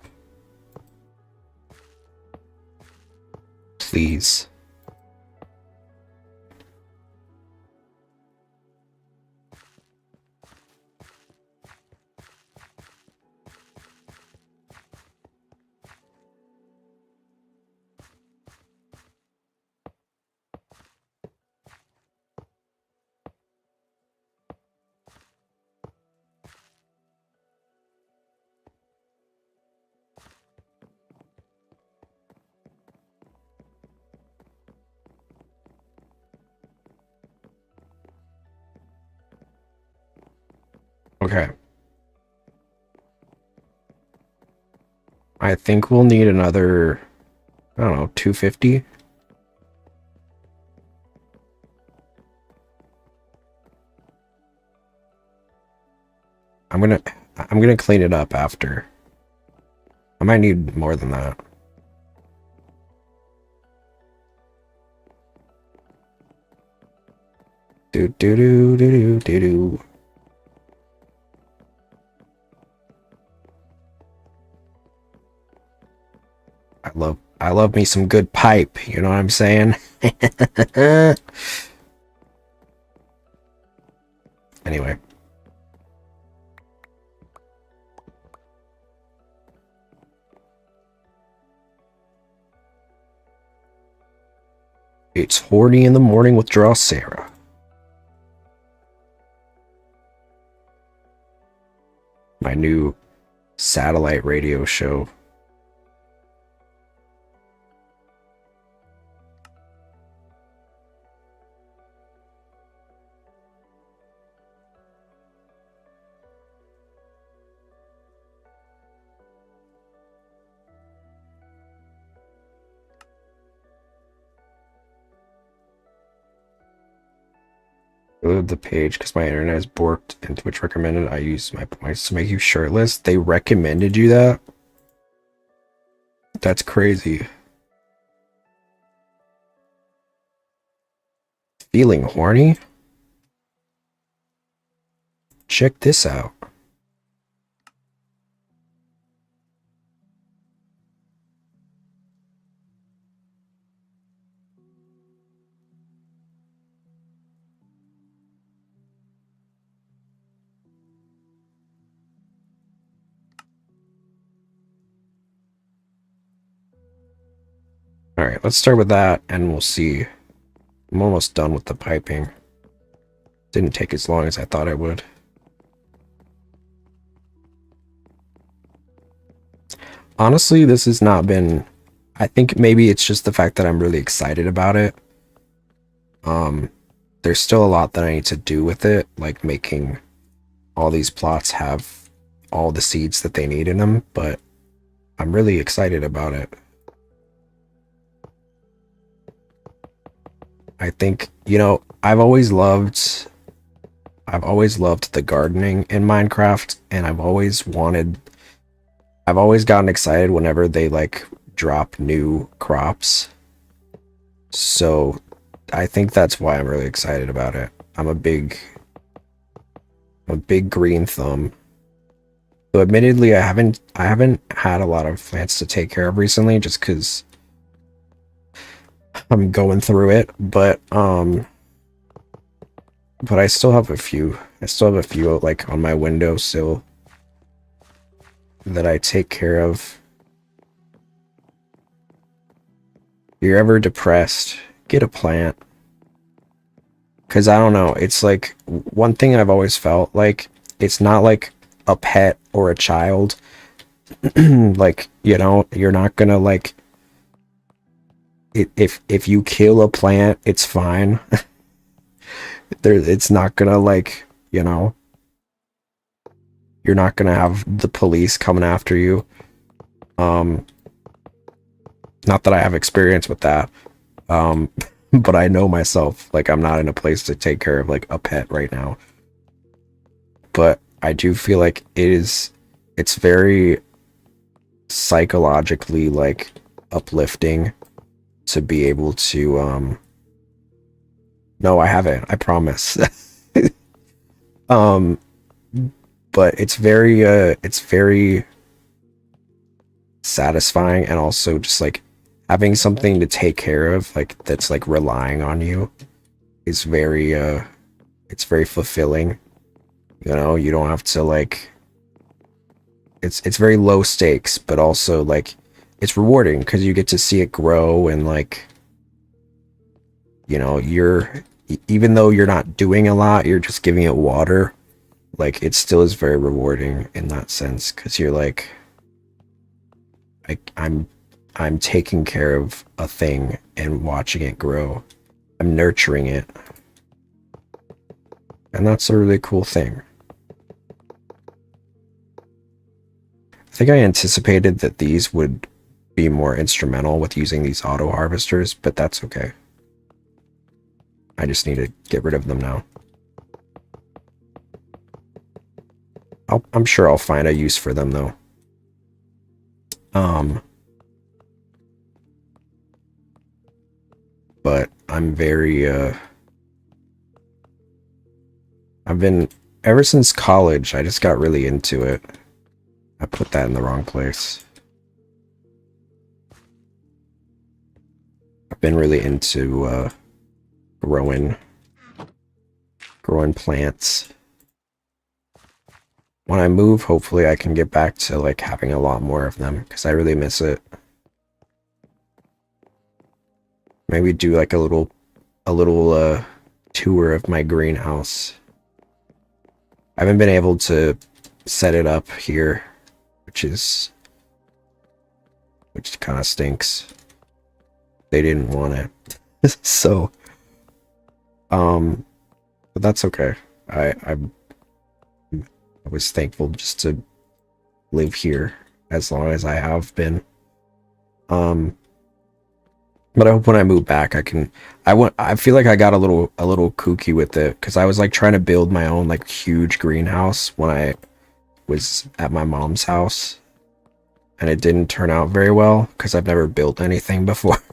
Please. Okay. I think we'll need another, I don't know, 250. I'm gonna clean it up after. I might need more than that. Do do do do do do do. I love me some good pipe, you know what I'm saying? Anyway. It's horny in the morning with Draw Sarah. My new satellite radio show. Load the page because my internet is borked and Twitch recommended I use my points to make you shirtless. They recommended you that? That's crazy. Feeling horny? Check this out. Alright, let's start with that and we'll see. I'm almost done with the piping. Didn't take as long as I thought it would. Honestly, this has not been... I think maybe it's just the fact that I'm really excited about it. There's still a lot that I need to do with it, like making all these plots have all the seeds that they need in them, but I'm really excited about it. I think, you know, I've always loved the gardening in Minecraft, and I've always gotten excited whenever they like drop new crops. So I think that's why I'm really excited about it. I'm a big green thumb. So admittedly, I haven't had a lot of plants to take care of recently just because I'm going through it, but I still have a few. I still have a few like on my windowsill that I take care of. If you're ever depressed, get a plant. Cause I don't know, it's like one thing I've always felt like it's not like a pet or a child. Like, you know, you're not gonna like if you kill a plant, it's fine. It's not gonna like, you know, you're not gonna have the police coming after you. Not that I have experience with that. But I know myself, like I'm not in a place to take care of like a pet right now. But I do feel like it's very psychologically like uplifting to be able to no, I haven't, I promise. But it's very satisfying, and also just like having something to take care of, like that's like relying on you, is very it's very fulfilling. You know, you don't have to like it's very low stakes, but also like it's rewarding because you get to see it grow, and like, you know, even though you're not doing a lot, you're just giving it water. Like, it still is very rewarding in that sense, because you're like, I'm taking care of a thing and watching it grow. I'm nurturing it. And that's a really cool thing. I think I anticipated that these would be more instrumental with using these auto harvesters, but that's okay. I just need to get rid of them now. I'm sure I'll find a use for them though. But I'm very I've been, ever since college, I just got really into it. I put that in the wrong place. I've been really into growing plants. When I move, hopefully I can get back to like having a lot more of them, because I really miss it. Maybe do like a little tour of my greenhouse. I haven't been able to set it up here, which kind of stinks. They didn't want it. So but that's okay. I was thankful just to live here as long as I have been. But I hope when I move back I feel like I got a little kooky with it, because I was like trying to build my own like huge greenhouse when I was at my mom's house, and it didn't turn out very well because I've never built anything before.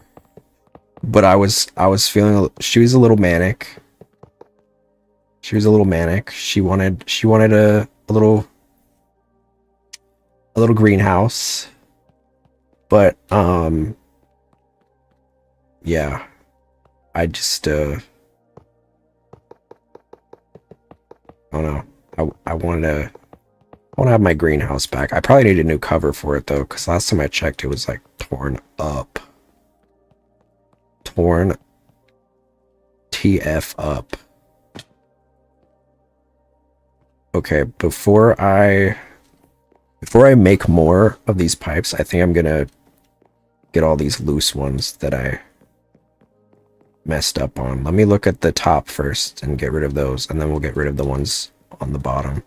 But I was feeling, she was a little manic. She wanted a little greenhouse. But yeah, I just I don't know. I want to have my greenhouse back. I probably need a new cover for it though, because last time I checked it was like torn up. Torn TF up. Okay, before I make more of these pipes, I think I'm gonna get all these loose ones that I messed up on. Let me look at the top first and get rid of those, and then we'll get rid of the ones on the bottom.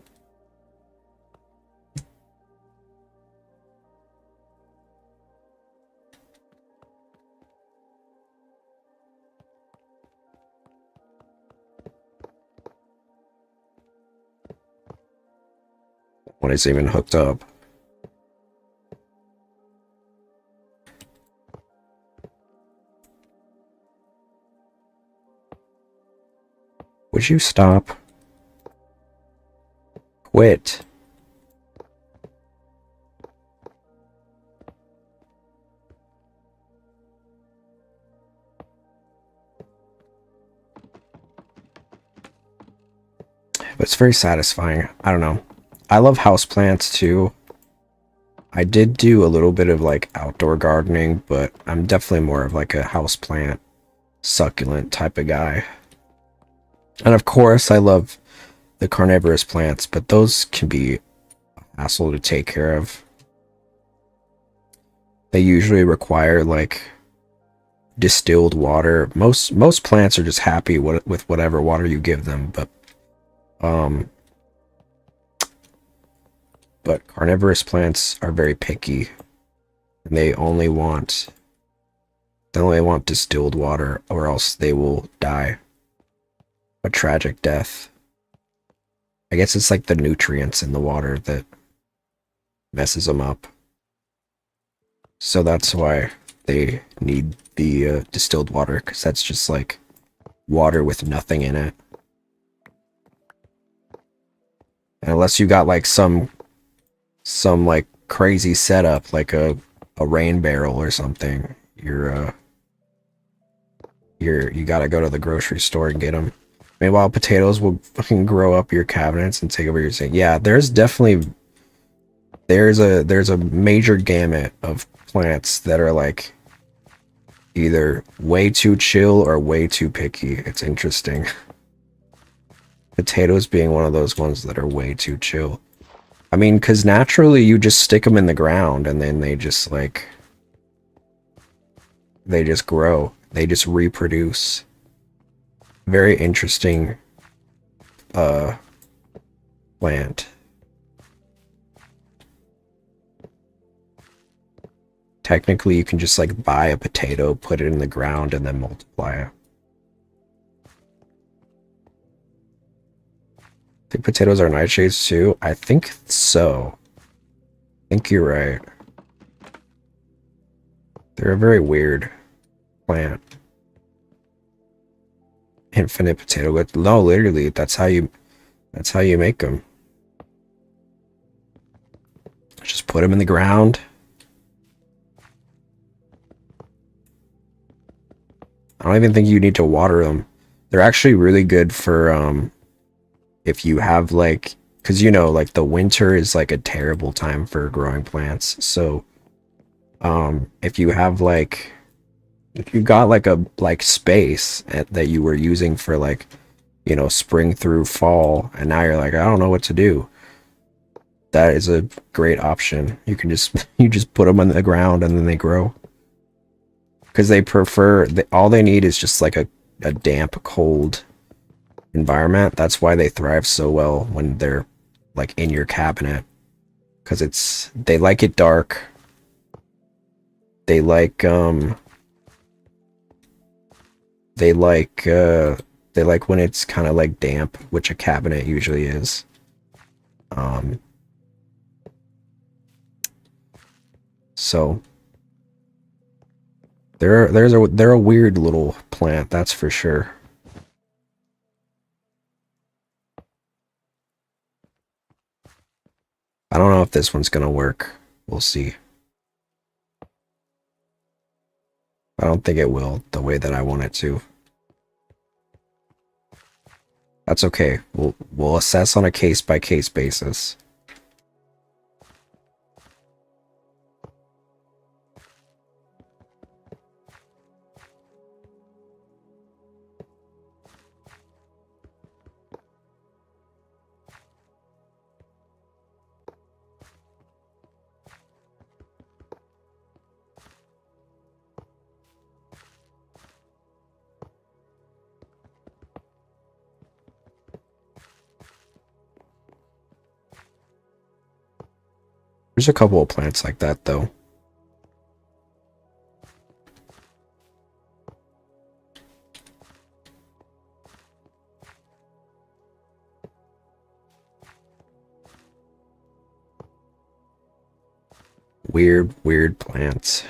When it's even hooked up. Would you stop? Quit. But it's very satisfying. I don't know. I love houseplants too. I did do a little bit of like outdoor gardening, but I'm definitely more of like a houseplant, succulent type of guy. And of course, I love the carnivorous plants, but those can be a hassle to take care of. They usually require like distilled water. Most plants are just happy with whatever water you give them, but carnivorous plants are very picky, and they only want distilled water, or else they will die a tragic death. I guess it's like the nutrients in the water that messes them up. So that's why they need the distilled water, because that's just like water with nothing in it. And unless you got like some like crazy setup, like a a rain barrel or something, you gotta go to the grocery store and get them. Meanwhile, potatoes will fucking grow up your cabinets and take over your sink. Yeah, there's definitely there's a major gamut of plants that are like either way too chill or way too picky. It's interesting. Potatoes being one of those ones that are way too chill. I mean, because naturally you just stick them in the ground and then they just like they just grow. They just reproduce. Very interesting plant. Technically, you can just like buy a potato, put it in the ground, and then multiply it. I think potatoes are nightshades too. I think so. I think you're right. They're a very weird plant. Infinite potato. No, literally, that's how you make them. Just put them in the ground. I don't even think you need to water them. They're actually really good for if you have like, because you know, like the winter is like a terrible time for growing plants. So if you have like, if you got like a space that you were using for like, you know, spring through fall, and now you're like, I don't know what to do, that is a great option. You can just you just put them on the ground and then they grow, because they prefer all they need is just like a damp, cold environment. That's why they thrive so well when they're like in your cabinet, because they like it dark. They like they like when it's kind of like damp, which a cabinet usually is. So they're a weird little plant, that's for sure. I don't know if this one's gonna work. We'll see. I don't think it will the way that I want it to. That's okay. We'll assess on a case-by-case basis. There's a couple of plants like that, though. Weird plants.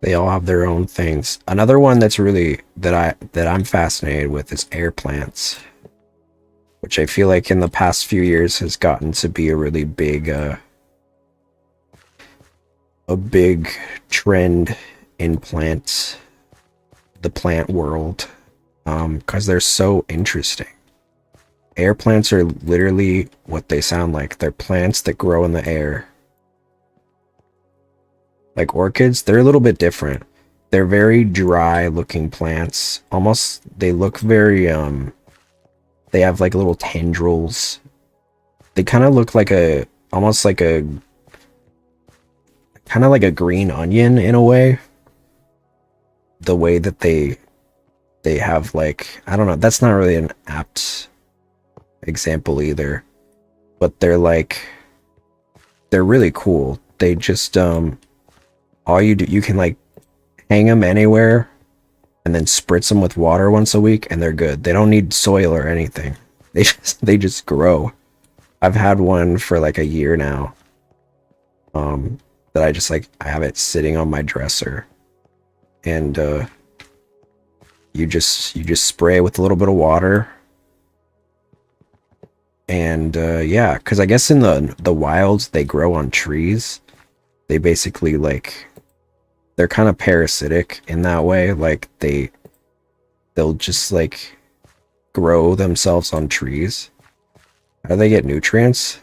They all have their own things. Another one that's really that I'm fascinated with is air plants, which I feel like in the past few years has gotten to be a really big a big trend in plants, the plant world, because they're so interesting. Air plants are literally what they sound like. They're plants that grow in the air. Like orchids, they're a little bit different. They're very dry looking plants. Almost, they look very, they have like little tendrils. They kind of look like almost like a, kind of like a green onion in a way. The way that they have like, I don't know, that's not really an apt example either. But they're really cool. They just, all you do, you can like hang them anywhere and then spritz them with water once a week and they're good. They don't need soil or anything. They just grow. I've had one for like a year now. That I have it sitting on my dresser, and you just spray with a little bit of water, and yeah, because I guess in the wilds they grow on trees. They basically like they're kind of parasitic in that way. Like they'll just like grow themselves on trees. How do they get nutrients?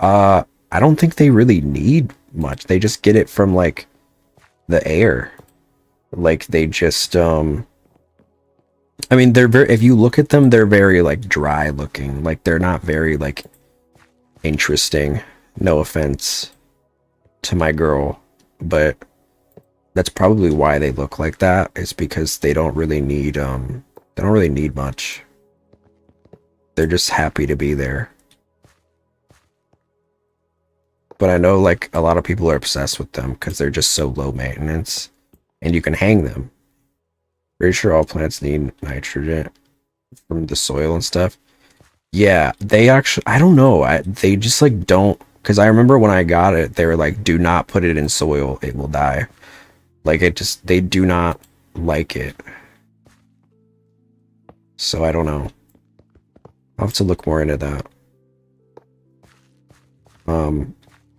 I don't think they really need much. They just get it from like the air. Like they just I mean, they're very, if you look at them, they're very like dry looking. Like they're not very like interesting. No offense to my girl, but that's probably why they look like that. It's because they don't really need much. They're just happy to be there. But I know like a lot of people are obsessed with them because they're just so low maintenance and you can hang them. Pretty sure all plants need nitrogen from the soil and stuff. Yeah, they actually, I don't know. They just like don't, because I remember when I got it, they were like, do not put it in soil, it will die. Like it just, they do not like it. So I don't know. I'll have to look more into that.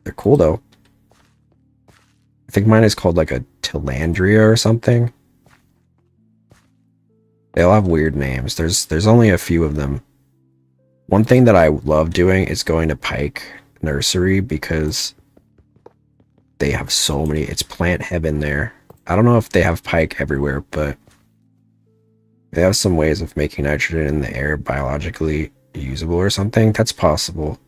They're cool though. I think mine is called like a Tilandria or something. They all have weird names. There's only a few of them. One thing that I love doing is going to Pike Nursery because they have so many. It's plant heaven there. I don't know if they have pike everywhere, but they have some ways of making nitrogen in the air biologically usable or something. That's possible.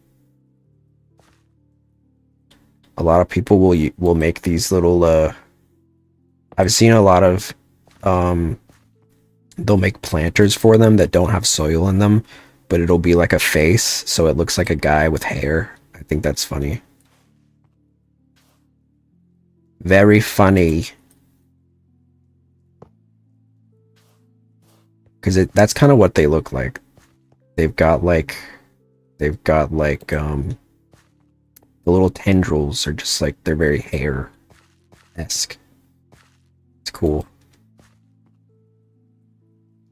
A lot of people will make these little I've seen a lot of they'll make planters for them that don't have soil in them, but it'll be like a face, so it looks like a guy with hair. I think that's funny. Very funny. Because that's kind of what they look like. They've got like the little tendrils are just like, they're very hair-esque. It's cool.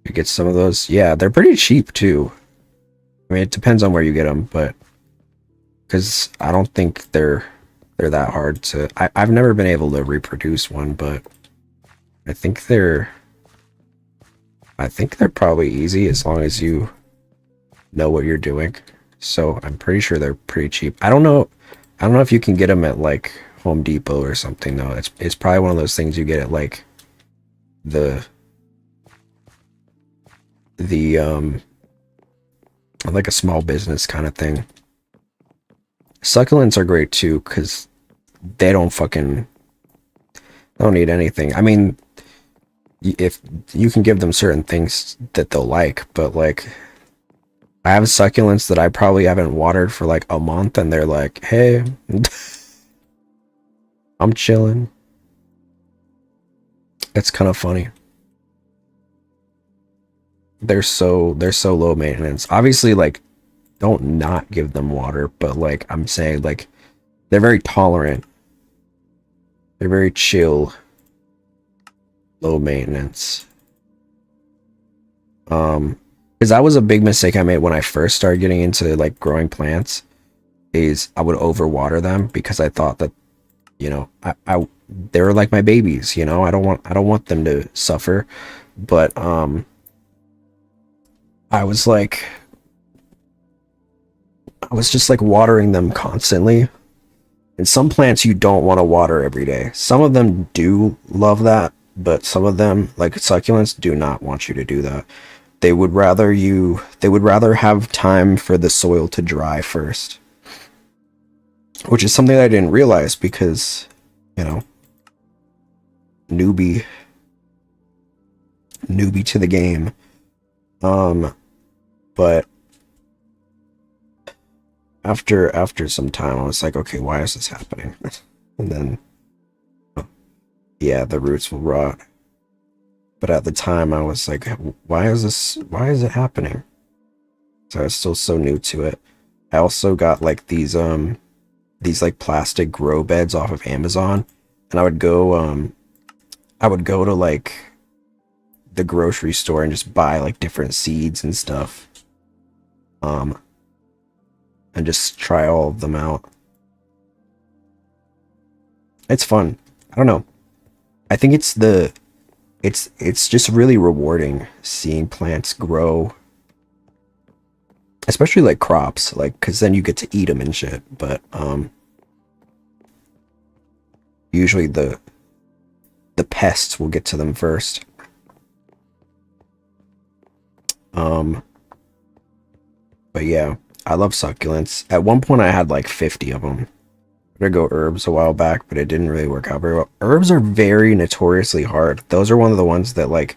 You get some of those. Yeah, they're pretty cheap too. I mean, it depends on where you get them, but because I don't think they're that hard to. I've never been able to reproduce one, but I think they're probably easy as long as you know what you're doing. So I'm pretty sure they're pretty cheap. I don't know if you can get them at like Home Depot or something though. It's probably one of those things you get at like the like a small business kind of thing. Succulents are great too because they don't need anything. I mean, if you can give them certain things that they'll like, but like I have succulents that I probably haven't watered for like a month and they're like, hey, I'm chilling. It's kind of funny. They're so low maintenance. Obviously, like, don't not give them water, but like I'm saying, like, they're very tolerant. They're very chill. Low maintenance. Because that was a big mistake I made when I first started getting into like growing plants, is I would overwater them because I thought that, you know, I they were like my babies, you know. I don't want them to suffer, but I was just like watering them constantly. And some plants you don't want to water every day. Some of them do love that, but some of them, like succulents, do not want you to do that. They would rather have time for the soil to dry first. Which is something I didn't realize because, you know, newbie to the game. But after some time I was like, okay, why is this happening? And then yeah, the roots will rot. But at the time I was like, why is it happening? So I was still so new to it. I also got like these like plastic grow beds off of Amazon, and I would go to like the grocery store and just buy like different seeds and stuff, and just try all of them out. It's fun. I don't know. I think it's just really rewarding seeing plants grow, especially like crops, like because then you get to eat them and shit. But usually the pests will get to them first. Um, but yeah, I love succulents. At one point, I had like 50 of them. I tried to go herbs a while back, but it didn't really work out very well. Herbs are very notoriously hard. Those are one of the ones that like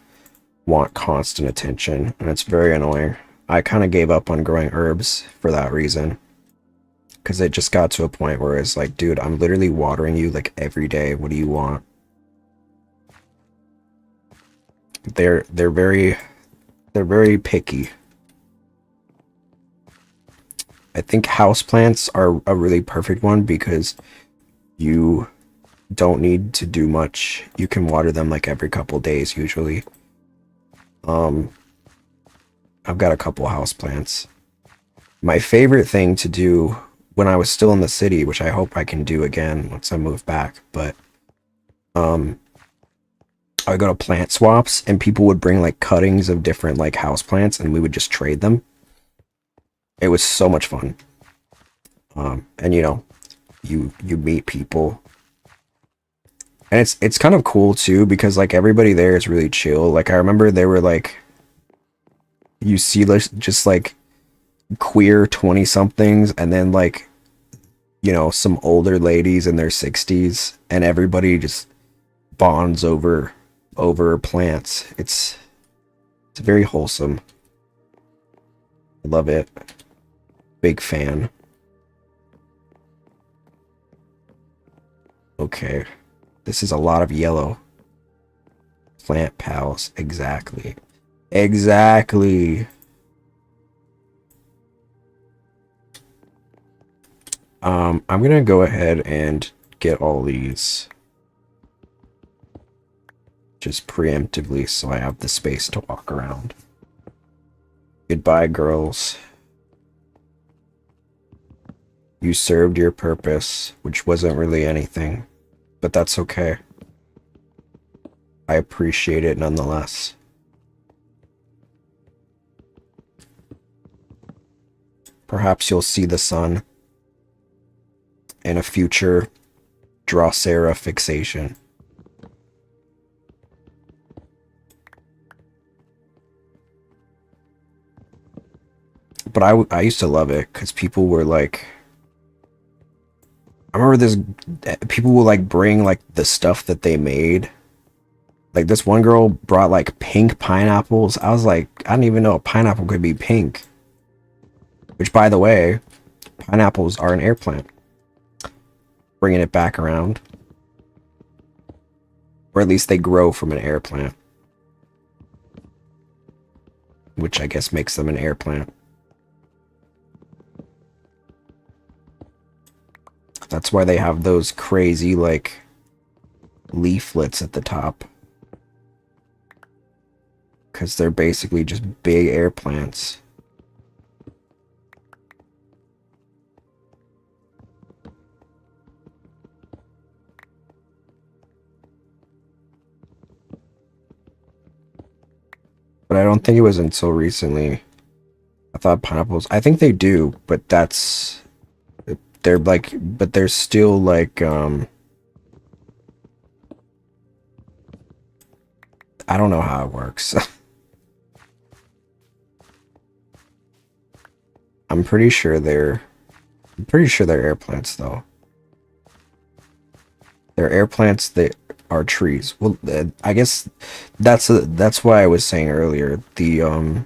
want constant attention, and it's very annoying. I kind of gave up on growing herbs for that reason, because it just got to a point where it's like, dude, I'm literally watering you like every day. What do you want? They're very picky. I think houseplants are a really perfect one because you don't need to do much. You can water them like every couple days usually. Um, I've got a couple houseplants. My favorite thing to do when I was still in the city, which I hope I can do again once I move back, but um I would go to plant swaps and people would bring like cuttings of different like houseplants and we would just trade them. It was so much fun. And you know, you meet people. And it's kind of cool too because like everybody there is really chill. Like I remember they were like you see just like queer 20 somethings and then like you know some older ladies in their 60s and everybody just bonds over plants. It's very wholesome. I love it. Big fan. Okay. This is a lot of yellow. Plant pals. Exactly. Exactly. I'm gonna go ahead and get all these just preemptively so I have the space to walk around. Goodbye, girls. You served your purpose, which wasn't really anything, but that's okay. I appreciate it nonetheless. Perhaps you'll see the sun in a future Drosera fixation. But I used to love it because people were like, I remember this, people would like bring like the stuff that they made. Like this one girl brought like pink pineapples. I was like, I didn't even know a pineapple could be pink. Which by the way, pineapples are an air plant. Bringing it back around. Or at least they grow from an air plant. Which I guess makes them an air plant. That's why they have those crazy, like, leaflets at the top. Because they're basically just big air plants. But I don't think it was until recently. I thought pineapples, I think they do, but that's, they're like, but they're still like, I don't know how it works. I'm pretty sure they're air plants though. They're air plants that are trees. Well, I guess that's why I was saying earlier the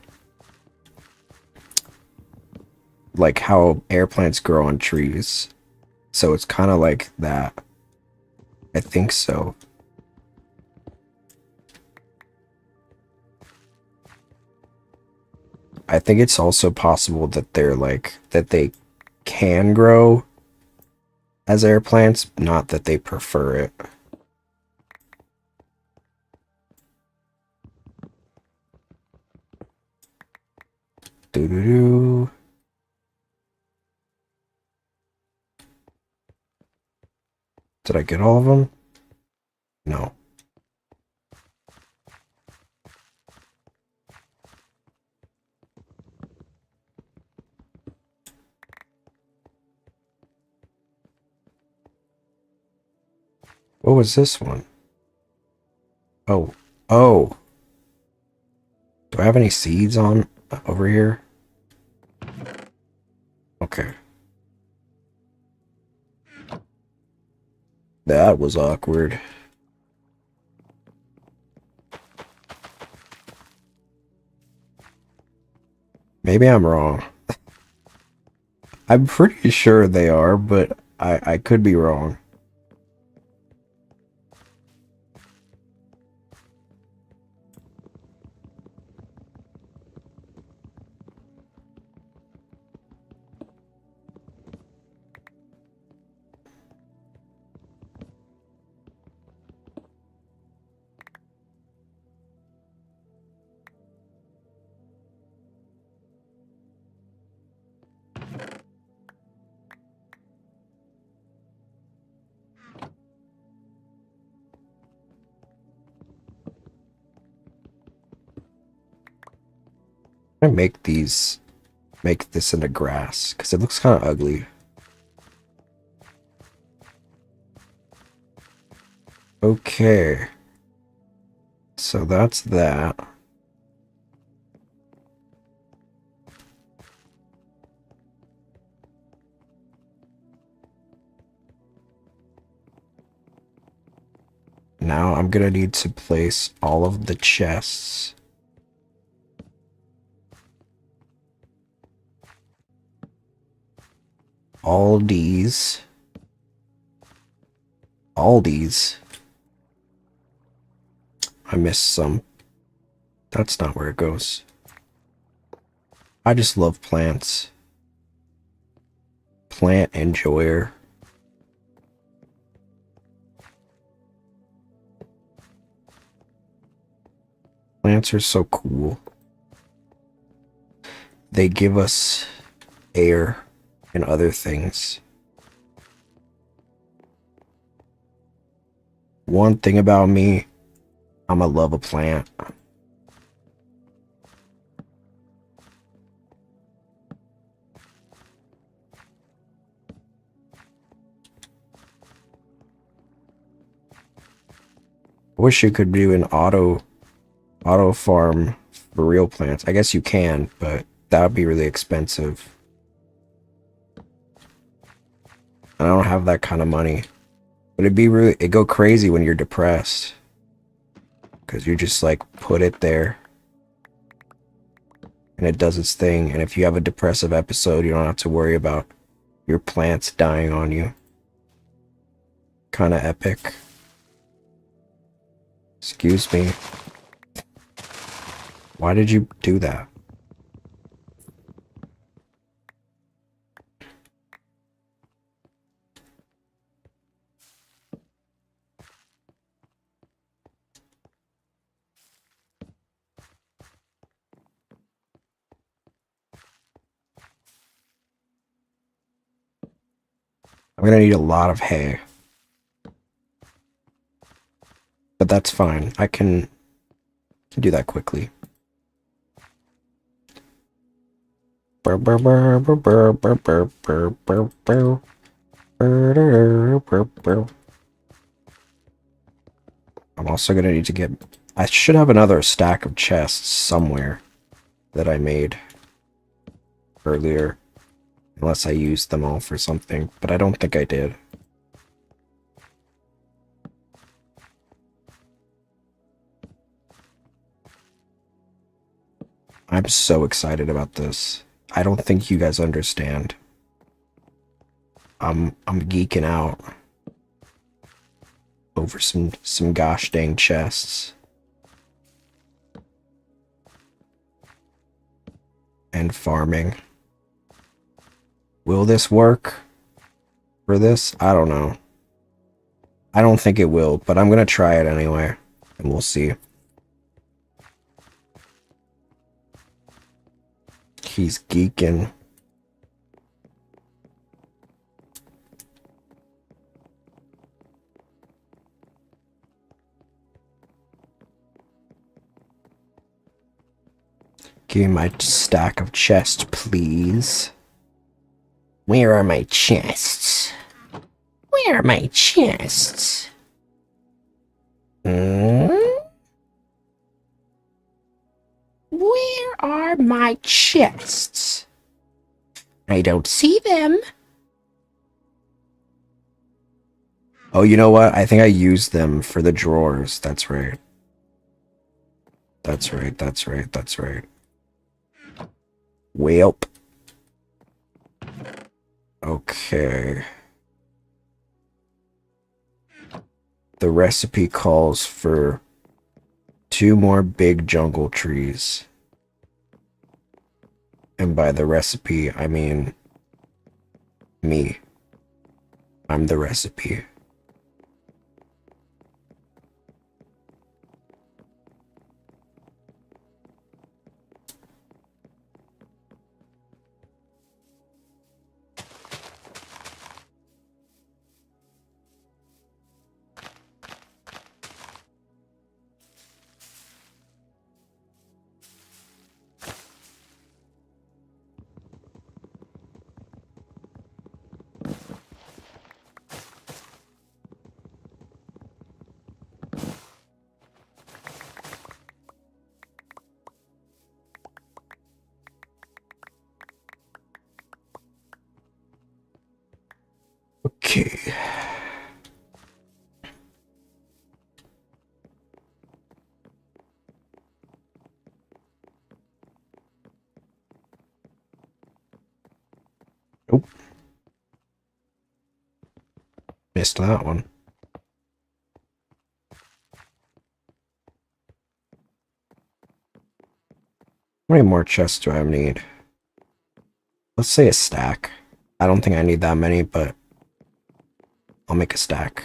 like how air plants grow on trees. So it's kind of like that. I think so. I think it's also possible that they're like that they can grow as air plants, not that they prefer it. Doo doo doo. Did I get all of them? No. What was this one? Oh. Oh. Do I have any seeds on over here? Okay. That was awkward. Maybe I'm wrong. I'm pretty sure they are, but I could be wrong. I make this into grass because it looks kind of ugly. Okay. So that's that. Now I'm gonna need to place all of the chests. All these. All these. I missed some. That's not where it goes. I just love plants. Plant enjoyer. Plants are so cool. They give us air and other things. One thing about me, I'm a love a plant. Wish you could do an auto farm for real plants. I guess you can, but that would be really expensive. I don't have that kind of money. But it'd go crazy when you're depressed. Because you just like put it there. And it does its thing. And if you have a depressive episode, you don't have to worry about your plants dying on you. Kind of epic. Excuse me. Why did you do that? I'm gonna need a lot of hay. But that's fine. I can do that quickly. I'm also gonna need to get... I should have another stack of chests somewhere that I made earlier. Unless I used them all for something, but I don't think I did. I'm so excited about this. I don't think you guys understand. I'm geeking out over some gosh dang chests. And farming. Will this work for this? I don't know. I don't think it will, but I'm gonna try it anyway, and we'll see. He's geeking. Give me my stack of chests, please. Where are my chests? Where are my chests? Where are my chests? I don't see them. Oh, you know what? I think I used them for the drawers. That's right. That's right, that's right, that's right. Welp. Okay. The recipe calls for 2 more big jungle trees. And by the recipe, I mean me. I'm the recipe. Okay. Nope. Missed that one. How many more chests do I need? Let's say a stack. I don't think I need that many, but I'll make a stack.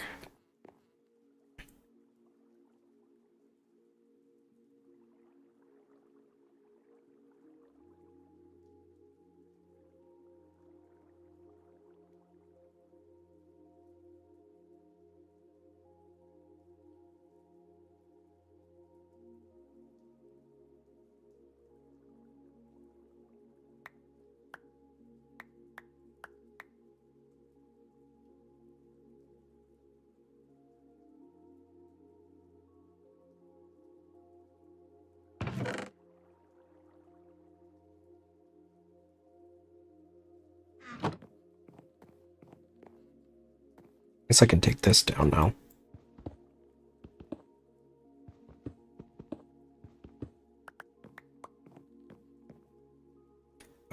Guess I can take this down now.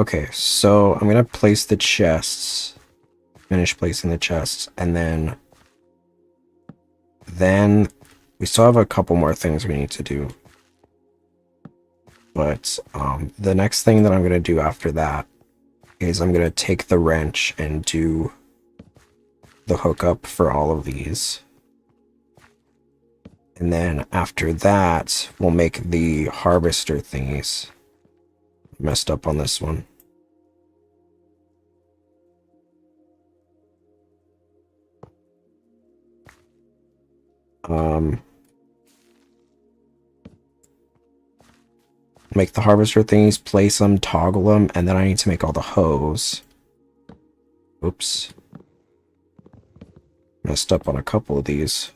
Okay, so I'm gonna place the chests, finish placing the chests, and then we still have a couple more things we need to do. But the next thing that I'm gonna do after that is I'm gonna take the wrench and do the hookup for all of these. And then after that, we'll make the harvester thingies. Messed up on this one. Make the harvester thingies, place them, toggle them, and then I need to make all the hose. Oops. Messed up on a couple of these.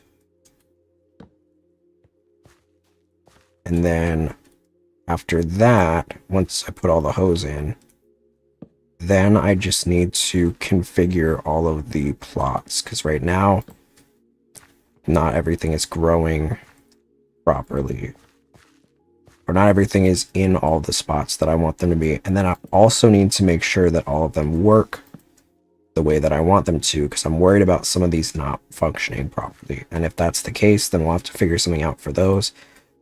And then after that, once I put all the hose in, then I just need to configure all of the plots, because right now, not everything is growing properly. Or not everything is in all the spots that I want them to be. And then I also need to make sure that all of them work the way that I want them to, because I'm worried about some of these not functioning properly. And if that's the case, then we'll have to figure something out for those.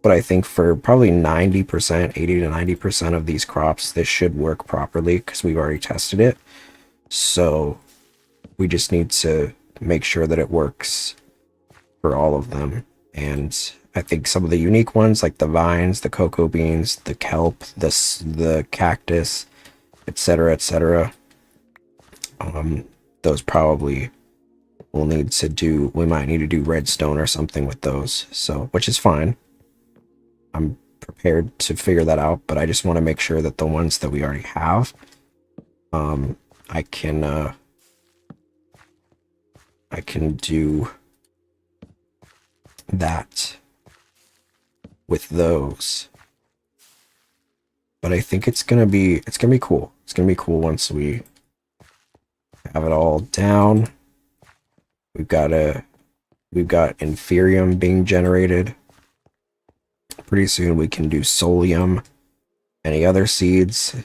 But I think for probably 90%, 80 to 90% of these crops, this should work properly because we've already tested it. So we just need to make sure that it works for all of them. And I think some of the unique ones, like the vines, the cocoa beans, the kelp, the cactus, etc., those probably will need to do, we might need to do redstone or something with those, so, which is fine. I'm prepared to figure that out, but I just want to make sure that the ones that we already have, I can do that with those. But I think it's gonna be cool. It's gonna be cool once we have it all down. We've got Inferium being generated. Pretty soon we can do Solium, any other seeds,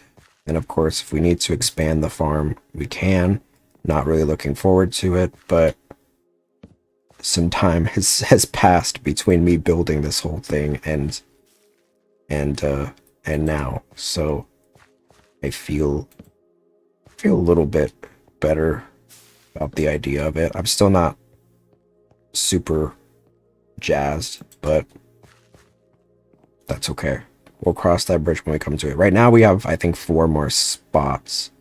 and of course if we need to expand the farm, we can. Not really looking forward to it, but some time has passed between me building this whole thing and now, so I feel a little bit better about the idea of it. I'm still not super jazzed, but that's okay. We'll cross that bridge when we come to it. Right now we have, I think, 4 more spots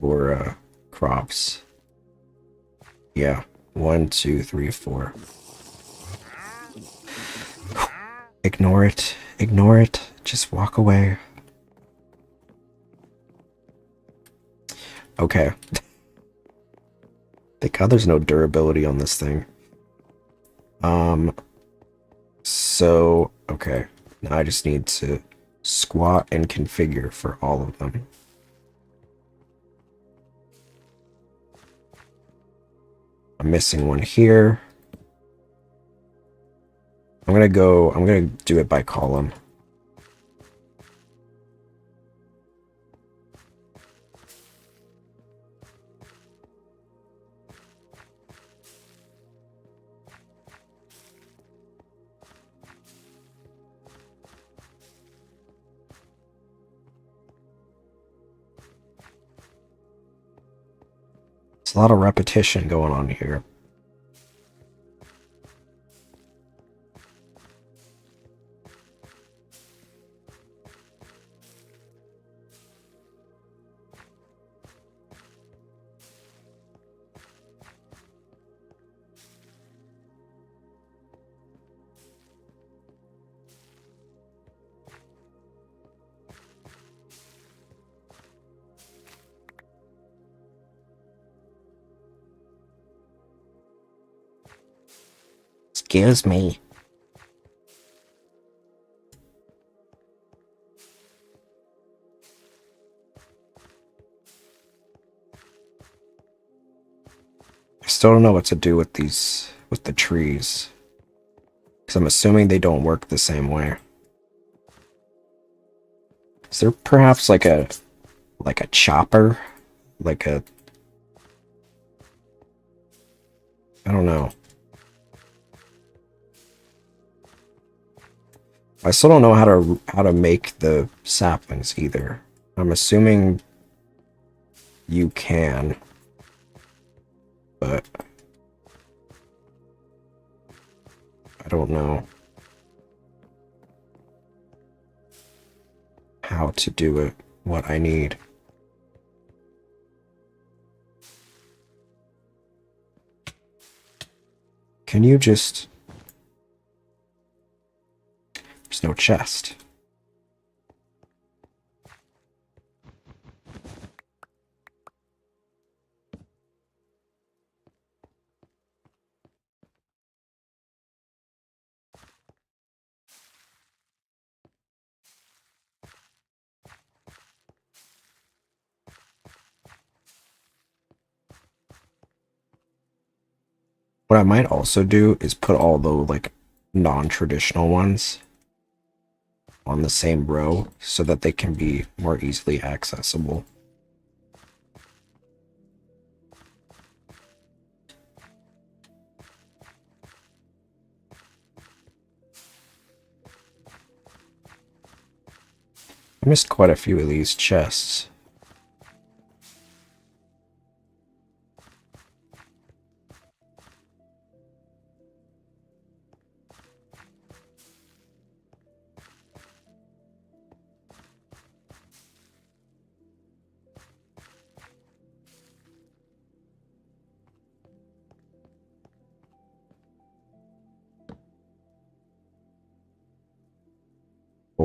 for crops. Yeah, 1, 2, 3, 4. Ignore it. Ignore it. Just walk away. Okay. Thank God there's no durability on this thing. So, okay. Now I just need to squat and configure for all of them. I'm missing one here. I'm gonna do it by column. It's a lot of repetition going on here. Excuse me. I still don't know what to do with the trees. Because I'm assuming they don't work the same way. Is there perhaps like a chopper? I don't know. I still don't know how to make the saplings either. I'm assuming you can, but I don't know how to do it, what I need. Can you just... There's no chest. What I might also do is put all the, like, non-traditional ones on the same row so that they can be more easily accessible. I missed quite a few of these chests.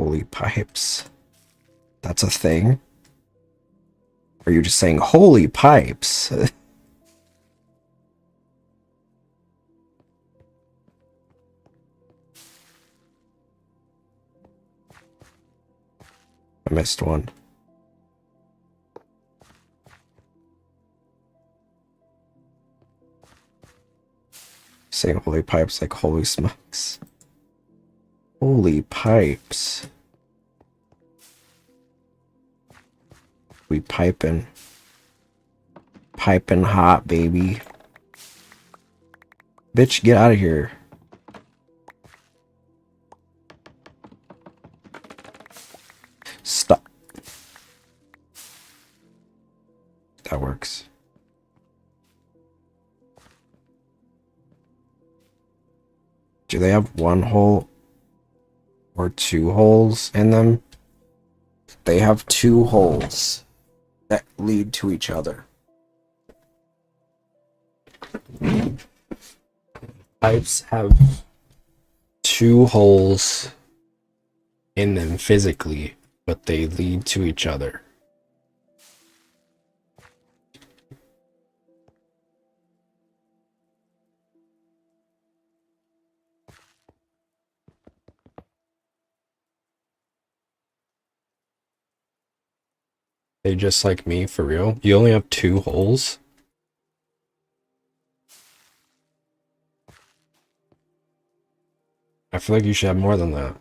Holy pipes. That's a thing? Or are you just saying holy pipes? I missed one. Saying holy pipes like holy smokes. Holy pipes. We piping. Piping hot, baby. Bitch, get out of here. Stop. That works. Do they have one hole or two holes in them? They have two holes that lead to each other. Pipes have two holes in them physically, but they lead to each other. They just like me, for real? You only have two holes? I feel like you should have more than that.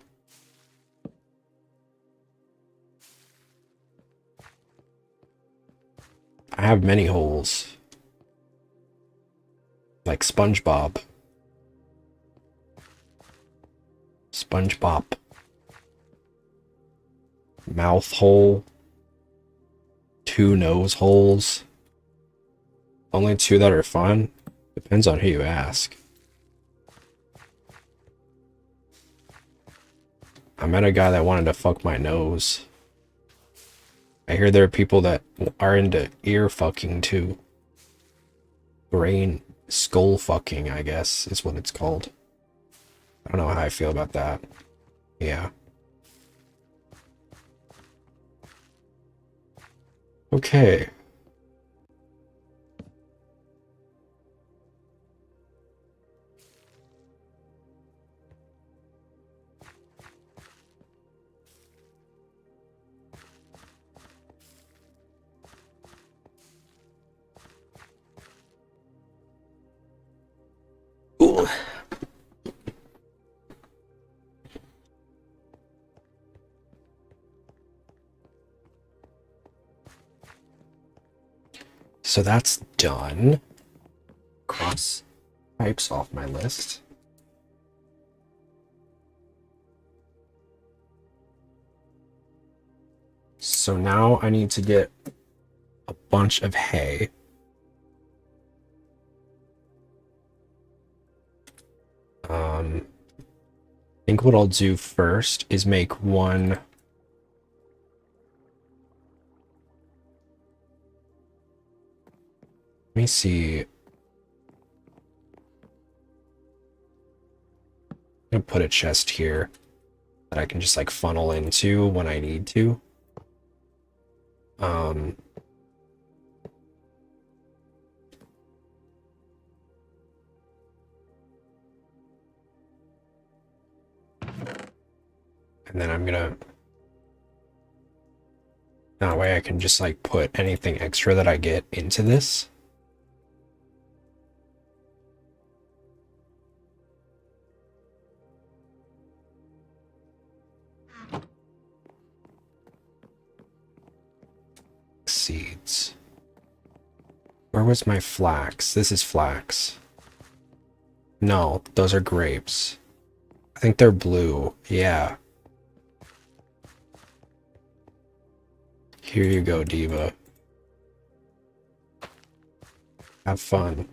I have many holes. Like SpongeBob. SpongeBob. Mouth hole. Two nose holes. Only two that are fun? Depends on who you ask. I met a guy that wanted to fuck my nose. I hear there are people that are into ear fucking too. Brain skull fucking, I guess, is what it's called. I don't know how I feel about that. Yeah. Okay. Ooh. So that's done. Cross pipes off my list. So now I need to get a bunch of hay. I think what I'll do first is make one. Let me see. I'm gonna put a chest here that I can just like funnel into when I need to. And then I'm gonna, that way I can just like put anything extra that I get into this. Seeds. Where was my flax? This is flax. No, those are grapes. I think they're blue. Yeah. Here you go, Diva. Have fun.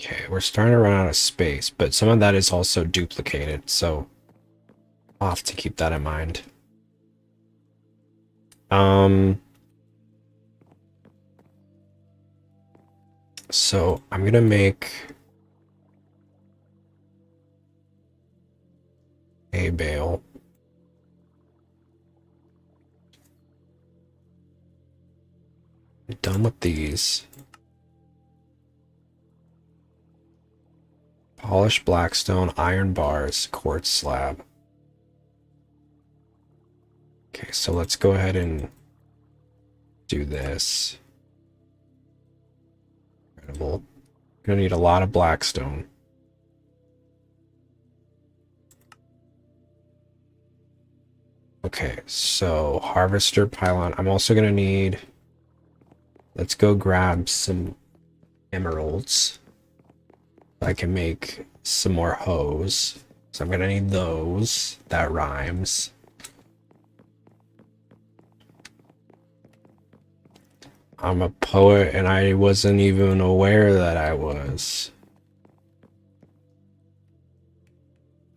Okay, we're starting to run out of space, but some of that is also duplicated, so I'll have to keep that in mind. So I'm gonna make a bale. Done with these. Polished blackstone, iron bars, quartz slab. Okay, so let's go ahead and do this. Incredible. Gonna need a lot of blackstone. Okay, so harvester pylon. I'm also gonna need. Let's go grab some emeralds. I can make some more hoes. So I'm gonna need those. That rhymes. I'm a poet and I wasn't even aware that I was.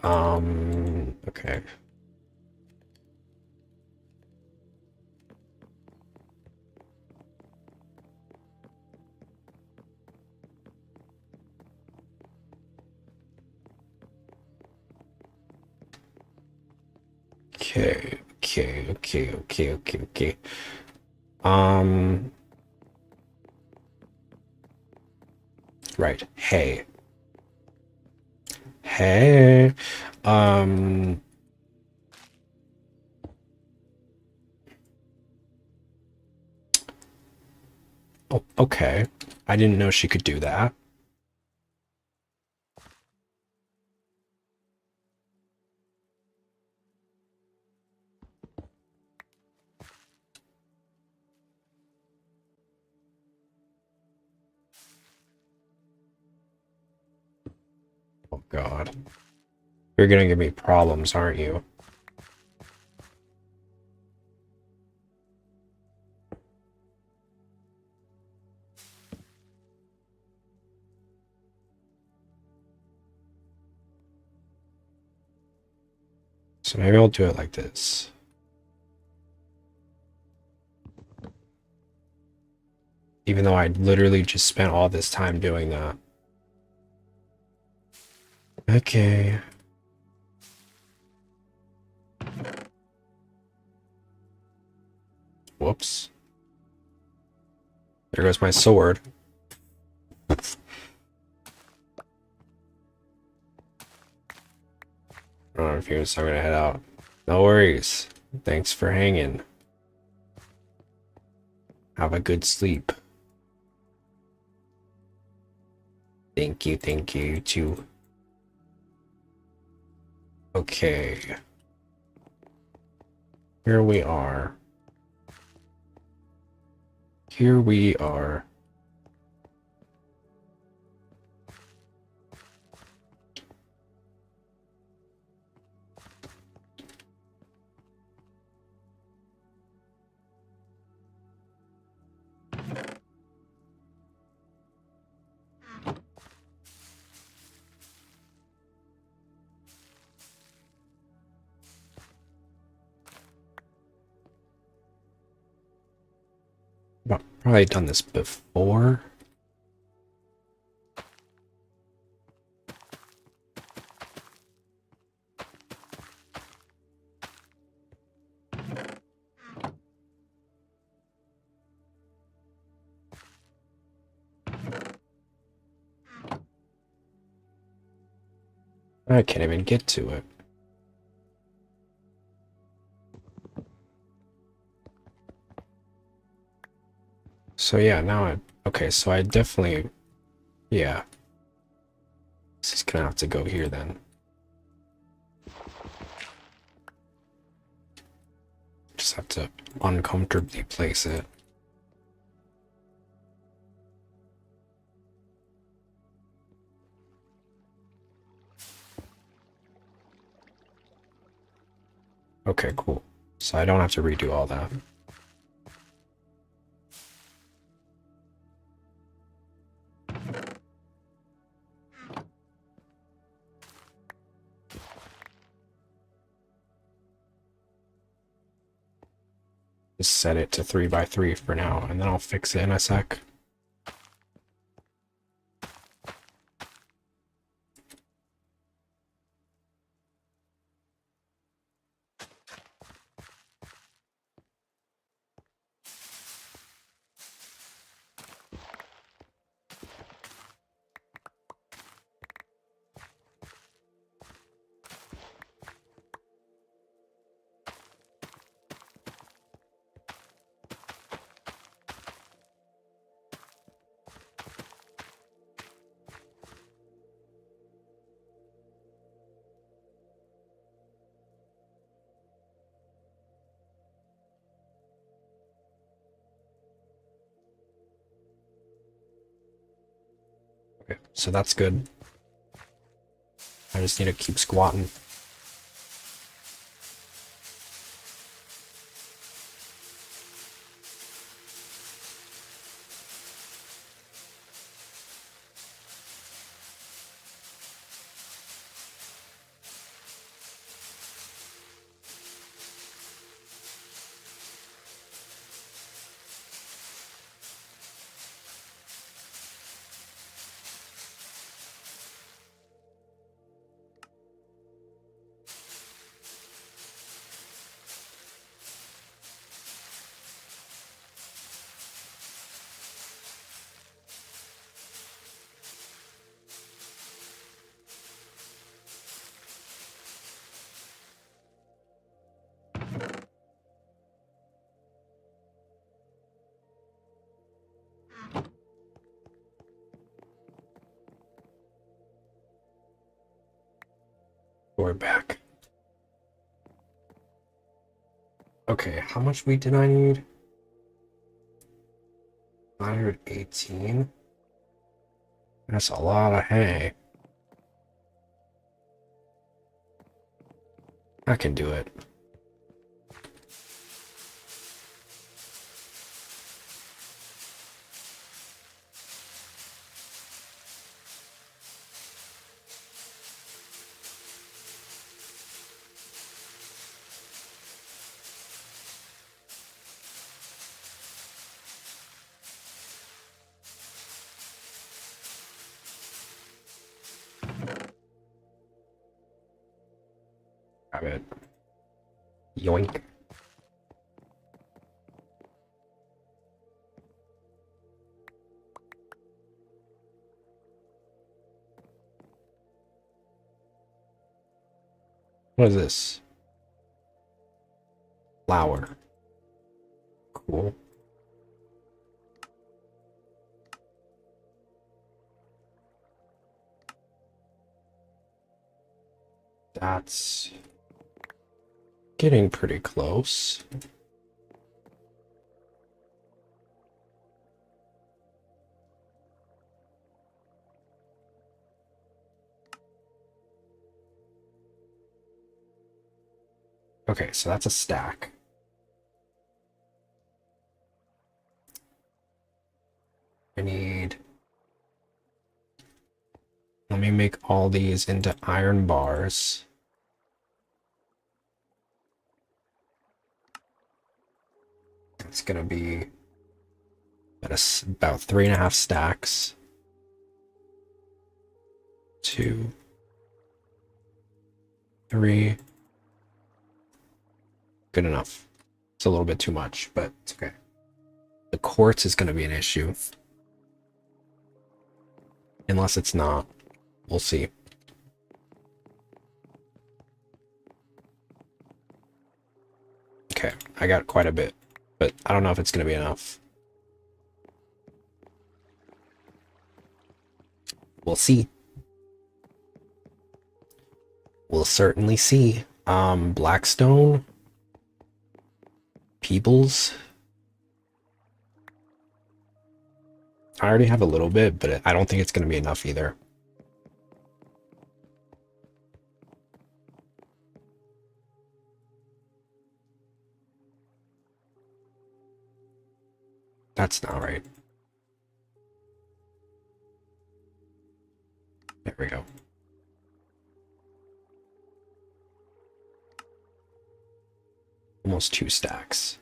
Okay. Okay. Right. Hey. Hey. Oh, okay. I didn't know she could do that. Oh, God. You're gonna give me problems, aren't you? So maybe I'll do it like this. Even though I literally just spent all this time doing that. Okay. Whoops. There goes my sword. I'm confused, so I'm gonna head out. No worries. Thanks for hanging. Have a good sleep. Thank you too. Okay. Here we are. Here we are. I've probably done this before. I can't even get to it. So yeah, okay, so I definitely, yeah. This is gonna have to go here then. Just have to uncomfortably place it. Okay, cool. So I don't have to redo all that. Just set it to 3x3 for now, and then I'll fix it in a sec. Okay, so that's good. I just need to keep squatting. We're back. Okay, how much wheat did I need? 918. That's a lot of hay. I can do it. Grab it. Yoink. What is this? Flour. Cool. That's getting pretty close. Okay, so that's a stack. I need... Let me make all these into iron bars. It's gonna be about 3.5 stacks. 2, 3. Good enough. It's a little bit too much, but it's okay. The quartz is gonna be an issue. Unless it's not. We'll see. Okay, I got quite a bit, but I don't know if it's gonna be enough. We'll see. We'll certainly see. Blackstone. Peebles. I already have a little bit, but I don't think it's gonna be enough either. That's not right. There we go. Almost 2 stacks.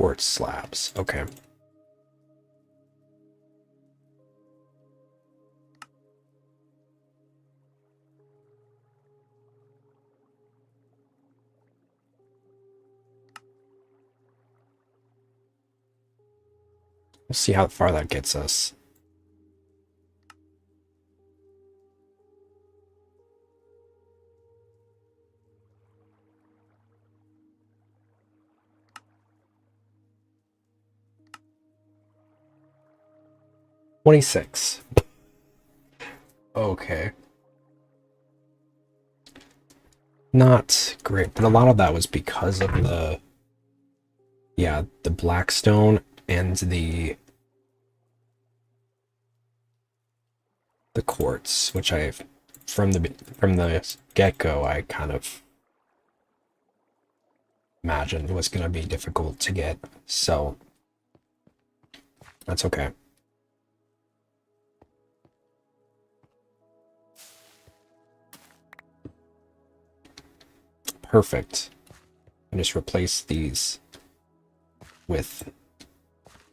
quartz slabs. Okay. We'll see how far that gets us. $26. Okay. Not great, but a lot of that was because of the blackstone and the quartz, which I from the get-go I kind of imagined was going to be difficult to get. So that's okay. Perfect. And just replace these with,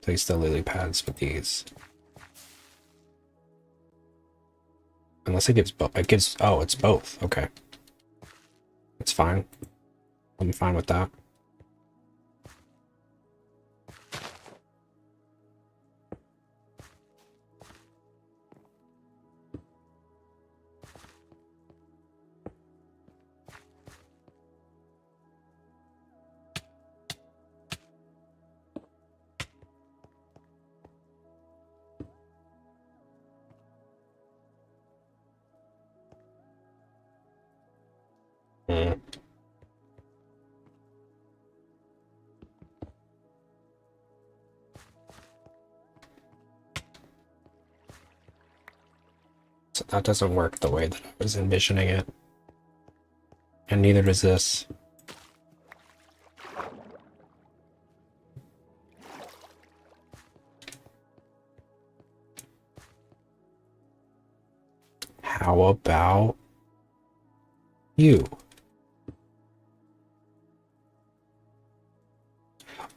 place the lily pads with these. Unless it gives both. It gives, oh, it's both. Okay. It's fine. I'm fine with that. Mm. So that doesn't work the way that I was envisioning it. And neither does this. How about you?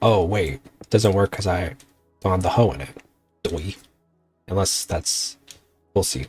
Oh, wait. It doesn't work because I don't have the hoe in it. Doi. Unless that's... We'll see.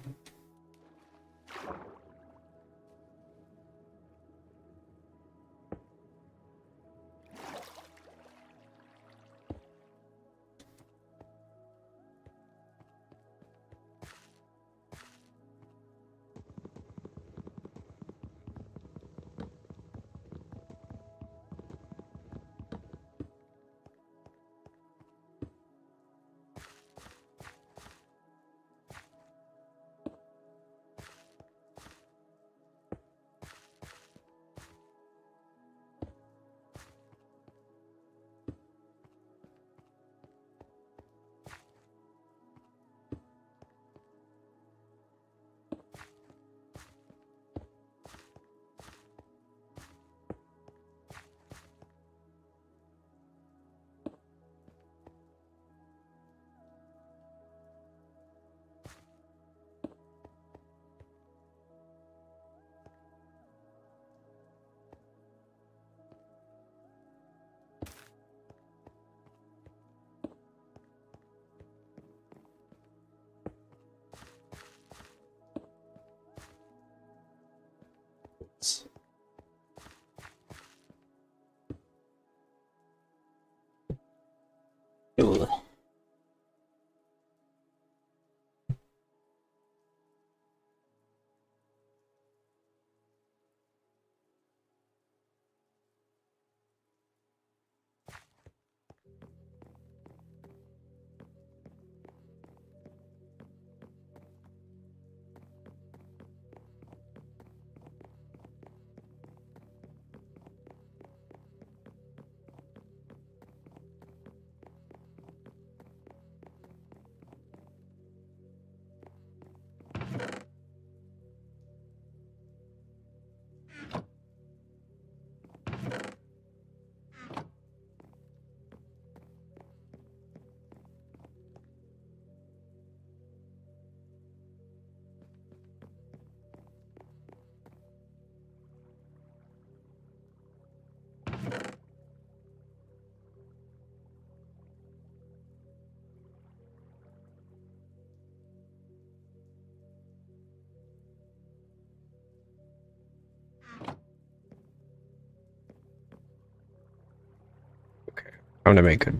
I'm gonna make a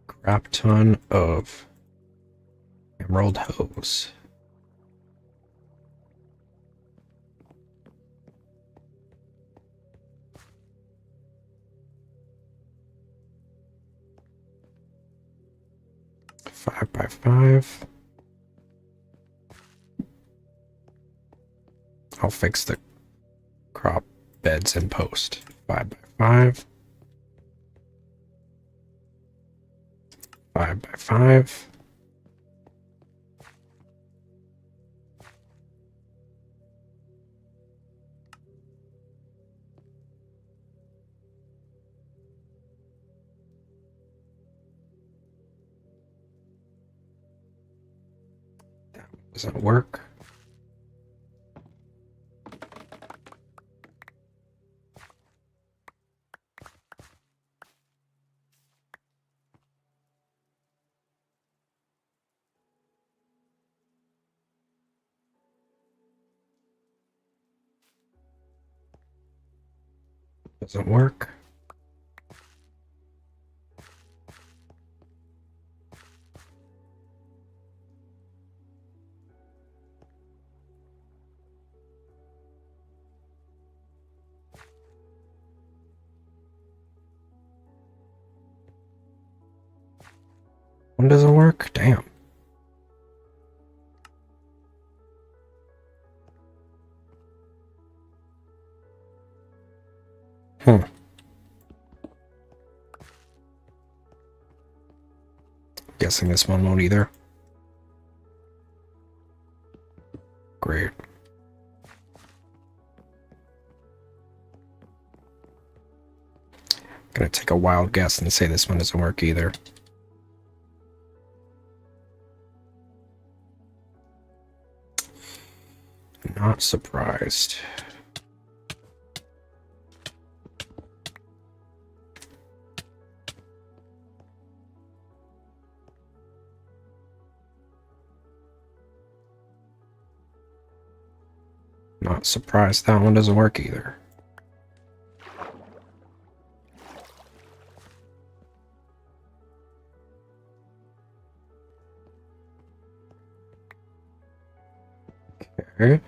crap ton of emerald hose. Five by five. I'll fix the crop beds in post. 5 by 5. 5 by 5. That doesn't work. Doesn't work. One doesn't work? Damn. Guessing this one won't either. Great. Gonna take a wild guess and say this one doesn't work either. Not surprised. Not surprised that one doesn't work either. Okay.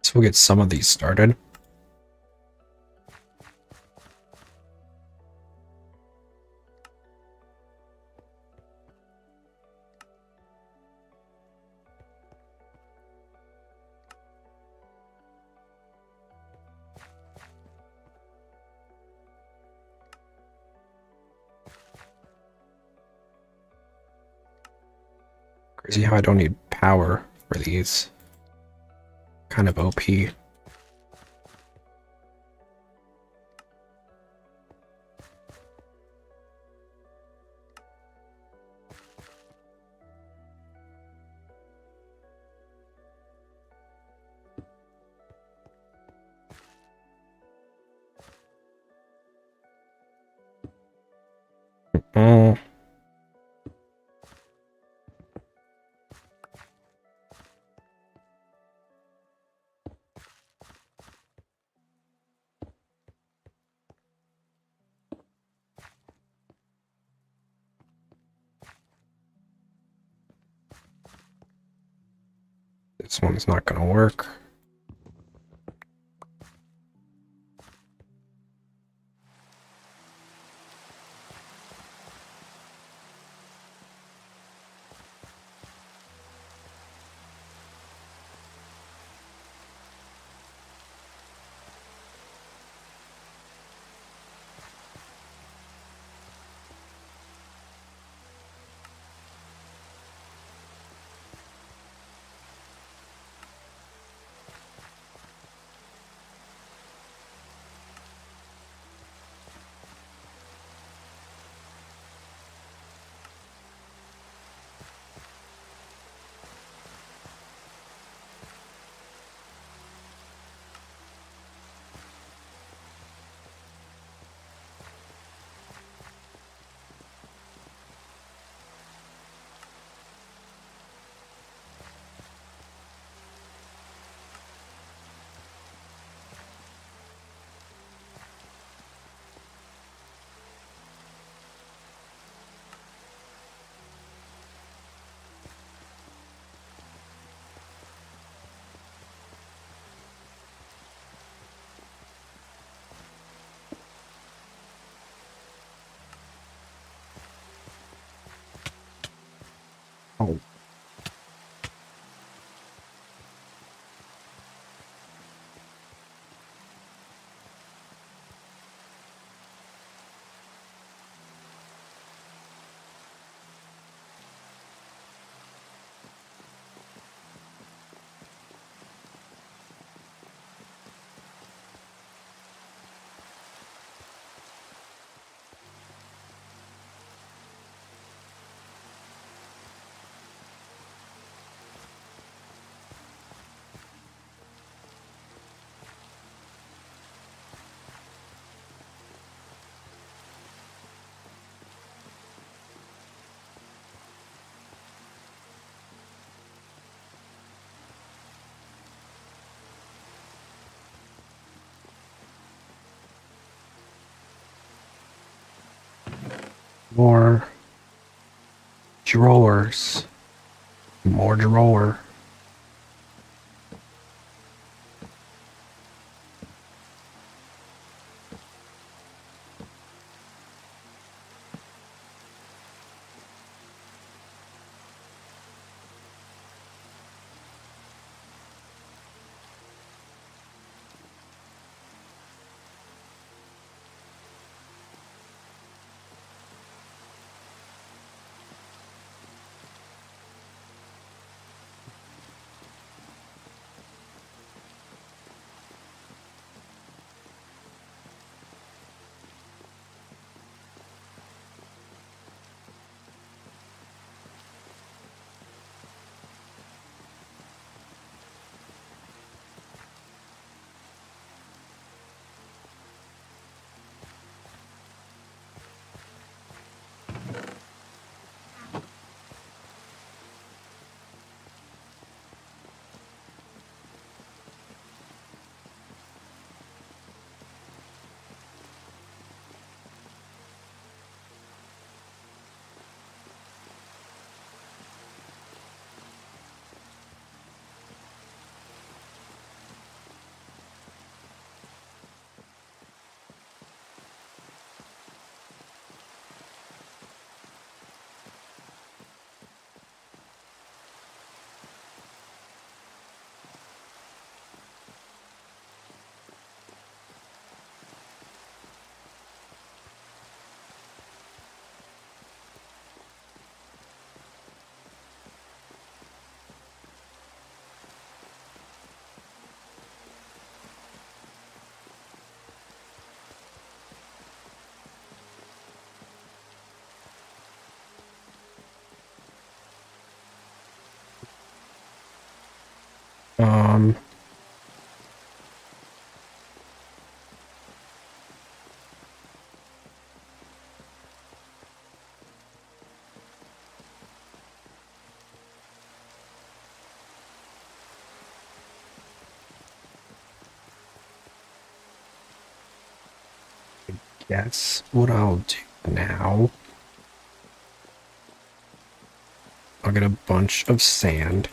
So we'll get some of these started. Crazy how I don't need power for these. Kind of OP. Mm. This one's not gonna work. Oh. More drawers. More drawer. Um, guess what I'll do now, I'll get a bunch of sand.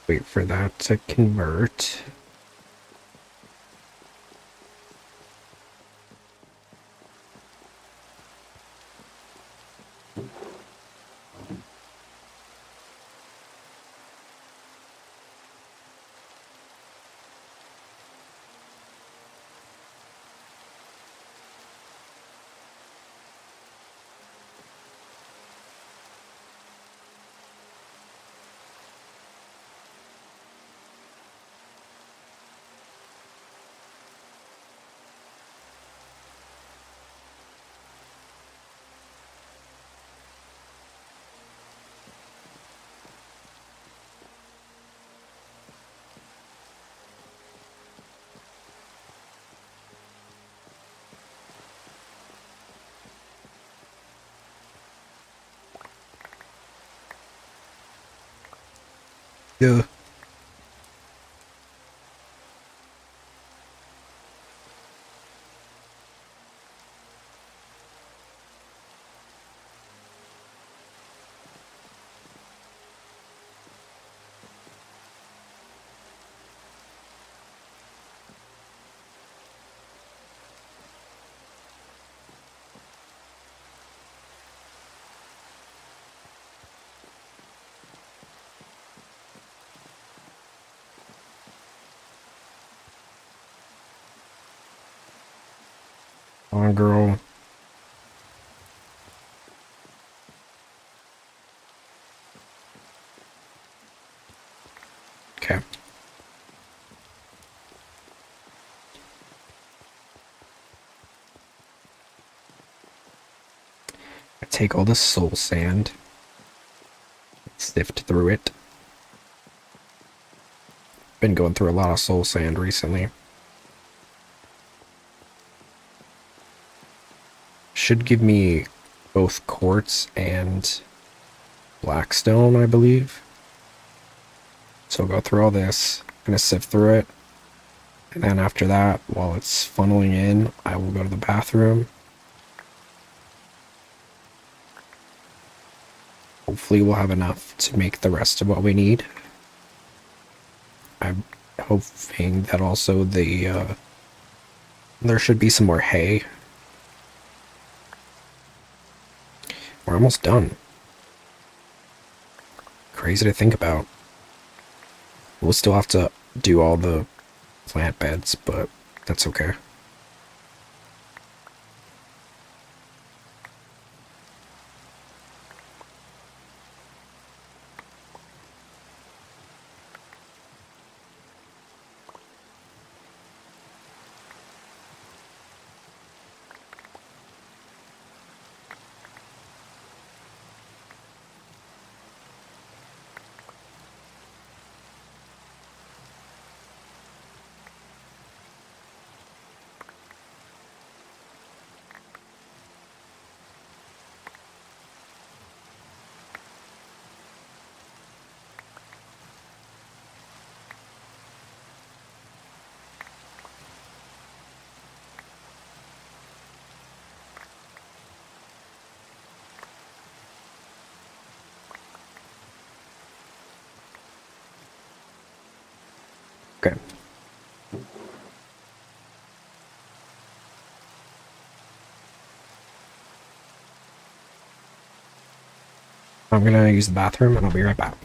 Wait for that to convert. Yeah. Come on, girl. Okay. I take all the soul sand, sift through it. Been going through a lot of soul sand recently. Should give me both quartz and blackstone, I believe. So I'll go through all this, gonna sift through it, and then after that, while it's funneling in, I will go to the bathroom. Hopefully we'll have enough to make the rest of what we need. I'm hoping that also there should be some more hay. We're almost done. Crazy to think about. We'll still have to do all the plant beds, but that's okay. Okay. I'm gonna use the bathroom and I'll be right back.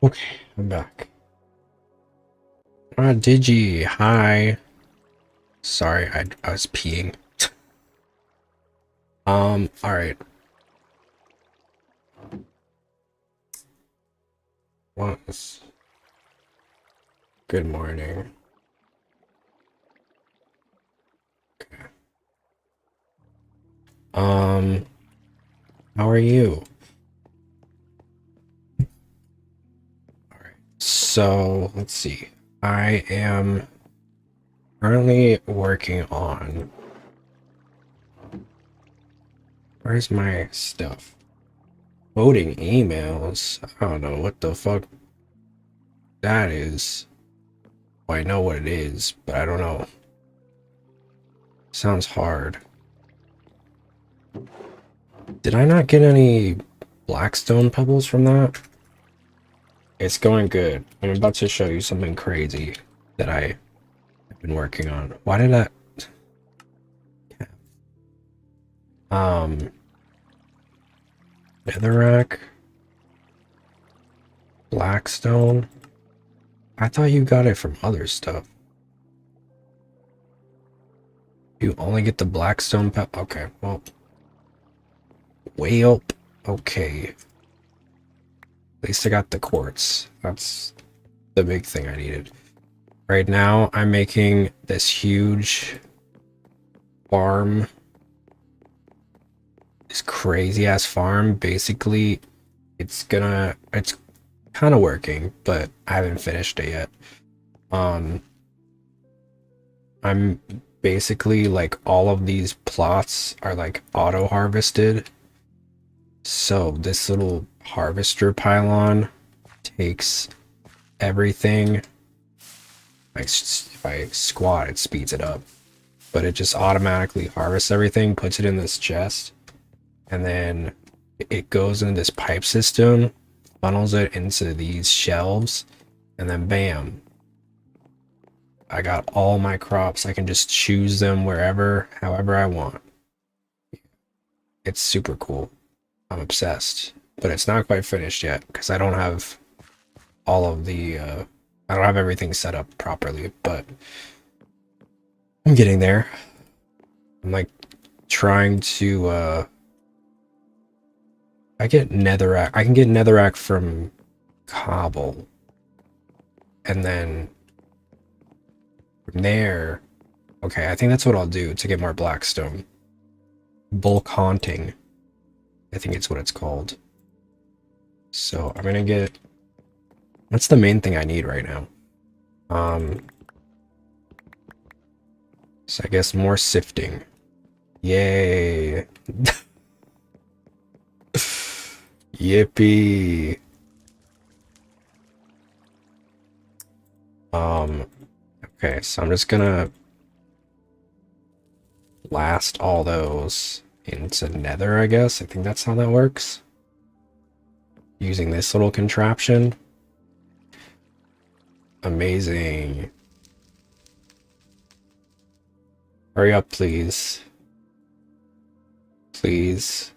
Okay, I'm back. Digi, hi. Sorry, I was peeing. Alright. Good morning. Okay. How are you? Alright. So, let's see. I am currently working on... Where's my stuff? Voting emails? I don't know what the fuck that is. Well, I know what it is, but I don't know. Sounds hard. Did I not get any blackstone pebbles from that? It's going good. I'm about to show you something crazy that I have been working on. Why did I... Netherrack? Blackstone? I thought you got it from other stuff. You only get the blackstone pebble? Okay, well... Way up. Okay. At least I got the quartz. That's the big thing I needed. Right now, I'm making this huge farm. This crazy ass farm. Basically, it's kind of working, but I haven't finished it yet. I'm basically like all of these plots are like auto harvested. So this little harvester pylon takes everything. If I squat, it speeds it up, but it just automatically harvests everything, puts it in this chest, and then it goes into this pipe system, funnels it into these shelves, and then bam, I got all my crops. I can just choose them wherever, however I want. It's super cool. I'm obsessed, but it's not quite finished yet because I don't have all of the I don't have everything set up properly, but I'm getting there. I'm like trying to I can get netherrack from cobble, and then from there, okay, I think that's what I'll do to get more blackstone. Bulk haunting, I think it's what it's called. So I'm gonna get... That's the main thing I need right now. So I guess more sifting. Yay. Yippee. Okay, so I'm just gonna blast all those into nether, I guess. I think that's how that works. Using this little contraption. Amazing. Hurry up, please. Please.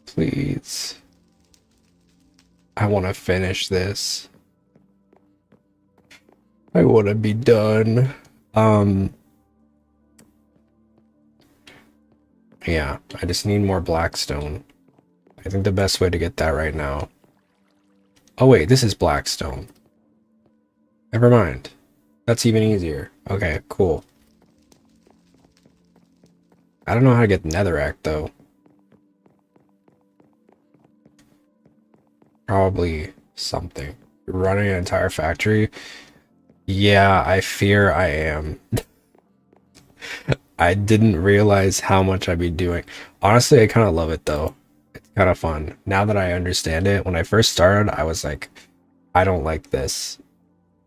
Please. I want to finish this. I want to be done. Yeah, I just need more blackstone. I think the best way to get that right now... Oh wait, this is blackstone. Never mind. That's even easier. Okay, cool. I don't know how to get netherrack though. Probably something. Running an entire factory? Yeah, I fear I am. I didn't realize how much I'd be doing. Honestly, I kind of love it though. It's kind of fun. Now that I understand it, when I first started, I was like, I don't like this.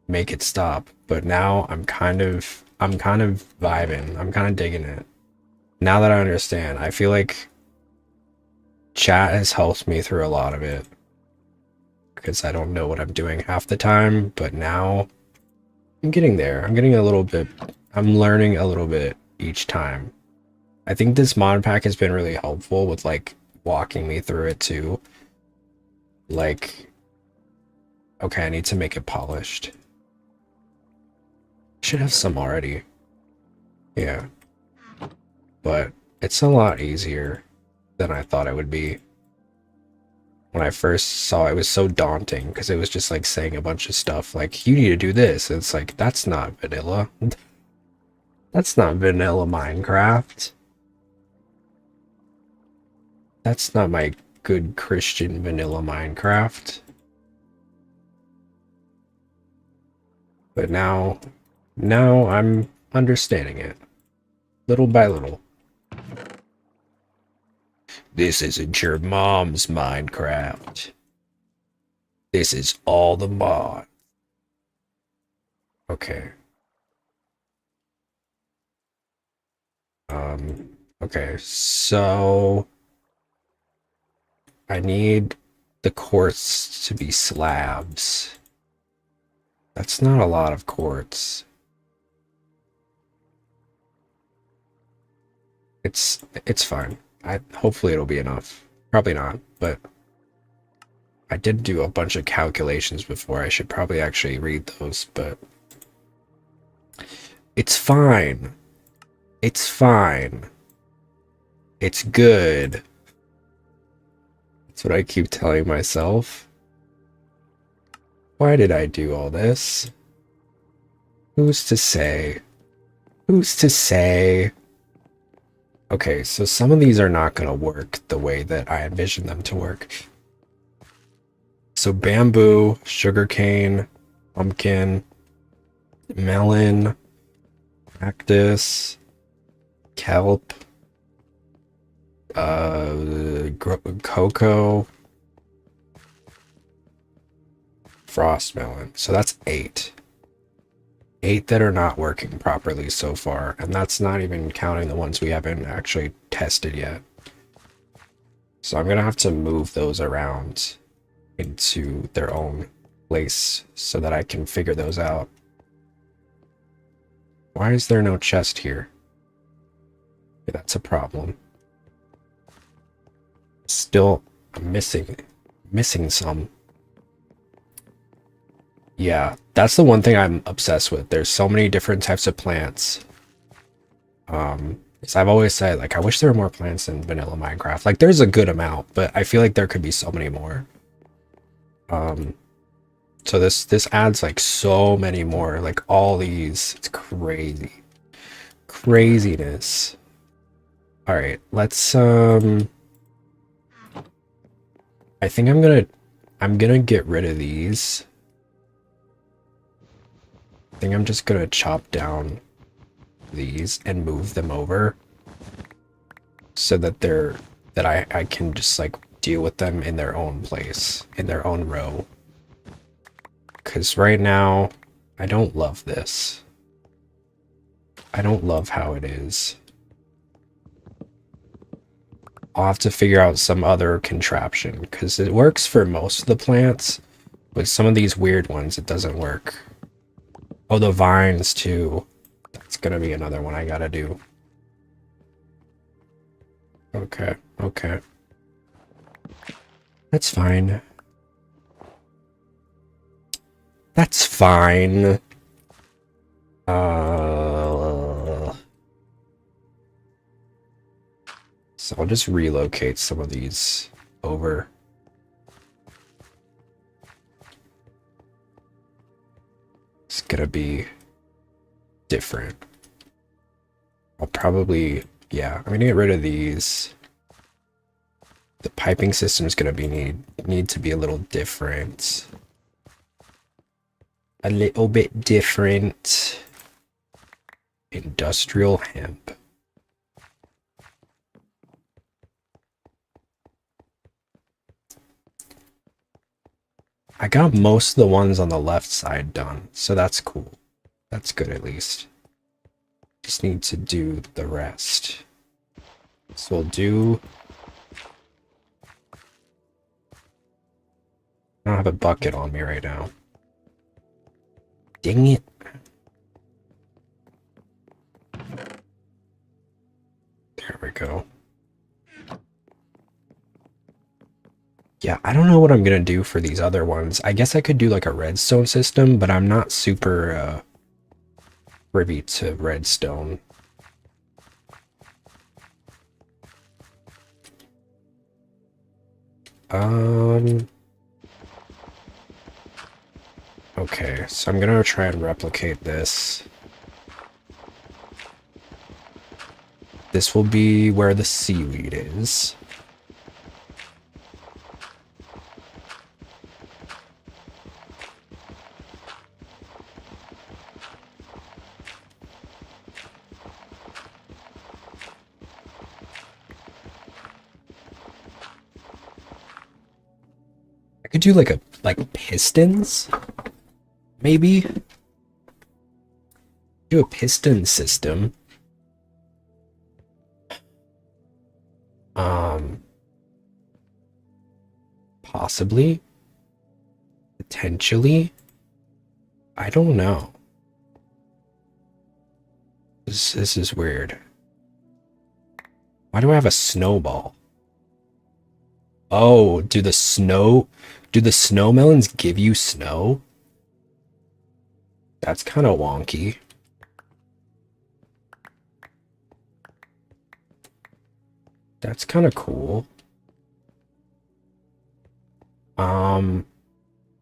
Make it stop. But now I'm kind of vibing. I'm kind of digging it. Now that I understand, I feel like chat has helped me through a lot of it. Because I don't know what I'm doing half the time, but now I'm getting there. I'm getting a little bit, I'm learning a little bit each time. I think this mod pack has been really helpful with like walking me through it too. Like Okay, I need to make it polished. Should have some already. Yeah. But it's a lot easier than I thought it would be. When I first saw it, it was so daunting because it was just like saying a bunch of stuff like, you need to do this. And it's like, that's not vanilla. That's not vanilla Minecraft. That's not my good Christian vanilla Minecraft. But now I'm understanding it. Little by little. This isn't your mom's Minecraft. This is all the mod. Okay. Okay, so I need the quartz to be slabs. That's not a lot of quartz. It's fine. Hopefully it'll be enough. Probably not, but I did do a bunch of calculations before. I should probably actually read those, but it's fine. It's fine. It's good. That's what I keep telling myself. Why did I do all this? Who's to say? Who's to say? Okay, so some of these are not going to work the way that I envision them to work. So bamboo, sugarcane, pumpkin, melon, cactus, kelp, cocoa, frost melon. So that's 8. 8 that are not working properly so far, and that's not even counting the ones we haven't actually tested yet. So I'm gonna have to move those around into their own place so that I can figure those out. Why is there no chest here? Okay, that's a problem. Still, I'm missing some. Yeah, that's the one thing I'm obsessed with. There's so many different types of plants. As I've always said, like, I wish there were more plants in vanilla Minecraft. Like, there's a good amount, but I feel like there could be so many more. So this adds like so many more, like all these. It's crazy. Craziness. All right, let's I think I'm gonna get rid of these. I think I'm just gonna chop down these and move them over so that I can just like deal with them in their own place, in their own row. Because right now, I don't love this. I don't love how it is. I'll have to figure out some other contraption, because it works for most of the plants, but some of these weird ones, it doesn't work. Oh, the vines, too. That's gonna be another one I gotta do. Okay, okay. That's fine. That's fine. So I'll just relocate some of these over. It's gonna be different. I'll probably, yeah, I'm gonna get rid of these. The piping system is gonna be need to be a little different. A little bit different. Industrial hemp. I got most of the ones on the left side done, so that's cool. That's good at least. Just need to do the rest. So we'll do... I don't have a bucket on me right now. Dang it. There we go. Yeah, I don't know what I'm gonna do for these other ones. I guess I could do like a redstone system, but I'm not super privy to redstone. Okay, so I'm gonna try and replicate this. This will be where the seaweed is. I could do like pistons, maybe. Do a piston system. Possibly. Potentially. I don't know. This is weird. Why do I have a snowball? Oh, do the snow melons give you snow? That's kind of wonky. That's kind of cool.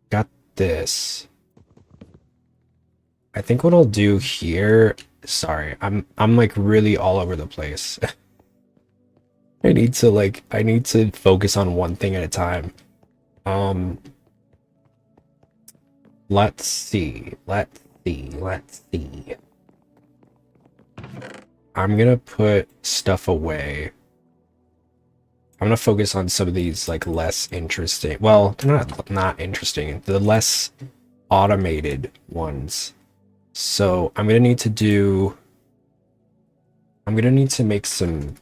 Got this. I think what I'll do here, sorry, I'm like really all over the place. I need to focus on one thing at a time. Let's see. I'm gonna put stuff away. I'm gonna focus on some of these like less interesting. Well, they're not interesting. The less automated ones. So I'm gonna need to make some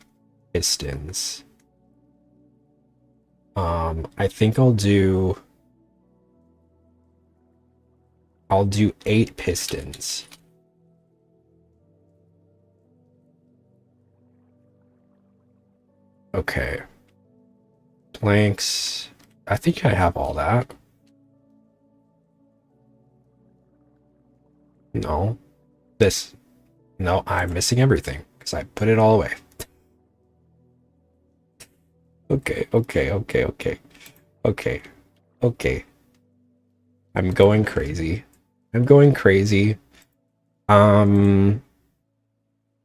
pistons. I think I'll do 8 pistons. Okay. Planks. I think I have all that. No. No, I'm missing everything because I put it all away. Okay. I'm going crazy.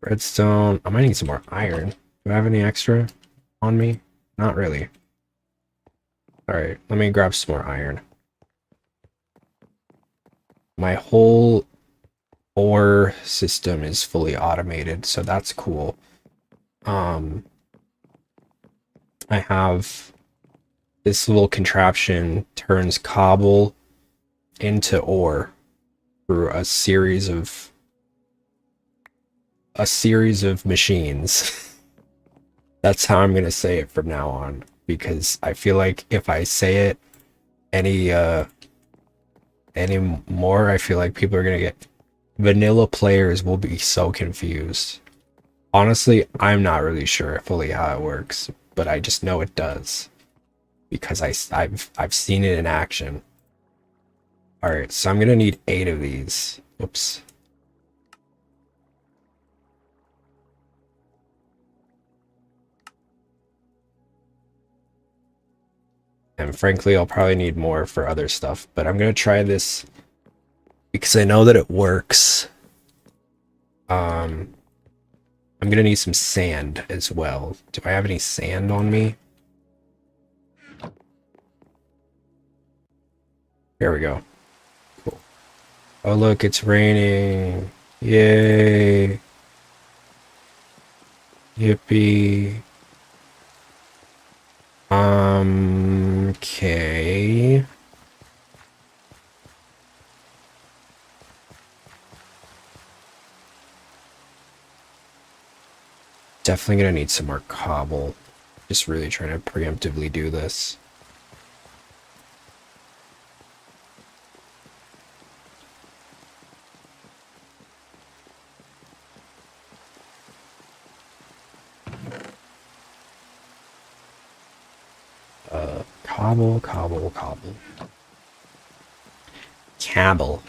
Redstone. I might need some more iron. Do I have any extra on me? Not really. Alright, let me grab some more iron. My whole ore system is fully automated, so that's cool. I have this little contraption turns cobble into ore through a series of machines. That's how I'm gonna say it from now on, because I feel like if I say it any more, I feel like people are gonna get vanilla players will be so confused. Honestly, I'm not really sure fully how it works, but I just know it does because I've seen it in action. All right, so I'm gonna need 8 of these. Oops. And frankly, I'll probably need more for other stuff, but I'm gonna try this because I know that it works. I'm gonna need some sand as well. Do I have any sand on me? Here we go. Cool. Oh look, it's raining. Yay. Yippee. Okay. Definitely gonna need some more cobble. Just really trying to preemptively do this. Cobble, cobble, cobble. Cabble.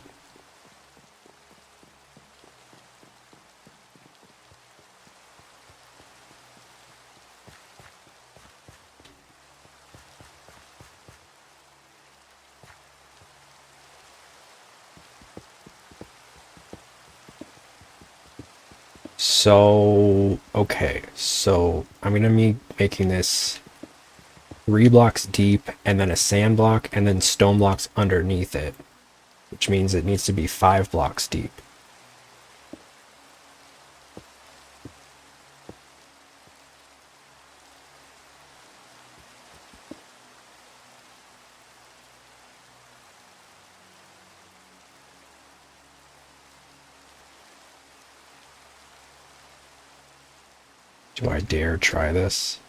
So, okay, so I'm gonna be making this 3 blocks deep and then a sand block and then stone blocks underneath it, which means it needs to be 5 blocks deep. Do I dare try this?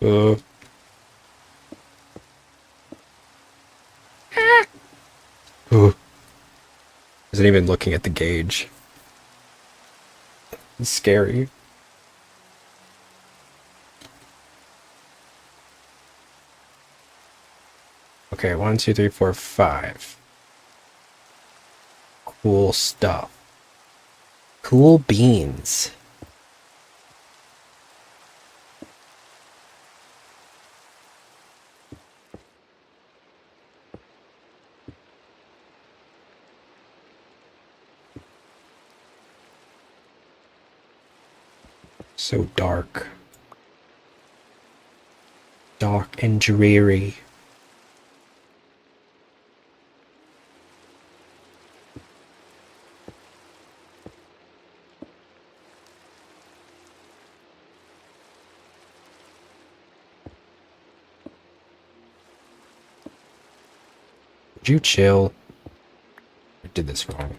Uh. Isn't even looking at the gauge. It's scary. Okay, 1, 2, 3, 4, 5. Cool stuff. Cool beans. So dark. Dark and dreary. Would you chill? I did this wrong.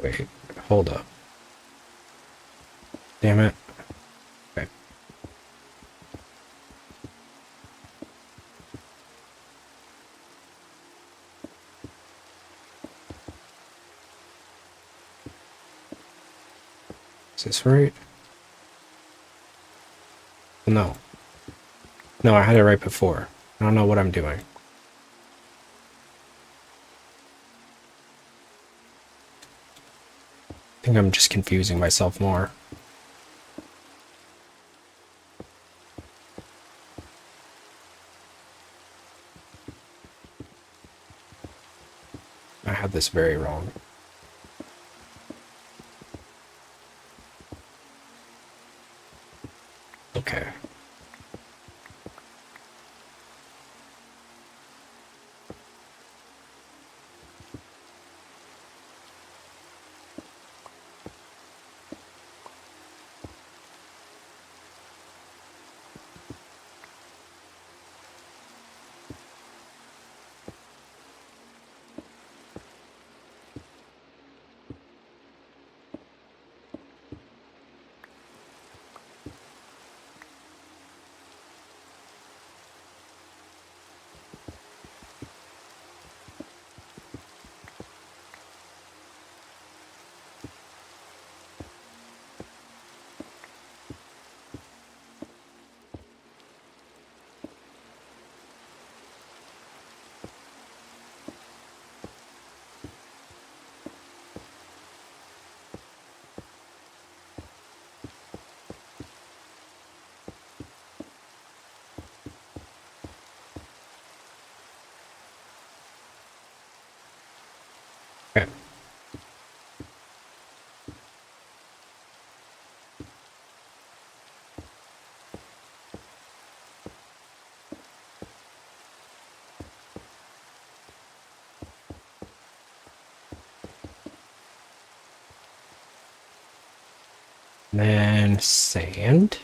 Wait, hold up. Damn it. Okay. Is this right? No. No, I had it right before. I don't know what I'm doing. I think I'm just confusing myself more. I had this very wrong. Okay. And then sand.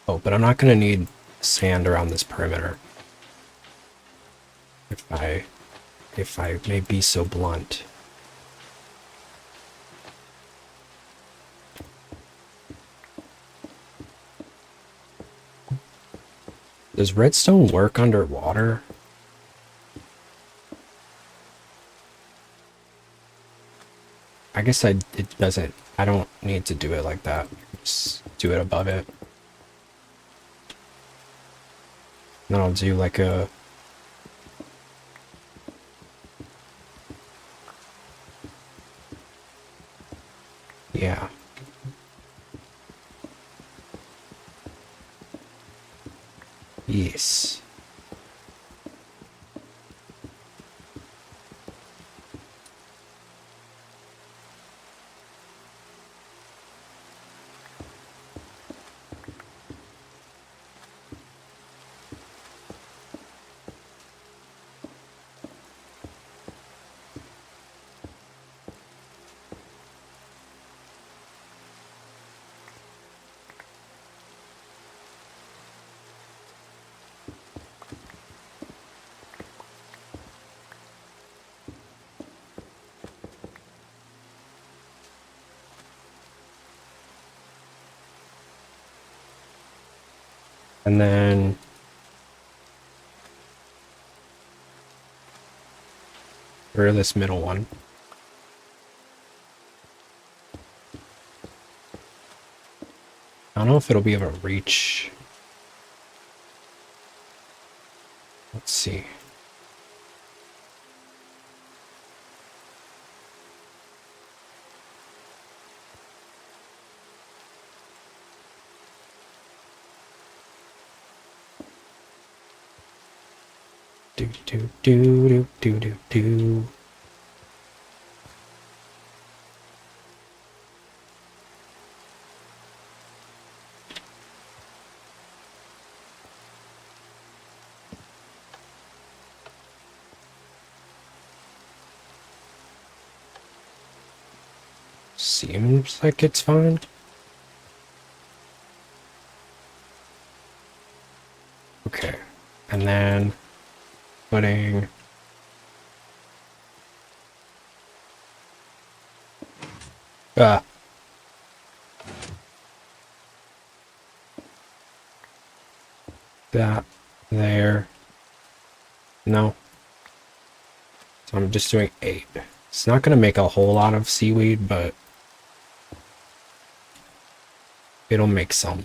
Oh, but I'm not gonna need sand around this perimeter. If I may be so blunt. Does redstone work underwater? I guess it doesn't. I don't need to do it like that. Just do it above it. Then I'll do like a... Yeah. Yes. And then... Where this middle one? I don't know if it'll be able to reach. Let's see. Do do do do do do do. Seems like it's fine. Okay, and then putting that there. No. So I'm just doing 8. It's not gonna make a whole lot of seaweed, but it'll make some.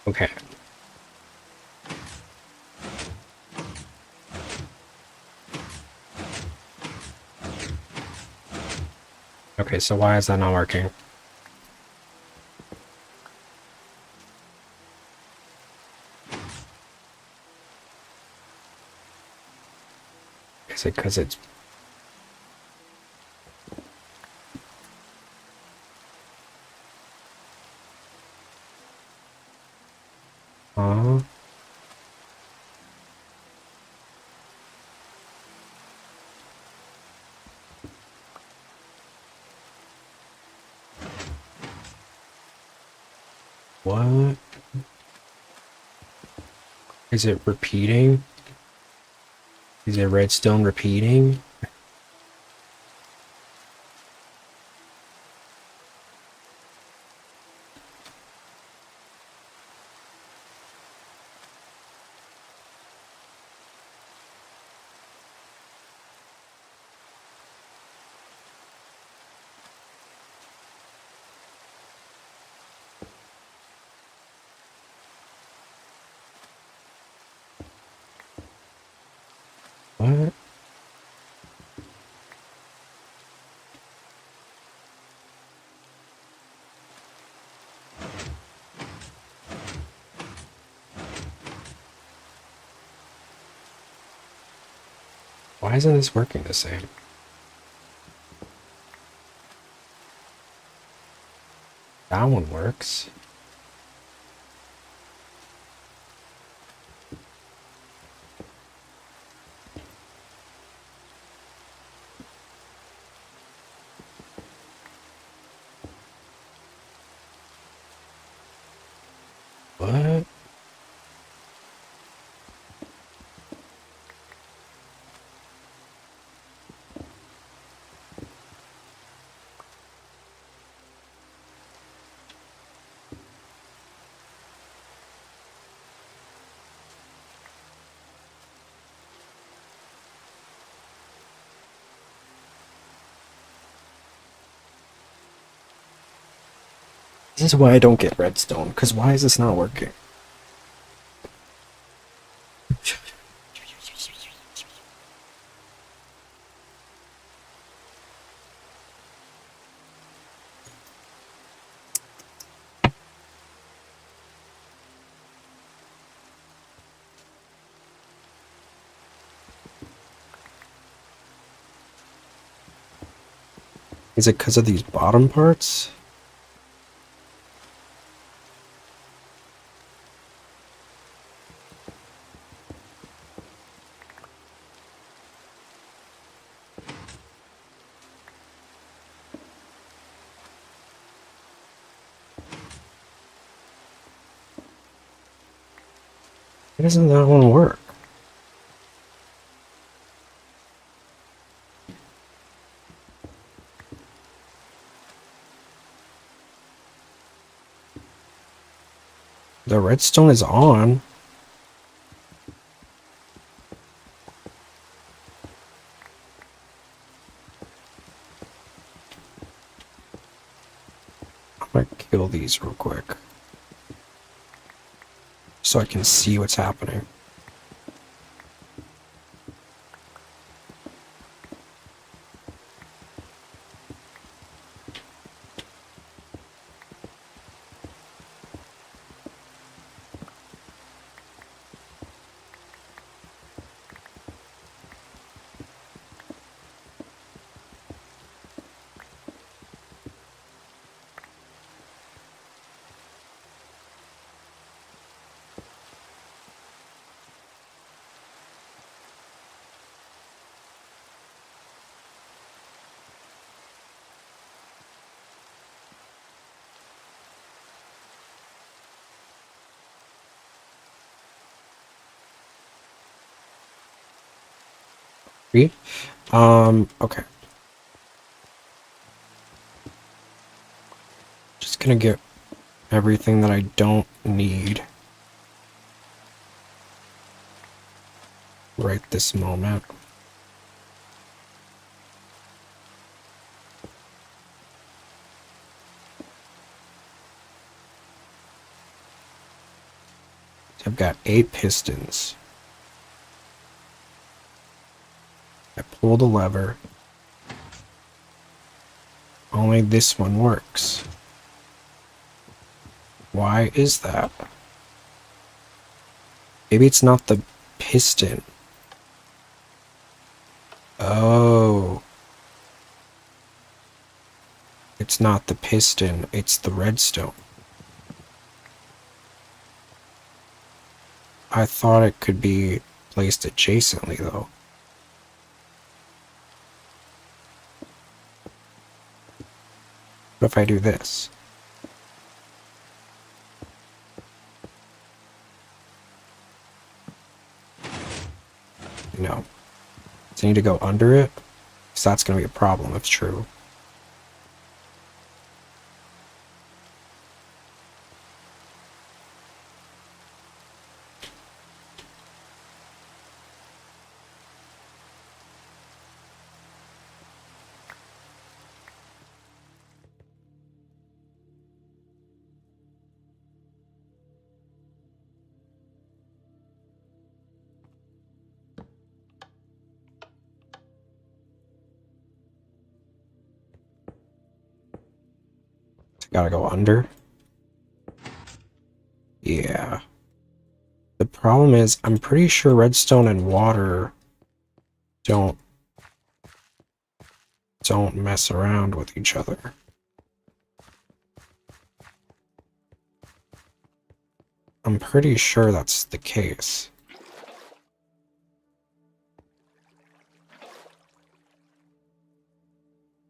Okay. Okay, so why is that not working? Is it because it's... Huh? What? Is it repeating? Is it redstone repeating? What? Why isn't this working the same? That one works. What? This is why I don't get redstone, because why is this not working? Is it because of these bottom parts? Why doesn't that one work? The redstone is on. I'm gonna kill these real quick, so I can see what's happening. Read? Okay. Just gonna get everything that I don't need right this moment. I've got 8 pistons. I pull the lever. Only this one works. Why is that? Maybe it's not the piston. It's not the piston, it's the redstone. I thought it could be placed adjacently, though. What if I do this? No. Does it need to go under it? Because that's going to be a problem if true. Gotta go under. Yeah. The problem is, I'm pretty sure redstone and water don't mess around with each other. I'm pretty sure that's the case.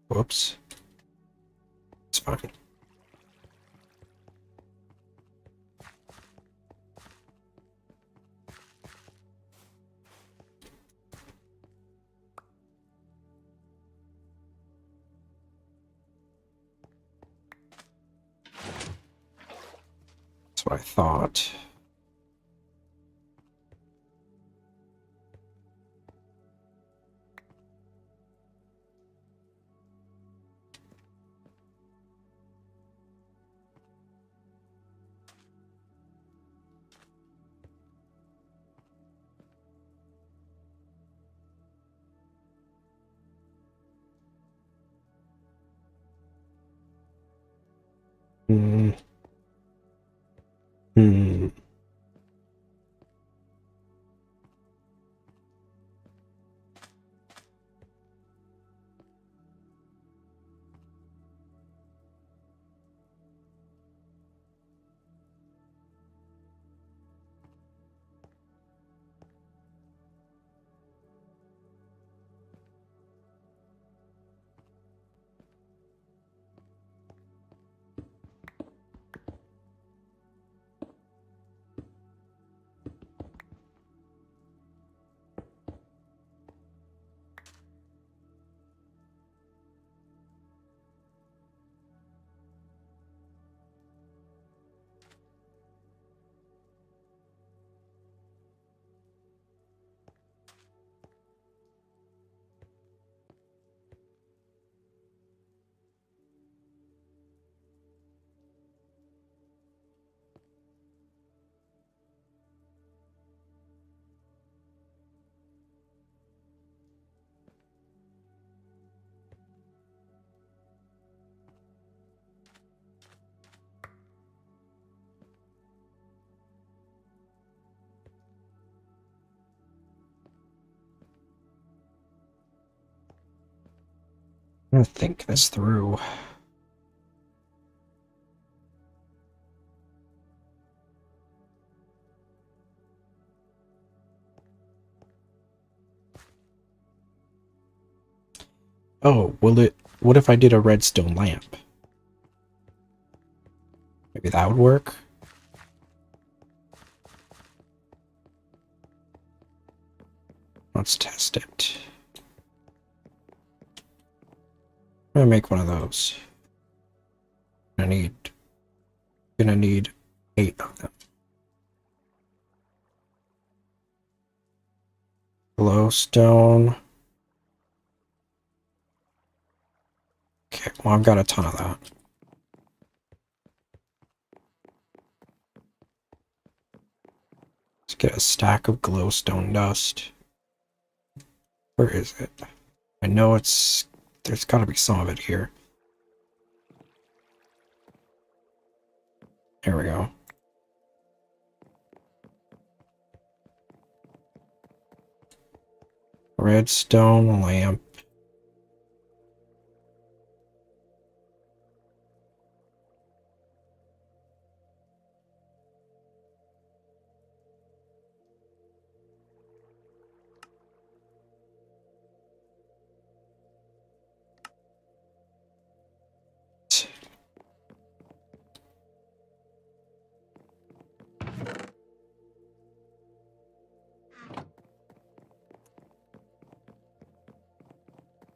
Whoops. It's fine. That's what I thought. Hmm. Hmm. I'm gonna think this through. Oh, will it... What if I did a redstone lamp? Maybe that would work? Let's test it. I'm gonna make one of those. Gonna need 8 of them. Glowstone. Okay, well I've got a ton of that. Let's get a stack of glowstone dust. Where is it? I know there's gotta be some of it here. There we go. Redstone lamp.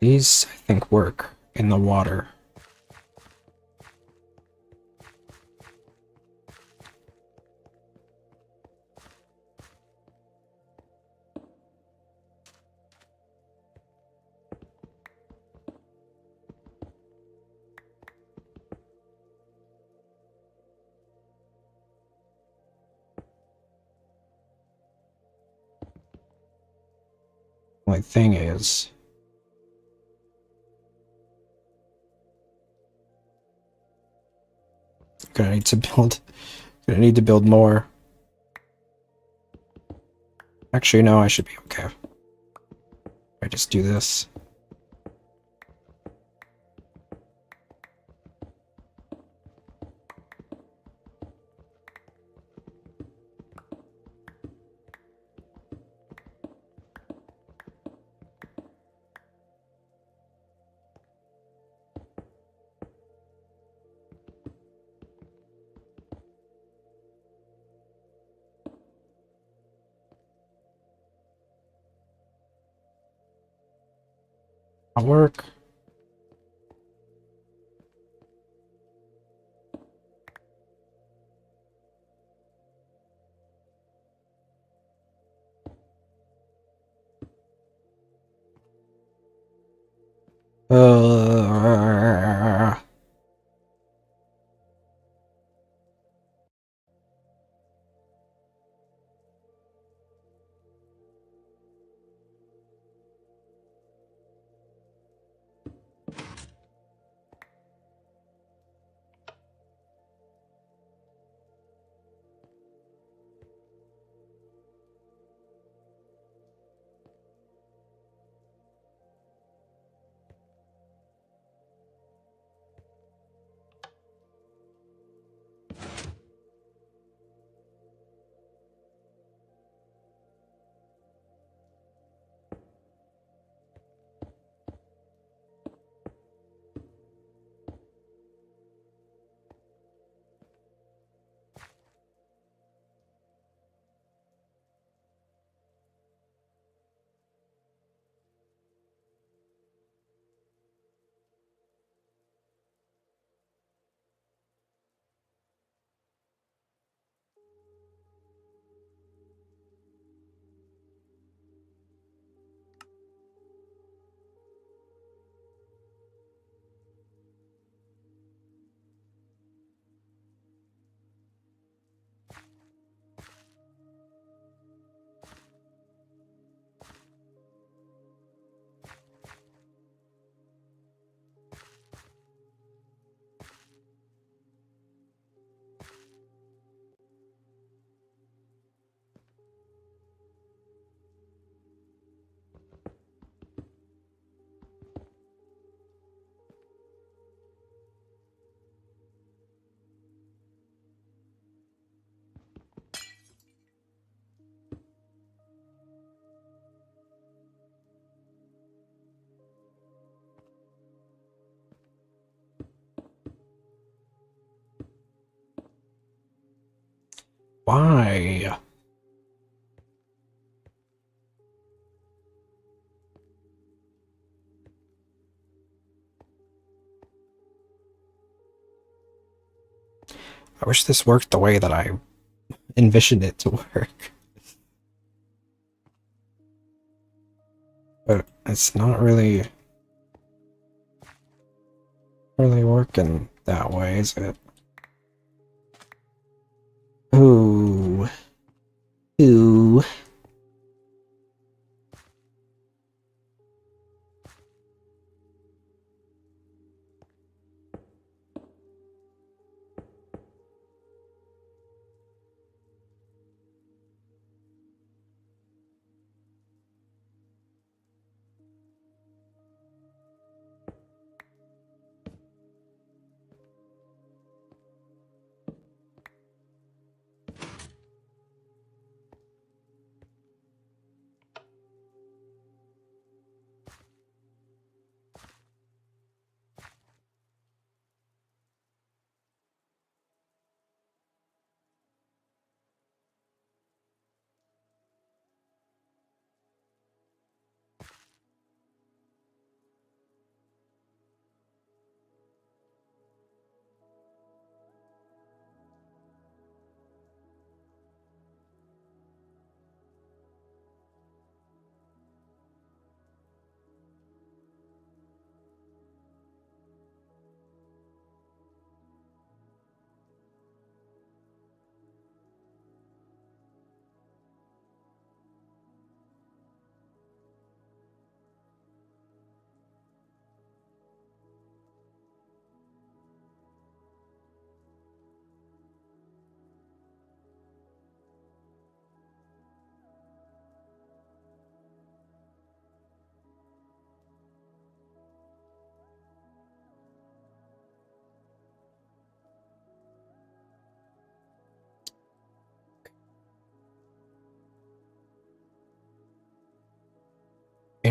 These, I think, work in the water. My thing is, gonna need to build more. Actually, no, I should be okay. I just do this. I'll work. Uh, why? I wish this worked the way that I envisioned it to work. But it's not really working that way, is it? Ooh. Ooh.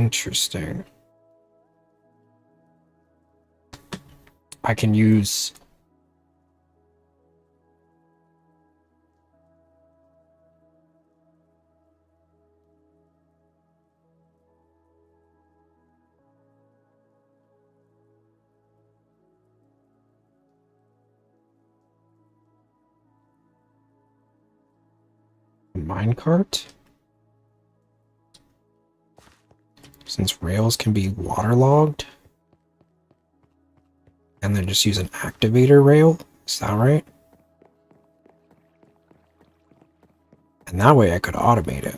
Interesting. I can use... a minecart? Since rails can be waterlogged? And then just use an activator rail? Is that right? And that way I could automate it.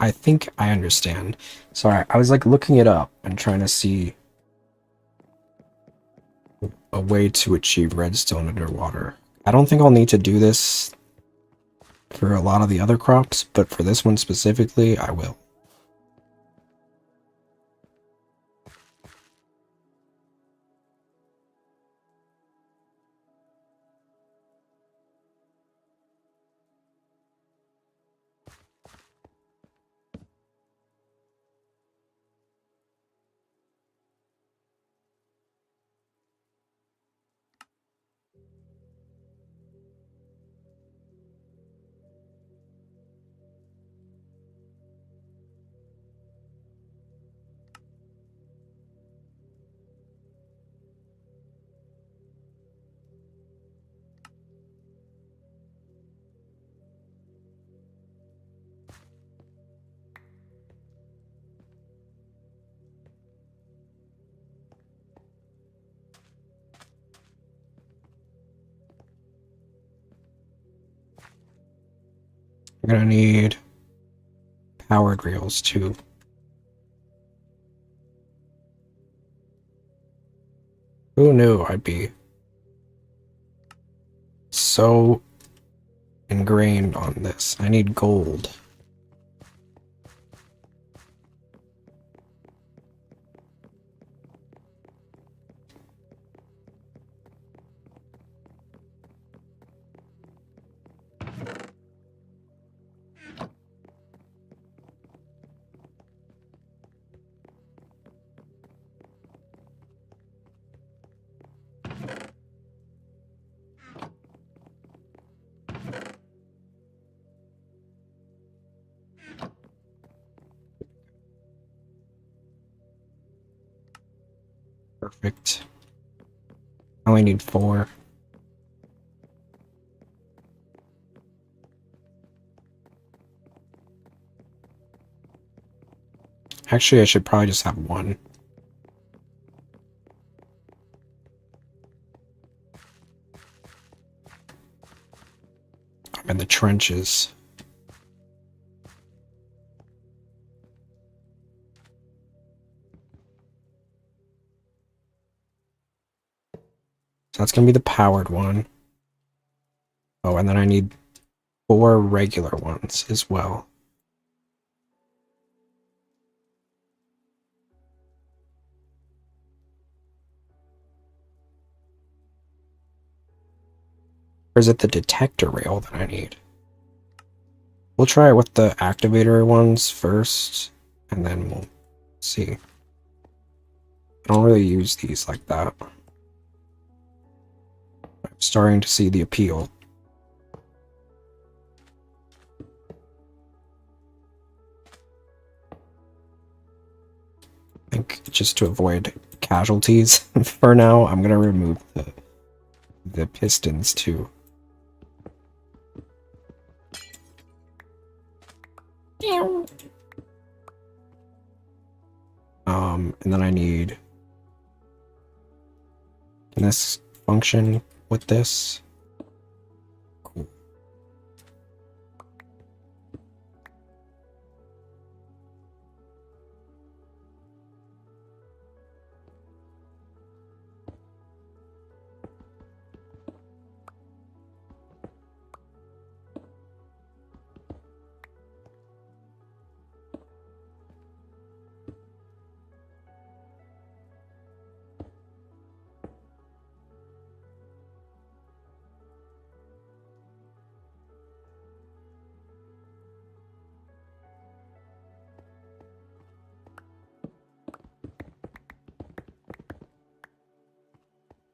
I think I understand. Sorry, I was like looking it up and trying to see a way to achieve redstone underwater. I don't think I'll need to do this for a lot of the other crops, but for this one specifically, I will. I'm gonna need powered rails too. Who knew I'd be so ingrained on this? I need gold. Perfect. I only need 4. Actually, I should probably just have 1. I'm in the trenches. So that's gonna be the powered one. Oh, and then I need 4 regular ones as well. Or is it the detector rail that I need? We'll try it with the activator ones first, and then we'll see. I don't really use these like that. I'm starting to see the appeal. I think just to avoid casualties for now, I'm gonna remove the pistons too. And then I need, can this function with this? Cool.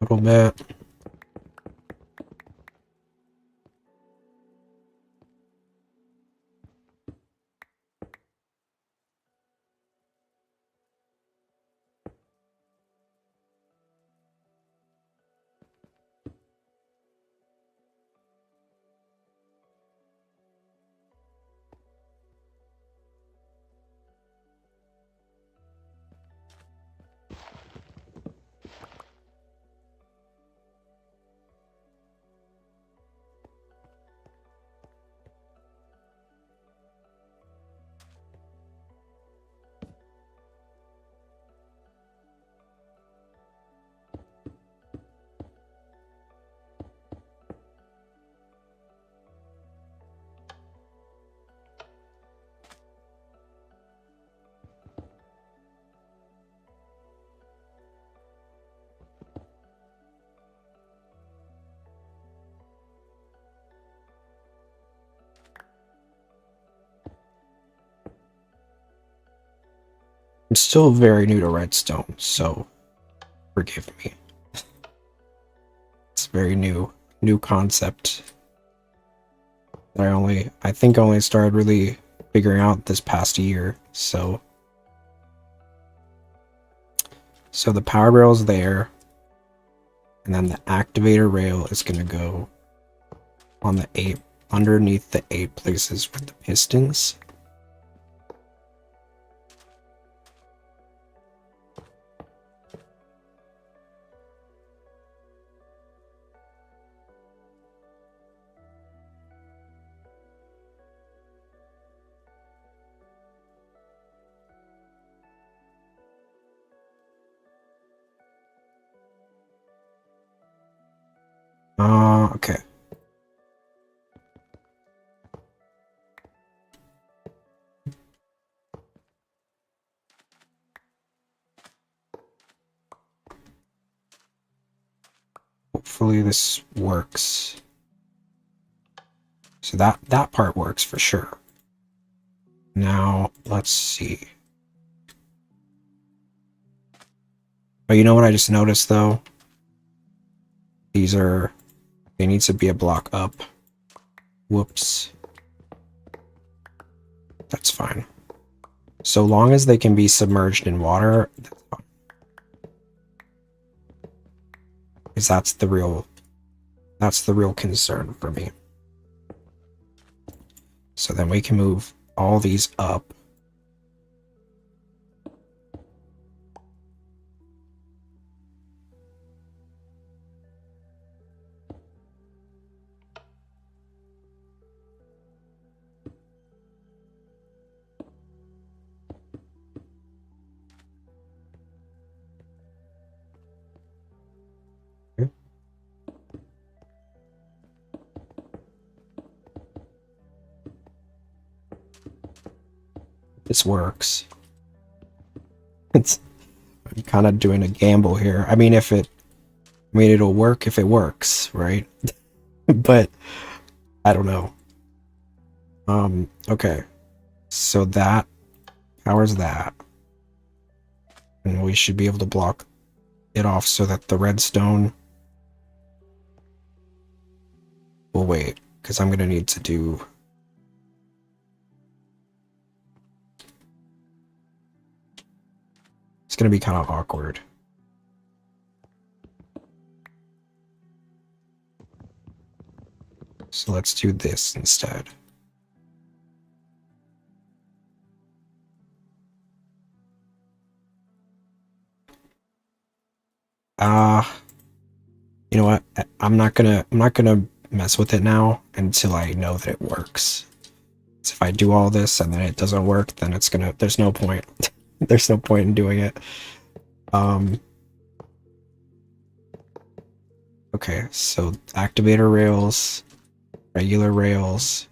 A little bit. I'm still very new to redstone, so forgive me. It's very new concept that I think I only started really figuring out this past year. So the power barrel's there, and then the activator rail is gonna go on the 8, underneath the 8 places with the pistons. Okay. Hopefully this works. So that part works for sure. Now, let's see. Oh, you know what I just noticed though? They need to be a block up. Whoops. That's fine. So long as they can be submerged in water, that's fine. Because that's the real concern for me. So then we can move all these up. This works. I'm kind of doing a gamble here. I mean, it'll work if it works, right? But I don't know. Okay. So that powers that. And we should be able to block it off so that the redstone will wait, because I'm going to need to do... It's going to be kind of awkward. So let's do this instead. You know what? I'm not gonna mess with it now until I know that it works. So if I do all this and then it doesn't work, then there's no point. There's no point in doing it. Okay, so activator rails, regular rails.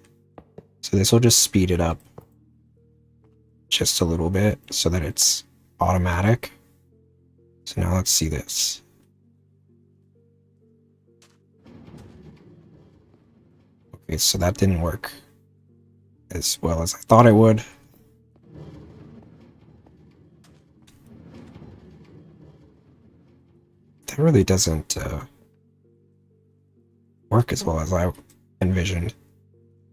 So this will just speed it up just a little bit so that it's automatic. So now let's see this. Okay, so that didn't work as well as I thought it would. That really doesn't work as well as I envisioned.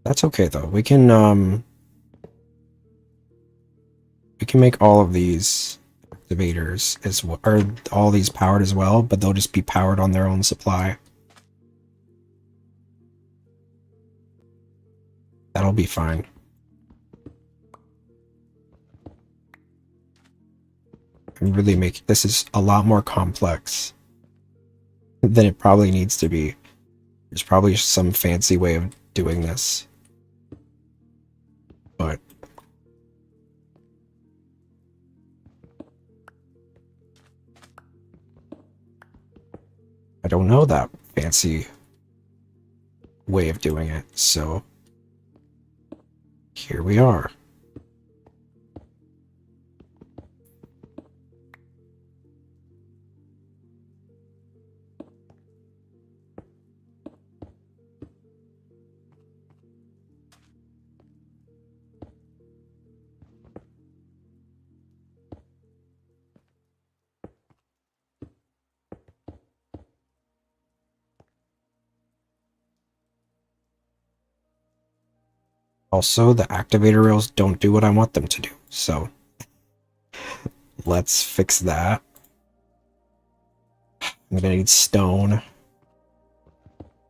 That's okay though. We can make all of these activators as well, or all these powered as well, but they'll just be powered on their own supply. That'll be fine. I'm really making this is a lot more complex than it probably needs to be. There's probably some fancy way of doing this, but I don't know that fancy way of doing it, so here we are. Also, the activator rails don't do what I want them to do, so let's fix that. I'm gonna need stone.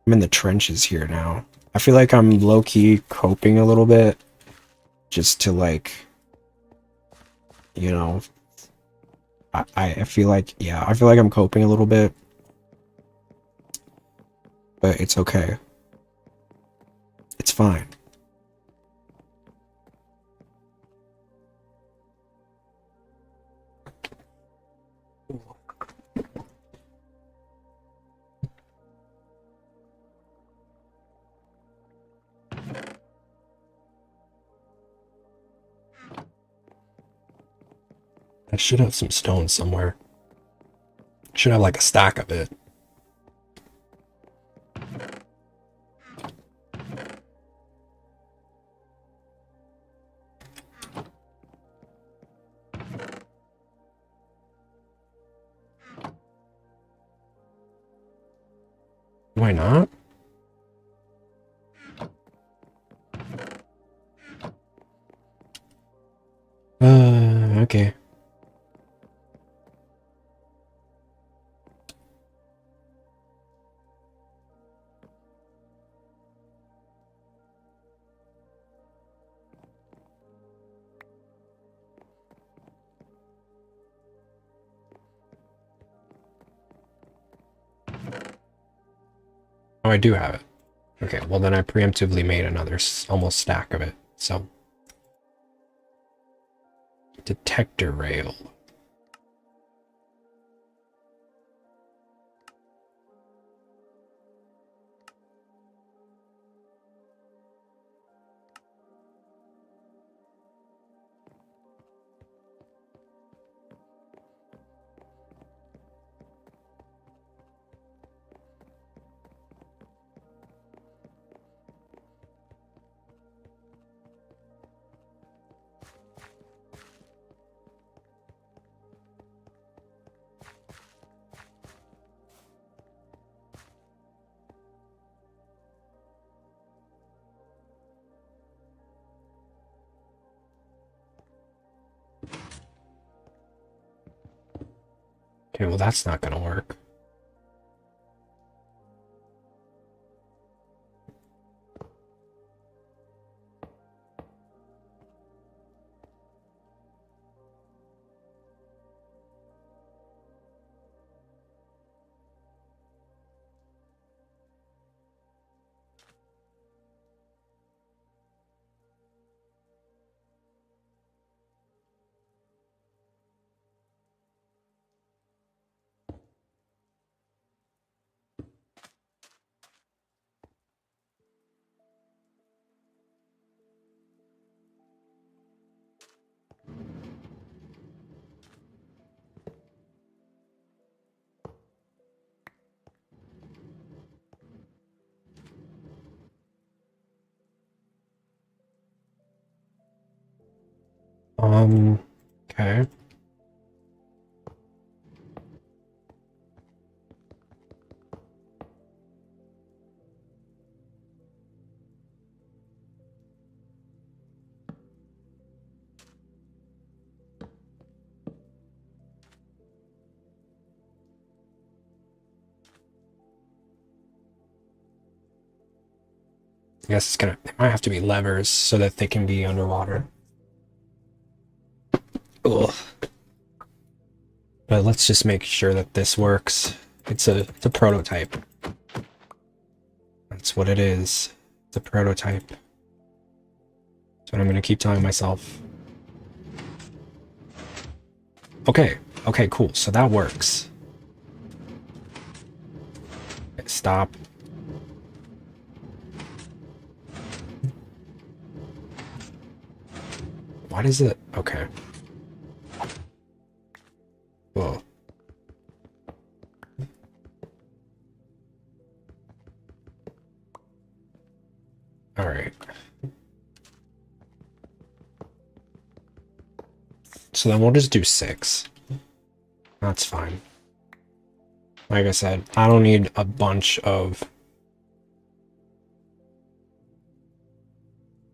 I'm in the trenches here now. I feel like I'm low-key coping a little bit, just to like, you know, I feel like, yeah, I feel like I'm coping a little bit, but it's okay. It's fine. I should have some stone somewhere. Should have like a stack of it. Why not? Okay. Oh, I do have it. Okay, well then I preemptively made another almost stack of it, so. Detector rail. Okay, well that's not gonna work. Okay. I guess it's gonna, it might have to be levers so that they can be underwater. Ugh. But let's just make sure that this works. It's a prototype. That's what it is. It's a prototype. That's what I'm gonna keep telling myself. Okay, okay, cool. So that works. Okay, stop. Why does it? Okay. Whoa. All right. So then we'll just do 6. That's fine. Like I said, I don't need a bunch of...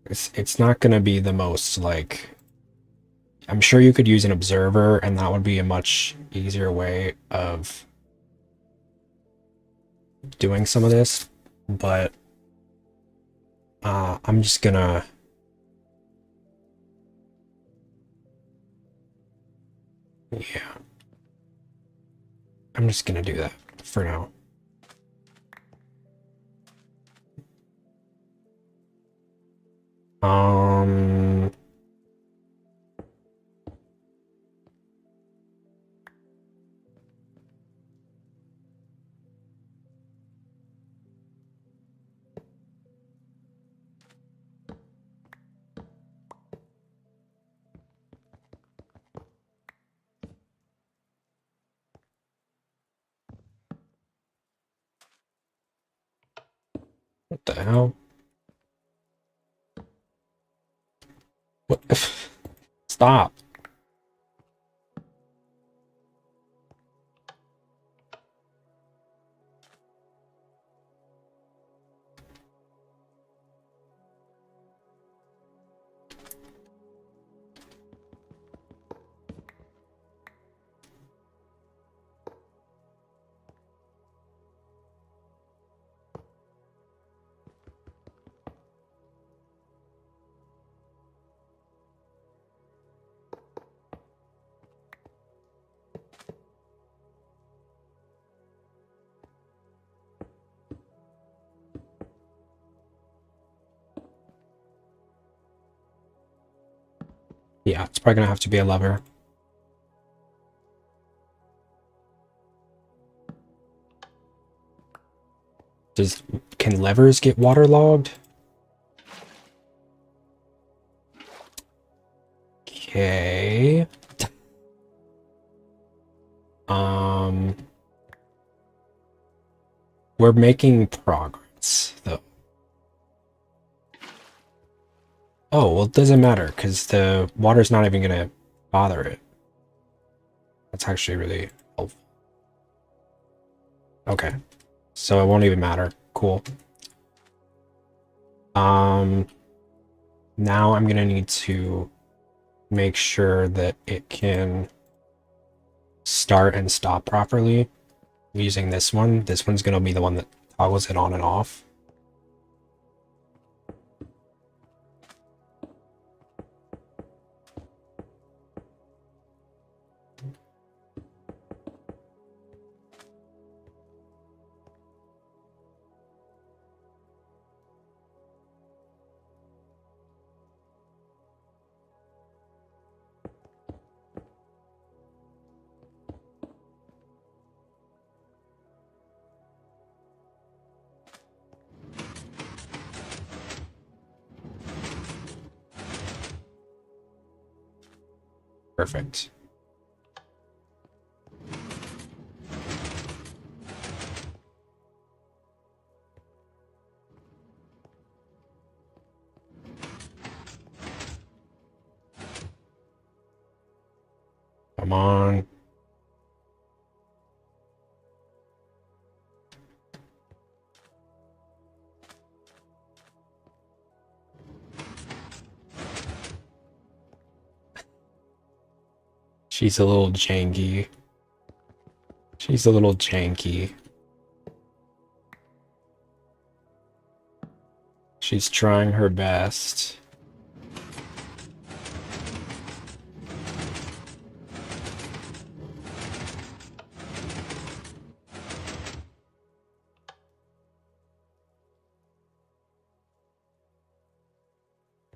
It's not gonna be the most, like... I'm sure you could use an observer, and that would be a much easier way of doing some of this, but I'm just gonna... Yeah. I'm just gonna do that for now. What the hell? What? Stop. Yeah, it's probably gonna have to be a lever. Can levers get waterlogged? Okay. We're making progress, though. Oh, well, it doesn't matter, because the water's not even gonna bother it. That's actually really helpful. Okay. So it won't even matter. Cool. Now I'm gonna need to make sure that it can start and stop properly using this one. This one's gonna be the one that toggles it on and off. Perfect. Come on. She's a little janky. She's a little janky. She's trying her best.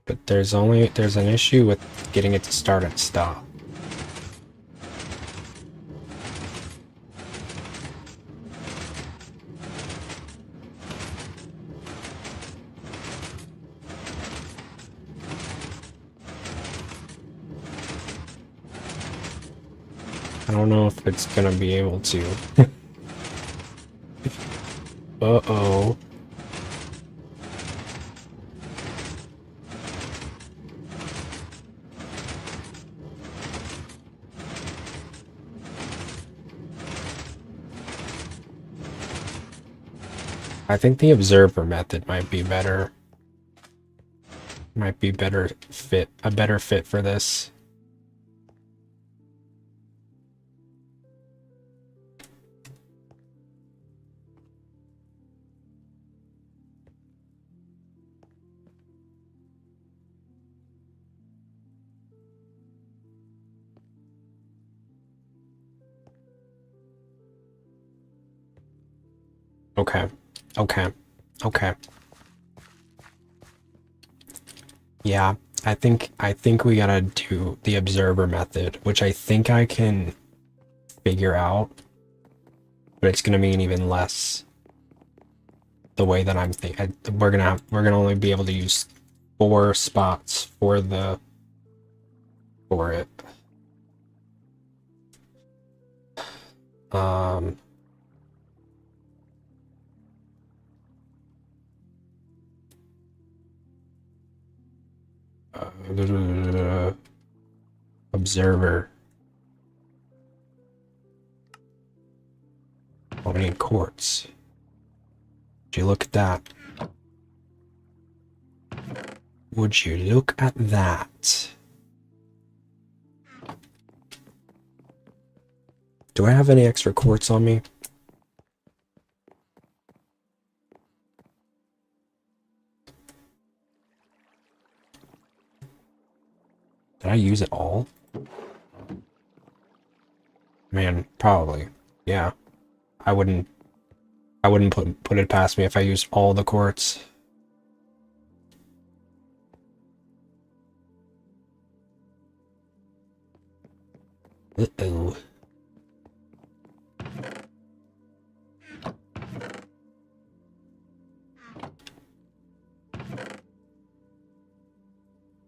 But there's an issue with getting it to start and stop. I don't know if it's gonna be able to. Uh-oh. I think the observer method might be better. Might be better fit, a better fit for this. Okay. Okay. Okay. Yeah, I think we gotta do the observer method, which I think I can figure out, but it's gonna mean even less the way that I'm thinking. We're gonna only be able to use 4 spots for it. Um Observer. Oh, we need quartz. Would you look at that? Would you look at that? Do I have any extra quartz on me? Did I use it all? Man, probably. Yeah. I wouldn't put it past me if I used all the quartz. Uh-oh.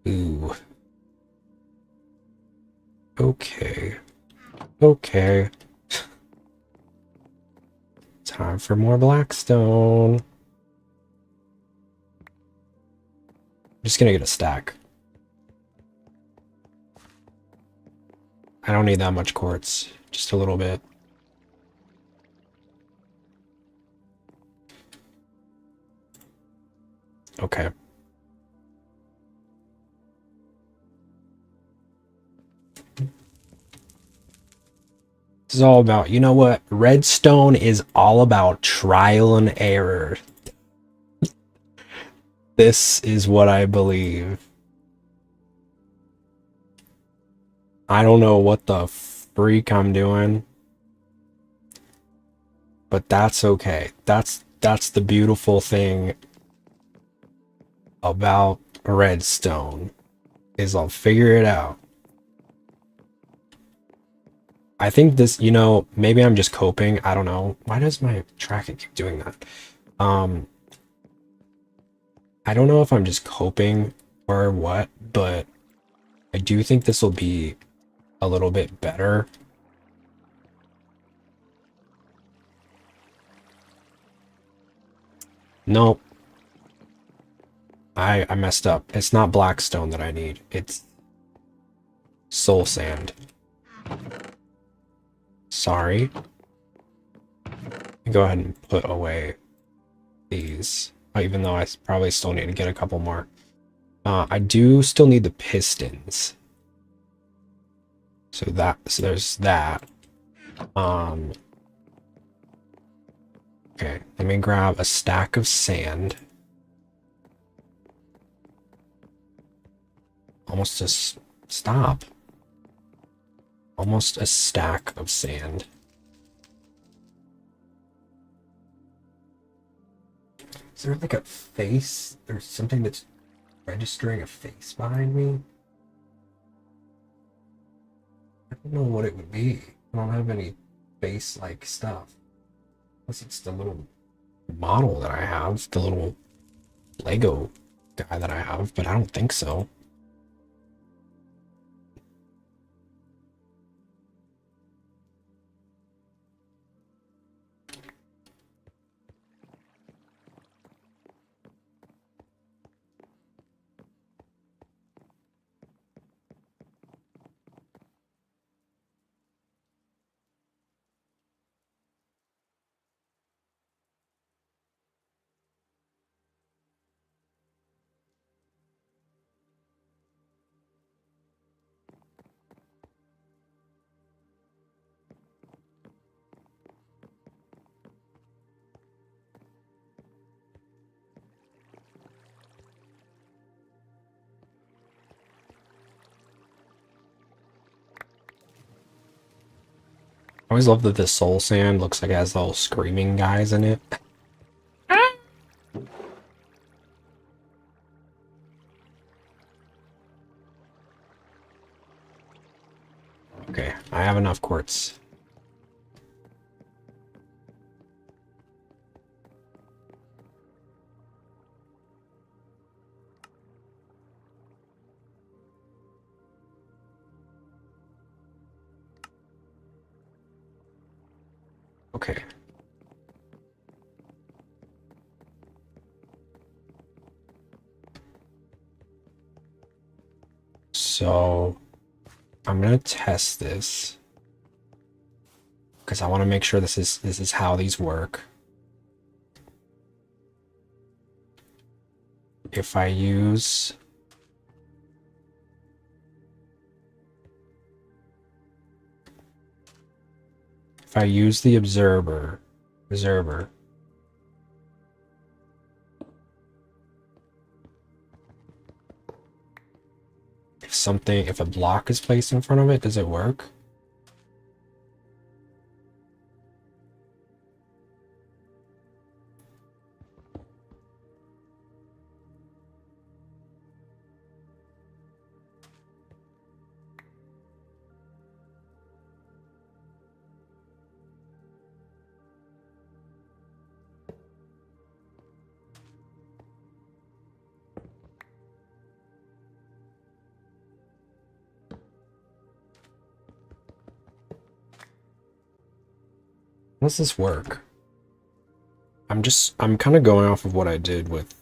Ooh. Okay. Okay. Time for more blackstone. I'm just gonna get a stack. I don't need that much quartz, just a little bit. Okay. This is all about, you know what? Redstone is all about trial and error. This is what I believe. I don't know what the freak I'm doing, but that's okay. That's the beautiful thing about redstone, is I'll figure it out. I think this, you know, maybe I'm just coping. I don't know. Why does my tracking keep doing that? I don't know if I'm just coping or what, but I do think this will be a little bit better. Nope. I messed up. It's not blackstone that I need. It's soul sand. Sorry. Go ahead and put away these, even though I probably still need to get a couple more. I do still need the pistons. So there's that. Okay, let me grab a stack of sand. Almost stop. Almost a stack of sand. Is there like a face? There's something that's registering a face behind me? I don't know what it would be. I don't have any face-like stuff. Unless it's the little model that I have, the little Lego guy that I have, but I don't think so. I always love that this soul sand looks like it has little screaming guys in it. Okay, I have enough quartz. Okay. So I'm gonna test this because I want to make sure this is how these work. If I use the observer, if a block is placed in front of it, does it work? How does this work? I'm kind of going off of what I did with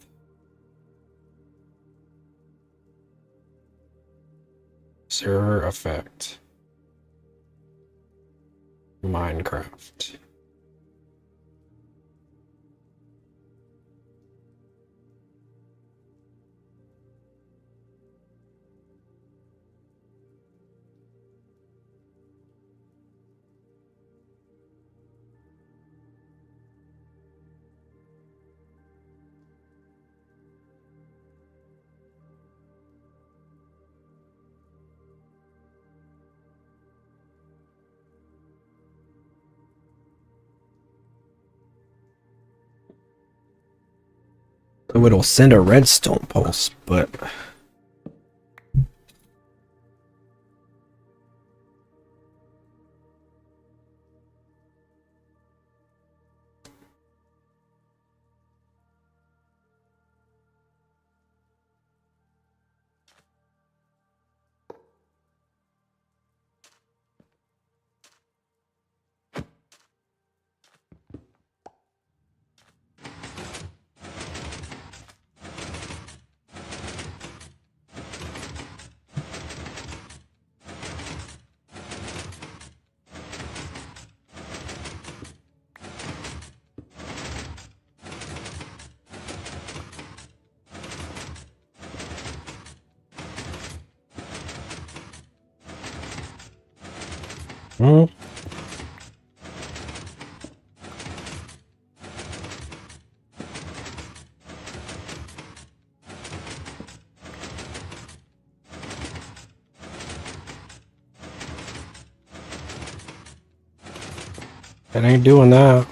server effect Minecraft. So it'll send a redstone pulse, but Hmm. It ain't doing that.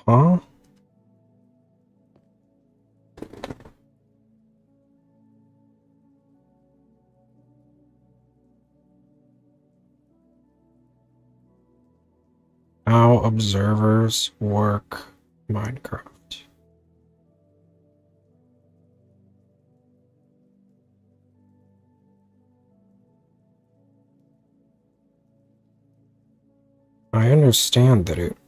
Huh? How observers work Minecraft. I understand that it.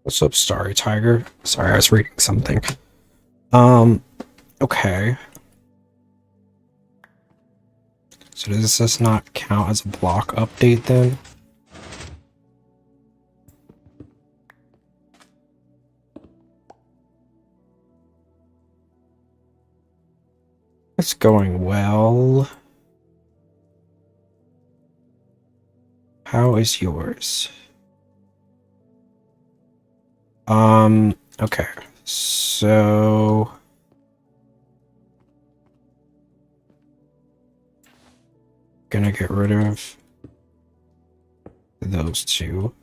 What's up, Starry Tiger? Sorry, I was reading something. Okay. So does this not count as a block update then? It's going well. How is yours? Okay. So gonna get rid of those two.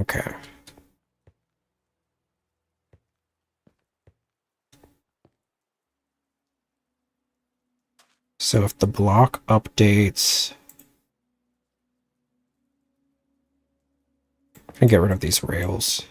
Okay. So if the block updates, I'm gonna get rid of these rails.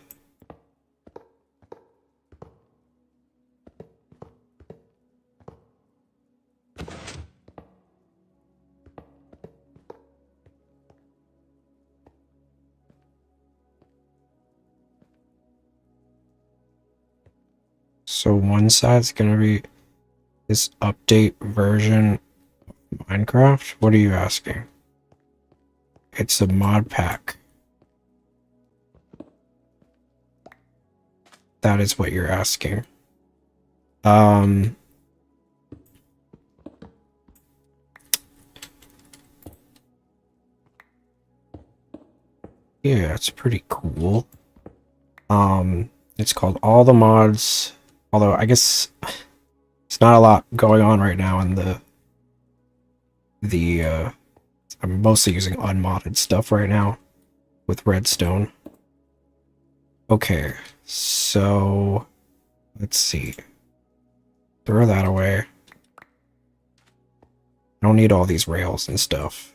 So one side's gonna be this update version of Minecraft. What are you asking? It's a mod pack. That is what you're asking. Yeah, it's pretty cool. It's called All the Mods. Although I guess it's not a lot going on right now in the I'm mostly using unmodded stuff right now with redstone. Okay, so let's see. Throw that away. I don't need all these rails and stuff.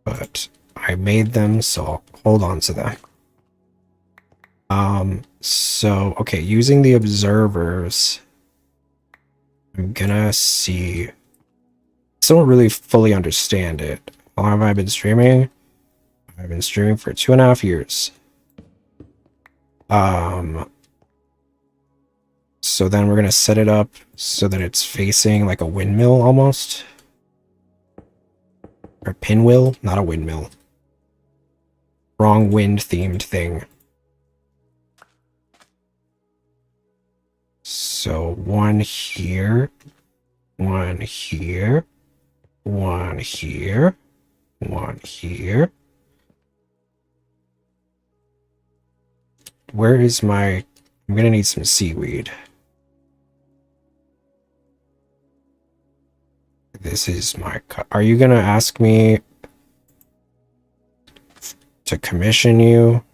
But I made them, so I'll hold on to them. So, okay, using the observers, I'm gonna see. I still don't really fully understand it. How long have I been streaming? I've been streaming for 2.5 years. So then we're gonna set it up so that it's facing like a windmill almost. Or pinwheel, not a windmill. Wrong wind themed thing. So one here, one here, one here, one here. Where is my... I'm gonna need some seaweed. This is my... Are you gonna ask me to commission you?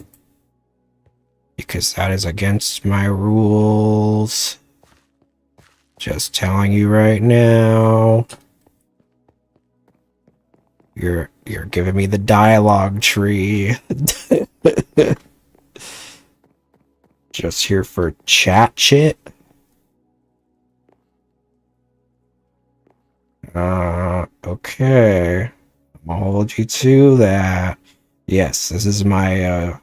Because that is against my rules. Just telling you right now. You're giving me the dialogue tree. Just here for chat shit. Okay. I'm gonna hold you to that. Yes, this is my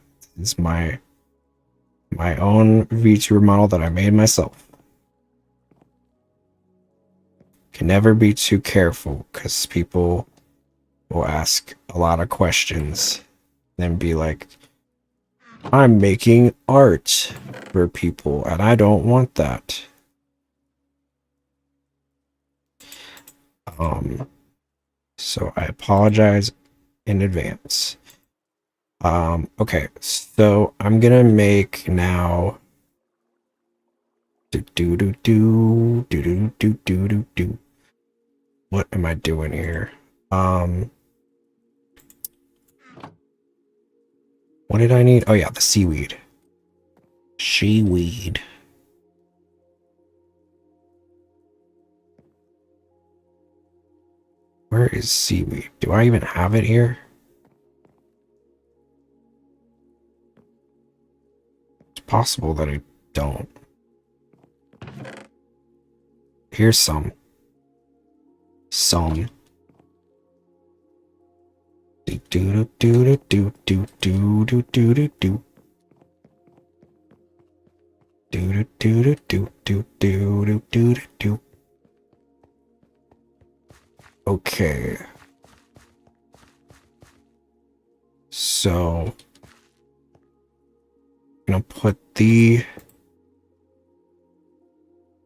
my own VTuber model that I made myself. Can never be too careful because people will ask a lot of questions, then be like, I'm making art for people and I don't want that. So I apologize in advance. Okay, so I'm gonna make now do. What am I doing here? What did I need? Oh yeah, the seaweed. Seaweed. Where is seaweed? Do I even have it here? It's possible that I don't. Here's some. Some. Do do do do do do do do do do. Do do do do do do do do do. Okay. So I'm gonna put the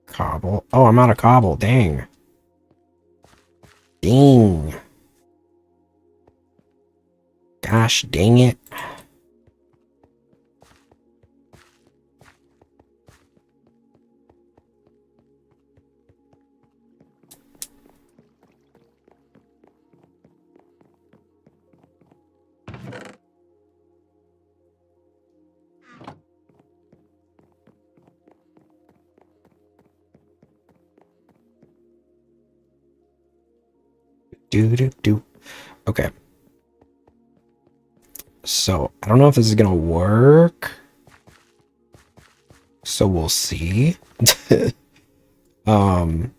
cobble. Oh, I'm out of cobble. Dang. Dang. Gosh dang it. Do. Okay. So, I don't know if this is gonna work. So we'll see. I'm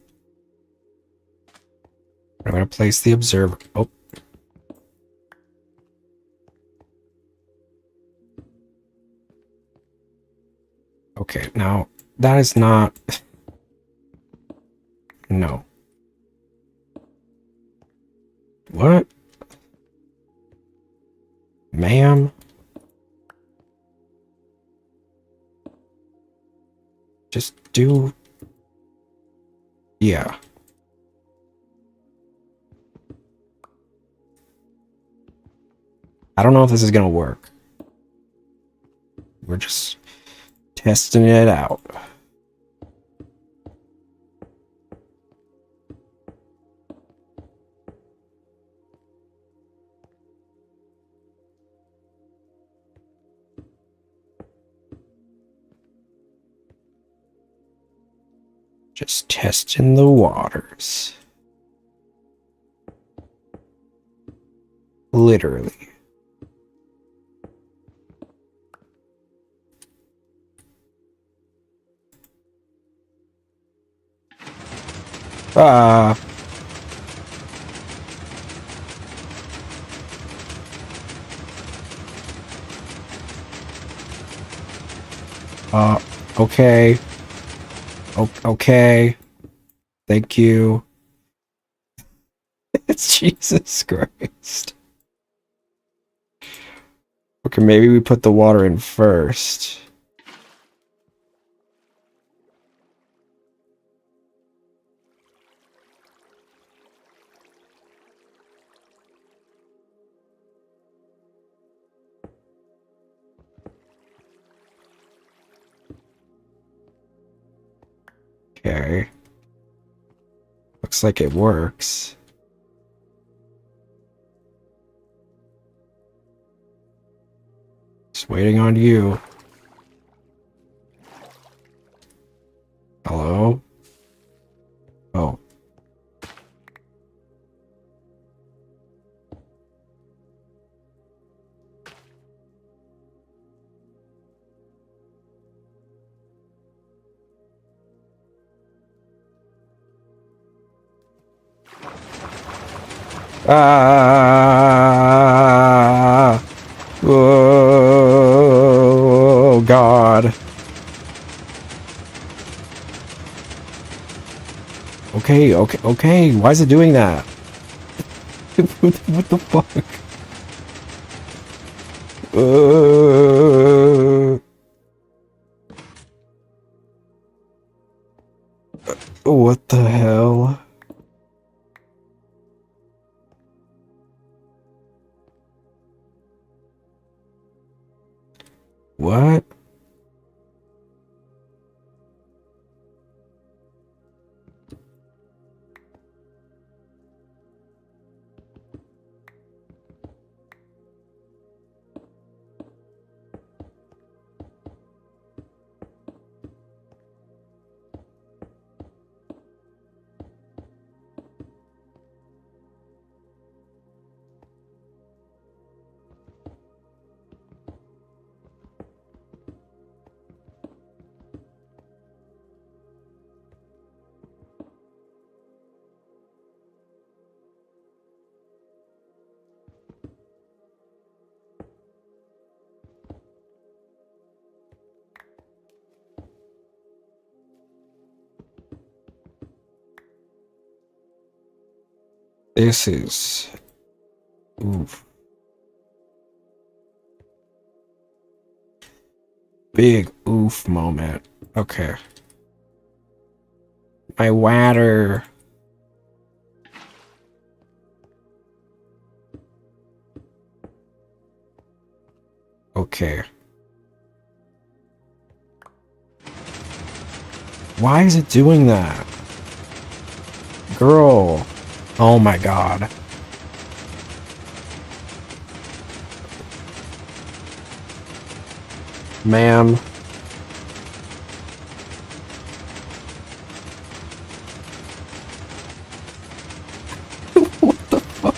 gonna place the observer. Oh. Okay, now that is not... No. What? Ma'am? Just do... Yeah. I don't know if this is gonna work. We're just testing it out. Just testing the waters. Literally. Okay. Okay. Thank you. It's Jesus Christ. Okay, maybe we put the water in first. Okay. Looks like it works. Just waiting on you. Hello? Oh. Ah! Oh, God. Okay, okay, okay. Why is it doing that? What the fuck? What the hell? What? This is... Oof. Big oof moment. Okay. My water. Okay. Why is it doing that? Girl. Oh my God. Ma'am. What the fuck?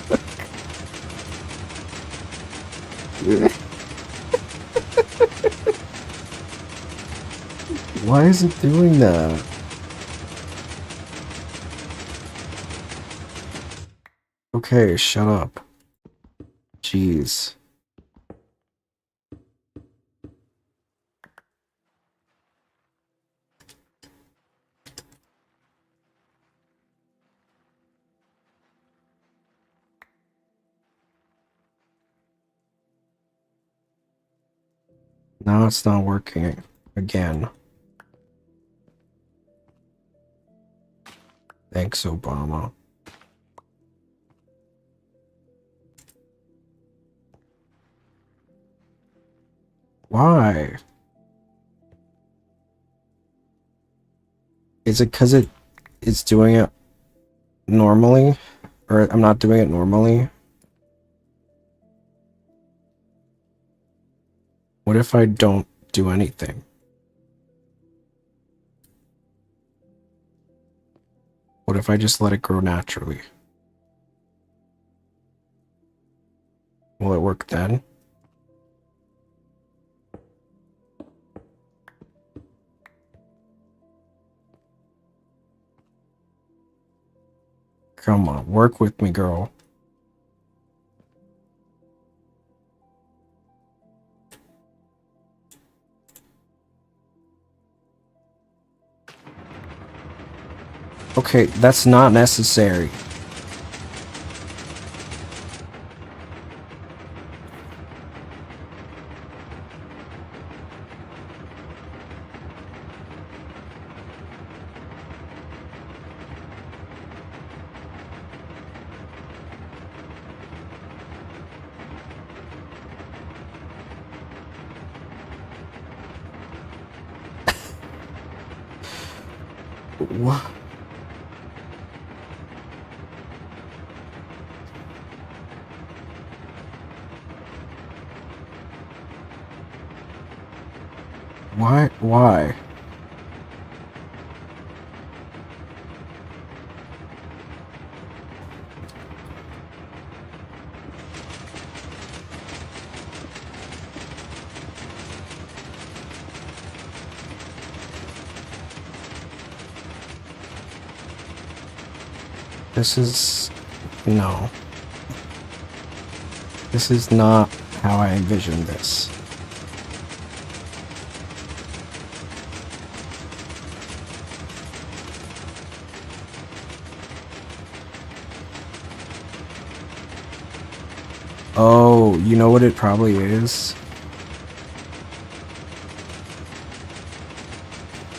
Why is it doing that? Okay, shut up. Jeez. Now it's not working again. Thanks, Obama. Why? Is it because it's doing it normally? Or I'm not doing it normally? What if I don't do anything? What if I just let it grow naturally? Will it work then? Come on, work with me, girl. Okay, that's not necessary. What? Why? Why? This is... no. This is not how I envisioned this. Oh, you know what it probably is?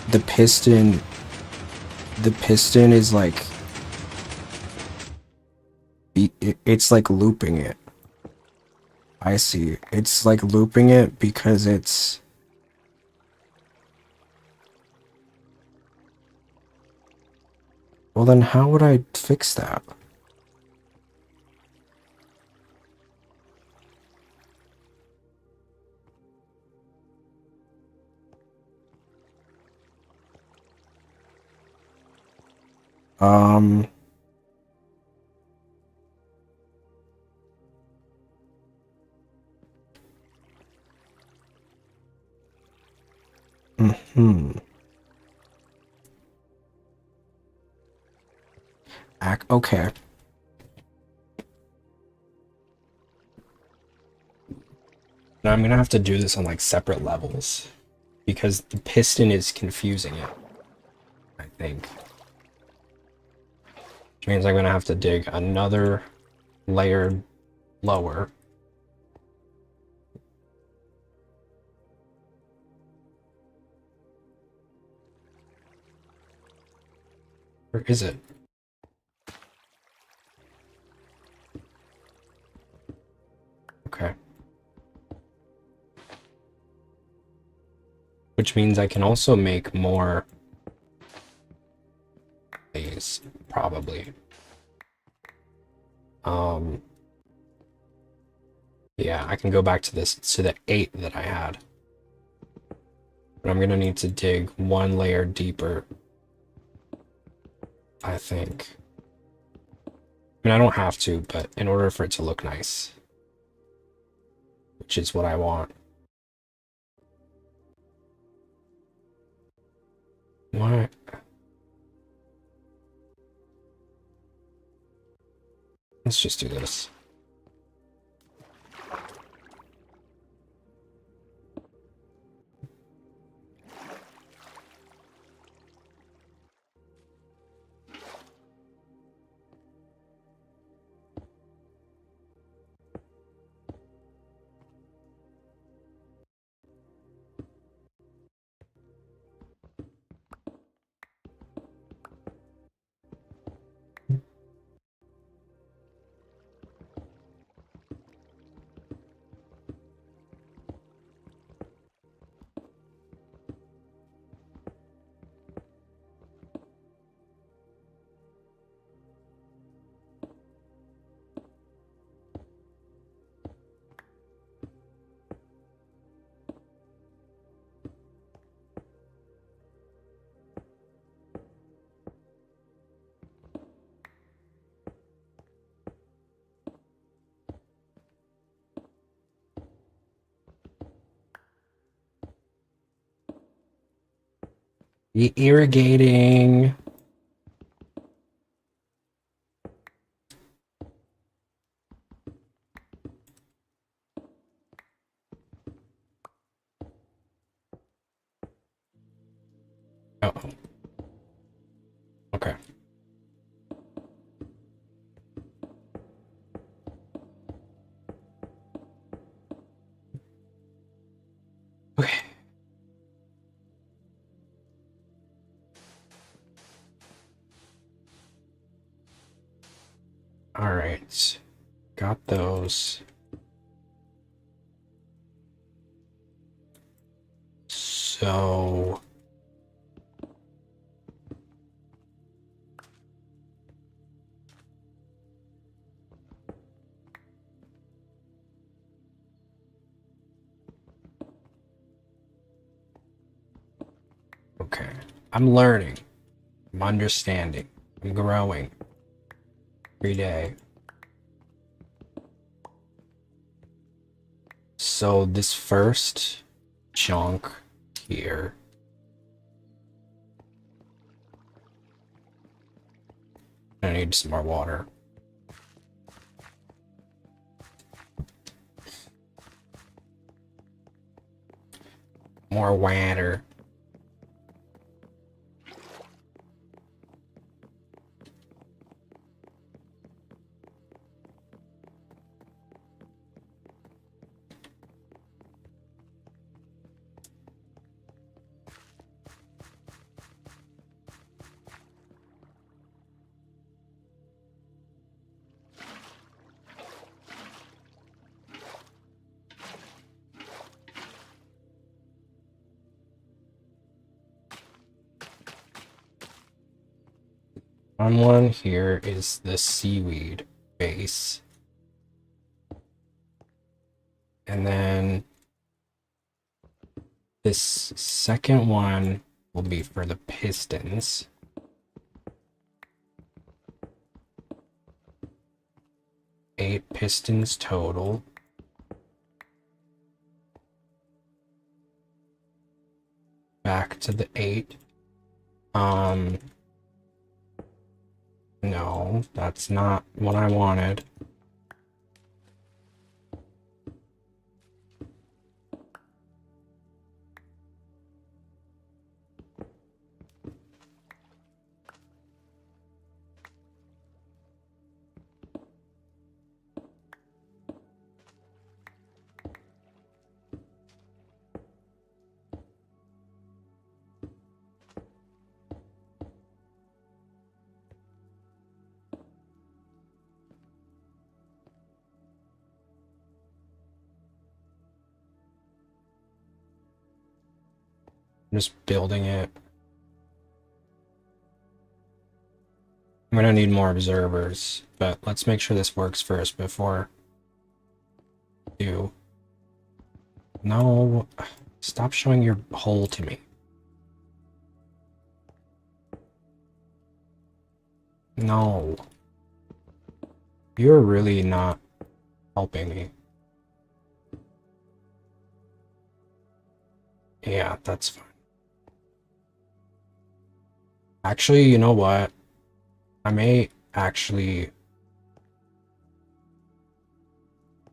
The piston is like... it's like looping it. I see. It's like looping it because it's... Well then how would I fix that? Um... Hmm. Okay. Now I'm gonna have to do this on like separate levels because the piston is confusing it, I think. Which means I'm gonna have to dig another layer lower. Where is it? Okay. Which means I can also make more these, probably. Yeah, I can go back to this, to the 8 that I had. But I'm gonna need to dig one layer deeper, I think. I mean, I don't have to, but in order for it to look nice. Which is what I want. What? Let's just do this. Irrigating. Oh. Okay. Alright. Got those. So... Okay. I'm learning. I'm understanding. I'm growing. Every day. So this first chunk here. I need some more water. More water. On one here is the seaweed base. And then this second one will be for the pistons. 8 pistons total. Back to the 8. No, that's not what I wanted. I'm just building it. I'm gonna need more observers, but let's make sure this works first before I do. No, stop showing your hole to me. No. You're really not helping me. Yeah, that's fine. Actually, you know what? I may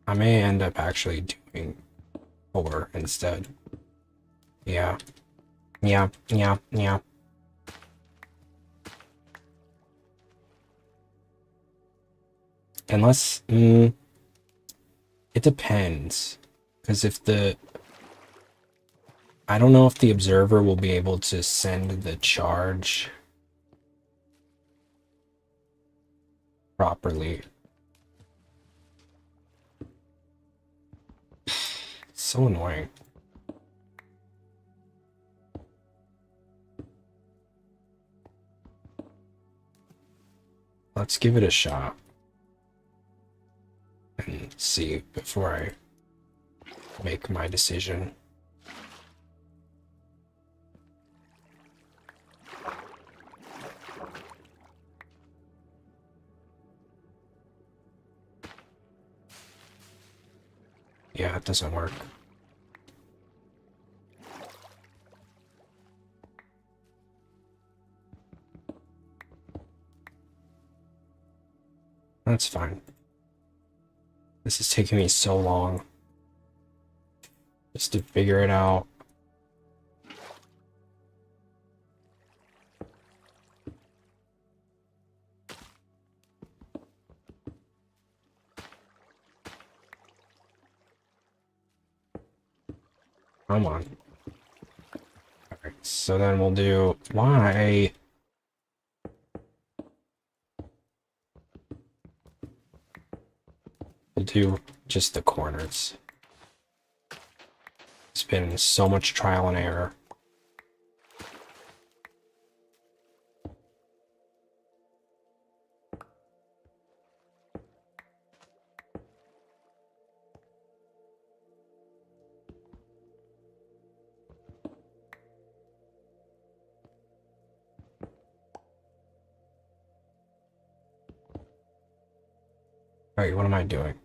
end up actually doing 4 instead. Yeah. Yeah. Unless, it depends. Because I don't know if the observer will be able to send the charge properly. So annoying. Let's give it a shot and see before I make my decision. Yeah, it doesn't work. That's fine. This is taking me so long just to figure it out. Come on. Alright, so then we'll do... Why? do just the corners. It's been so much trial and error. Alright, what am I doing?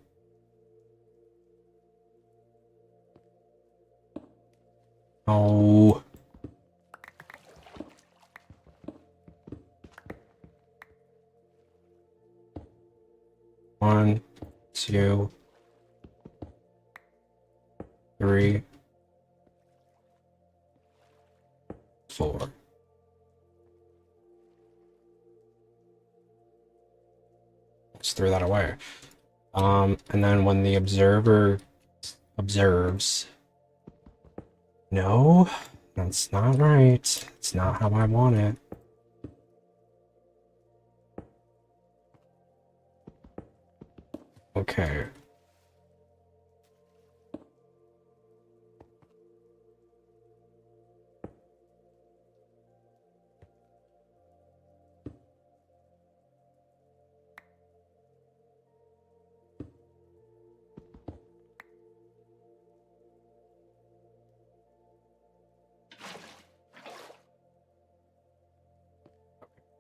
Oh. One, two, three, four. Let's throw that away. And then when the observer observes, no, that's not right. It's not how I want it. Okay.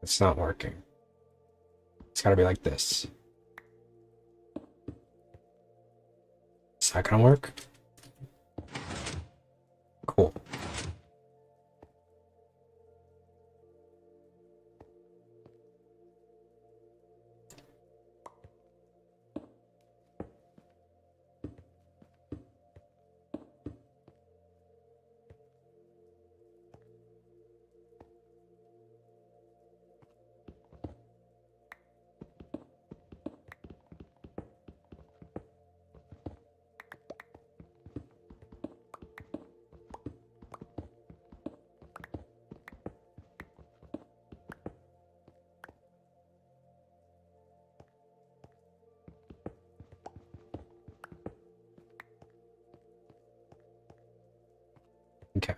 It's not working. It's gotta be like this. Is that gonna work? Cool. Okay.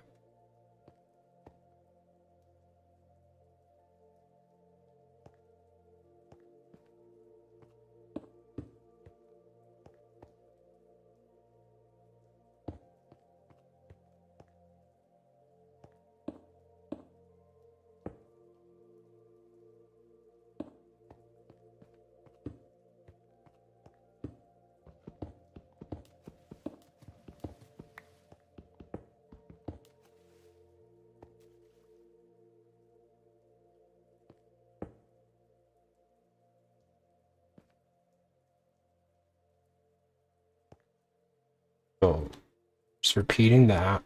So, just repeating that.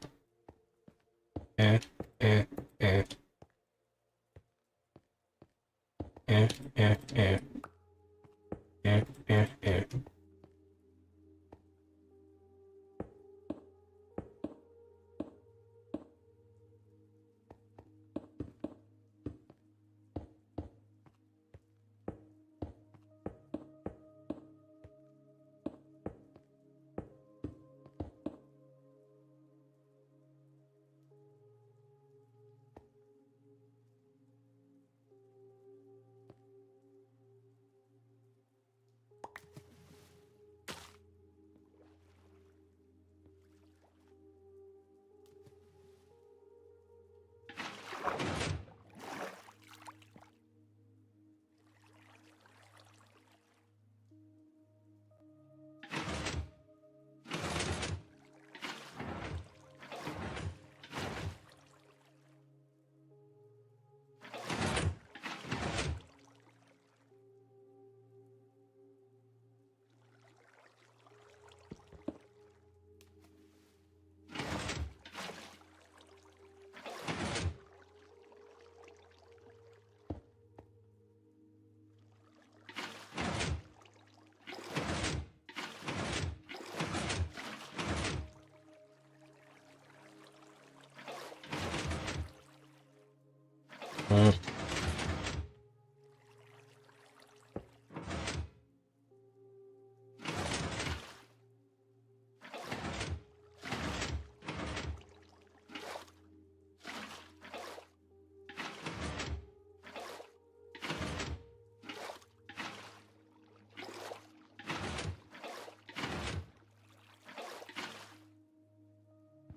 Eh, eh, eh. Eh, eh, eh. Eh, eh, eh. Mm.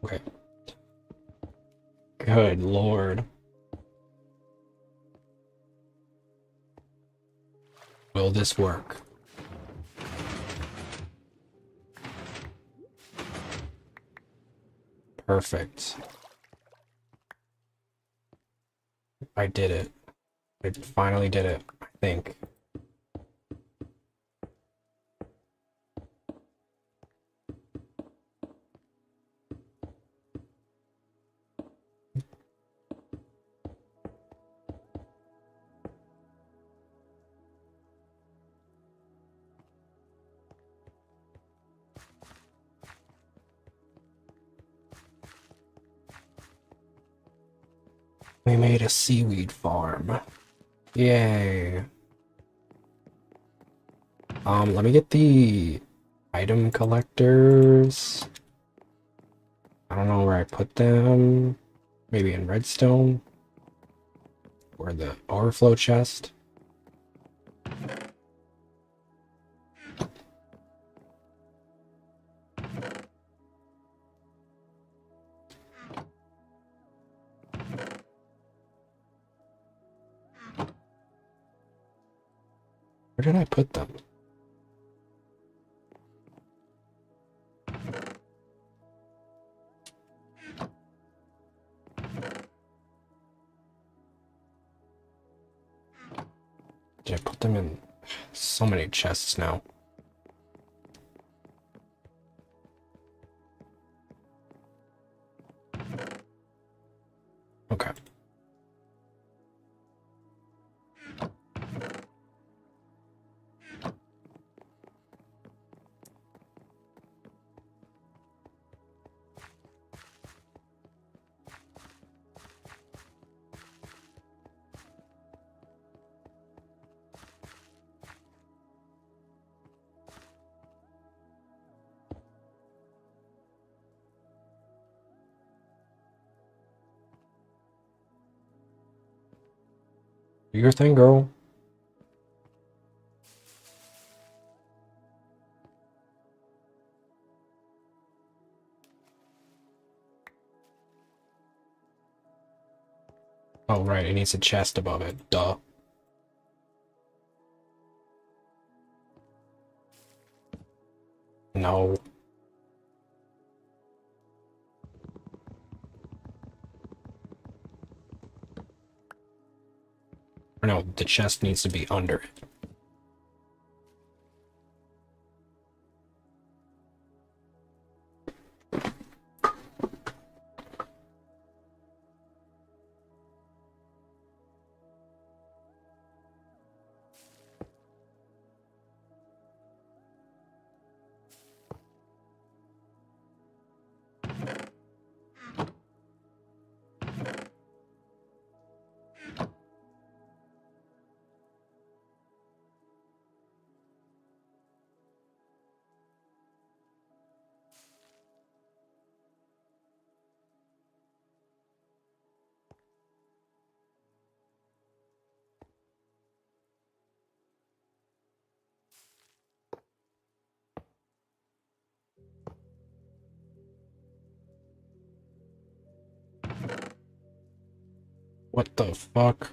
Okay. Good lord. Will this work? Perfect. I did it. I finally did it, I think. We made a seaweed farm. Yay. Let me get the item collectors. I don't know where I put them. Maybe in redstone? Or the overflow chest? Where did I put them? Did I put them in so many chests now? Okay. Do your thing, girl. Oh, right, it needs a chest above it. Duh. No. Or no, the chest needs to be under it. What the fuck?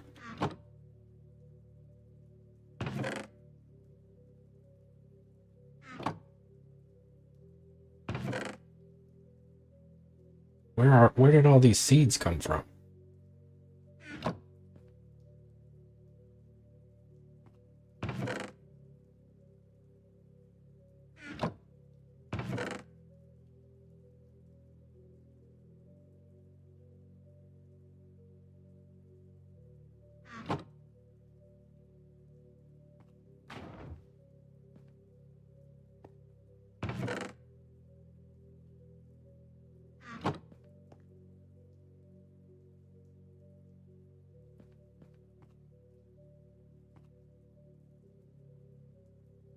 Where did all these seeds come from?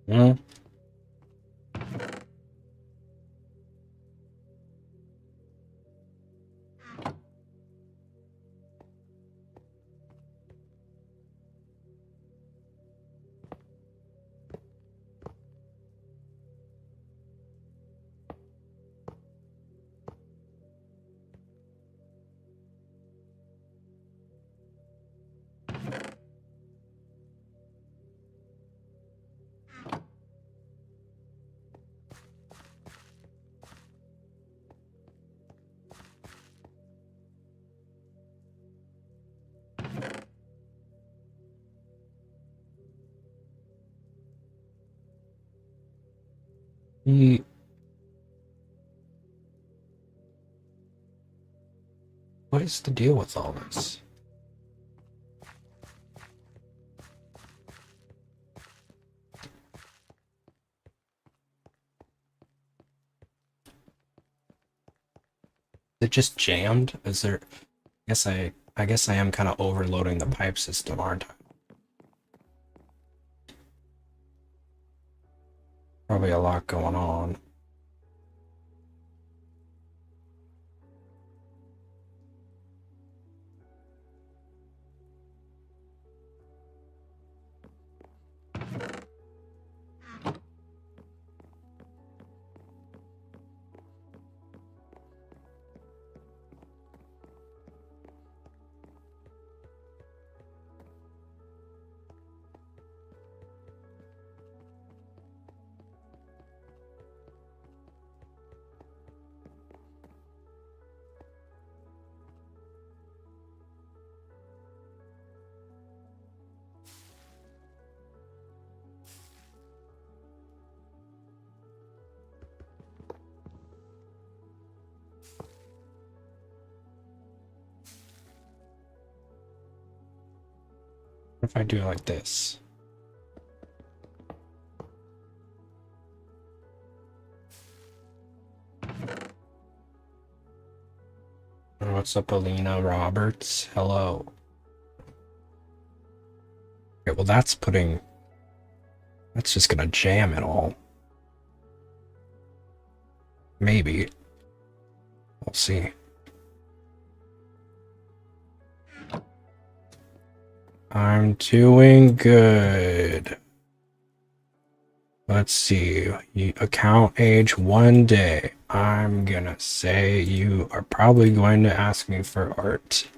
Hmm? He... What is the deal with all this? Is it just jammed? Is there... I guess I am kind of overloading the pipe system, aren't I? Probably a lot going on. What if I do it like this? What's up, Alina Roberts? Hello. Okay, well that's just gonna jam it all. Maybe. We'll see. I'm doing good. Let's see. Account age 1 day. I'm gonna say you are probably going to ask me for art.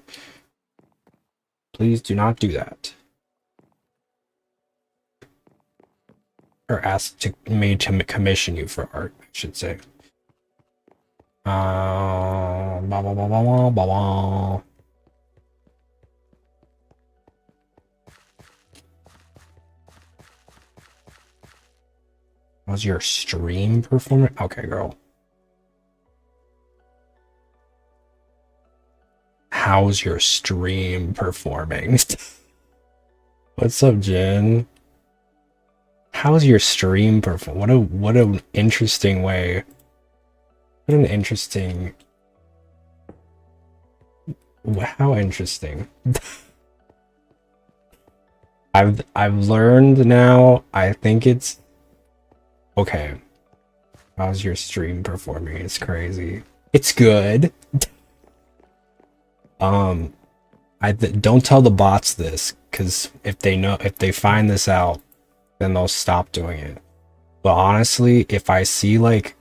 Please do not do that. Or ask me to commission you for art, I should say. Blah, blah, blah, blah, blah, blah, blah. How's your stream performing? Okay, girl. How's your stream performing? What's up, Jen? How's your stream perform? What an interesting way. What an interesting. How interesting. I've learned now. I think it's okay. How's your stream performing? It's crazy. It's good. Don't tell the bots this, because if they find this out, then they'll stop doing it. But honestly, if I see like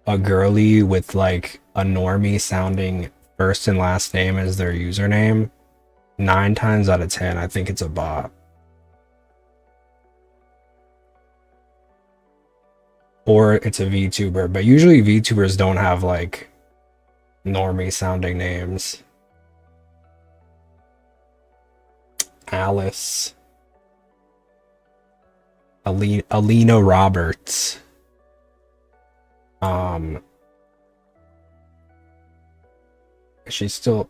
a girly with like a normie sounding first and last name as their username, 9 times out of 10, I think it's a bot. Or it's a VTuber, but usually VTubers don't have like normie sounding names. Alice. Alina Roberts. She's still...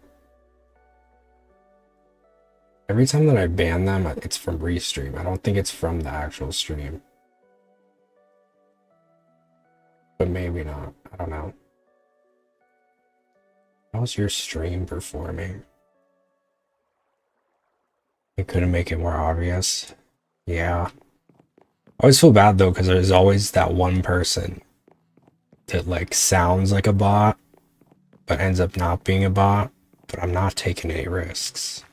Every time that I ban them, it's from restream. I don't think it's from the actual stream. But maybe not. I don't know. How's your stream performing? You couldn't make it more obvious. Yeah. I always feel bad though, because there's always that one person that like sounds like a bot, but ends up not being a bot. But I'm not taking any risks.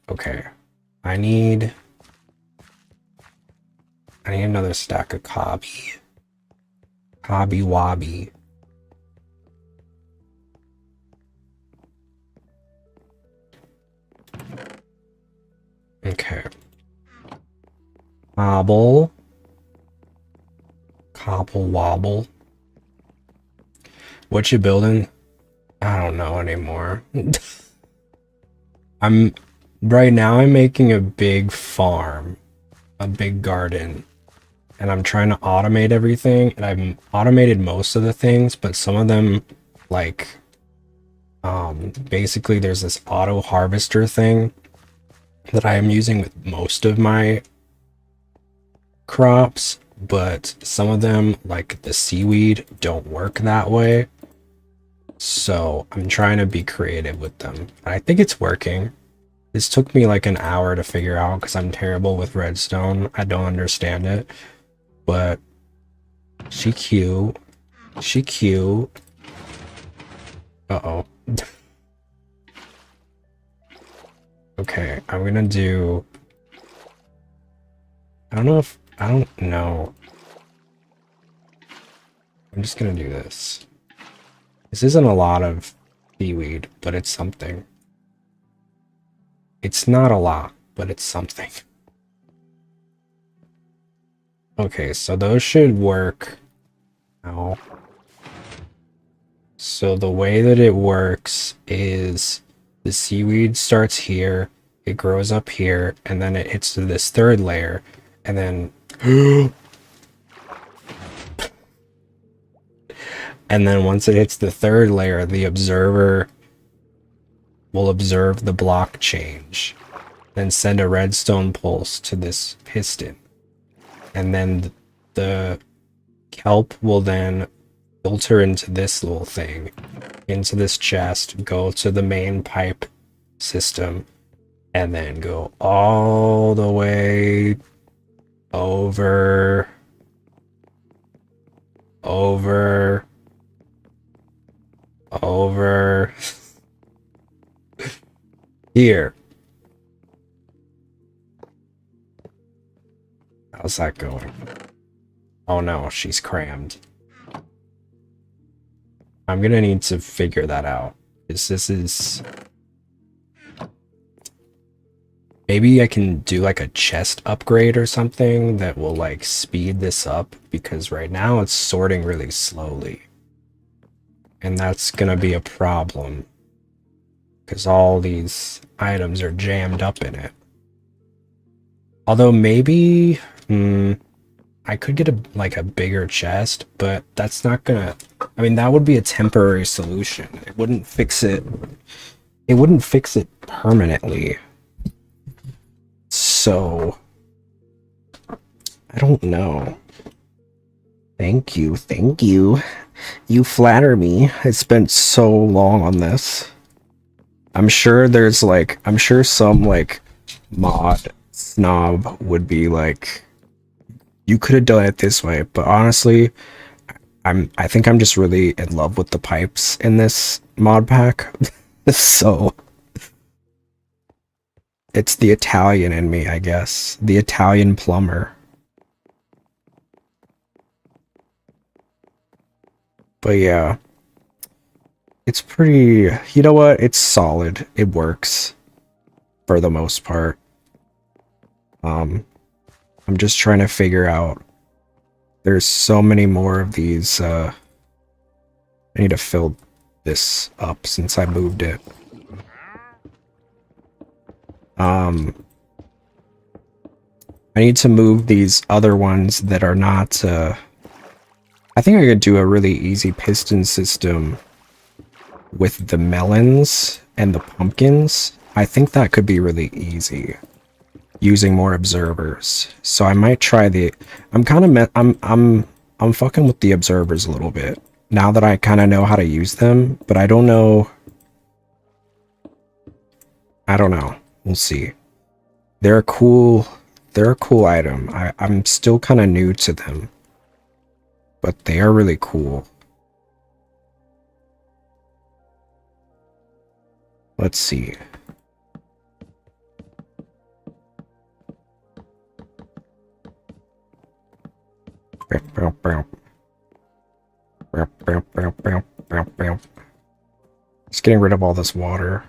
Okay. I need another stack of Cobby. Cobby Wobby. Okay. Cobble wobble. What you building? I don't know anymore. Right now I'm making a big farm a big garden, and I'm trying to automate everything, and I've automated most of the things, but some of them, like, basically there's this auto harvester thing that I am using with most of my crops, but some of them, like the seaweed, don't work that way. So I'm trying to be creative with them. I think it's working. This took me like an hour to figure out because I'm terrible with redstone. I don't understand it. But she cute. She cute. Uh-oh. Okay, I'm gonna do... I don't know. I'm just gonna do this. This isn't a lot of seaweed, but it's something. It's not a lot, but it's something. Okay, so those should work now. So the way that it works is the seaweed starts here, it grows up here, and then it hits to this third layer, and then... And then once it hits the third layer, the observer will observe the block change, then send a redstone pulse to this piston. And then the kelp will then filter into this little thing, into this chest, go to the main pipe system, and then go all the way over here. How's that going? Oh no, she's crammed. I'm gonna need to figure that out. This is... Maybe I can do like a chest upgrade or something that will like speed this up, because right now it's sorting really slowly. And that's gonna be a problem, because all these items are jammed up in it. Although maybe I could get a bigger chest, but that's not gonna... I mean, that would be a temporary solution. It wouldn't fix it. It wouldn't fix it permanently. So I don't know. Thank you. You flatter me. I spent so long on this. I'm sure some like mod snob would be like, you could have done it this way, but honestly, I think I'm just really in love with the pipes in this mod pack. So it's the Italian in me, I guess. The Italian plumber. But yeah. It's pretty... You know what? It's solid. It works. For the most part. I'm just trying to figure out... There's so many more of these, I need to fill this up since I moved it. I need to move these other ones that are not, I think I could do a really easy piston system with the melons and the pumpkins. I think that could be really easy using more observers. So I might try the... I'm fucking with the observers a little bit now that I kind of know how to use them, but I don't know. We'll see. They're a cool item. I'm still kind of new to them, but they are really cool. Let's see. Just getting rid of all this water.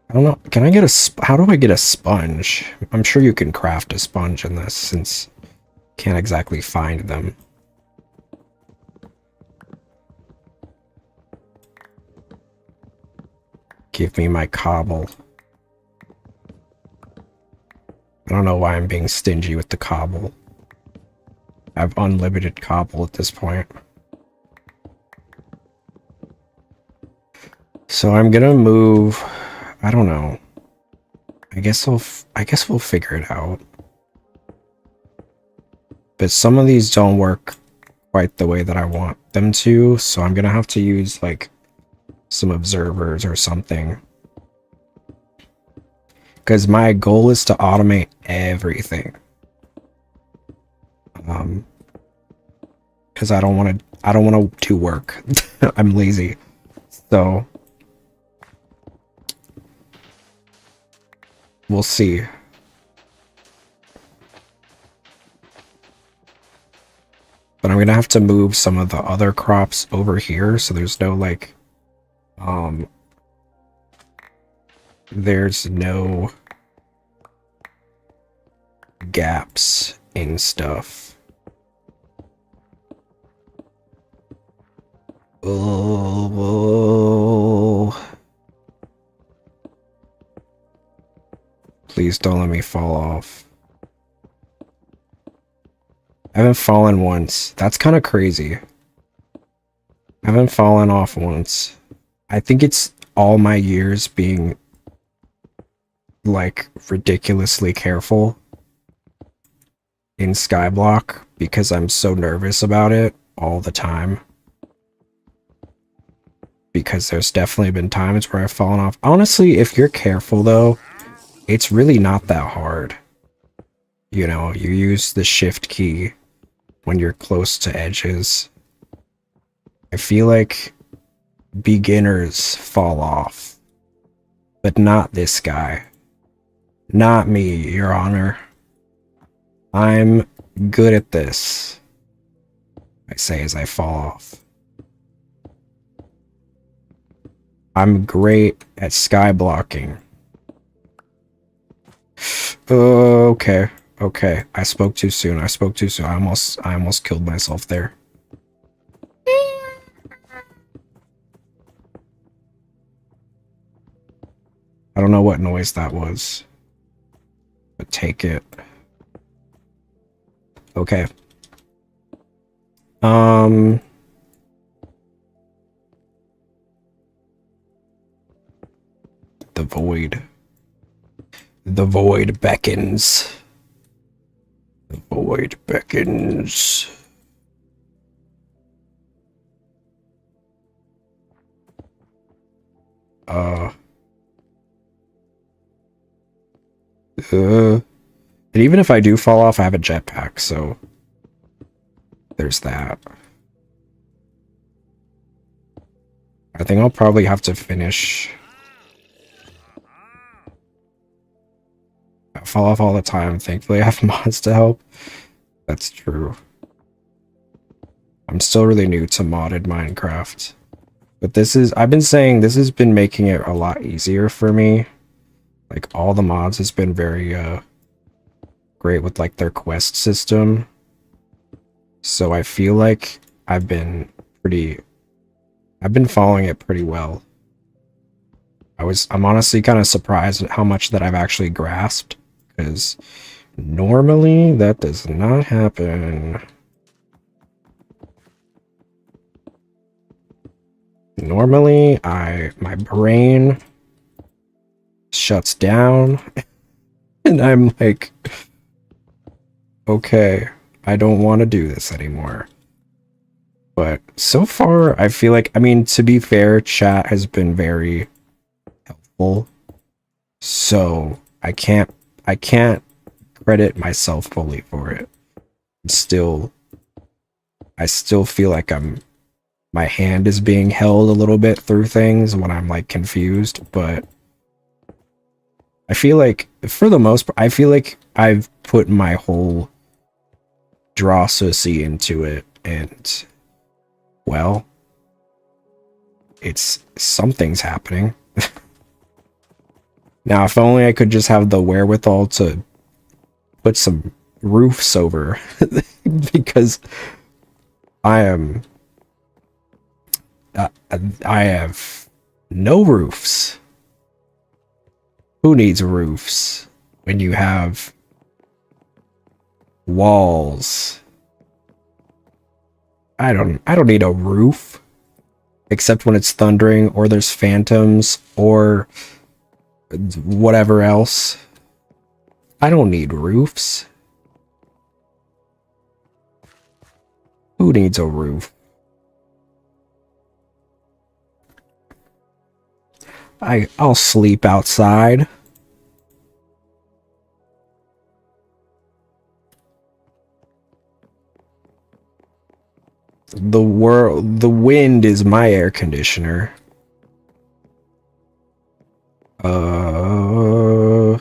I don't know. Can I get how do I get a sponge? I'm sure you can craft a sponge in this, since can't exactly find them. Give me my cobble. I don't know why I'm being stingy with the cobble. I have unlimited cobble at this point. So I'm gonna move, I don't know. I guess we'll figure it out. But some of these don't work quite the way that I want them to, so I'm gonna have to use like some observers or something. Because my goal is to automate everything. Because I don't want to do work. I'm lazy. So we'll see. But I'm gonna have to move some of the other crops over here, so there's no like there's no gaps in stuff. Oh, please don't let me fall off. I haven't fallen once. That's kind of crazy. I haven't fallen off once. I think it's all my years being like ridiculously careful in Skyblock because I'm so nervous about it all the time. Because there's definitely been times where I've fallen off. Honestly, if you're careful though, it's really not that hard. You know, you use the shift key when you're close to edges. I feel like beginners fall off, but not this guy. Not me, Your Honor. I'm good at this, I say as I fall off. I'm great at skyblocking. Okay. Okay. I spoke too soon. I spoke too soon. I almost killed myself there. I don't know what noise that was. But take it. Okay. The void. The void beckons. The void beckons. And even if I do fall off, I have a jetpack, so there's that. I think I'll probably have to finish. I fall off all the time. Thankfully, I have mods to help. That's true. I'm still really new to modded Minecraft. But I've been saying this has been making it a lot easier for me. Like, all the mods has been very, great with, like, their quest system. So I feel like I've been following it pretty well. I'm honestly kind of surprised at how much that I've actually grasped, because normally that does not happen. Normally, my brain shuts down, and I'm like, okay, I don't want to do this anymore. But so far, I feel like, I mean, to be fair, chat has been very helpful. So I can't credit myself fully for it. I still feel like my hand is being held a little bit through things when I'm like confused, but I feel like for the most part, I feel like I've put my whole Drossosy into it, and well, something's happening. Now, if only I could just have the wherewithal to put some roofs over, because I have no roofs. Who needs roofs when you have Walls. I don't need a roof. Except when it's thundering or there's phantoms or whatever else. I don't need roofs. Who needs a roof? I'll sleep outside. The wind is my air conditioner. All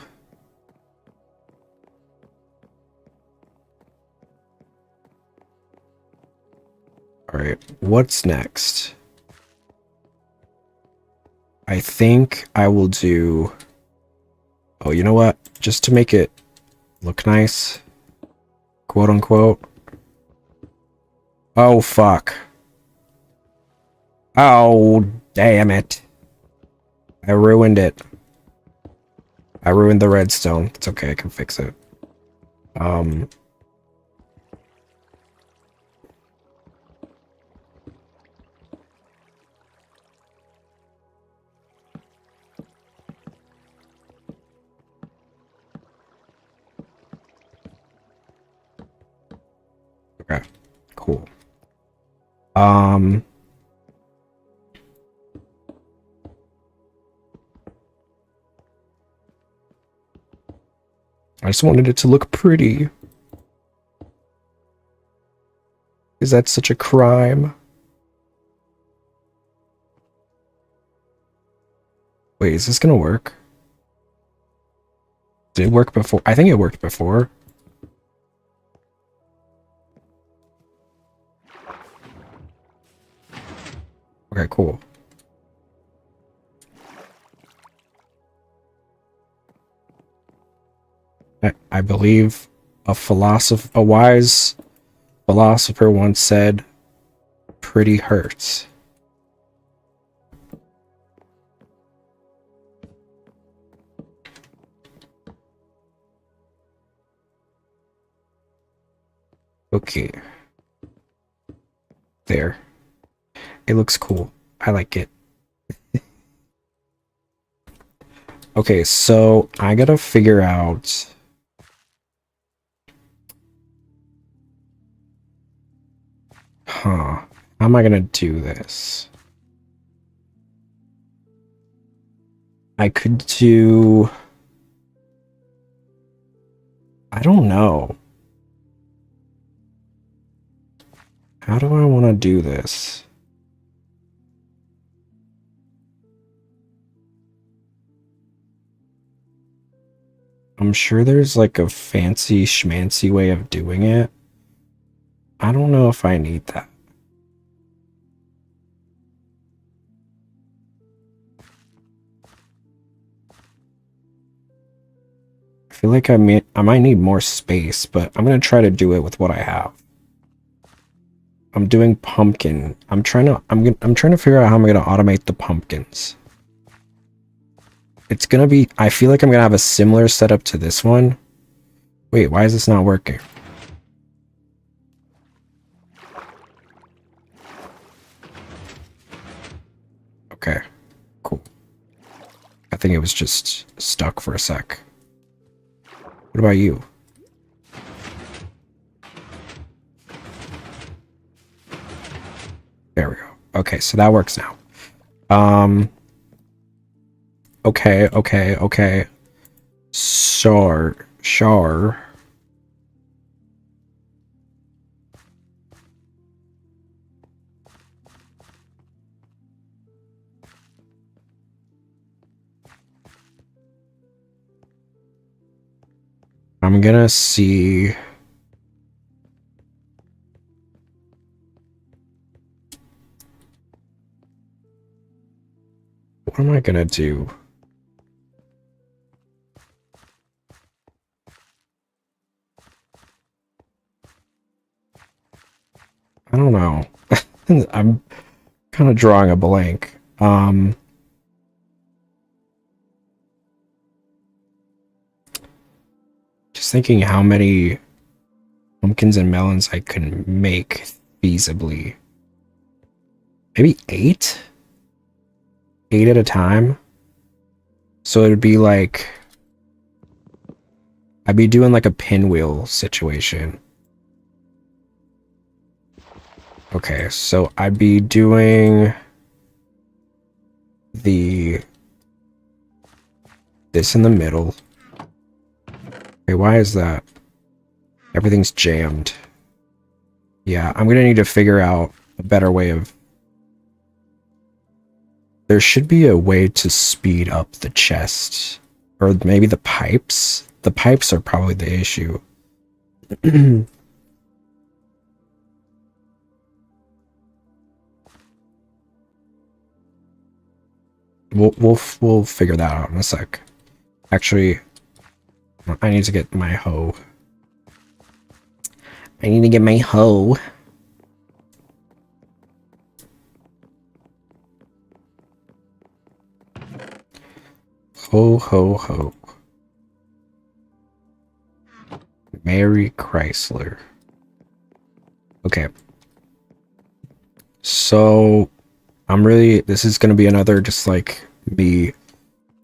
right, what's next? I think I will do... Oh, you know what? Just to make it look nice, quote unquote. Oh, fuck. Oh, damn it. I ruined it. I ruined the redstone. It's okay, I can fix it. Okay, cool. I just wanted it to look pretty. Is that such a crime? Wait, is this gonna work? Did it work before? I think it worked before. Okay, cool. I believe a wise philosopher once said, pretty hurts. Okay. There. It looks cool. I like it. Okay, so I gotta figure out... Huh. How am I gonna do this? I could do... I don't know. How do I want to do this? I'm sure there's like a fancy schmancy way of doing it. I don't know if I need that. I feel like I might need more space, but I'm gonna try to do it with what I have. I'm doing pumpkin. I'm trying to figure out how I'm gonna automate the pumpkins. It's gonna be, I feel like I'm gonna have a similar setup to this one. Wait, why is this not working? Okay, cool. I think it was just stuck for a sec. What about you? There we go. Okay, so that works now. Okay. Sure. I'm gonna see. What am I gonna do? I don't know. I'm kind of drawing a blank. Just thinking how many pumpkins and melons I can make feasibly. Maybe 8? 8 at a time? So it'd be like... I'd be doing like a pinwheel situation. Okay, so I'd be doing... this in the middle. Okay, why is that? Everything's jammed. Yeah, I'm gonna need to figure out a better way of... There should be a way to speed up the chest. Or maybe the pipes? The pipes are probably the issue. We'll figure that out in a sec. Actually, I need to get my hoe. I need to get my hoe. Ho ho ho. Mary Chrysler. Okay. So this is gonna be another just like me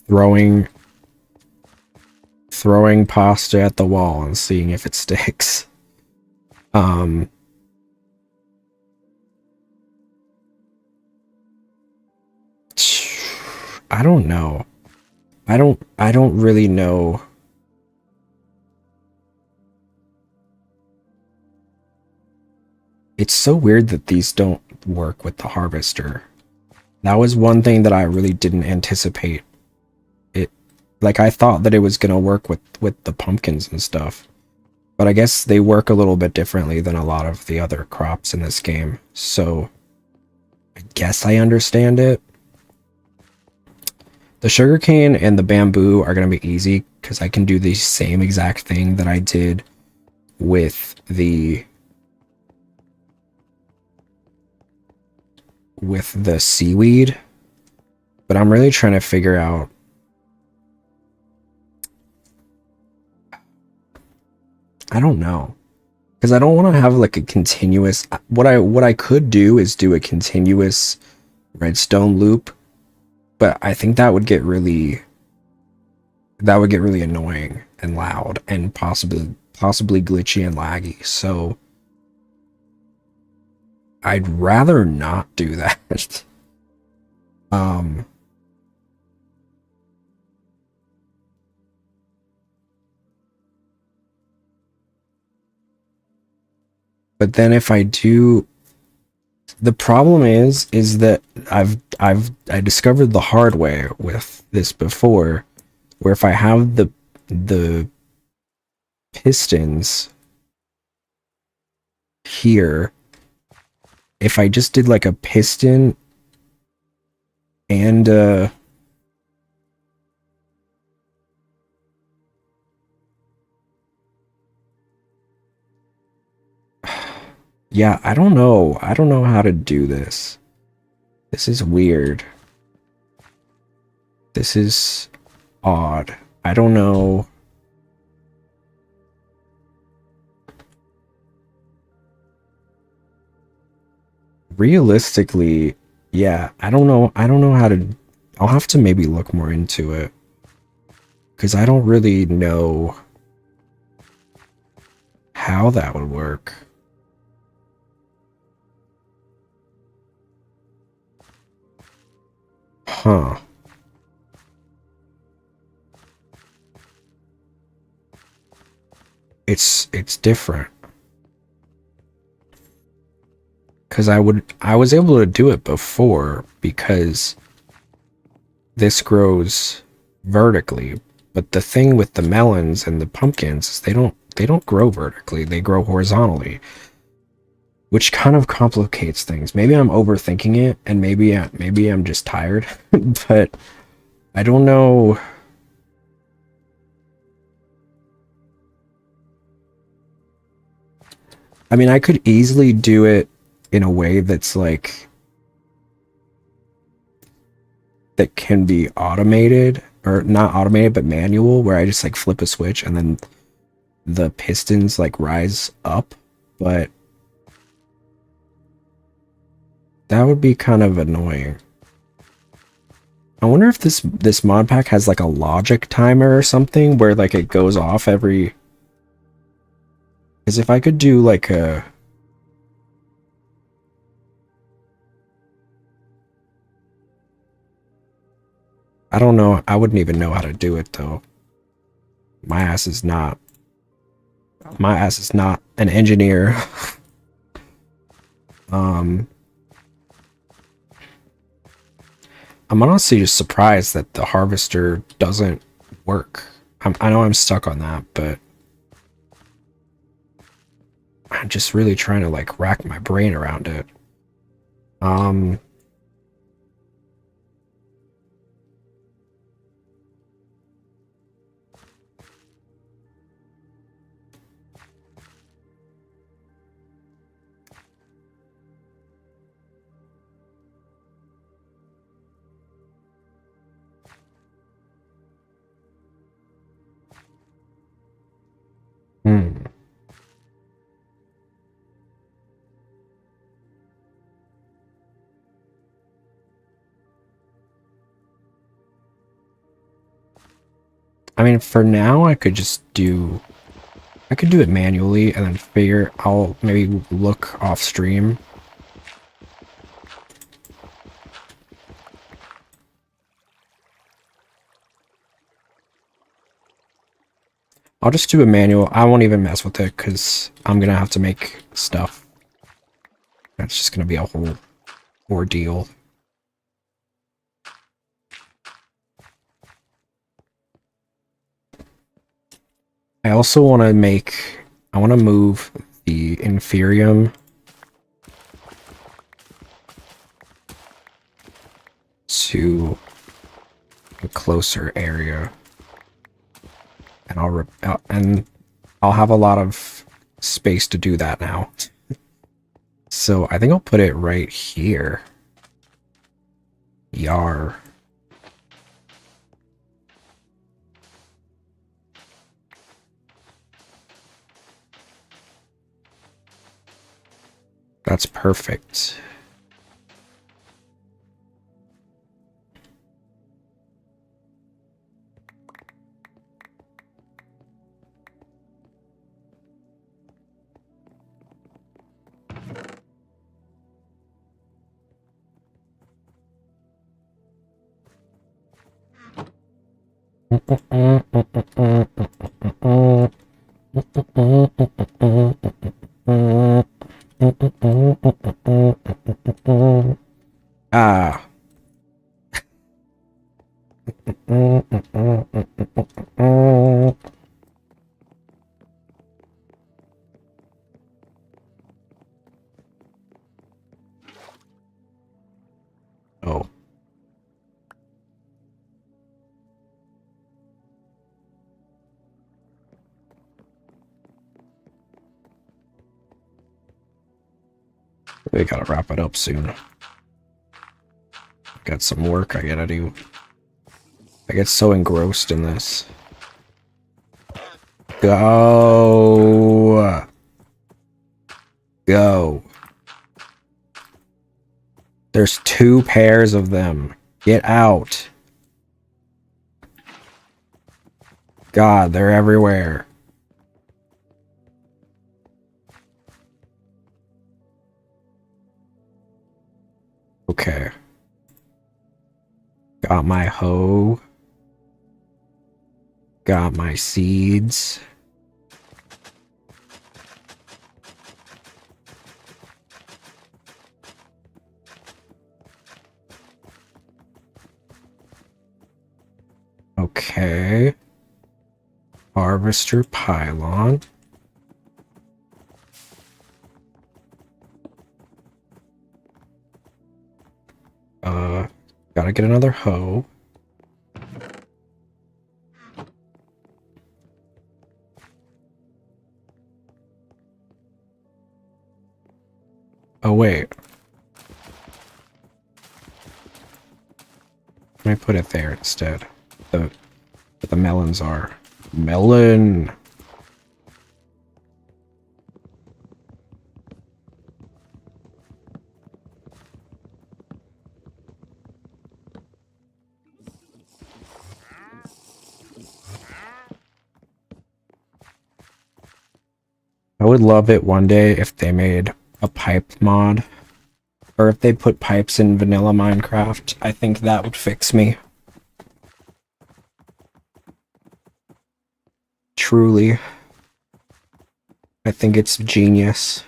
throwing pasta at the wall and seeing if it sticks. I don't know. I don't really know. It's so weird that these don't work with the harvester. That was one thing that I really didn't anticipate. Like, I thought that it was gonna work with the pumpkins and stuff. But I guess they work a little bit differently than a lot of the other crops in this game. So, I guess I understand it. The sugarcane and the bamboo are gonna be easy, because I can do the same exact thing that I did with the seaweed. But I'm really trying to figure out... I don't know. Because I don't want to have like a continuous... What I could do is do a continuous redstone loop. But I think that would get really... That would get really annoying and loud and possibly glitchy and laggy. So I'd rather not do that. But then if I do, the problem is that I discovered the hard way with this before, where if I have the pistons here, if I just did like a piston and yeah, I don't know how to do this. This is weird. This is odd. I don't know. Realistically, yeah, I don't know how to... I'll have to maybe look more into it, because I don't really know how that would work. Huh. It's different. Because I was able to do it before, because this grows vertically. But the thing with the melons and the pumpkins is they don't grow vertically, they grow horizontally. Which kind of complicates things. Maybe I'm overthinking it, and maybe I'm just tired, but I don't know. I mean, I could easily do it in a way that's like... that can be automated, or not automated, but manual, where I just like flip a switch and then the pistons like rise up, but that would be kind of annoying. I wonder if this mod pack has like a logic timer or something where like it goes off every. Because if I could do like a. I don't know. I wouldn't even know how to do it though. My ass is not an engineer. I'm honestly just surprised that the harvester doesn't work. I know I'm stuck on that, but I'm just really trying to like rack my brain around it. I mean, for now, I could do it manually and then I'll maybe look off stream. I'll just do a manual. I won't even mess with it because I'm gonna have to make stuff. That's just gonna be a whole ordeal. I also want to move the Inferium to a closer area. And I'll have a lot of space to do that now. So I think I'll put it right here. Yar. That's perfect. Ah. Oh. We gotta wrap it up soon. Got some work I gotta do. I get so engrossed in this. Go. Go. There's 2 pairs of them. Get out. God, they're everywhere. Okay. Got my hoe. Got my seeds. Okay. Harvester pylon. Gotta get another hoe. Oh, wait. Let me put it there instead. Where the melons are. Melon! would love it one day if they made a pipe mod. Or if they put pipes in vanilla Minecraft. I think that would fix me. Truly. I think it's genius.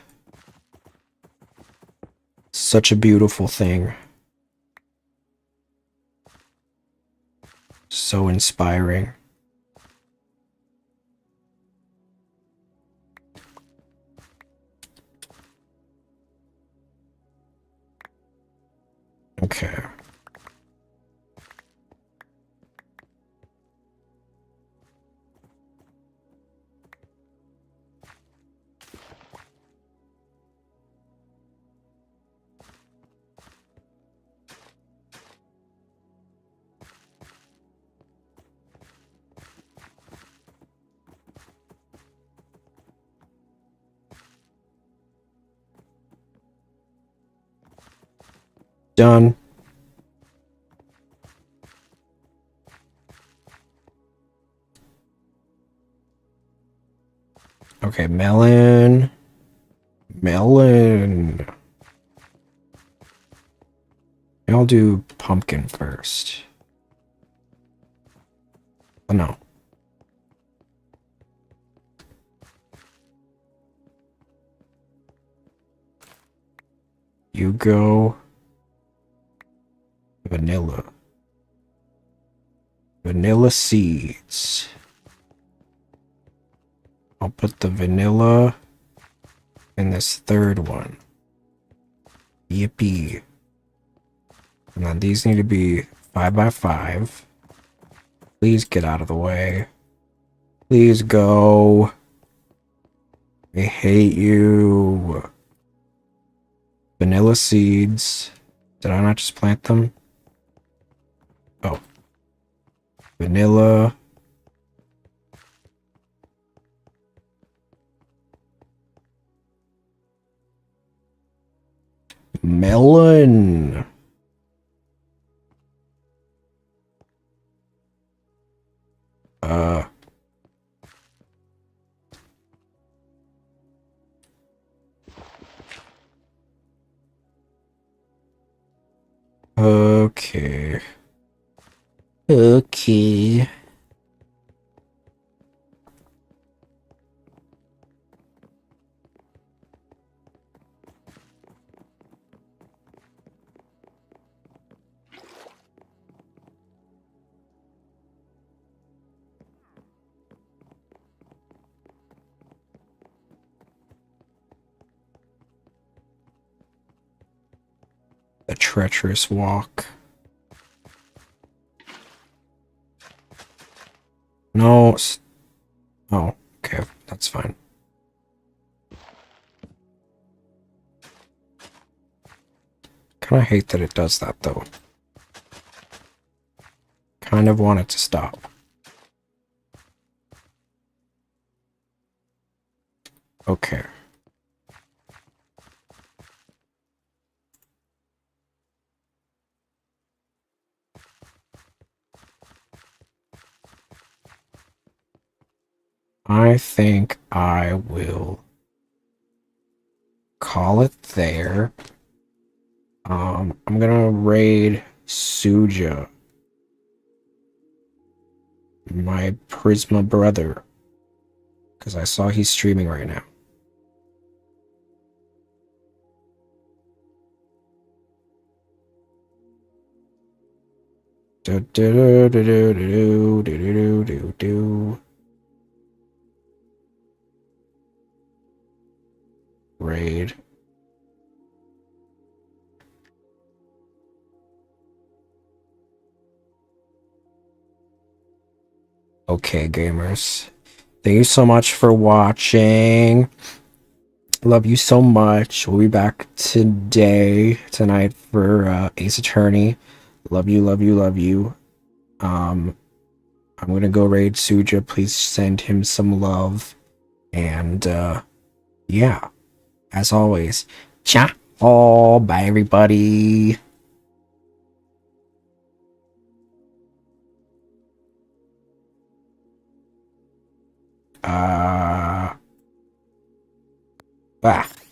Such a beautiful thing. So inspiring. Okay. Done. Okay, melon. Melon. I'll do pumpkin first. Oh, no. You go vanilla. Vanilla seeds. I'll put the vanilla in this third one. Yippee. And then these need to be 5 by 5. Please get out of the way. Please go. I hate you. Vanilla seeds. Did I not just plant them? Oh. Vanilla. Melon. Okay. Okay. The treacherous walk. No. Oh, okay. That's fine. Kind of hate that it does that, though. Kind of want it to stop. Okay. I think I will call it there. I'm gonna raid Suja, my Prisma brother, because I saw he's streaming right now. Do do do do do do do do do. Raid. Okay, gamers. Thank you so much for watching. Love you so much. We'll be back tonight for Ace Attorney. Love you, love you, love you. I'm gonna go raid Suja. Please send him some love. And yeah, as always, ciao. Bye everybody. Ah.